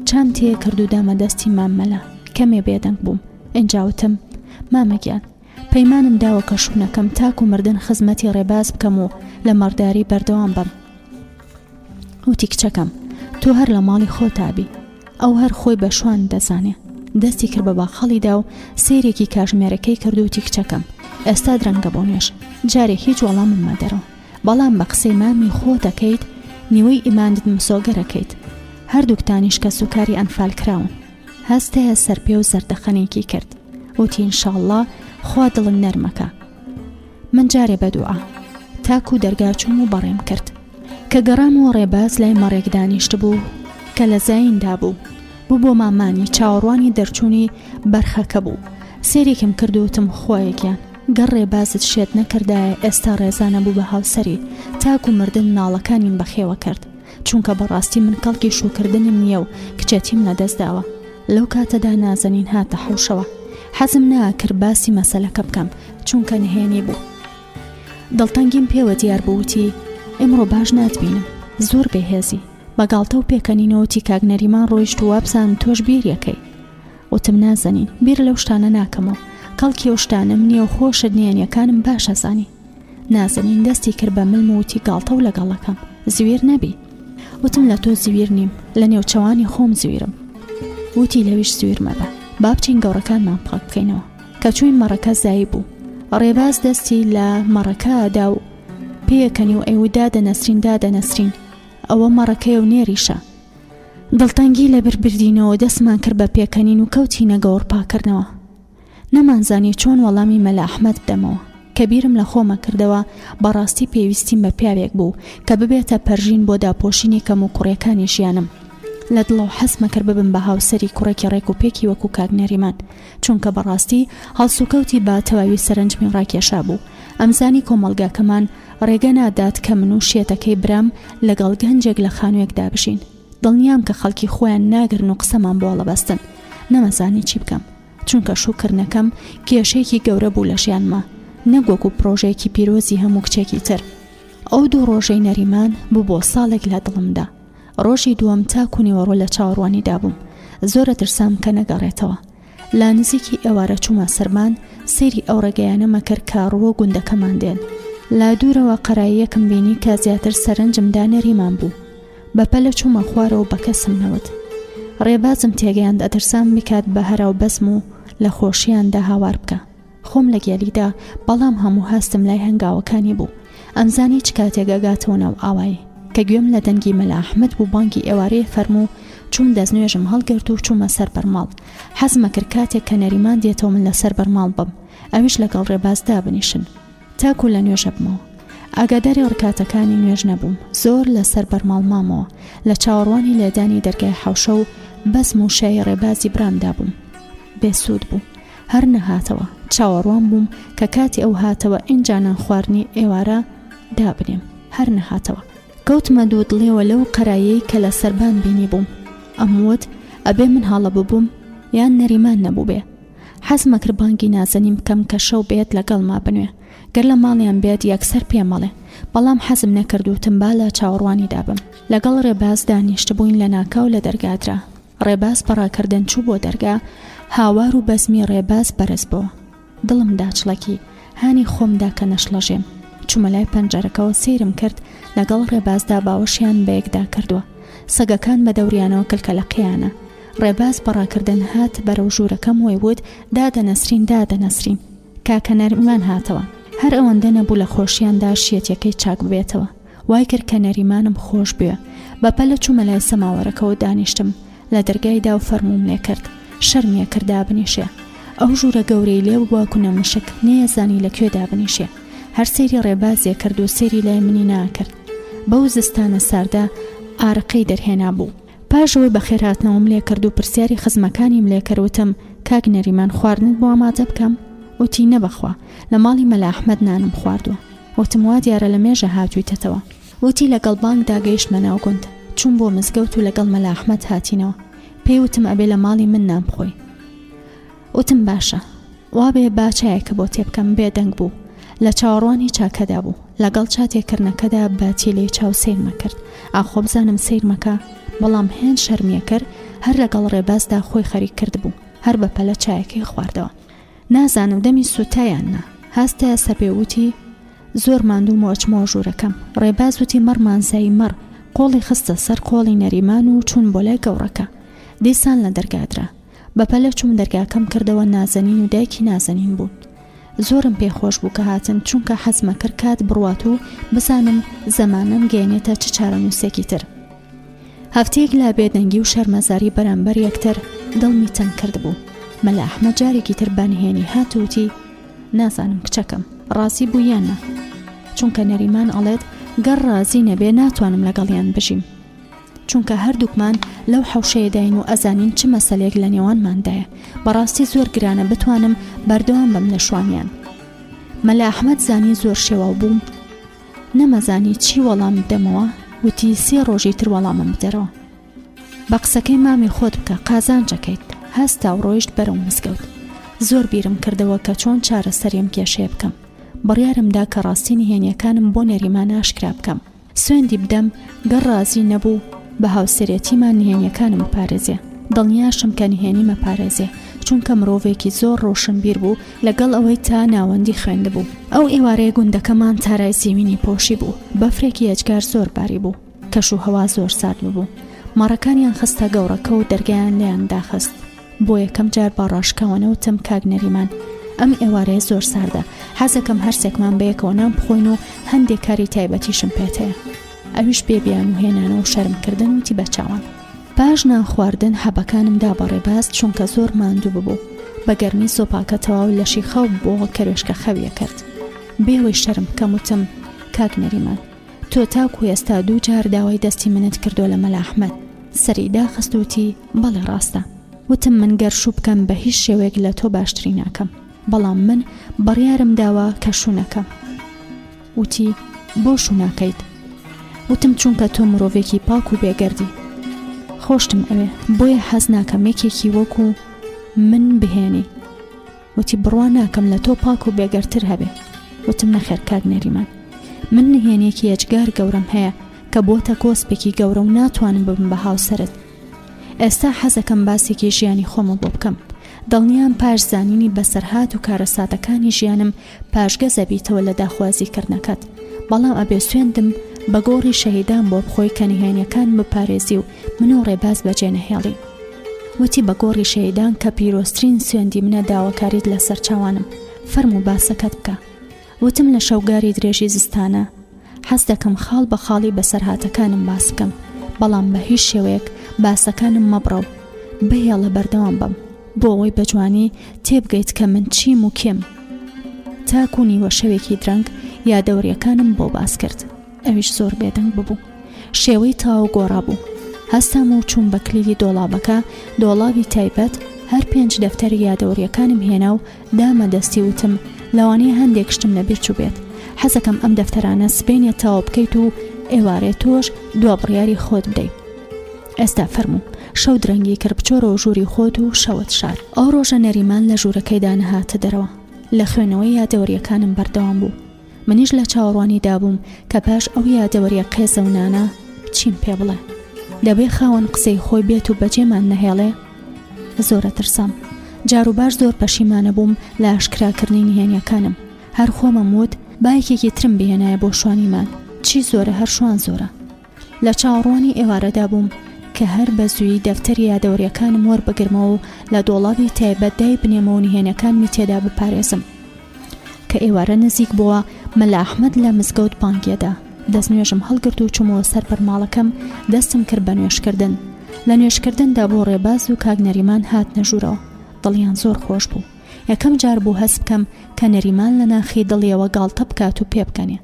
چام تێ کرد و دامە دەستی مامەلا، کەمێ بێدەنگ بووم. ئەنجاوتم مامەگیان، پەیمانم داوە کە شوونەکەم تاک و مردن خزمەتی ڕێباز بکەم و لە مەڕداری بەردەوام بم. وتی کچەکەم، تۆ هەر لە ماڵی خۆتابی، ئەو هەر خۆی بە شوان دەزانێ. دەستی کرد بە باخەڵیدا و سیرێکی کاژمێرەکەی کرد و تی کچەکەم، ئێستا درەنگە بۆ نوێش، جارێک هیچ وەڵامم مەدەرەوە، بەڵام بە قسەی مامی خۆ دەکەیت، نیوەی ئیماندت مسۆگەرەکەیت. هەردووکتانیش کە سوکاری ئەنفال کراون. هەستەیە سەرپێ و زەردەخەنێکی کرد. وتی ئینشاءڵڵا خوا دڵن نەرمەکە. من جارێ بەدوعا تاکو دەرگاچووم و بەڕێم کرد. کە گەڕامەوە ڕێباز لای مەڕێک دانیشت بوو کە لە زایندا بوو بۆ مامانی چاوەڕوانی دەرچوونی بەرخەکە بوو. سێرێکم کرد و وتم خۆیەکیان گەڕ ڕێبازت شێت نەکردایە ئێستا ڕێزانە بوو بە هاوسەری، تاکو مردن ناڵەکانیم بەخێوە کرد، چونکە بەڕاستی من کەڵکی شوکردنم نییە و کچێتیم نەدەستداوە. لەو کاتەدا نازەنین هاتە حەوشەوە. حەزم ناکرد باسی مەسەلەکە بکەم، چونکە نهێنی بوو. دڵتەنگیم پێوە دیار بووتی ئێمڕۆ باش ناتبینم، زۆر بێهێزی. بەگاڵتە و پێکەنینەوەتی کاک نەریمان ڕۆیشت و وابزان تۆش بیریەکەی. وتم نازەنین، بیر لەو شتانە ناکەمەوە، کەڵکی ئەو شتانم نییە و خۆشت نێنیەکانم باشە زانی. نازەنین دەستی کرد بە ملم و وتی گاڵتە و لەگەڵەکەم، زویر نەبی. وتم لە تۆ زویر نیم، لە نێوچەوانی خۆم زویرم. وتی لەویش زویر مەبە، با بچین گەوڕەکانمان پاک بکەینەوە. کە چووین مەڕەکە زایی بوو. ڕێباز دەستی لە مەڕەکەدا و پێیەکەنی و ئەیودا دەنەسرین ئەوە مەڕەکەی و نێریشە. دڵتەنگی لە بربردینەوە دەستمان کرد بە پێکەنین و کەوتینە گەوڕپاکردنەوە. نەمانزانی چۆن وەڵامی مەلا ئەحمەد بدەمەوە. کە بیرم لە خۆمە کردەوە بەڕاستی پێویستیم بە پیاوێک بوو کە ببێتە پەرژین بۆ داپۆشینی کەم و کوڕیەکانی ژیانم. لە دڵەوە حەزمە کرد ببم بە هاوسەری کوڕێکی ڕێک و پێکی وەکو کاک نەریمان، چونکە بەڕاستی هەڵسوکەوتی بە تەواوی سەرنجمی ڕاکێشا بوو. ئەمزانی کۆمەڵگاکەمان ڕێگە نادات کە من و شێتەکەی برام لەگەڵ گەنجێک لە خانوویەکدا بژین. دڵنیام کە خەڵکی خۆیان ناگرن و قسەمان بۆ هەڵەبەستن. نەمەزانی چی بکەم، چونکە شوکردنەکەم کێشەیەکی گەورە بوو لە ژیانما، نەگوەکو پرۆژەیەکی پیرۆزی هەموو کچێکی تر. ئەو دوو ڕۆژەی نەریمان بوو بۆ ساڵێک لە دڵمدا. ڕۆژی دووەم تاکو نیوەڕۆ لە چاوەڕوانیدا بووم. زۆرە ترسام کە نەگەڕێتەوە. لا نزیکی ئێوارە چوومە سەرمان، سەیری ئەو ڕێگەیانەمە کرد کاڕوە گوندەکەمان دێن. لا دوورەوە قەراییەکم بینی کە زیاتر سەرنجمدا نەریمان بوو. بەپەلە چوومە خوارەوە بە کەسم نەوت. ڕێبازم تێگەیاند ئەترسام بکات بە هەراو بەسم و لە خۆشییاندا هاوار بکە. خۆم لە گێلیدا، بەڵام هەموو هەستم لای هەنگاوەکانی بوو. ئەمزانی چ کاتێک ئەگاتەوە ناو ئاوایی کە گوێم لە دەنگی مەلا ئەحمەد بوو. بانگی ئێوارەیە فەرموو. چوم دەستنوێژم هەڵگرت و چوومە سەر بەرماڵ. حەزمە کرد کاتێک کە نەریمان دێتەوە من لەسەر بەرماڵ بم، ئەویش لەگەڵ ڕێبازدا بنیشن تاکو لە نوێژە بمەوە. ئاگاداری ڕکاتەکانی نوێژ نەبووم. زۆر لەسەر بەرماڵ مامەوە. لە چاوەڕوانی لێدانی دەرگای حەوشە و بەسم و شای ڕێبازی برامدا بووم. بێسوود بوو. هەر نەهاتەوە. چاوەڕوان بووم کە کاتی ئەو هاتەوە ئینجانان خواردنی ئێوارە دابنێم. هەر نەهاتەوە. کەوتمە دوو دڵێەوە لەو قەرایەی کە لە سەربان بینی بووم. ئەموت ئەبێ من هەڵە ببووم یان نەریمان نەبوو بێ. حەزمە کرد بانگی نازەنیم بکەم کە شەو بێت لەگەڵ ما بنوێ. گەر لە ماڵیان بێت یەکسەر پێمەڵێ. بەڵام حەزم نەکرد و تمبا لە چاوەڕوانی دابم. لەگەڵ ڕێباز دانیشت بووین لە ناکاو لە دەرگادرا. ڕێباز بەڕاکردن چوو بۆ دەرگا. هاوار و بەزمی ڕێباز بەرز بووە. دڵم داچڵەکی هانی خۆمدا کە نەشڵەژێم. چوومە لای پەنجەرەکەەوە سیرم کرد. لەگەڵ ڕێبازدا باوەشیان بەیەکدا کردووە. سەگەکان بە دەوریانەوە کلکەلەقیانە. ڕێباز بەڕاکردن هات بەرەو ژوورەکەم وی وت دادەنەسرین دادەنەسرین. کاکە نەریمان هاتەوە. هەر ئەوەندە نەبوو لە خۆشیاندا شێتیەکەی چاک ببێتەوە. وای کرد کە نەریمانم خۆش بوێ. بەپەلە چوومە لای سەماوەرەکەەوە دانیشتم. لە دەرگایدا و فەرموم لێ کرد. شەرمیە کردا بنیشێ. ئەو ژوورە گەورەی لێ بووە کوونە مشک نەیەزانی لەکوێدا بنیشێ. هەر سەیری ڕێبازێ کرد و سەیری لای منی ناکرد. بەو زستانە ساردا ئارەقەی دەرهێنا بوو. پاشەوەی بەخێرهاتنەوەم لێ کرد و پرسیاری خزمەکانیم لێ کردوتم کاک نەریمان خواردنت بۆ ئامادە بکەم؟ وتی نەبەخوا، لە ماڵی مەلا ئەحمەد نانم خواردووە. وتم وا دیارە لە مێژە هاتوویتەوە. وتی لەگەڵ بانگدا گەیشتمە ناو گوند. چوون بۆ مزگەوت و لەگەڵ مەلا ئەحمەد هاتینەوە. پێی وتم ئەبێ لە ماڵی من نام بخۆی. وتم باشە. وابێ باچایەکە بۆ تێبکەم بێدەنگ بوو. لە چاوەڕوانی چاکەدا بوو. لەگەڵ چاتێکردنەکەدا باتیلەی چاو سیرمە کرد. ئاخۆ بزانم سیرمەکە، بەڵام هێن شەرمیە کرد. هەر لەگەڵ ڕێبازدا خۆی خەریک کرد بوو. هەر بەپەلە چایەکەی خواردەوە. نازانم دەمی سوتایاننا. هەستە سەپێوتی زۆر ماندوو مۆچمەوە ژوورەکەم. ڕێباز وتی مەڕمانزایی مەڕ. قۆڵی خستە سەر قۆڵی نەریمان و چوون بۆ لای گەوڕەکە. دیسان لە دەرگادرا. بەپەلە چوون دەرگاکەم کردەوە. نازەنین و دایکی نازەنین بوون. زۆرم پێخۆش بوو کە هاتن، چونکە حەزمە کرد کات بڕوات و بزانم زەمانم گەێنێتە چ چارەنووسێکی تر. هەفتەیەک لا بێدەنگی و شەرمەزاری بەرامبەر یەکتر دڵمی تەنگ کرد بوو. مەلا ئەحمەد جارێکی تر بانهێنی هاتووتی نازانم کچەکەم ڕازی بوو یاننا، چونکە نەریمان ئەڵێت گەڕ ڕازی نەبێ ناتوانم لەگەڵیان بژیم، چونکە هەردووکمان لەو حەوشەیەداین و ئەزانین چ مەسەلێک لە نێوانماندایە. بەڕاستی زۆر گرانە بتوانم بەردەوام بم لە شوانیان. مەلا ئەحمەد زانی زۆر شێوە بووم، نەمەزانی چی وەڵام بدەمەوە. وتی 3 ڕۆژی تر وەڵامم بدەرەوە. بە قسەکەی مامی خۆت بکە، قازانجەکەیت. هەستا و ڕۆیشت بەرەو مزگەوت. زۆر بیرم کردەوە کە چۆن چارەسەریم کێشێ بکەم. بڕیارمدا کە ڕاستینی هێنیەکانم بۆ نەریمان ئاشکرا بکەم. سوێندی بدەم گەڕ ڕازی نەبوو بە هاوسەرەتیمان نهێنیەکانم پارێزێ. دڵنیاشم کە نهێنی مەپارێزێ، چونکە مرۆڤێکی زۆر ڕۆشنبیر بوو لەگەڵ ئەوەی تا ناوەندی خوێند بوو. ئەو ئێوارەیە گوندەکەمان تارای زیوینی پۆشی بوو. بەفرێکی ئەجگار زۆر باری بوو. کەش و هەوا زۆر سارد بوو. ماڕەکانیان خستە گەوڕەکە و دەرگایان لێیان داخست. بۆ یەکەم جار بە ڕاشکەوەنەوتم کاک نەریمان، ئەم ئێوارەیە زۆر ساردە، حەزەکەم هەرسێکمان بەیەکەوە نام بخۆین و هەندێک کاری تایبەتیشم پێت هەیە. ئەویش بێبیان و هێنانە و شەرمکردن وتی بەچاوان. پاش نان خواردن حەبەکانم دا بە ڕێباز چونکە زۆر ماندوو ببوو بە گەرمی سۆپاکە تەواو لەشی خەو بۆ کەروێشکە خەویە کرد بێوەی شەرم کەم وتم کاک نەریمان تۆ تاکو ئێستا 2 جار داوای دەستی منت کردو لە مەلا ئەحمەد سەری داخستوتی بەڵێ ڕاستە وتم من گەرشوو بکەم بە هیچ شێوەیەک لە تۆ باشتری ناکەم بەڵام من بڕیارم داوە کە شوونەکەم وتی بۆ شووناکەیت وتم چونکە تۆ مرۆڤێکی پاک و بێگەردی خۆشتم ئەوێ بۆیە حەز ناکەم یەکێکی وەکو من بهێنی وتی بڕوا ناکەم لە تۆ پاک و بێگەرتر هەبێ وتم نەخێر کاک نەریمان من نهێنێکی ئەجگار گەورەم هەیە کە بۆتە کۆسپێکی گەورە و ناتوانم ببم بە هاوسەرت ئێستا حەزەکەم باسێکی ژیانی خۆمە بۆ بکەم دڵنیام پاش زانینی بەسەرهات و کارەساتەکانی ژیانم پاشگەزە بیتەوە لە داخوازیکردنەکەت بەڵام ئەبێ سوێندم بە گۆڕی شەهیدان بۆ بخۆی کە نهێنیەکان بپارێزی و من و ڕێباز بەجێ نەهێڵی وتی بە گۆڕی شەهیدان کە پیرۆسترین سوێندی منە داواکاریت لەسەر چاوانم فەرموو باسەکەت بکە وتم لە شەوگاری درێژی زستانە حەز دەکەم خاڵ بە خاڵی بەسەرهاتەکانم باس بکەم بەڵام بە هیچ شێوەیەک باسەکانم مەبڕە و بهێڵە بەردەوام بم بۆ ئەوەی بەجوانی تێبگەیت کە من چیم و کێم تاکو نیوە شەوێکی درەنگ یادەوریەکانم بۆ باس کرد ئەویش زۆر بێدەنگ ببوو شێوەی تاو گۆڕا بوو هەستام و چوون بە کلیلی دۆڵابەکە دۆڵابی تایبەت هەر 5 دەفتەری یادەوریەکانم هێنا و دامە دەستی وتم لەوانەیە هەندێک شتم لەبیر چوو بێت حەزەکەم ئەم دەفتەرانە سبێنێتەوە بکەیت و ئێوارێ تۆش دوابڕیاری خۆت بدەیت ئێستا فەرموو شەو درەنگی کرد بچۆرەوە ژووری خۆت و شەوت شار ئەو ڕۆژە نەریمان لە ژوورەکەیدا نەهاتە دەرەوە لە خوێنەوەی یادەوریەکانم بەردەوام بوو منیش لە چاوەڕوانی دابووم کە پاش ئەو یادەوریە قێزە و نانە چیم پێ بڵێ دەبێ خاوەن قسەی خۆی بێت و بەجێمان نەهێڵێ زۆرە ترسام جاروباش زۆر پەشیمانە بووم لە ئاشکراکردنی نهێنیەکانم هەر خۆمەم وت بایەکێکی ترم بهێنایە بۆ شوانیمان چی زۆرە هەر شوان زۆرە لە چاوەڕوانی ئێوارەدا بووم کە هەر بە زووی دەفتەری یادەوریەکانم وەربگرمەوە و لە دۆڵابی تایبەت دای بنێمەوە نهێنیەکانمی تێدا بپارێزم کە ئێوارە نزیک بووە مەلا ئەحمەد لە مزگەوت بانگێدا دەستنوێژم هەڵگرت و چوومەوە سەر بەرماڵەکەم دەستم کرد بە نوێشکردن لە نوێشکردندا بۆ ڕێباز و کاک نەریمان هات نەژوورەوە دڵیان زۆر خۆش بوو یەکەم جار بوو هەست بکەم کە نەریمان لە ناخی دڵیەوە گاڵتە بکات و پێ بکەنێ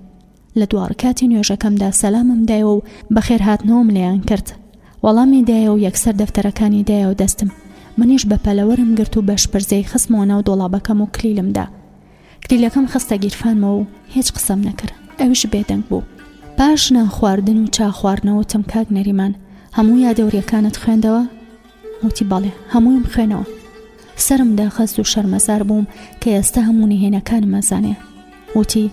لە دوارکاتی نوێژەکەمدا سەلامم دایەوە و بەخێر هاتنەوەم لێیان کرد وەڵامی دایە و یەکسەر دەفتەرەکانی دایە و دەستم منیش بە پەلەوەرم گرت و بە شپرزەی خستمەوە ناو دۆڵابەکەم و کلیلمدا کلیلەکەم خستە گیرفانمەوە و هیچ قسەم نەکرد ئەویش بێدەنگ بوو پاش نان خواردن و چا خواردنەوە تم کاک نەریمان هەموو یادەوریەکانت خوێندەوە وتی بەڵێ هەموویم خوێنەوە سرم داخست و شەرمەزار بووم کە ئێستا هەموو نهێنەکانم ئەزانێ وتی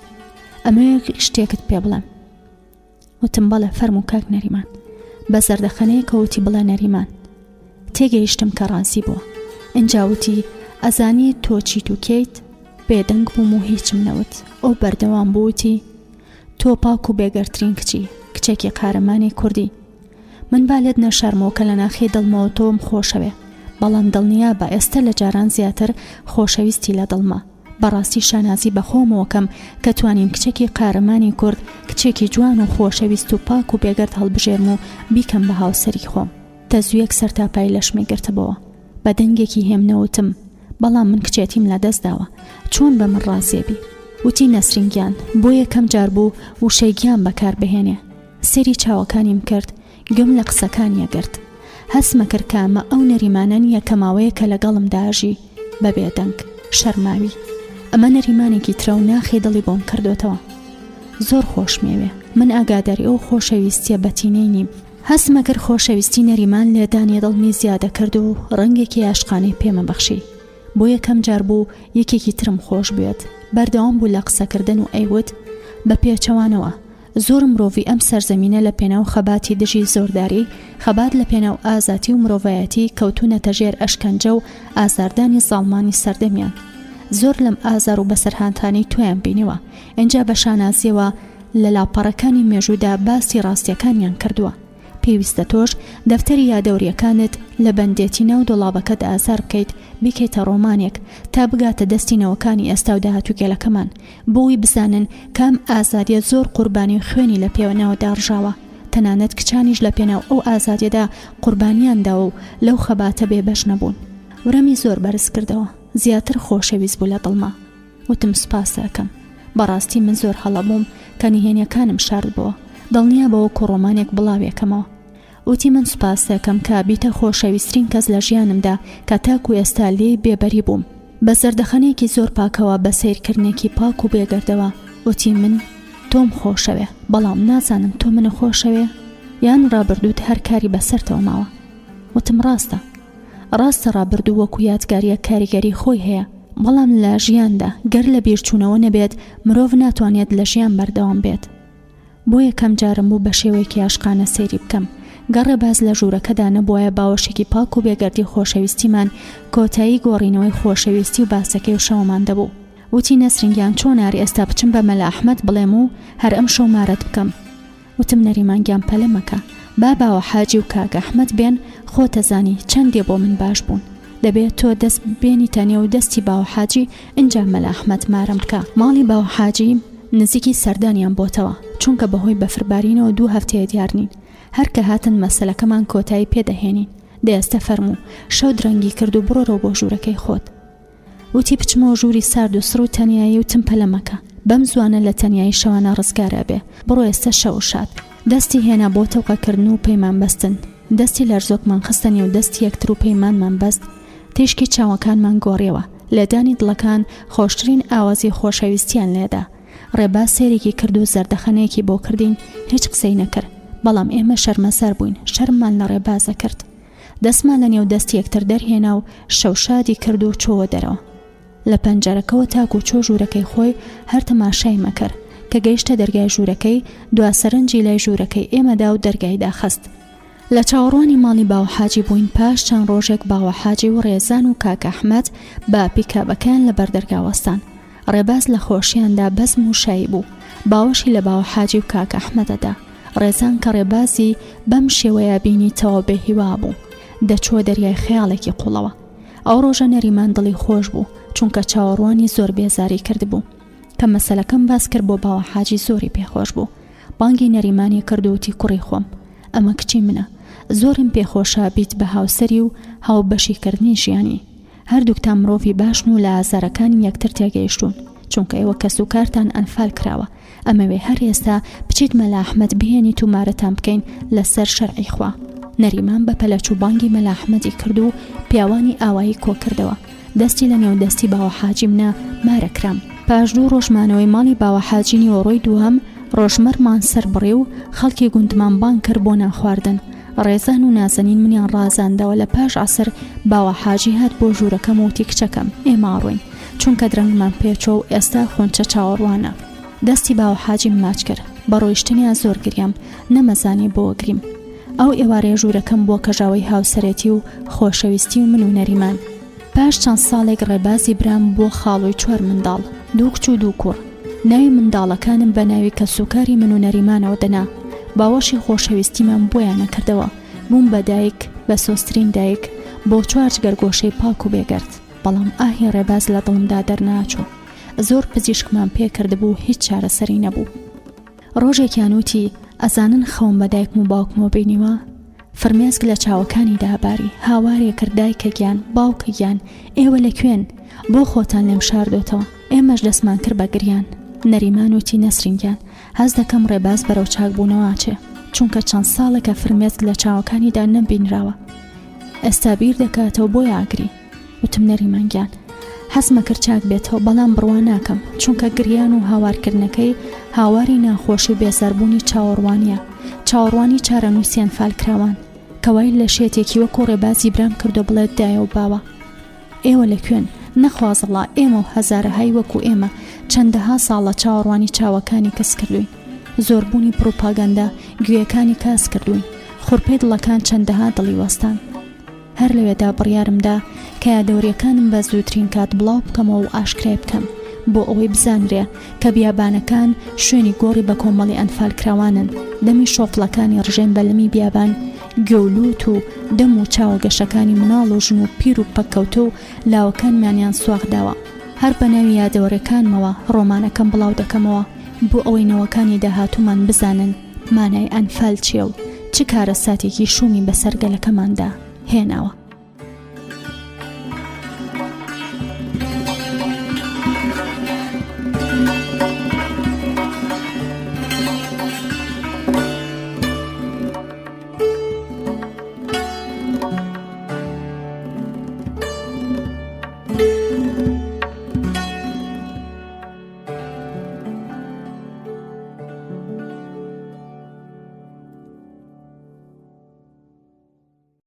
ئەمەیەک شتێکت پێ بڵێم وتم بەڵێ فەرموو کاک نەریمان بە زەردەخەنەیەکە وتی بڵێ نەریمان تێگەیشتم کە ڕازی بووە ئینجا وتی ئەزانی تۆ چیت و کەیت بێدەنگ بووم و هیچم نەوت ئەو بەردەوام بووتی تۆ پاک و بێگەرترین کچێکی قارەمانی کوردی من بالێت نەشارمەوە کە لە ناخی دڵمەوە تۆم خۆشەوێ بەڵام دڵنیا بە ئێستا لە جاران زیاتر خۆشەویستی لە دڵمە بەڕاستی شانازی بەخۆمەوەکەم کە توانیم کچێکی قارەمانی کورد کچێکی جوان و خۆشەویست و پاک و بێگەرت هەڵبژێرم و بیکەم بە هاوسەری خۆم تەزویەک سەرتاپای لەشمی گرتبەوە بە دەنگێکی هێمنەوتم بەڵام من کچێتیم لە دەست داوە چۆن بە من ڕازێبی وتی نەسرینگیان بۆ یەکەم جار بوو وشەیگیان بەکار بهێنێ سەری چاوەکانیم کرد گوم لە قسەکانیە گرت هەسمە کرد کامە ئەو نەریمانەن یەکەماوەیە کە لەگەڵم داژی بە بێدەنگ شەرماوی ئەمە نەریمانێکی ترە و ناخی دڵی بۆم کردوتەوە زۆر خۆشمێوێ من ئاگاداری ئەو خۆشەویستیە بەتینەی نیم هەسمە کرد خۆشەویستی نەریمان لێدانی دڵمی زیادە کرد و ڕەنگێکی عاشقانەی پێمە بەخشی بۆ یەکەم جار بوو یەکێکی ترم خۆش بێت بەردەوام بوو لە قسەکردن و ئەیوت بە پێچەوانەوە زۆر مرۆڤی ئەم سەرزەمینە لە پێناو خەباتی دژی زۆرداری خەبات لە پێناو ئازاتی و مرۆڤایەتی کەوتونەتە ژێر ئەشکەنجە و ئازاردانی زاڵمانی سەردەمیان زۆر لەم ئازار و بەسەرهانتانی تویان بینیوە ئینجا بە شانازیەوە لە لاپەڕەکانی مێژوودا باسی ڕاستیەکانیان کردووە پێویستە تۆش دەفتەری یادەوریەکانت لە بەندێتی ناو دۆڵابەکەت ئازار بکەیت بیکەیتە ڕۆمانێک تا بگاتە دەستینەوەکانی ئێستا و داهاتووگەلەکەمان بۆی بزانن کام ئازادیە زۆر قوربانی خوێنی لە پێوە ناوەدا ڕژاوە تەنانەت کچانیش لە پێناو ئەو ئازادیەدا قوربانیاندا و لەو خەباتە بێبەش نەبوون. ورەمی زۆر بەرز کردەوە، زیاتر خۆشەویست بوو لە دڵما. وتم سوپاس دەکەم، بەڕاستی من زۆر هەڵە بووم کە نهێنیەکانم شارد بووە، دڵنیا بەوە کۆڕۆمانێک بڵاوێکەمەوە. وتی من سوپاس دەکەم کە بیتە خۆشەویستترین کەس لە ژیانمدا کە تاکو ئێستا لێی بێبەری بووم. بە زەردەخەنێکی زۆر پاکەوە بە سیرکردنێکی پاک و بێگەردەوە وتی من تۆم خۆشەوێ، بەڵام نازانم تۆ منە خۆشەوێ یان ڕابردووت هەر کاری بەسەرتەوە ماوە. وتم ڕاستە ڕابردوو وەکو یادگاریە کاریگەری خۆی هەیە، بەڵام لە ژیاندا گەر لە بیرچوونەوە نەبێت مرۆڤ ناتوانێت لە ژیان بەردەوام بێت. بۆ یەکەم جارم بوو بە شێوەیەکی عاشقانە سەیری بکەم، گەڕێ باز لە ژوورەکەدا نەبووایە باوەشێکی پاک و بێگەردی خۆشەویستیمان کۆتایی گۆڕینەوەی خۆشەویستی و باسەکەی و شەومان دەبوو. وتی نەسرینگیان چۆناری ئێستا بچم بە مەلا ئەحمەد بڵێم و هەر ئەم شەو مارەت بکەم. وتم نەریمانگیان پەلە مەکە، با باوە حاجی و کاک ئەحمەد بێن خۆتەزانی چەندێ بۆ من باش بوون، دەبێت تۆ دەست بێنیتە نێو دەستی باوە حاجی ئینجا مەلا ئەحمەد مارم بکە. ماڵی باوە حاجی نزیکی سەردانیان بۆتەوە، چونکە بەهۆی بەفربارینەوە 2 هەفتەیە دیار نین. هەر کە هاتن مەسەلەکەمان کۆتایی پێدەهێنین. دەیەستە فەرموو شەو درەنگی کرد و بڕۆرەوە بۆ ژوورەکەی خۆت. وتی بچمەوە ژووری سارد و سڕ و تەنیایی و تمپەلە مەکە، بەم زوانە لە تەنیایی شەوانە ڕزگارە بێ. بڕۆ ئێستا شەو شاد. دەستی هێنا بۆ تەوقەکردن و پەیمان بەستن، دەستی لەرزۆکمان خستنی و دەستی یەکتر و پەیمانمان بەست. تیشکی چاوەکانمان گۆڕیەوە، لێدانی دڵەکان خۆشترین ئاوازی خۆشەویستیان لێدا. ڕێبا سێرێکی کرد و زەردەخەنەیەکی بۆ کردین، هیچ قسەی نەکرد، بەڵام ئێمە شەرمەسەر بووین، شەرممان لە ڕێبازە کرد. دەستمان لە نێو دەستی یەکتر دەرهێنا و شەوشادی کرد و چۆوە دەرەوە. لە پەنجەرەکەەوە تاکو چۆ ژوورەکەی خۆی هەر تەماشای مەکرد کە گەیشتە دەرگای ژوورەکەی، دوا سەرنجی لای ژوورەکەی ئێمەدا و دەرگایدا خست. لە چاوەڕوانی ماڵی باوە حاجی بووین. پاش چەند ڕۆژێک باوە حاجی و ڕێزان و کاک ئەحمەد با پیکابەکان لە بەردەرگاوەستان. ڕێباز لە خۆشیاندا بەزم و شایی بوو، باوەشی لە باوە حاجی و کاک ئەحمەدەدا. ڕێزان کە ڕێبازی بەم شێوەیە بینیتەوە بێهیوا بوو، دەچوە دەریای خەیاڵێکی قوڵەوە. ئەو ڕۆژە نەریمان دڵی خۆش بوو، چونکە چاوەڕوانی زۆر بێزاری کرد بوو. کە مەسەلەکەم باس کرد بۆ باوە حاجی زۆری پێخۆش بوو. بانگی نەریمانی کرد و وتی کوڕی خۆم، ئەمە کچی منە، زۆرم پێخۆشە بیت بە هاوسەری و هاوبەشیکردنی ژیانی. هەردووکتان مرۆڤی باشن و لە ئازارەکانی یەکتر تێگەیشتون، چونکە ئێوە کەس و کارتان ئەنفال کراوە. ئەمەوێ هەر ئێستا بچیت مەلا ئەحمەد بهێنیت و مارەتان بکەین لەسەر شەرعی خوا. نەریمان بە پەلەچوو بانگی مەلا ئەحمەدی کرد و پیاوانی ئاوایی کۆکردەوە. دەستی لە نێو دەستی باوە حاجی منە مارەکرام. پاش 2 ڕۆژمانەوەی ماڵی باوە حاجی نیوەڕۆی دووەم ڕۆژمەرمان سەر بڕێ و خەڵکی گوندمان بان کرد بۆ نانخواردن. ڕێزان و نازەنین منیان ڕازاندەوە. لە پاش عەسر باوە حاجی هات بۆ ژوورەکەم و وتی کچەکەم ئێمە ڕۆین، چونکە درەنگمان پێچۆ و ئێستا خۆنچە چاوەڕوانە. دەستی باوە حاجی ماچ کرد، بە ڕۆیشتنیان زۆر گریام، نەمەزانی بۆ گریم. ئەو ئێوارەیە ژوورەکەم بۆ کەژاوەی هاوسەرەتی و خۆشەویستی و من و نەریمان. پاش چەند ساڵێک ڕێبازی برام بۆ خاڵۆی 4 منداڵ، 2 کچ و 2 کوڕ. ناوی منداڵەکانم بە ناوی کەسوکاری من و نەریمانەوە دەنا. باوەشی خۆشەویستیمان بۆیان نەکردەوە، بووم بە دایک، بە سۆسترین دایک، بۆ 4 گەرگۆشەی پاک و بێگەرد. بەڵام ئاهی ڕێباز لە دڵمدا دەرناچوو. زۆر پزیشکمان پێکردبوو، هیچ چارەسەری نەبوو. ڕۆژێکیان وتی ئەزانن خەوم بە دایکم و باوکمەوە بینیوە، فرمێسک لە چاوەکانی داباری، هاوارێ کرد دایکەگیان، باوکەگیان، ئێوە لەکوێن؟ بۆ خۆتان لێم شاردۆتەوە. ئێمەش دەستمان کرد بە گریان. نەریمان وتی نەسرینگیان، هەز دەکەم ڕێباز بەرەو چاکبوونەوەچێ، چونکە چەند ساڵێکە فرمێسک لە چاوەکانیدا نەبینراوە. ئێستا بیر دەکاتەوە بۆ یاگری. وتم نەریمانگیان، حەزمە کرد چاک بێتەوە، بەڵام بڕوا ناکەم، چونکە گریان و هاوارکردنەکەی هاواری ناخۆشی و بێزاربوونی چاوەڕوانیە، چاوەڕوانی چارەنووسیان فالکراوان، کەوای لە شێتێکی وەکو ڕێبازی برام کردو بڵێت دایە و باوە. ئێوە لەکوێن؟ نەخوازەڵا ئێمە و هەزارەهای وەکو ئێمە چەندەها ساڵە چاوەڕوانی چاوەکانی کەس کردوین، زۆربوونی پرۆپاگەندا گوێەکانی کاس کردوین، خوڕپەی دڵەکان چەندەها دڵی وەستان. هەر لەوێدا بڕیارمدا کە یادەوریەکانم بە زووترین کات بڵاو بکەمەوە و ئاشکرای بکەم، بۆ ئەوەی بزانرێ کە بیابانەکان شوێنی گۆڕی بە کۆمەڵی ئەنفالکراوانن. دەمی شۆفڵەکانی ڕژێن بەلەمی بیابان گەولوت و دەم و چاوە گەشەکانی مناڵ و ژن و پیر و پەککەوتە و لاوەکانمانیان سواغداوە. هەر بە ناوی یادەوەرەکانمەوە ڕۆمانەکەم بڵاو دەکەمەوە بۆ ئەوەی نەوەکانی داهاتوومان بزانن مانای ئەنفال چییە و چ کارە ساتێکی شومی بەسەر گەلەکەماندا هێناوە.